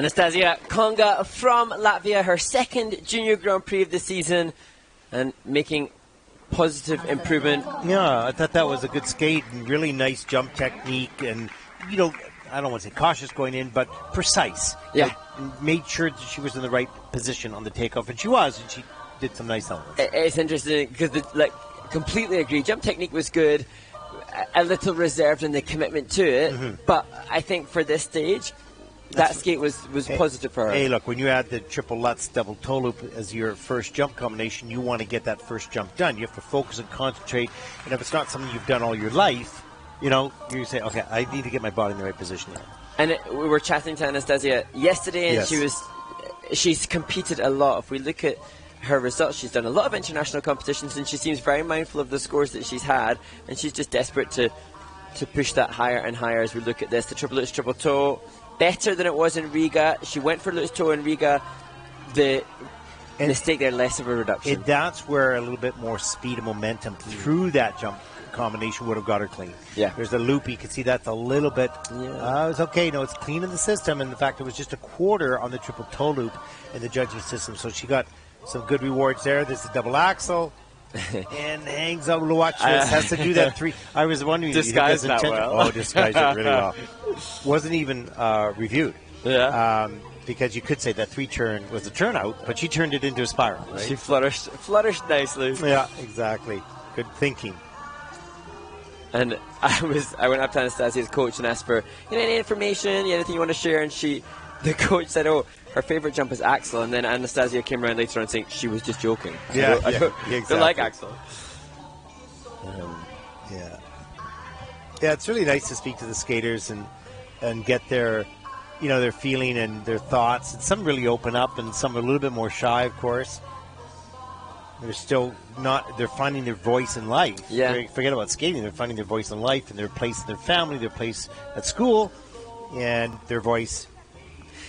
Anastasia Konga from Latvia, her second Junior Grand Prix of the season, and making positive improvement.
Yeah, I thought that was a good skate and really nice jump technique, and I don't want to say cautious going in, but precise.
Yeah.
Made sure that she was in the right position on the takeoff, and she was, and she did some nice elements.
It's interesting because, completely agree. Jump technique was good, a little reserved in the commitment to it, but I think for this stage, that skate was positive for her.
Hey, look, when you add the triple Lutz double toe loop as your first jump combination, you want to get that first jump done. You have to focus and concentrate, and if it's not something you've done all your life, you say, okay, I need to get my body in the right position now.
And we were chatting to Anastasia yesterday, and
Yes.
she's competed a lot. If we look at her results, she's done a lot of international competitions, and she seems very mindful of the scores that she's had, and she's just desperate to push that higher and higher as we look at this. The triple Lutz triple toe, better than it was in Riga. She went for Lutz toe in Riga. The mistake there, less of a reduction.
That's where a little bit more speed and momentum through that jump combination would have got her clean.
Yeah.
There's a loop. You can see that's a little bit. It was okay. No, it's clean in the system, and the fact it was just a quarter on the triple toe loop in the judging system. So she got some good rewards there. There's the double axle. And hangs out. Watch this. Has to do that three. I was wondering.
Disguised that well.
Oh, disguised it really well. Wasn't even reviewed.
Yeah.
Because you could say that three turn was a turnout, but she turned it into a spiral. Right?
She flourished nicely.
Yeah, exactly. Good thinking.
And I went up to Anastasia's coach and asked for any information, anything you want to share, and the coach said, "Oh, her favorite jump is Axel," and then Anastasia came around later on saying she was just joking.
Yeah,
I don't like Axel.
Yeah, it's really nice to speak to the skaters and get their their feeling and their thoughts. And some really open up, and some are a little bit more shy, of course. They're still not. They're finding their voice in life.
Yeah.
Forget about skating. They're finding their voice in life and their place in their family, their place at school, and their voice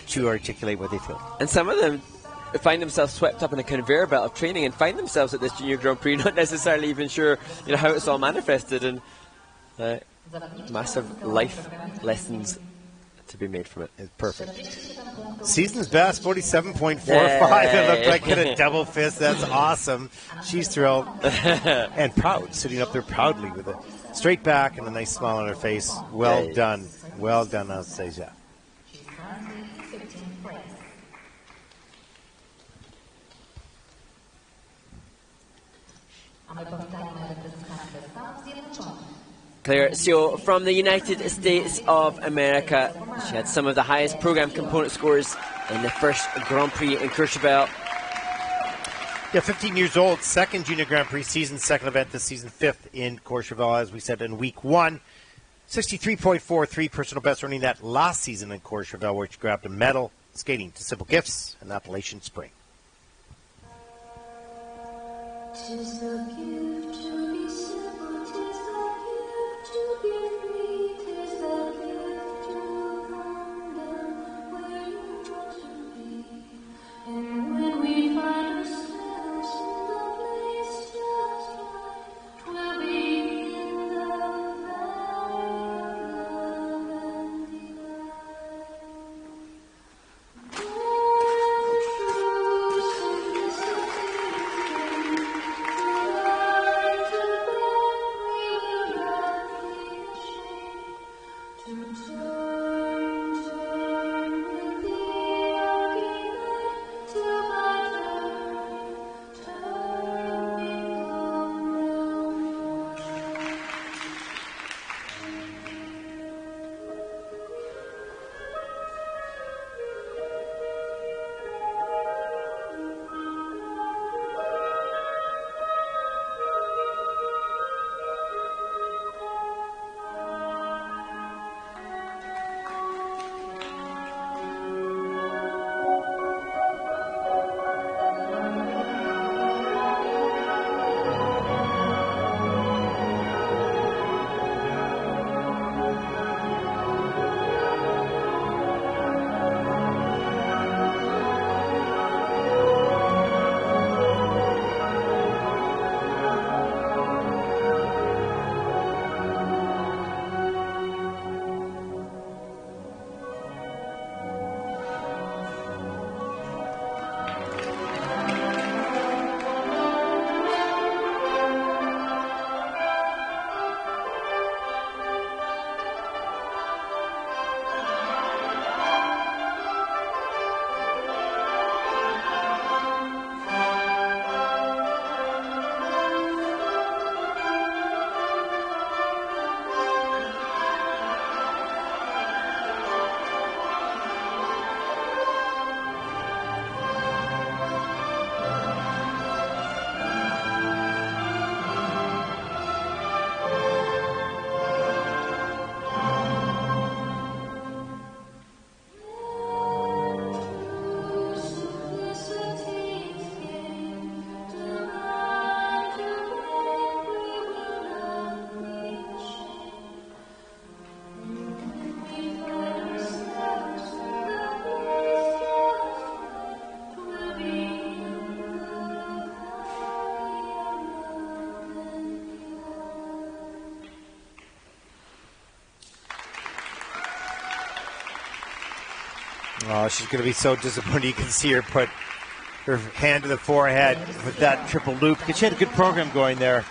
to articulate what they feel.
And some of them find themselves swept up in a conveyor belt of training and find themselves at this Junior Grand Prix, not necessarily even sure how it's all manifested, and massive life lessons to be made from it.
It's perfect. Season's best, 47.45. It looked like hit a double fist. That's awesome. She's thrilled and proud, sitting up there proudly with a straight back and a nice smile on her face. Well done. Well done, Anastasia.
Claire Seo from the United States of America. She had some of the highest program component scores in the first Grand Prix in Courchevel.
Yeah, 15 years old, second Junior Grand Prix season, second event this season, fifth in Courchevel, as we said in week one. 63.43 personal best, earning that last season in Courchevel, where she grabbed a medal skating to Simple Gifts and Appalachian Spring. Oh, she's going to be so disappointed. You can see her put her hand to the forehead with that triple loop, because she had a good program going there.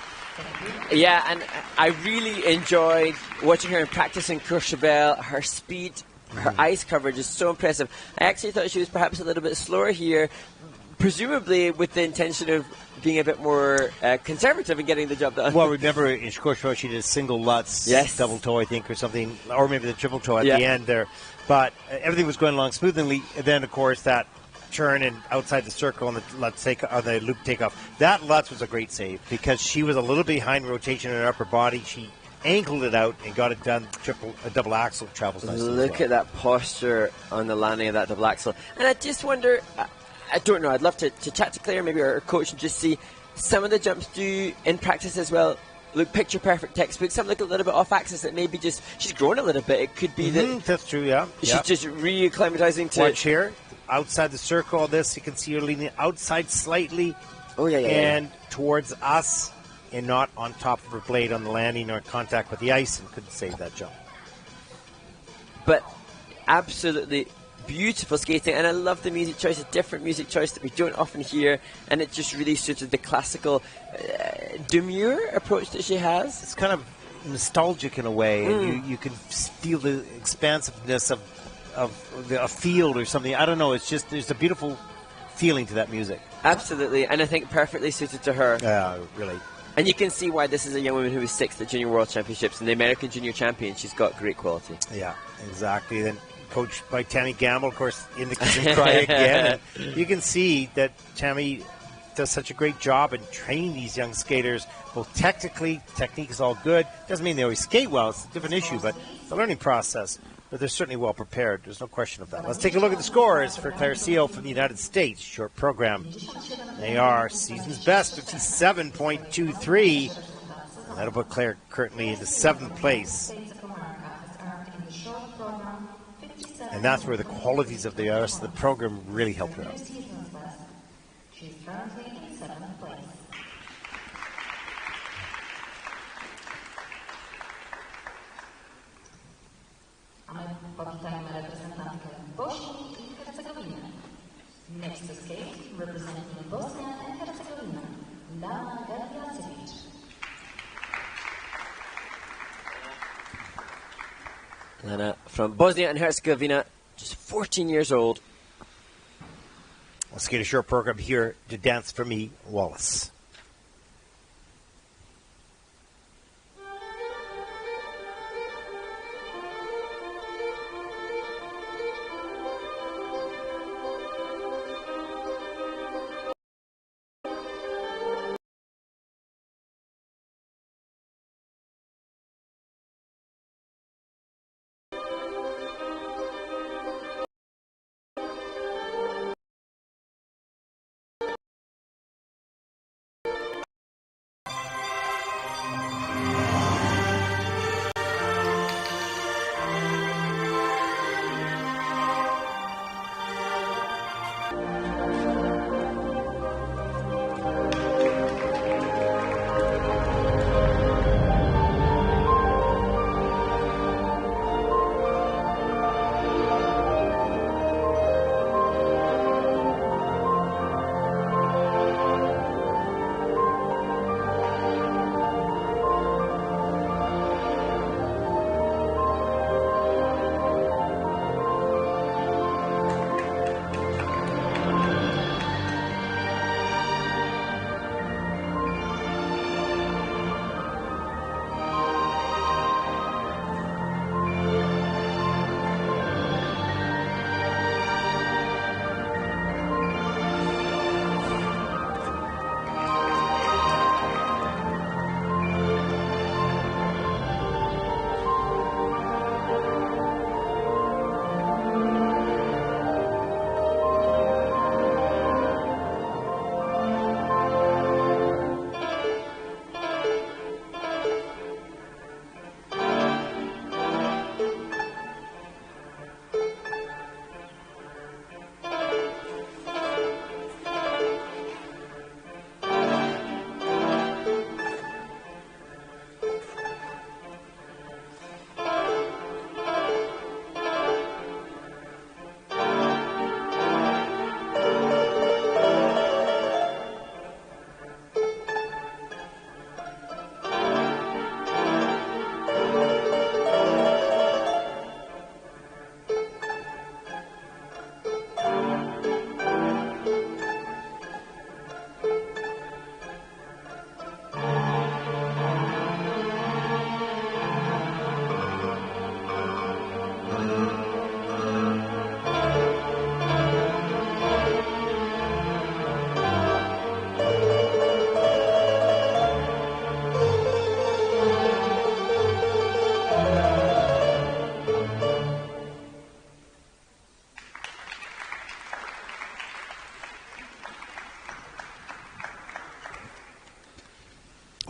Yeah, and I really enjoyed watching her in practice in Courchevel. Her speed, her ice coverage is so impressive. I actually thought she was perhaps a little bit slower here, presumably with the intention of being a bit more conservative in getting the job done.
Well, remember in Courchevel she did a single Lutz, double toe, I think, or something, or maybe the triple toe at the end there. But everything was going along smoothly. And then, of course, that turn and outside the circle on the Lutz on the loop takeoff. That Lutz was a great save because she was a little behind rotation in her upper body. She angled it out and got it done. A double axle travels nicely.
Look at that posture on the landing of that double axle. And I just wonder, I don't know, I'd love to chat to Claire, maybe our coach, and just see some of the jumps do in practice as well. Look, picture perfect textbook. Some look a little bit off axis that maybe just she's grown a little bit. It could be that
that's true. Yeah,
she's just reacclimatizing to.
Watch here, outside the circle. This you can see her leaning outside slightly.
Oh yeah,
and towards us, and not on top of her blade on the landing or in contact with the ice, and couldn't save that jump.
But absolutely beautiful skating, and I love the music choice, a different music choice that we don't often hear, and it just really suited the classical demure approach that she has.
It's kind of nostalgic in a way, and you can feel the expansiveness of a field or something. I don't know, it's just there's a beautiful feeling to that music.
Absolutely, and I think perfectly suited to her.
Yeah, really.
And you can see why this is a young woman who was 6th at Junior World Championships and the American Junior Champion. She's got great quality.
Yeah, exactly. Then coached by Tammy Gamble, of course, in the kitchen cry again. And you can see that Tammy does such a great job in training these young skaters, both technically. Technique is all good. Doesn't mean they always skate well. It's a different issue, but it's a learning process. But they're certainly well prepared. There's no question of that. Let's take a look at the scores for Claire Seal from the United States. Short program. They are season's best, 57.23. And that'll put Claire currently into 7th place. And that's where the qualities of the rest of the program really helped her out.
She's currently in 7th place. A my powitajmy reprezentantkę Bośni i Hercegowiny. Next to skate, representing Bosnia and Herzegovina, Lana Gabrielewicz.
Lana from Bosnia and Herzegovina, just 14 years old.
Let's get a short program here to Dance For Me, Wallace.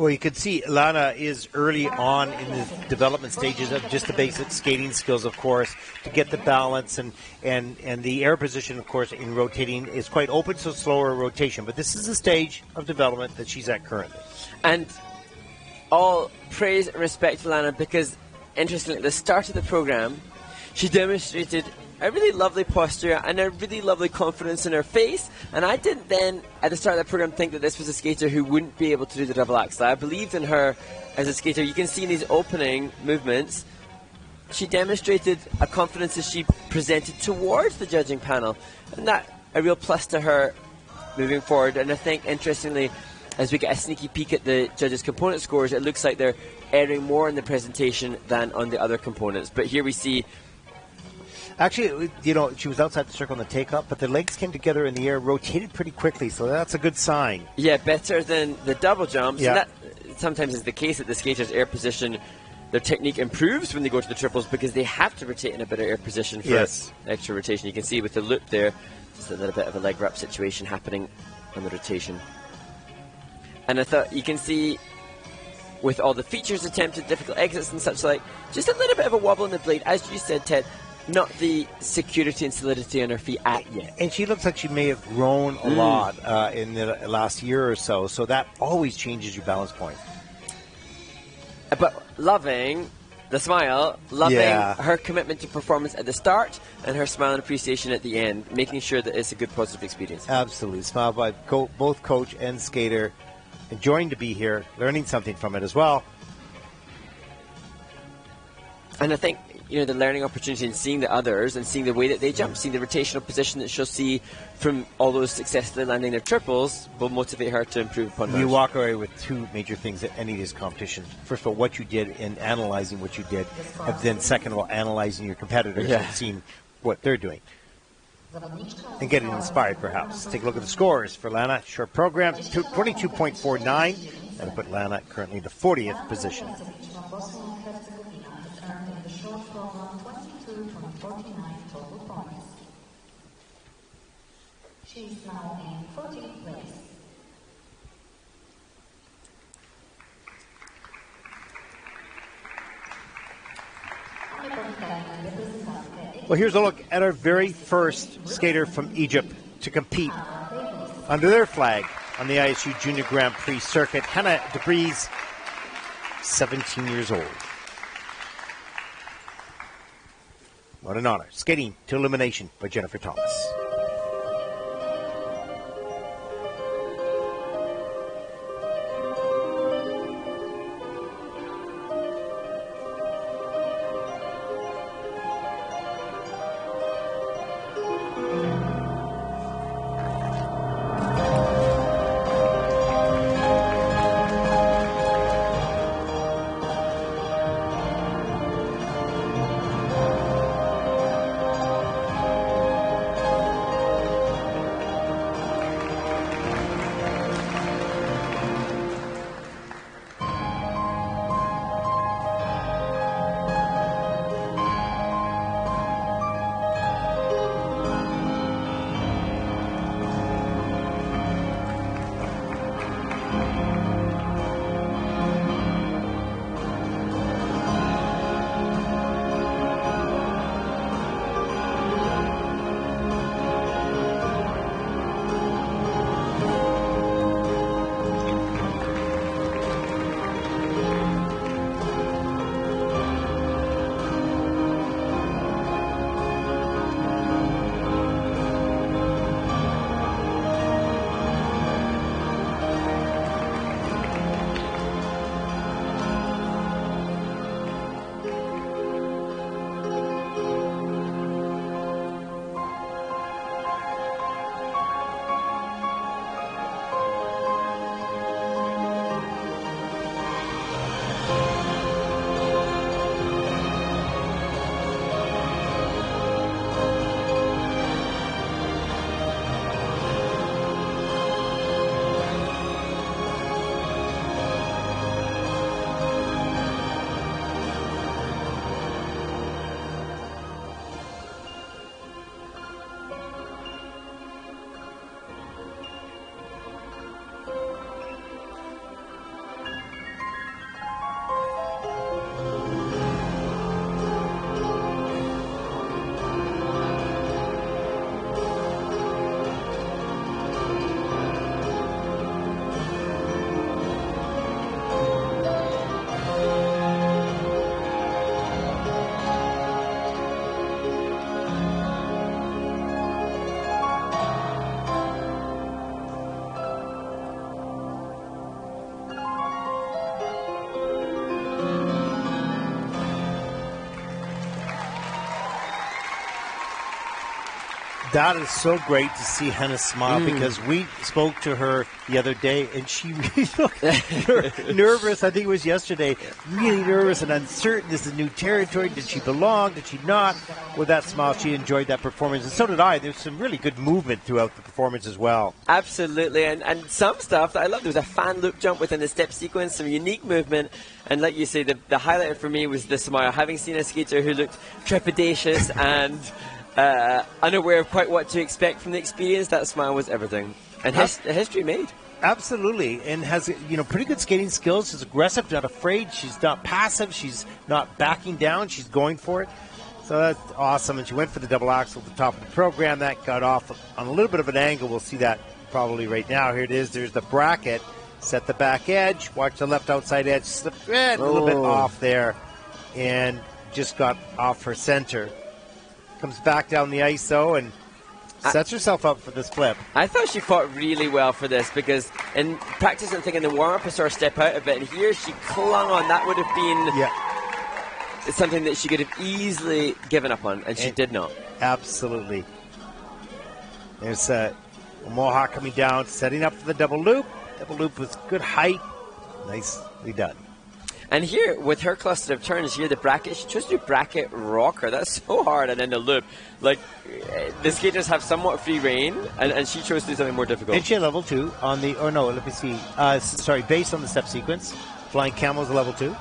Well, you can see Lana is early on in the development stages of just the basic skating skills, of course, to get the balance and the air position, of course, in rotating is quite open, so slower rotation. But this is the stage of development that she's at currently.
And all praise and respect to Lana because, interestingly, at the start of the program, she demonstrated a really lovely posture and a really lovely confidence in her face. And I didn't then, at the start of the program, think that this was a skater who wouldn't be able to do the double axel. I believed in her as a skater. You can see in these opening movements, she demonstrated a confidence as she presented towards the judging panel. And that a real plus to her moving forward. And I think, interestingly, as we get a sneaky peek at the judges' component scores, it looks like they're erring more in the presentation than on the other components. But here we see...
Actually, you know, she was outside the circle in the take-up, but the legs came together in the air, rotated pretty quickly, so that's a good sign.
Yeah, better than the double jumps.
Yeah.
And that sometimes is the case that the skater's air position, their technique improves when they go to the triples because they have to rotate in a better air position for extra rotation. You can see with the loop there, just a little bit of a leg wrap situation happening on the rotation. And I thought you can see with all the features attempted, difficult exits and such like, just a little bit of a wobble in the blade, as you said, Ted. Not the security and solidity on her feet yet.
And she looks like she may have grown a lot in the last year or so, so that always changes your balance point.
But loving the smile, loving her commitment to performance at the start, and her smile and appreciation at the end, making sure that it's a good positive experience.
Absolutely. Smile by both coach and skater, enjoying to be here, learning something from it as well.
And I think, you know, the learning opportunity and seeing the others and seeing the way that they jump, seeing the rotational position that she'll see from all those successfully landing their triples will motivate her to improve upon hers.
You walk away with two major things at any of these competitions. First of all, what you did in analyzing what you did, and then second of all, analyzing your competitors and seeing what they're doing. And getting inspired, perhaps. Take a look at the scores for Lana. Short program, 22.49. That'll put Lana currently in the 40th position.
She's now in 14th place.
Well, here's a look at our very first skater from Egypt to compete under their flag on the ISU Junior Grand Prix circuit. Hannah DeBreeze, 17 years old. What an honor. Skating to elimination by Jennifer Thomas. That is so great to see Henna smile because we spoke to her the other day and she really looked nervous. I think it was yesterday. Really nervous and uncertain. This is a new territory. Did she belong? Did she not? With that smile, she enjoyed that performance. And so did I. There's some really good movement throughout the performance as well.
Absolutely. And some stuff that I loved. There was a fan loop jump within the step sequence, some unique movement. And like you say, the highlight for me was the smile. Having seen a skater who looked trepidatious and unaware of quite what to expect from the experience, that smile was everything. And history made.
Absolutely. And has, pretty good skating skills. She's aggressive, not afraid. She's not passive. She's not backing down. She's going for it. So that's awesome. And she went for the double axel at the top of the program. That got off on a little bit of an angle. We'll see that probably right now. Here it is. There's the bracket. Set the back edge. Watch the left outside edge. Slip a little bit off there. And just got off her center. Comes back down the ice, though, and sets herself up for this flip.
I thought she fought really well for this because in practice, I'm thinking the warm-up, I saw her step out a bit, and here she clung on. That would have been something that she could have easily given up on, and she did not.
Absolutely. There's Mohawk coming down, setting up for the double loop. Double loop with good height. Nicely done.
And here, with her cluster of turns, here the bracket, she chose to do bracket rocker. That's so hard. And then the loop. Like, the skaters have somewhat free reign, and she chose to do something more difficult.
Did she level 2 on the, or no, let me see. Based on the step sequence. Flying Camel's a level 2.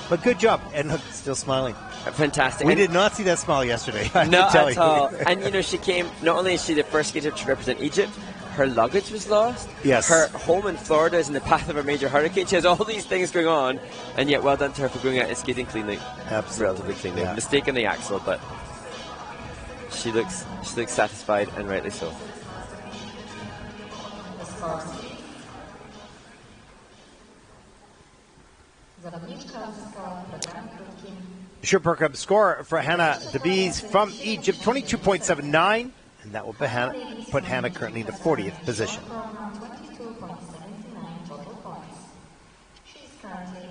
But good job. And look, still smiling.
Fantastic.
We did not see that smile yesterday.
Not at all. And, she came, not only is she the first skater to represent Egypt, her luggage was lost.
Yes.
Her home in Florida is in the path of a major hurricane. She has all these things going on, and yet well done to her for going out and skating cleanly.
Absolutely.
Relatively cleanly. Yeah. Mistake on the axle, but she looks satisfied, and rightly so.
Short program score for Hannah Davies from Egypt, 22.79. And that will put Hannah currently in the 40th position.
She's currently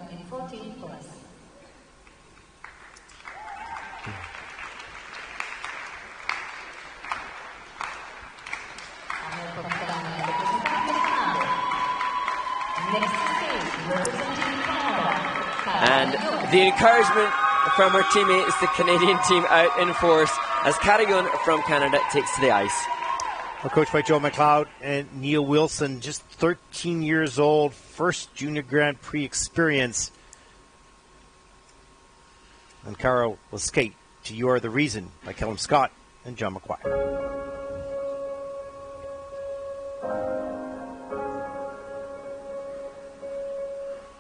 in 14th place.
And the encouragement from her teammates, the Canadian team out in force, as Carrion from Canada takes to the ice.
Well, coached by Joe McLeod and Neil Wilson, just 13 years old, first Junior Grand Prix experience. And Caro will skate to You Are the Reason by Kellum Scott and John McGuire.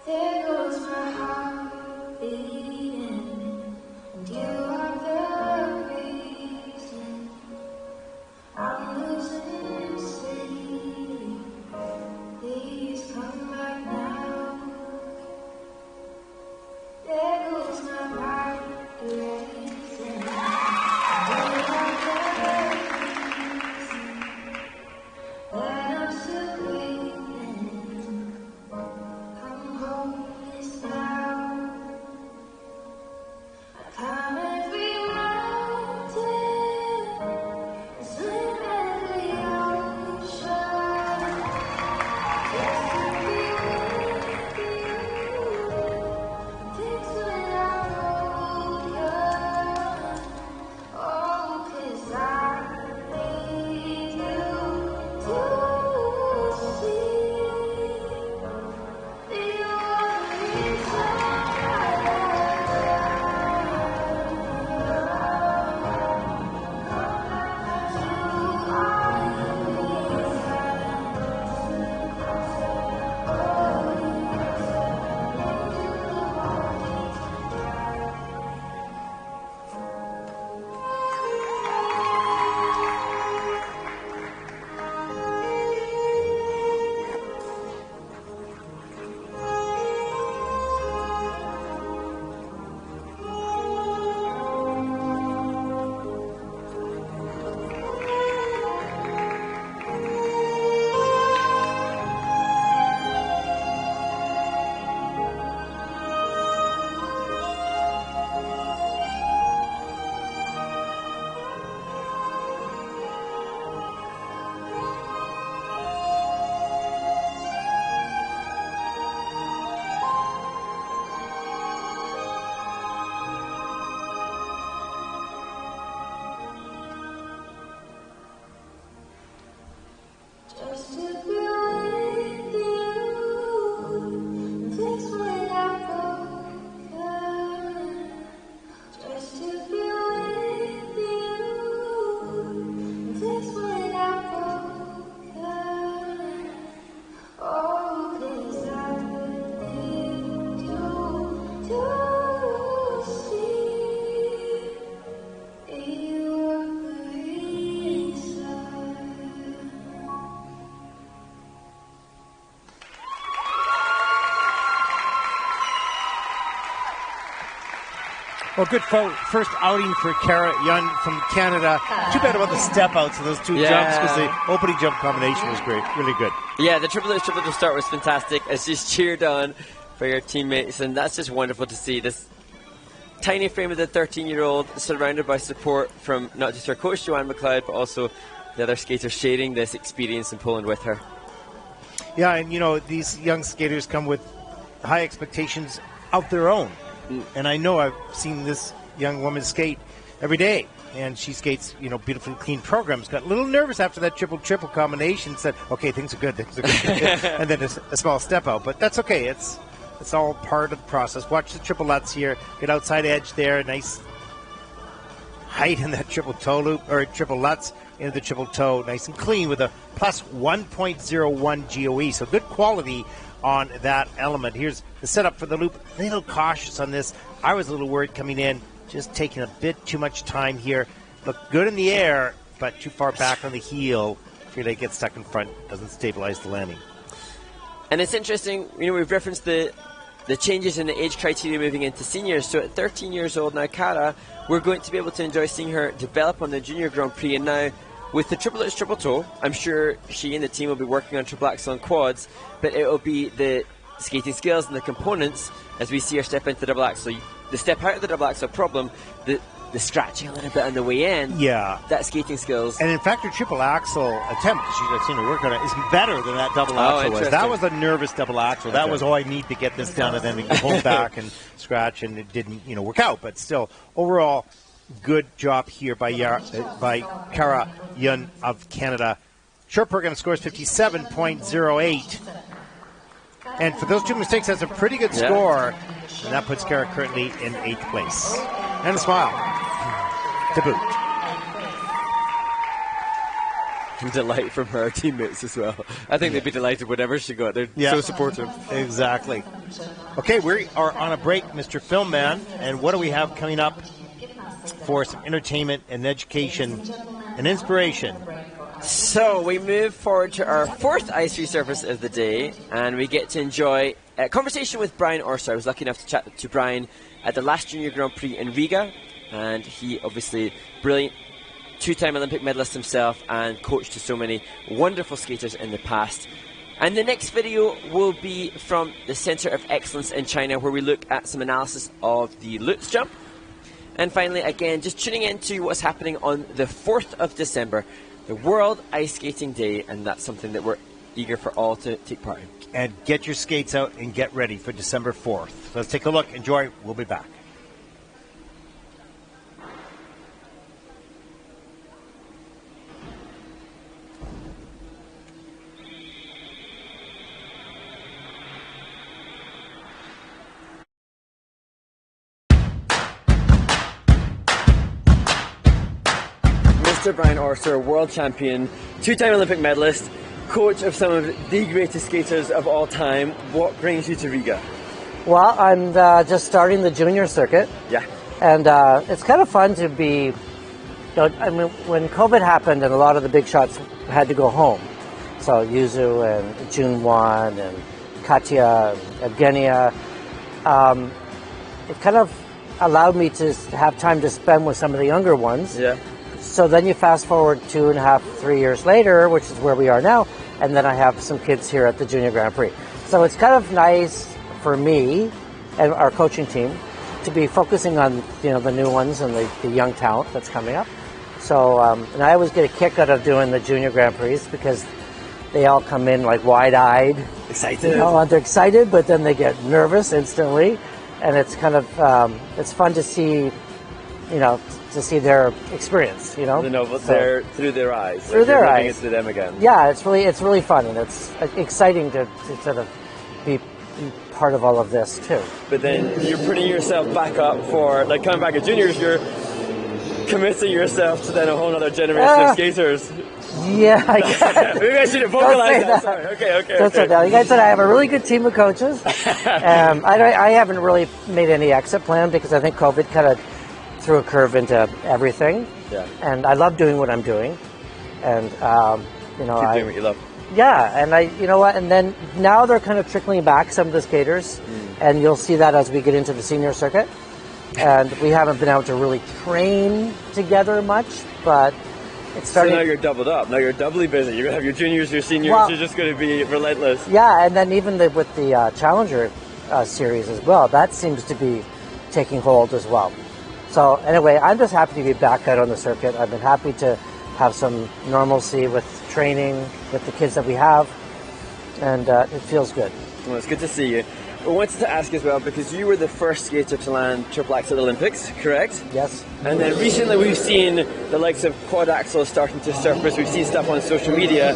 There goes my heart beating, and you are the reason I'm losing sleep. Please come back now. There goes my heart racing, and you are the reason.
Well, good first outing for Kara Young from Canada. Too bad about the step outs of those two jumps, because the opening jump combination was great, really good.
Yeah, the triple to start was fantastic. It's just cheered on for your teammates, and that's just wonderful to see. This tiny frame of the 13-year-old surrounded by support from not just her coach Joanne McLeod, but also the other skaters sharing this experience in Poland with her.
Yeah, and you know, these young skaters come with high expectations of their own. And I know I've seen this young woman skate every day, and she skates, you know, beautifully clean programs. Got a little nervous after that triple combination. Said, "Okay, things are good," and then a small step out. But that's okay. It's all part of the process. Watch the triple lutz here. Get outside edge there. Nice height in that triple toe loop or triple lutz into the triple toe. Nice and clean with a plus 1.01 GOE. So good quality on that element. Here's the setup for the loop. A little cautious on this. I was a little worried coming in, just taking a bit too much time here. Looked good in the air, but too far back on the heel. Freely gets stuck in front, doesn't stabilize the landing.
And it's interesting, you know, we've referenced the changes in the age criteria moving into seniors. So at 13 years old now, Kara, we're going to be able to enjoy seeing her develop on the Junior Grand Prix. And now, with the triple X triple toe, I'm sure she and the team will be working on triple axel and quads, but it will be the skating skills and the components as we see her step into the double axel. The step out of the double axel problem, the scratching a little bit on the way in, that skating skills.
And in fact, her triple axel attempt, I've seen her work on it, is better than that double axel was. That was a nervous double axel. That was, I need to get this down, and then hold back and scratch, and it didn't, you know, work out. But still, overall, good job here by Kara Yun of Canada. Short program scores 57.08. And for those two mistakes, that's a pretty good score. And that puts Kara currently in 8th place. And a smile to boot.
And delight from her teammates as well. I think they'd be delighted whenever she got. They're so supportive.
Exactly. Okay, we are on a break, Mr. Film Man. And what do we have coming up for some entertainment and education and inspiration?
So we move forward to our 4th ice resurface of the day, and we get to enjoy a conversation with Brian Orser. I was lucky enough to chat to Brian at the last Junior Grand Prix in Riga, and he obviously brilliant 2-time Olympic medalist himself and coached to so many wonderful skaters in the past. And the next video will be from the Center of Excellence in China, where we look at some analysis of the Lutz jump. And finally, again, just tuning into what's happening on the 4th of December, the World Ice Skating Day, and that's something that we're eager for all to take part in.
And get your skates out and get ready for December 4th. So let's take a look. Enjoy. We'll be back.
Mr. Brian Orser, world champion, 2-time Olympic medalist, coach of some of the greatest skaters of all time. What brings you to Riga?
Well, I'm just starting the junior circuit.
Yeah.
And it's kind of fun to be, you know, I mean, when COVID happened and a lot of the big shots had to go home, so Yuzu and Junwon and Katya and Evgenia, it kind of allowed me to have time to spend with some of the younger ones.
Yeah.
So then you fast forward 2.5, 3 years later, which is where we are now, and then I have some kids here at the Junior Grand Prix. So it's kind of nice for me and our coaching team to be focusing on, you know, the new ones and the young talent that's coming up. So, and I always get a kick out of doing the Junior Grand Prix because they all come in like wide-eyed.
Excited.
You know, they're excited, but then they get nervous instantly. And it's kind of, it's fun to see, you know, to see their experience, you know.
They're through their eyes.
Through their eyes.
It's to them again.
Yeah, it's really fun, and it's exciting to sort of be part of all of this too.
But then you're putting yourself back up for, like, coming back at juniors, you're committing yourself to then a whole other generation of skaters.
Yeah, I guess.
Maybe I should have vocalized that. Sorry. Okay.
That's right. Now, like I said, I have a really good team of coaches. I haven't really made any exit plan because I think COVID kind of threw a curve into everything.
Yeah.
And I love doing what I'm doing. And, you know,
keep doing what you love.
Yeah, and you know what, and then now they're kind of trickling back, some of the skaters, and you'll see that as we get into the senior circuit. and we haven't been able to really train together much, but it's starting.
So now you're doubled up. Now you're doubly busy. You're going to have your juniors, your seniors.
Well,
you're just going to be relentless.
Yeah, and then even with the Challenger series as well, that seems to be taking hold as well. So anyway, I'm just happy to be back out on the circuit. I've been happy to have some normalcy with training with the kids that we have, and it feels good.
Well, it's good to see you. I wanted to ask as well, because you were the first skater to land triple axel at the Olympics, correct?
Yes.
And then recently we've seen the likes of quad axel starting to surface. We've seen stuff on social media.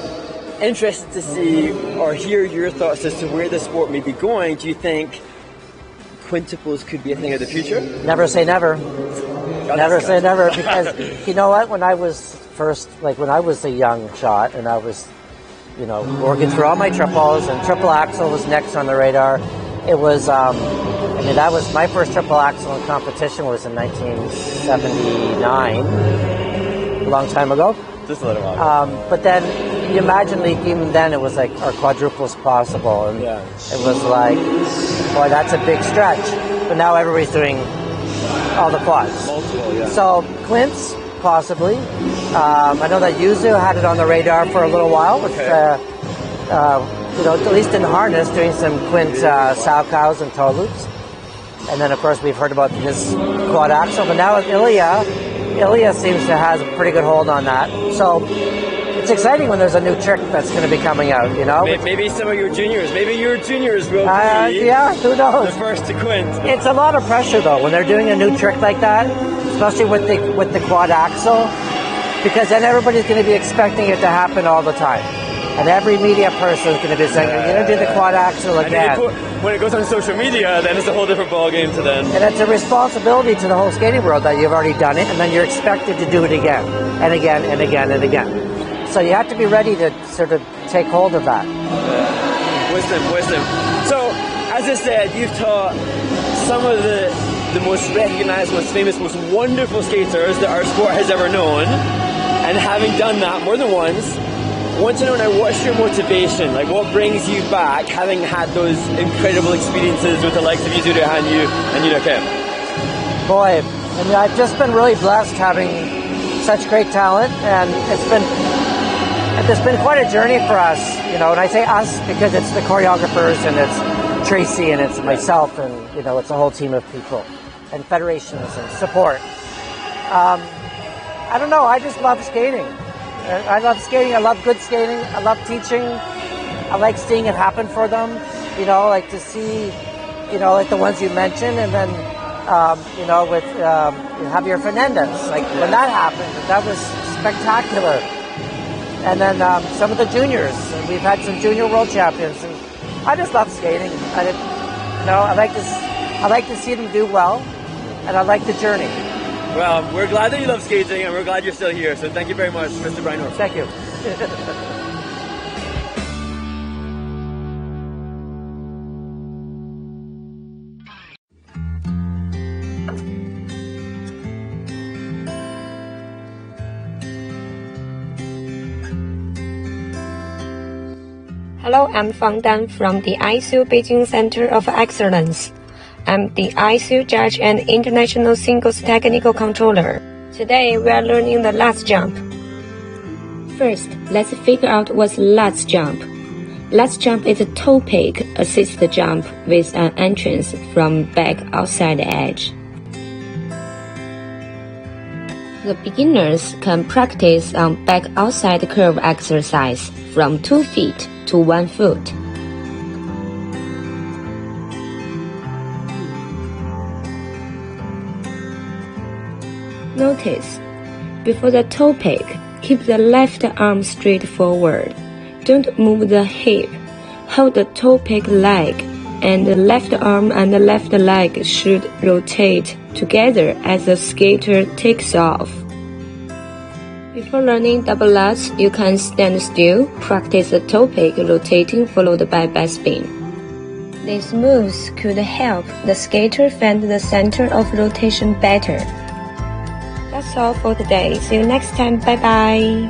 Interested to see or hear your thoughts as to where the sport may be going. Do you think quintuples could be a thing of the future?
Never say never. Never say never, because you know what? When I was when I was a young shot and I was, working through all my triples, and triple axel was next on the radar. It was, that was my first triple axel in competition was in 1979, a long time ago.
Just a little while.
But then you imagine, even then, it was like our quadruples possible, and it was like, boy, that's a big stretch. But now everybody's doing all the quads.
Multiple, yeah.
So quints, possibly. I know that Yuzu had it on the radar for a little while, with, at least in harness, doing some quint sow cows and toe loops. And then, of course, we've heard about his quad axle. But now with Ilya seems to have a pretty good hold on that. So it's exciting when there's a new trick that's going to be coming out,
Maybe some of your juniors will be
who knows?
The first to quint.
It's a lot of pressure, though, when they're doing a new trick like that, especially with the quad axle, because then everybody's going to be expecting it to happen all the time. And every media person is going to be saying, you're going to do the quad axle again.
When it goes on social media, then it's a whole different ballgame to them.
And it's a responsibility to the whole skating world that you've already done it, and then you're expected to do it again, and again, and again, and again. So you have to be ready to sort of take hold of that.
Wisdom. So, as I said, you've taught some of the most recognized, most famous, most wonderful skaters that our sport has ever known. And having done that more than once, I want to know now, what's your motivation? Like, what brings you back, having had those incredible experiences with the likes of Yuzuru Hanyu and Yunoke?
Boy, I've just been really blessed having such great talent, and it's been quite a journey for us, and I say us because it's the choreographers, and it's Tracy, and it's myself, and, it's a whole team of people, and federations, and support. I don't know, I just love skating. I love skating. I love good skating. I love teaching. I like seeing it happen for them. Like to see, like the ones you mentioned, and then, with Javier Fernandez. Like when that happened, that was spectacular. And then some of the juniors. We've had some junior world champions, and I just love skating. I like to see them do well, and I like the journey.
Well, we're glad that you love skating, and we're glad you're still here. So thank you very much, Mr. Brian Orff.
Thank you.
Hello, I'm Fang Dan from the ISU Beijing Center of Excellence. I'm the ISU judge and international singles technical controller. Today we are learning the lats jump. First, let's figure out what's lats jump. Lats jump is a toe pick assist jump with an entrance from back outside the edge. The beginners can practice on back outside curve exercise from 2 feet to 1 foot. Notice, before the toe pick, keep the left arm straight forward. Don't move the hip. Hold the toe pick leg, and the left arm and the left leg should rotate together as the skater takes off. Before learning double lats, you can stand still, practice the toe pick rotating followed by backspin. These moves could help the skater find the center of rotation better. That's all for today. See you next time. Bye bye.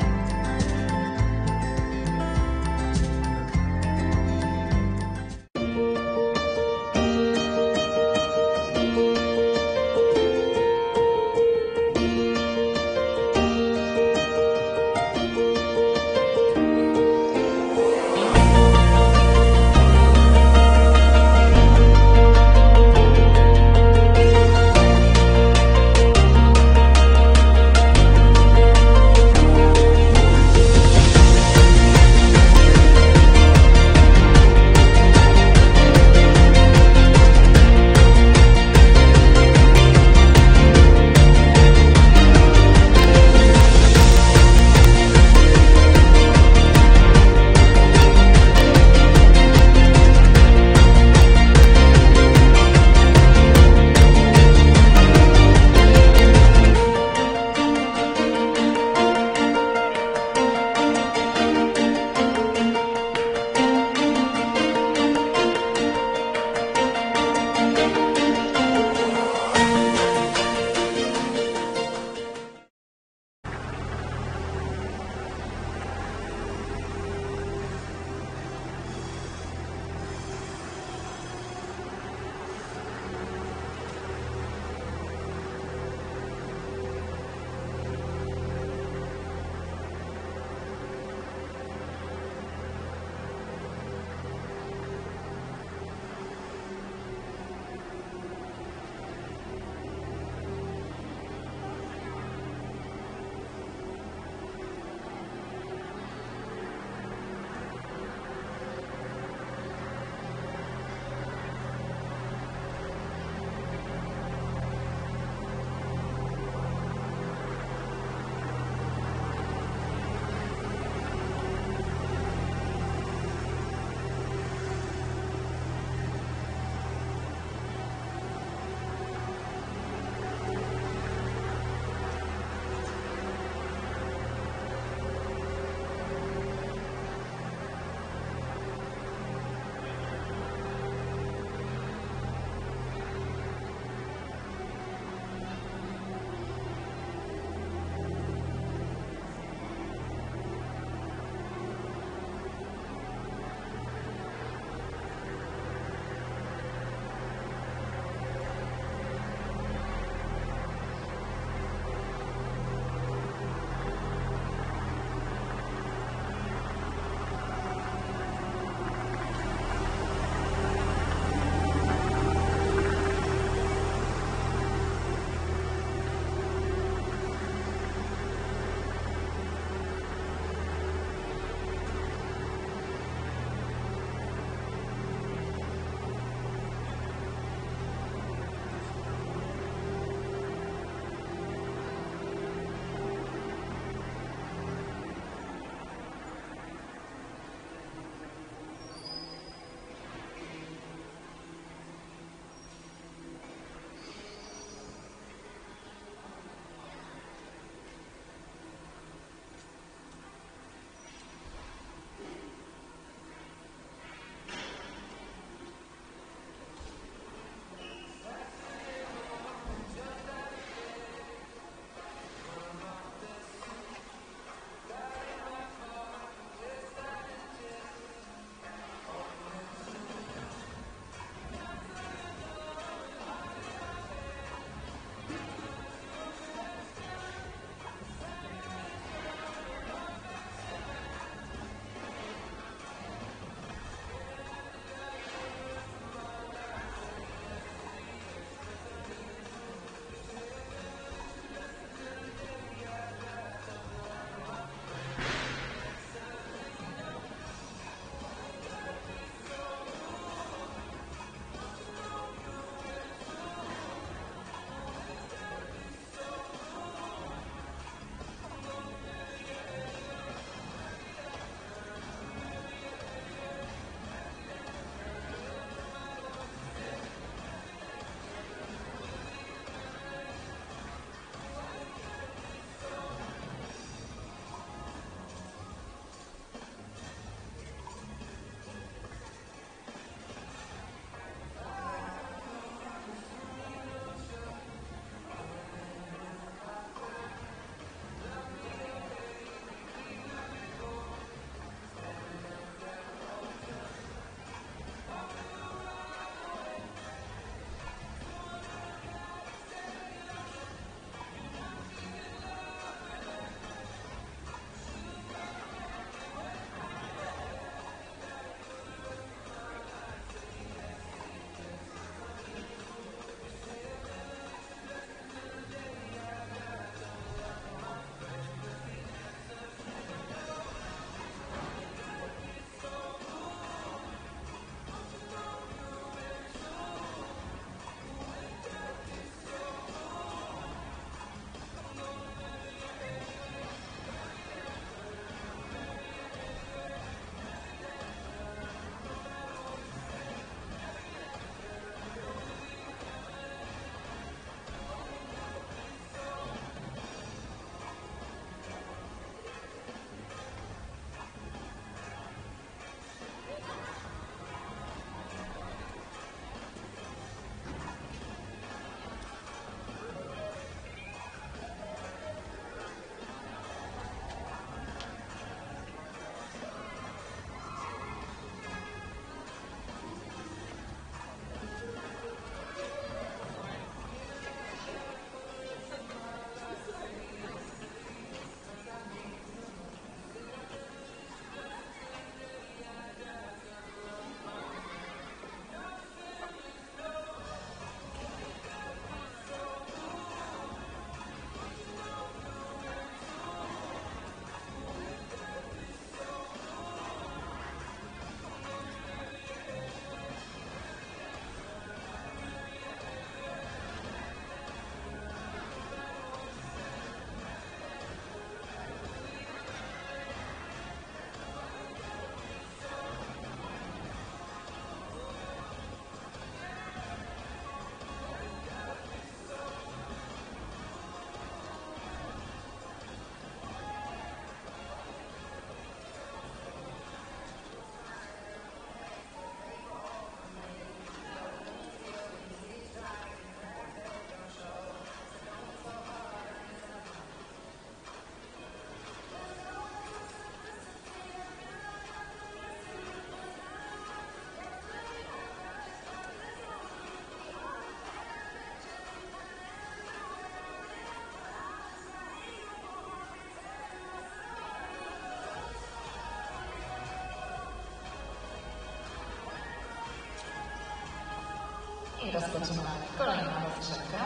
I rozpoczynamy kolejną rozgrzewkę.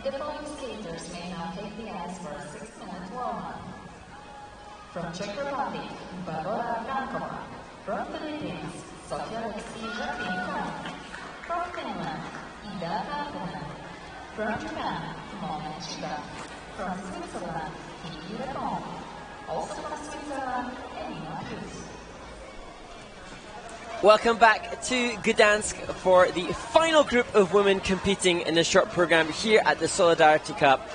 The following skaters may now take the ice for a 6-minute warm-up. From Czech Republic, Barbara Frankova. From Philippines, Sofia Alexey-Rafinka. From Finland, Ida Kampinen. From Japan, Mona Chiba. From Switzerland, Yerevan. Also from Switzerland, Egna.
Welcome back to Gdansk for the final group of women competing in the short program here at the Solidarity Cup.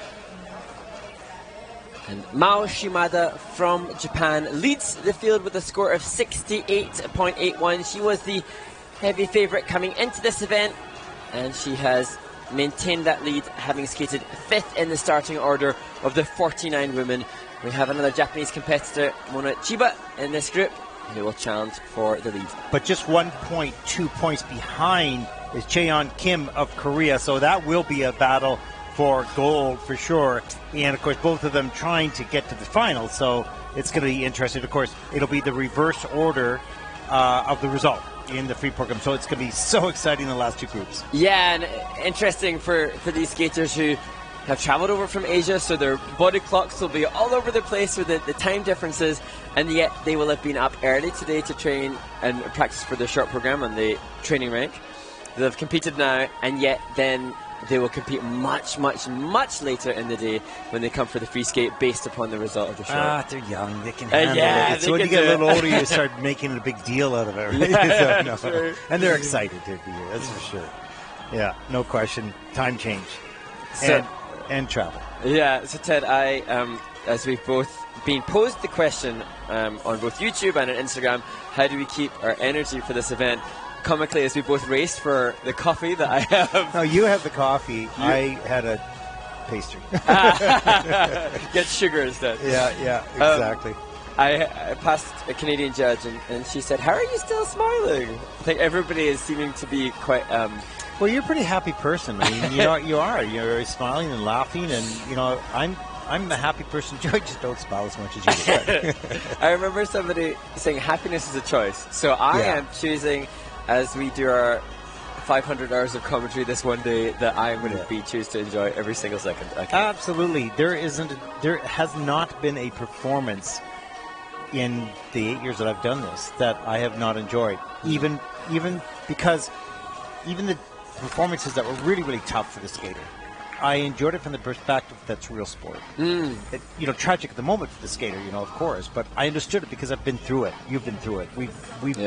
And Mao Shimada from Japan leads the field with a score of 68.81. She was the heavy favourite coming into this event, and she has maintained that lead, having skated 5th in the starting order of the 49 women. We have another Japanese competitor, Mona Chiba, in this group, who will challenge for the lead.
But just 1.2 points behind is Cheon Kim of Korea, so that will be a battle for gold for sure. And of course, both of them trying to get to the final, so it's going to be interesting. Of course, it'll be the reverse order of the result in the free program, so it's going to be so exciting, the last two groups.
Yeah, and interesting for these skaters who have travelled over from Asia, so their body clocks will be all over the place with the time differences, and yet they will have been up early today to train and practice for the short program on the training rank. They'll have competed now, and yet then they will compete much, much, much later in the day when they come for the free skate based upon the result of the short.
They're young, they can handle
yeah,
it. So when you get a little older, you start making a big deal out of it, right?
Yeah,
so,
sure.
And they're excited to be here, that's for sure. Yeah, no question. Time change.
So,
and travel.
Yeah, so Ted, as we've both been posed the question on both YouTube and on Instagram, how do we keep our energy for this event? Comically, as we both raced for the coffee that I have.
No, you have the coffee. I had a pastry.
Get sugar instead.
Yeah, exactly.
I passed a Canadian judge, and she said, "How are you still smiling?" I think everybody is seeming to be quite...
Well, you're a pretty happy person. I mean, you are. You're smiling and laughing, and, you know, I'm a happy person too. I just don't smile as much as you do.
I remember somebody saying happiness is a choice. So I am choosing, as we do our 500 hours of commentary this one day, that I am going to choose to enjoy every single second.
Absolutely. There has not been a performance in the 8 years that I've done this that I have not enjoyed. Even because even the performances that were really, really tough for the skater, I enjoyed it from the perspective that's real sport. Tragic at the moment for the skater, of course, but I understood it because I've been through it. You've been through it. We've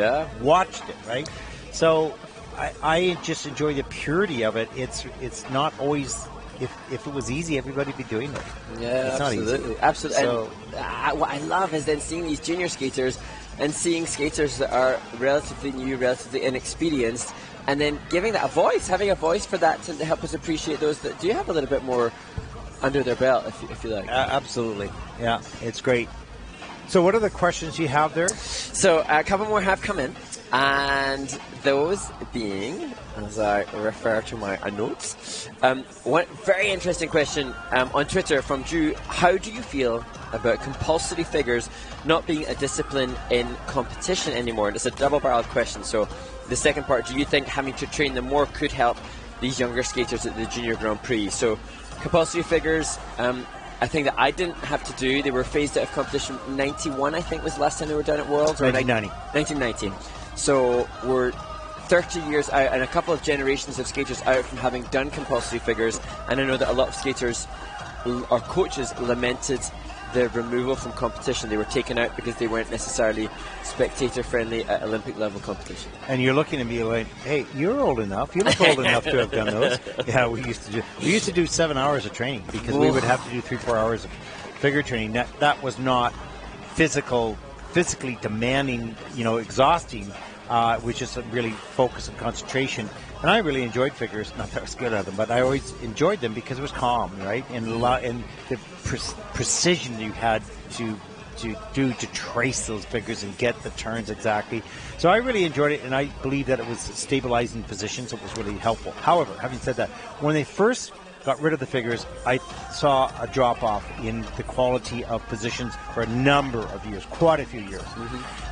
watched it, right? So I just enjoy the purity of it. It's not always, if it was easy, everybody'd be doing it.
Yeah,
it's
absolutely.
Not easy.
Absolutely.
So,
and what I love is then seeing these junior skaters and seeing skaters that are relatively new, relatively inexperienced, and then giving that a voice, having a voice for that to help us appreciate those that do have a little bit more under their belt, if you like.
Absolutely. Yeah, it's great. So what are the questions you have there?
So a couple more have come in, and those being, as I refer to my notes, one very interesting question on Twitter from Drew: how do you feel about compulsory figures not being a discipline in competition anymore? And it's a double-barreled question. So the second part, do you think having to train them more could help these younger skaters at the Junior Grand Prix? So compulsory figures, I think that I didn't have to do. They were phased out of competition. 91, I think, was the last time they were done at Worlds. 1990. So we're 30 years out and a couple of generations of skaters out from having done compulsory figures. And I know that a lot of skaters or coaches lamented the removal from competition. They were taken out because they weren't necessarily spectator-friendly at Olympic level competition.
And you're looking at me like, hey, you're old enough. You look old enough to have done those. Yeah, we used to do 7 hours of training because we would have to do 3-4 hours of figure training. That was not physically demanding, exhausting. Which is really focus and concentration. And I really enjoyed figures. Not that I was good at them, but I always enjoyed them because it was calm, right? And the precision you had to trace those figures and get the turns exactly. So I really enjoyed it, and I believe that it was stabilizing positions. So it was really helpful. However, having said that, when they first got rid of the figures, I saw a drop-off in the quality of positions for a number of years, quite a few years.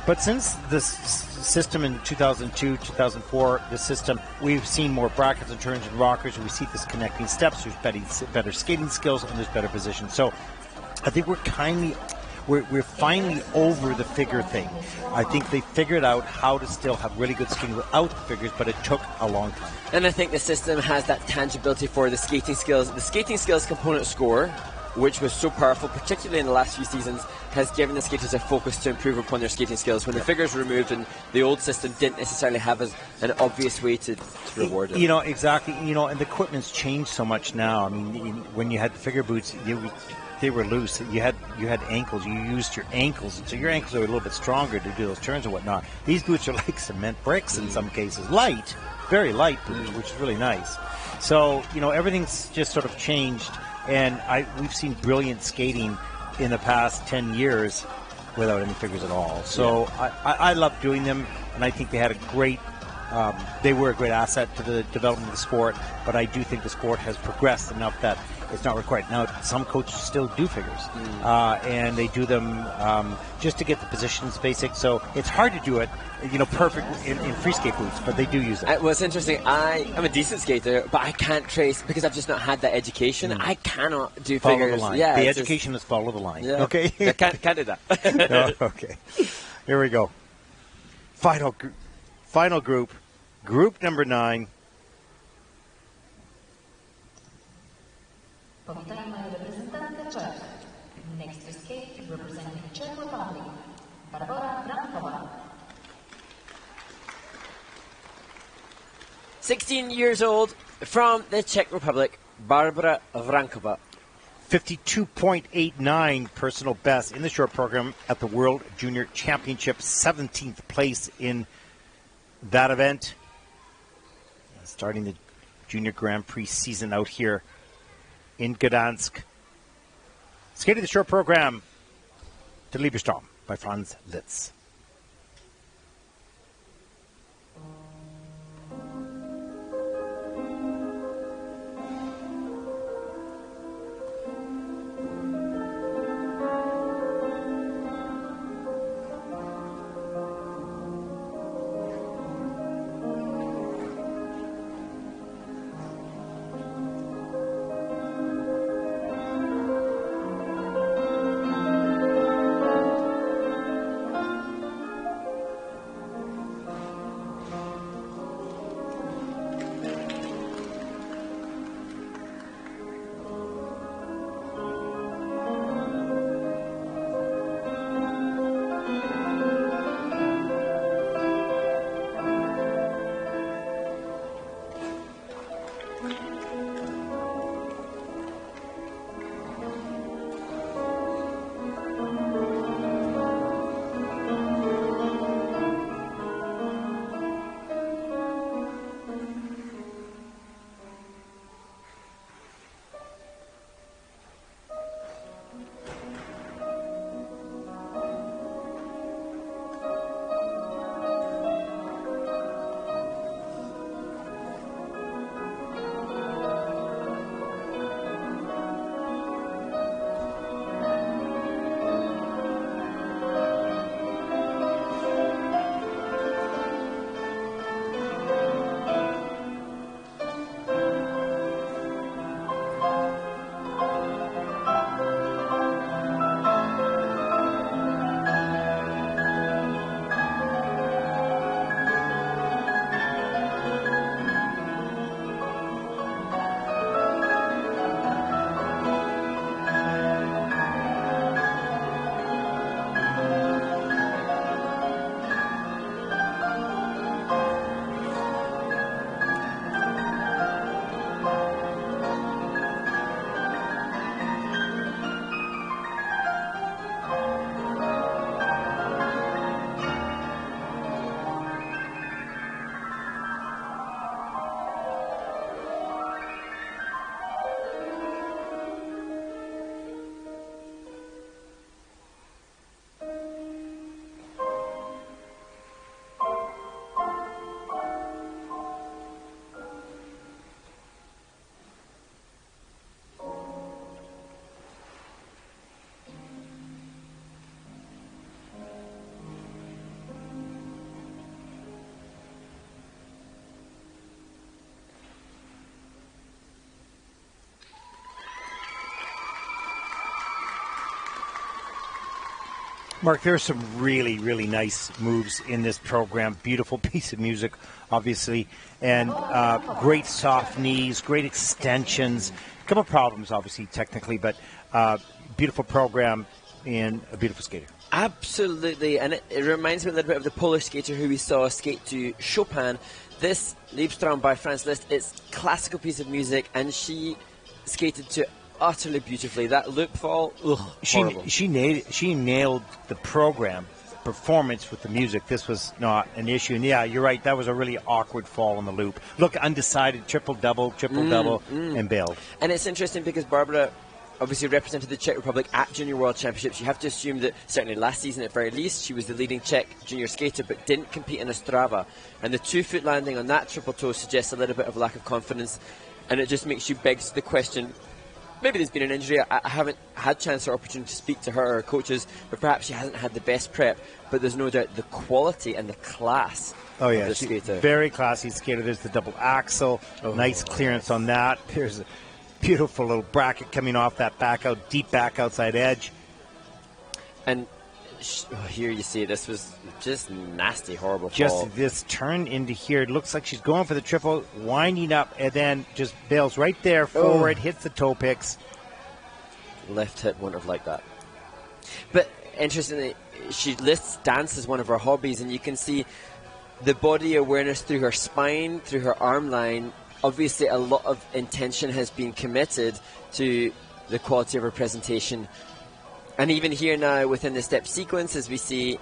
But since this system in 2002, 2004, the system, we've seen more brackets and turns and rockers, we see this connecting steps, there's better skating skills, and there's better position. So I think we're finally over the figure thing. I think they figured out how to still have really good skating without the figures, but it took a long time.
And I think the system has that tangibility for the skating skills. The skating skills component score, which was so powerful, particularly in the last few seasons, has given the skaters a focus to improve upon their skating skills. When the figures were removed and the old system didn't necessarily have an obvious way to reward it.
Exactly. And the equipment's changed so much now. I mean, when you had the figure boots, they were loose. You had ankles. You used your ankles, so your ankles are a little bit stronger to do those turns and whatnot. These boots are like cement bricks in some cases. Light, very light boots, which is really nice. So everything's just sort of changed, and we've seen brilliant skating in the past 10 years without any figures at all. So I love doing them, and I think they had a great. They were a great asset to the development of the sport, but I do think the sport has progressed enough that it's not required. Now, some coaches still do figures, and they do them just to get the positions basic. So it's hard to do it, perfect in free skate boots, but they do use it.
Well, it's interesting. I'm a decent skater, but I can't trace because I've just not had that education. I cannot do
follow
figures.
The line.
Yeah,
the education is follow the line.
Yeah.
Okay,
I can't do that.
No, okay, here we go. Final group number 9.
Powitajmy reprezentantkę Czech. Next to skate, representing Czech Republic, Barbara Brankowa.
16 years old, from the Czech Republic, Barbara Vrankova.
52.89 personal best in the short program at the World Junior Championship, 17th place in that event. Starting the Junior Grand Prix season out here in Gdansk. Skating the short program to Lieberstrom by Franz Litz. Mark, there are some really, really nice moves in this program. Beautiful piece of music, obviously, and great soft knees, great extensions. A couple of problems, obviously, technically, but beautiful program and a beautiful skater.
Absolutely, and it reminds me a little bit of the Polish skater who we saw skate to Chopin. This Liebstraum by Franz Liszt, it's a classical piece of music, and she skated to utterly beautifully. That loop fall, horrible.
She nailed the program performance with the music. This was not an issue. And yeah, you're right. That was a really awkward fall on the loop. Look, undecided, triple-double, and bailed.
And it's interesting because Barbara obviously represented the Czech Republic at Junior World Championships. You have to assume that certainly last season at very least, she was the leading Czech junior skater, but didn't compete in Ostrava. And the 2-foot landing on that triple toe suggests a little bit of lack of confidence. And it just makes you beg the question, maybe there's been an injury. I haven't had chance or opportunity to speak to her or her coaches, but perhaps she hasn't had the best prep. But there's no doubt the quality and the class of the skater.
Very classy skater. There's the double axel. Nice clearance on that. There's a beautiful little bracket coming off that back out, deep back outside edge.
And here you see this was just nasty, horrible fall.
Just this turn into here. It looks like she's going for the triple, winding up, and then just bails right there forward, hits the toe picks.
Left hip wouldn't have liked that. But interestingly, she lists dance as one of her hobbies, and you can see the body awareness through her spine, through her arm line. Obviously, a lot of intention has been committed to the quality of her presentation. And even here now within the step sequence, as we see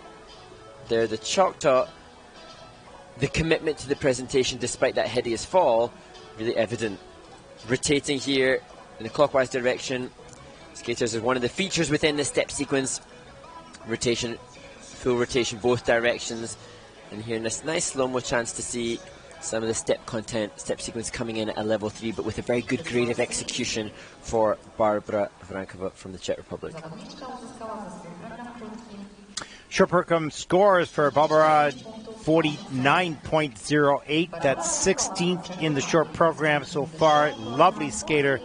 there, the chalk top, the commitment to the presentation despite that hideous fall, really evident. Rotating here in the clockwise direction. Skaters are one of the features within the step sequence. Rotation, full rotation both directions. And here in this nice slow-mo chance to see some of the step sequence coming in at a level 3, but with a very good grade of execution for Barbara Vrankova from the Czech Republic.
Short program scores for Barbara 49.08. That's 16th in the short program so far. Lovely skater.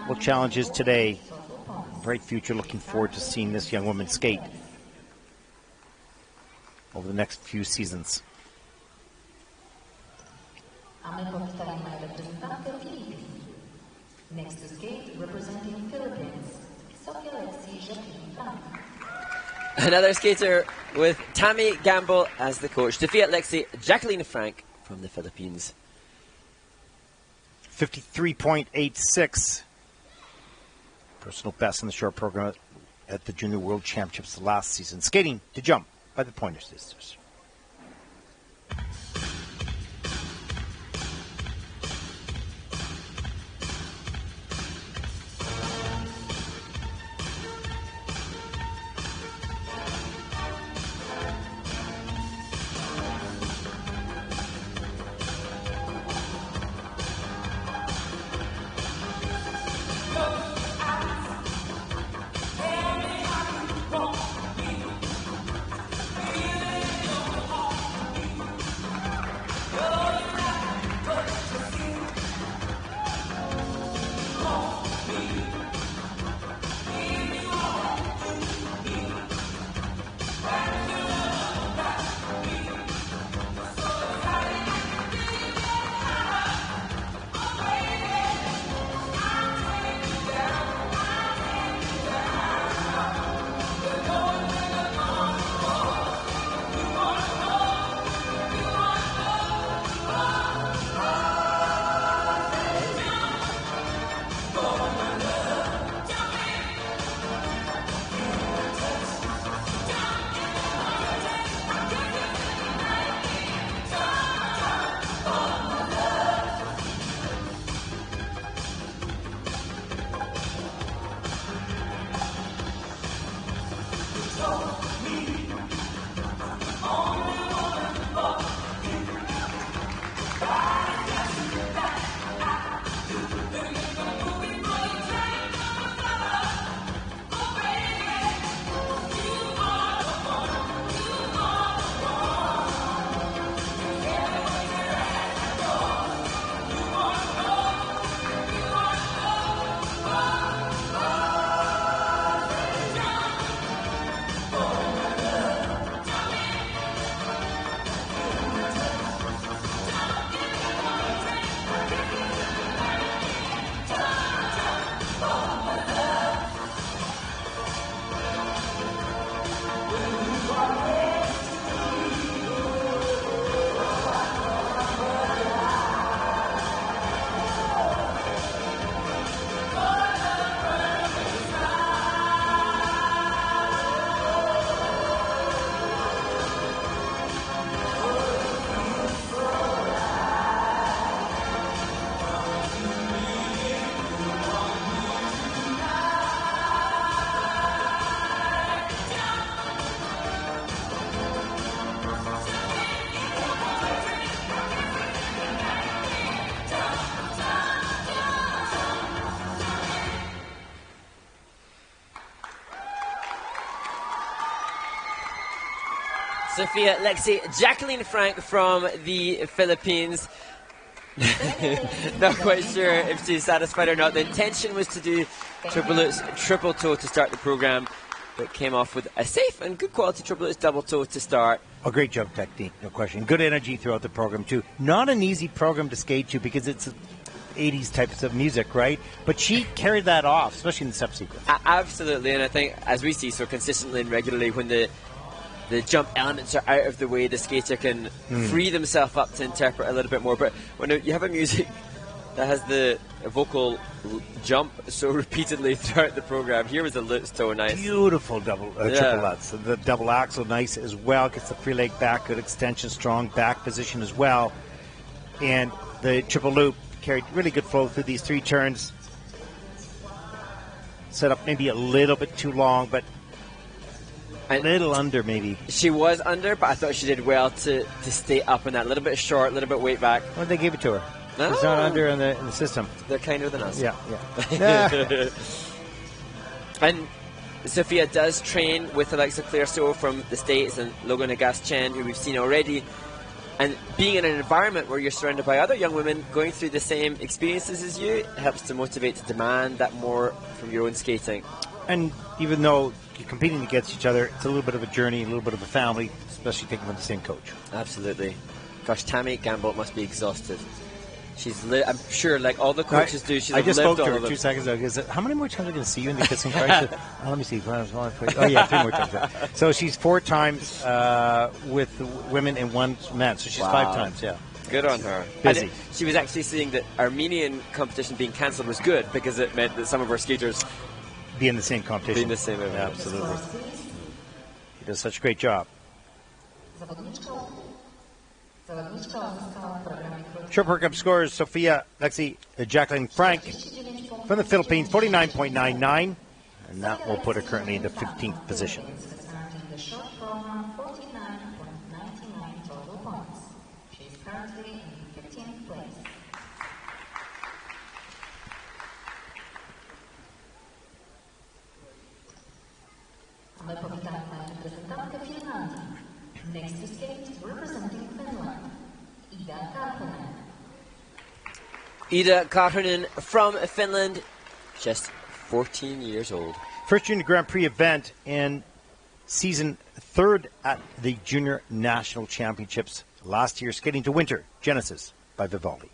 Well, challenges today. Bright future. Looking forward to seeing this young woman skate over the next few seasons.
Next to skate, representing Philippines,
Another skater with Tammy Gamble as the coach. Sophia Alexi, Jacqueline Frank from the Philippines.
53.86. Personal best in the short program at the Junior World Championships last season. Skating to jump by the pointer sisters.
Sophia, Lexi, Jacqueline Frank from the Philippines. Not quite sure if she's satisfied or not. The intention was to do triple lutz, triple toe to start the program, but came off with a safe and good quality triple lutz double toe to start.
A great jump technique, no question. Good energy throughout the program too. Not an easy program to skate to because it's 80s types of music, right? But she carried that off, especially in the step sequence.
Absolutely, and I think as we see so consistently and regularly, when the jump elements are out of the way, the skater can free themselves up to interpret a little bit more. But when you have a music that has the vocal jump so repeatedly throughout the program, here was the lutz toe, nice.
Beautiful triple lutz. The double axel, nice as well. Gets the free leg back, good extension, strong back position as well. And the triple loop carried really good flow through these 3 turns. Set up maybe a little bit too long, but a little under maybe.
She was under, but I thought she did well to stay up in that. A little bit short, a little bit weight back.
Well, they gave it to her. It's not under in the system.
They're kinder than us.
Yeah.
And Sophia does train with Alexa Claire-So from the States and Logan Agas-Chen, who we've seen already. And being in an environment where you're surrounded by other young women going through the same experiences as you helps to motivate to demand that more from your own skating.
And even though you're competing against each other, it's a little bit of a journey, a little bit of a family, especially taking with the same coach.
Absolutely. Gosh, Tammy Gamble must be exhausted. I'm sure, like all the coaches do, she's
I just spoke to her
2
seconds ago. How many more times are we going to see you in the kissing price? Let me see. Oh, yeah, 3 more times. So she's 4 times with women and 1 man. So she's 5 times, yeah.
Good on her.
Busy.
She was actually saying that Armenian competition being cancelled was good because it meant that some of our skaters
be in the same competition.
Be in the same event.
Yeah, absolutely. He does such a great job. Short program scores: Sophia, Lexi, Jacqueline Frank from the Philippines, 49.99, and that will put her currently in the 15th position.
Next to skate, representing Finland,
Ida Karhunen from Finland, just 14 years old.
First Junior Grand Prix event in season 3rd at the Junior National Championships last year, skating to winter, Genesis by Vivaldi.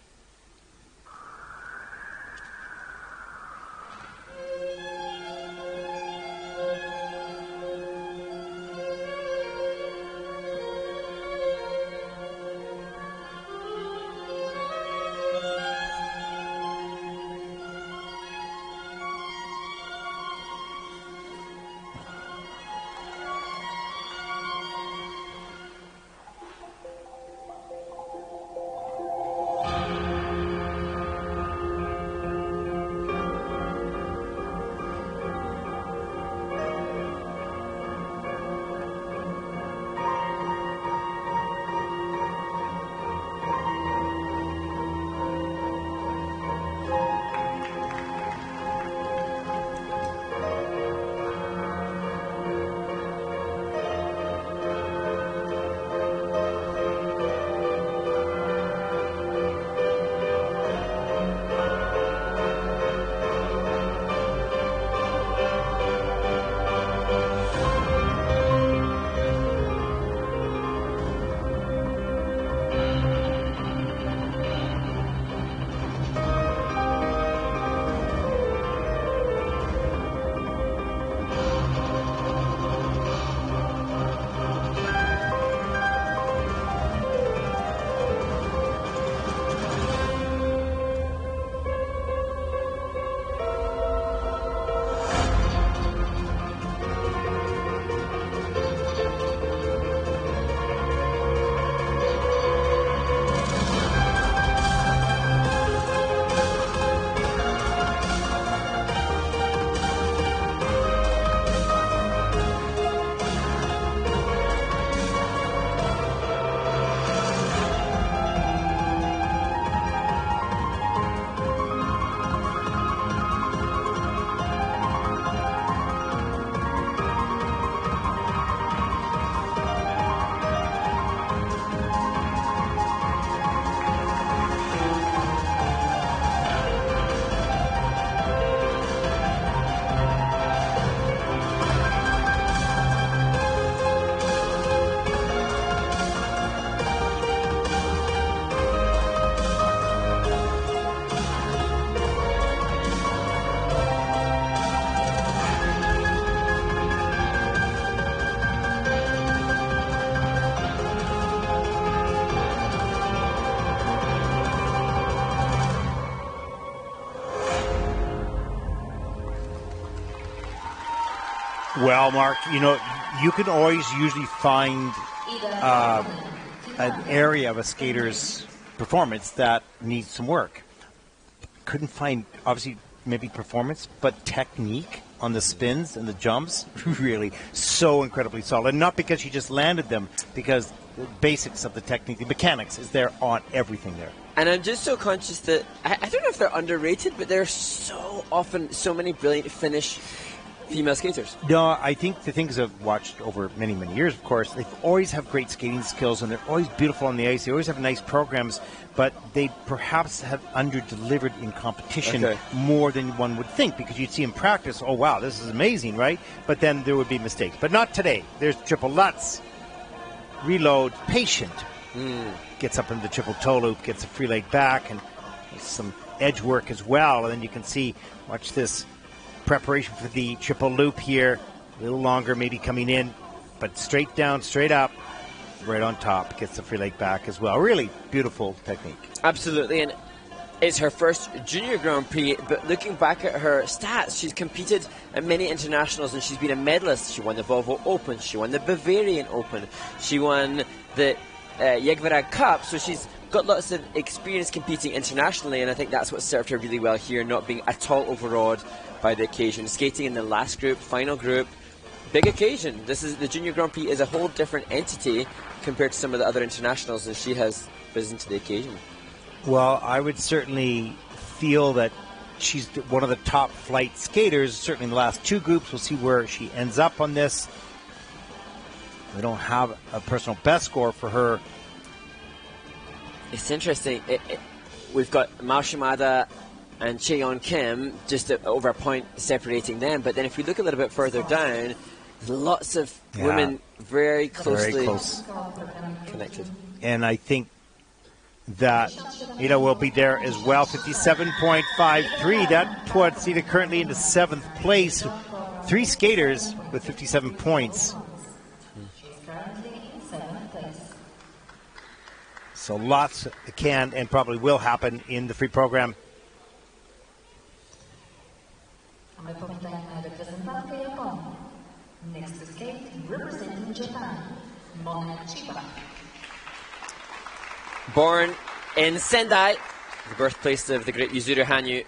Well, Mark, you can always usually find an area of a skater's performance that needs some work. Couldn't find, obviously, maybe performance, but technique on the spins and the jumps, really so incredibly solid. Not because she just landed them, because the basics of the technique, the mechanics is there on everything there.
And I'm just so conscious that, I don't know if they're underrated, but there's so often so many brilliant Finnish female skaters.
No, I think the things I've watched over many, many years, of course, they always have great skating skills and they're always beautiful on the ice. They always have nice programs, but they perhaps have under-delivered in competition more than one would think, because you'd see in practice, oh, wow, this is amazing, right? But then there would be mistakes. But not today. There's triple Lutz, reload, patient, gets up into the triple toe loop, gets a free leg back, and some edge work as well. And then you can see, watch this, preparation for the triple loop here, a little longer maybe coming in, but straight down, straight up, right on top, gets the free leg back as well. Really beautiful technique.
Absolutely, and it's her first Junior Grand Prix, but looking back at her stats, she's competed at many internationals and she's been a medalist. She won the Volvo Open, she won the Bavarian Open, she won the Yerevan Cup, so she's got lots of experience competing internationally, and I think that's what served her really well here, not being at all overawed by the occasion. Skating in the last group, final group, big occasion. This is the Junior Grand Prix is a whole different entity compared to some of the other internationals, and she has risen to the occasion.
Well, I would certainly feel that she's one of the top flight skaters, certainly in the last two groups. We'll see where she ends up on this. We don't have a personal best score for her.
It's interesting. We've got Mao Shimada and Cheon Kim just over a point separating them, but then if we look a little bit further down, lots of women very closely connected.
And I think that Ida will be there as well. 57.53. That puts Ida currently into 7th place. 3 skaters with 57 points. So lots can and probably will happen in the free program.
Next to skate, representing Japan, Mona Chiba.
Born in Sendai, the birthplace of the great Yuzuru Hanyu,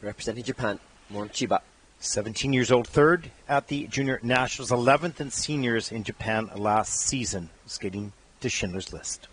representing Japan, Mona Chiba.
17 years old, 3rd at the Junior Nationals, 11th in seniors in Japan last season, skating to Schindler's List.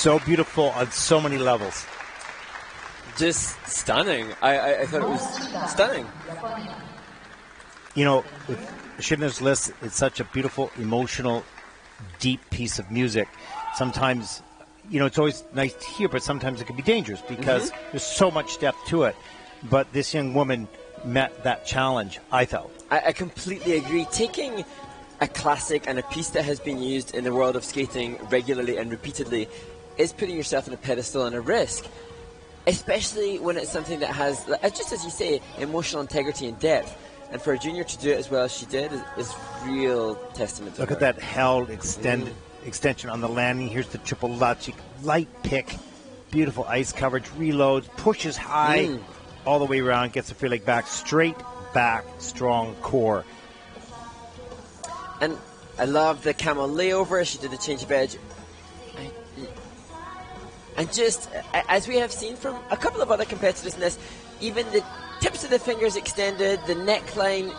so beautiful on so many levels.
Just stunning. I thought it was stunning.
You know, with Schindler's List, it's such a beautiful, emotional, deep piece of music. Sometimes, you know, it's always nice to hear, but sometimes it can be dangerous because there's so much depth to it. But this young woman met that challenge, I felt.
I completely agree. Taking a classic and a piece that has been used in the world of skating regularly and repeatedly is putting yourself on a pedestal and a risk. Especially when it's something that has, just as you say, emotional integrity and depth. And for a junior to do it as well as she did is real testament to
Look
her.
at that held extension on the landing. Here's the triple Lutz. Light pick, beautiful ice coverage, reloads, pushes high all the way around, gets the free leg back, straight back, strong core.
And I love the camel layover. She did the change of edge. And just, as we have seen from a couple of other competitors in this, even the tips of the fingers extended, the neckline,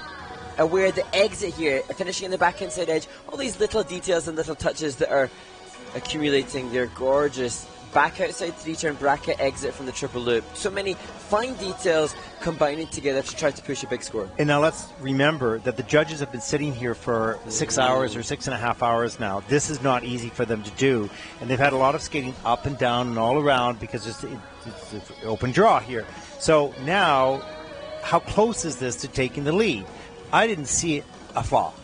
where the exit here, finishing in the back inside edge, all these little details and little touches that are accumulating their gorgeous back outside three-turn bracket exit from the triple loop. So many fine details combining together to try to push a big score.
And now let's remember that the judges have been sitting here for 6 hours or 6.5 hours now. This is not easy for them to do. And they've had a lot of skating up and down and all around because it's open draw here. So now, how close is this to taking the lead? I didn't see a fall.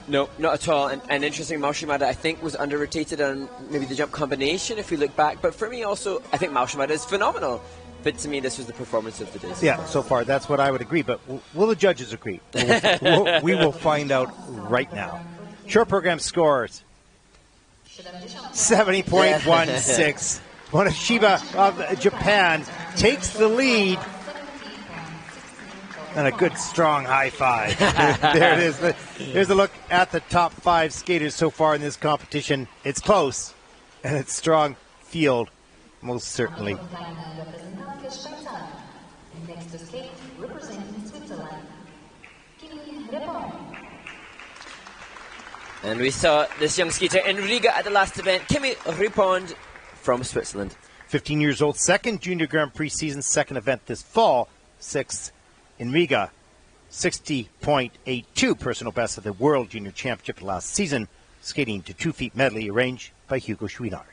No, not at all. And interesting, Mao-Shimada, I think, was under-rotated on maybe the jump combination if we look back. But for me also, I think Mao-Shimada is phenomenal. But to me, this was the performance of the day.
Yeah, so far, that's what I would agree. But will the judges agree? We will find out right now. Short program scores. 70.16. Monoshiba of Japan takes the lead. And a good, strong high five. There it is. Here's a look at the top 5 skaters so far in this competition. It's close, and it's strong field, most certainly.
Next to skate, representing Switzerland,
And we saw this young skater in Riga at the last event, Kimi Ripond from Switzerland.
15 years old, second Junior Grand Prix season, second event this fall, 6th in Riga. 60.82 personal best of the World Junior Championship last season, skating to 2 feet medley arranged by Hugo Schwienar.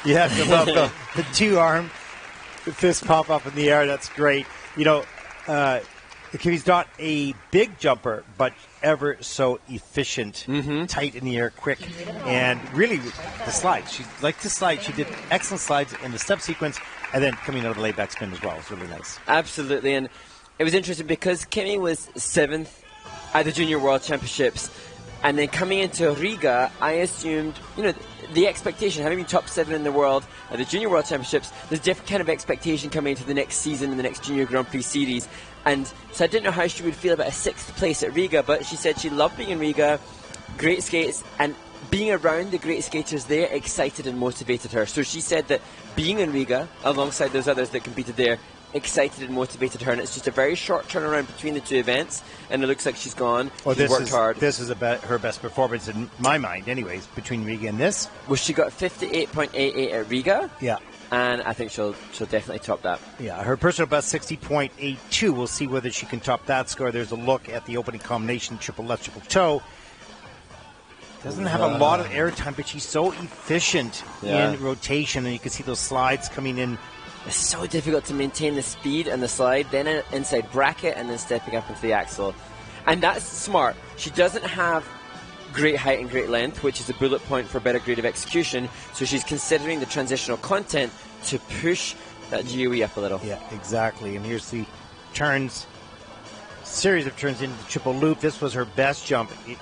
Yeah, the two-arm fist pop up in the air. That's great. You know, Kimi's not a big jumper, but ever so efficient, tight in the air, quick, and really the slides. She liked to slide. She did excellent slides in the step sequence, and then coming out of the laid-back spin as well. It was really nice.
Absolutely, and it was interesting because Kimi was 7th at the Junior World Championships, and then coming into Riga, I assumed, you know, the expectation, having been top 7 in the world at the Junior World Championships, there's a different kind of expectation coming into the next season in the next Junior Grand Prix series. And so I didn't know how she would feel about a 6th place at Riga, but she said she loved being in Riga, great skates, and being around the great skaters there excited and motivated her. So she said that being in Riga, alongside those others that competed there, excited and motivated her, and it's just a very short turnaround between the two events, and it looks like she's gone. She's worked hard.
This is her best performance in my mind, anyways, between Riga and this.
Well, she got 58.88 at Riga.
Yeah.
And I think she'll definitely top that.
Yeah, her personal best 60.82. We'll see whether she can top that score. There's a look at the opening combination, triple left, triple toe. Doesn't have a lot of airtime, but she's so efficient in rotation, and you can see those slides coming in.
It's so difficult to maintain the speed and the slide, then an inside bracket, and then stepping up into the axle. And that's smart. She doesn't have great height and great length, which is a bullet point for better grade of execution, so she's considering the transitional content to push that GOE up a little.
Yeah, exactly. And here's the turns, series of turns into the triple loop. This was her best jump. You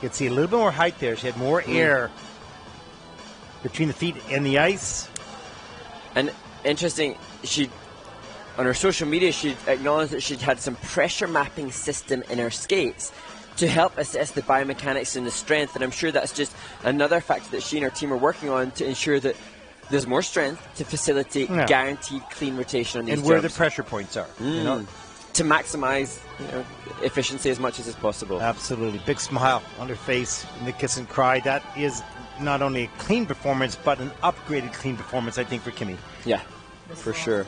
can see a little bit more height there. She had more air between the feet and the ice.
And interesting, she on her social media, she acknowledged that she'd had some pressure mapping system in her skates to help assess the biomechanics and the strength, and I'm sure that's just another factor that she and her team are working on to ensure that there's more strength to facilitate guaranteed clean rotation on these
and where
jumps.
the pressure points are, you know,
to maximize efficiency as much as possible.
Absolutely. Big smile on her face in the kiss and cry. That is not only a clean performance, but an upgraded clean performance, I think, for Kimi.
Yeah, for sure.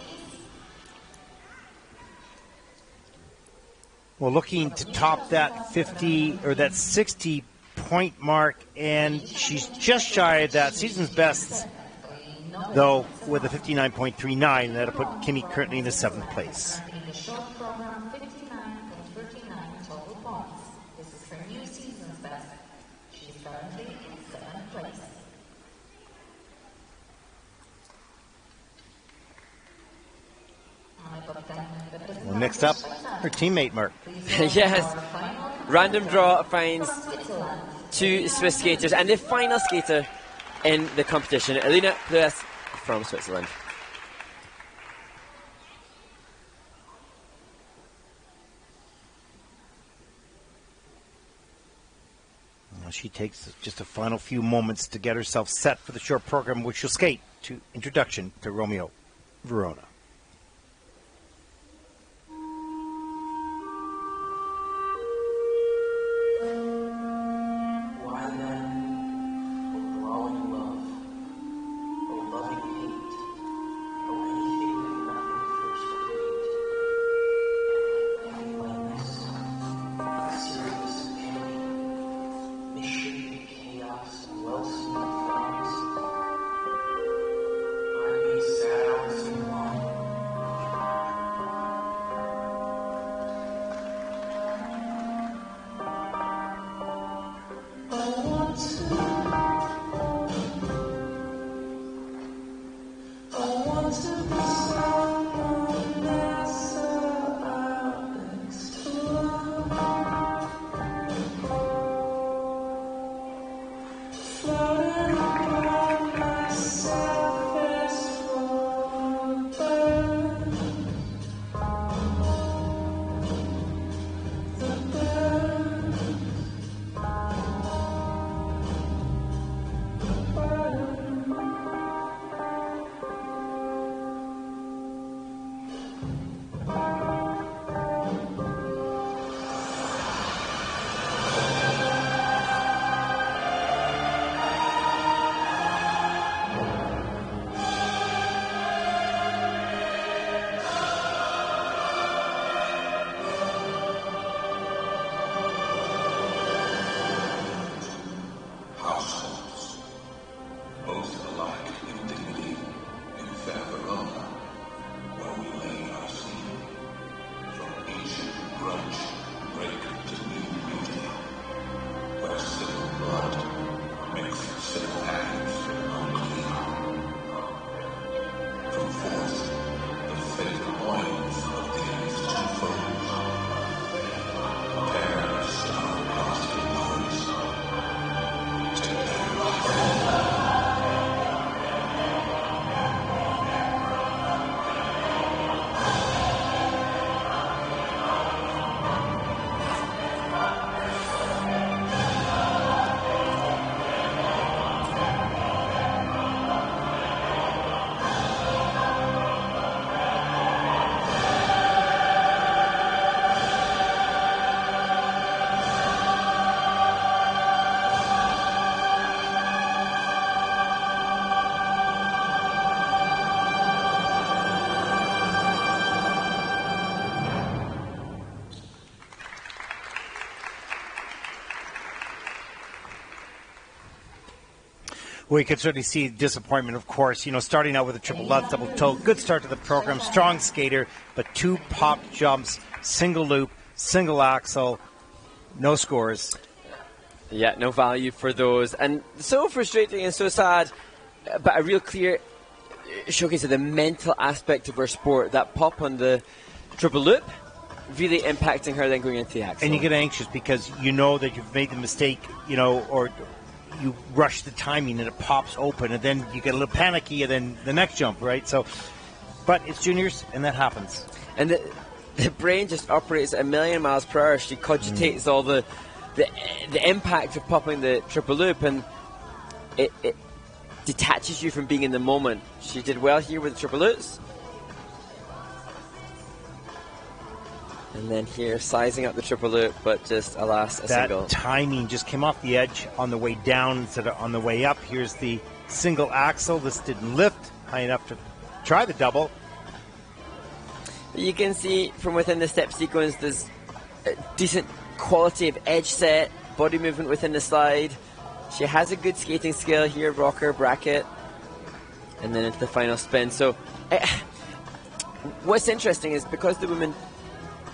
Well, looking to top that 50 or that 60 point mark, and she's just shy of that season's best, though, with a 59.39. That'll put Kimi currently in the 7th place. Well, next up, her teammate, Mark.
Yes. Random draw finds 2 Swiss skaters and the final skater in the competition, Elina Plues from Switzerland.
Well, she takes just a final few moments to get herself set for the short program, which she'll skate to Introduction to Romeo Verona. We could certainly see disappointment, of course. You know, starting out with a triple lutz, double toe, good start to the program, strong skater, but 2 pop jumps, single loop, single axel, no scores.
Yeah, no value for those. And so frustrating and so sad, but a real clear showcase of the mental aspect of her sport. That pop on the triple loop really impacting her then going into the axel.
And you get anxious because you know that you've made the mistake, you know, or you rush the timing and it pops open, and then you get a little panicky, and then the next jump, right? So, but it's juniors, and that happens.
And the brain just operates at 1,000,000 miles per hour. She cogitates all the impact of popping the triple loop, and it detaches you from being in the moment. She did well here with the triple loops. And then here, sizing up the triple loop, but just, alas, a single.
That timing just came off the edge on the way down instead of on the way up. Here's the single axel. This didn't lift high enough to try the double.
You can see from within the step sequence, there's a decent quality of edge set, body movement within the slide. She has a good skating skill here, rocker, bracket, and then into the final spin. So what's interesting is because the women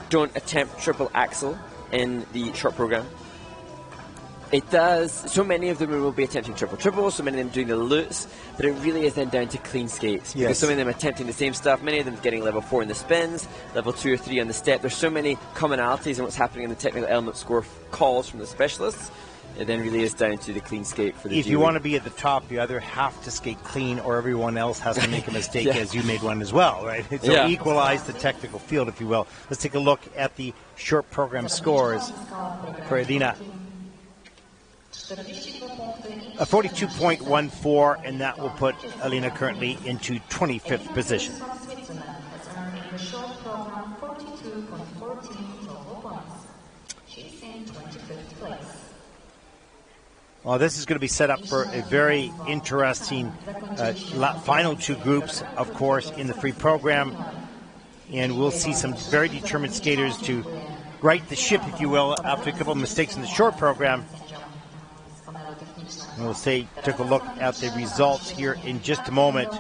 don't attempt triple axel in the short program, it does, so many of them will be attempting triple, so many of them doing the loots, but it really is then down to clean skates. Because so many of them are attempting the same stuff, many of them getting level 4 in the spins, level 2 or 3 on the step. There's so many commonalities in what's happening in the technical element score calls from the specialists. It then really is down to the clean skate for the
If you want to be at the top, you either have to skate clean or everyone else has to make a mistake as you made one as well, right? So equalize the technical field, if you will. Let's take a look at the short program scores for Egna. A 42.14, and that will put Alina currently into 25th position. Well, this is going to be set up for a very interesting final 2 groups, of course, in the free program. And we'll see some very determined skaters to right the ship, if you will, after a couple of mistakes in the short program. And we'll take a look at the results here in just a moment.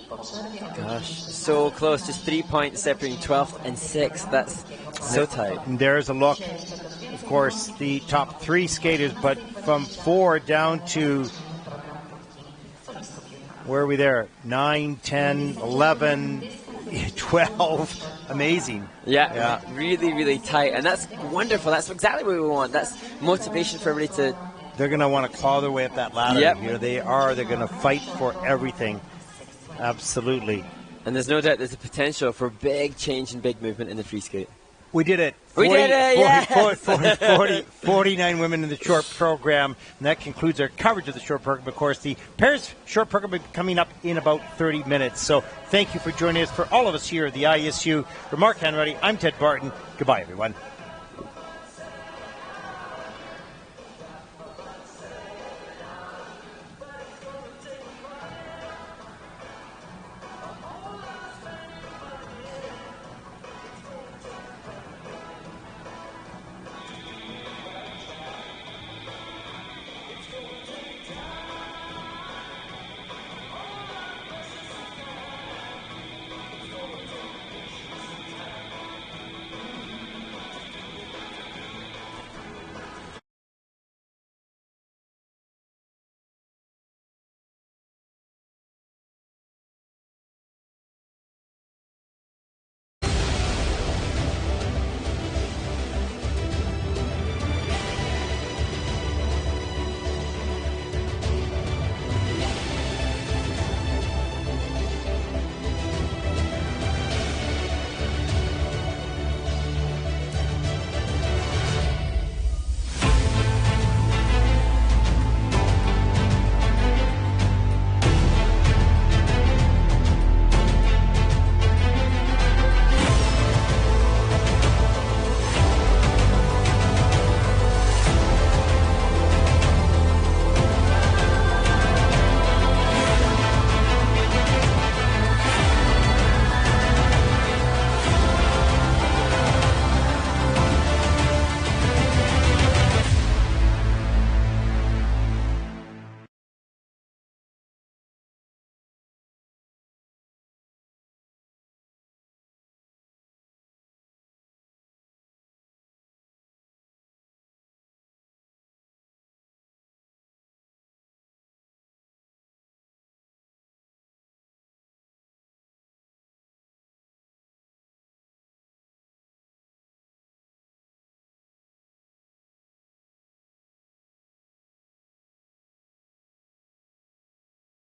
Gosh, so close, just 3 points separating 12th and 6th. That's so tight.
And there's a look. Of course, the top 3 skaters, but from 4 down to, where are we there? 9, 10, 11, 12. Amazing.
Yeah, really, really tight. And that's wonderful. That's exactly what we want. That's motivation for everybody to...
They're going to want to claw their way up that ladder.
Yep.
Here they are. They're going to fight for everything. Absolutely.
And there's no doubt there's a potential for big change and big movement in the free skate.
We did it. 49 women in the short program, and that concludes our coverage of the short program. Of course, the Paris short program will be coming up in about 30 minutes. So thank you for joining us. For all of us here at the ISU, for Mark Hanratty, I'm Ted Barton. Goodbye, everyone.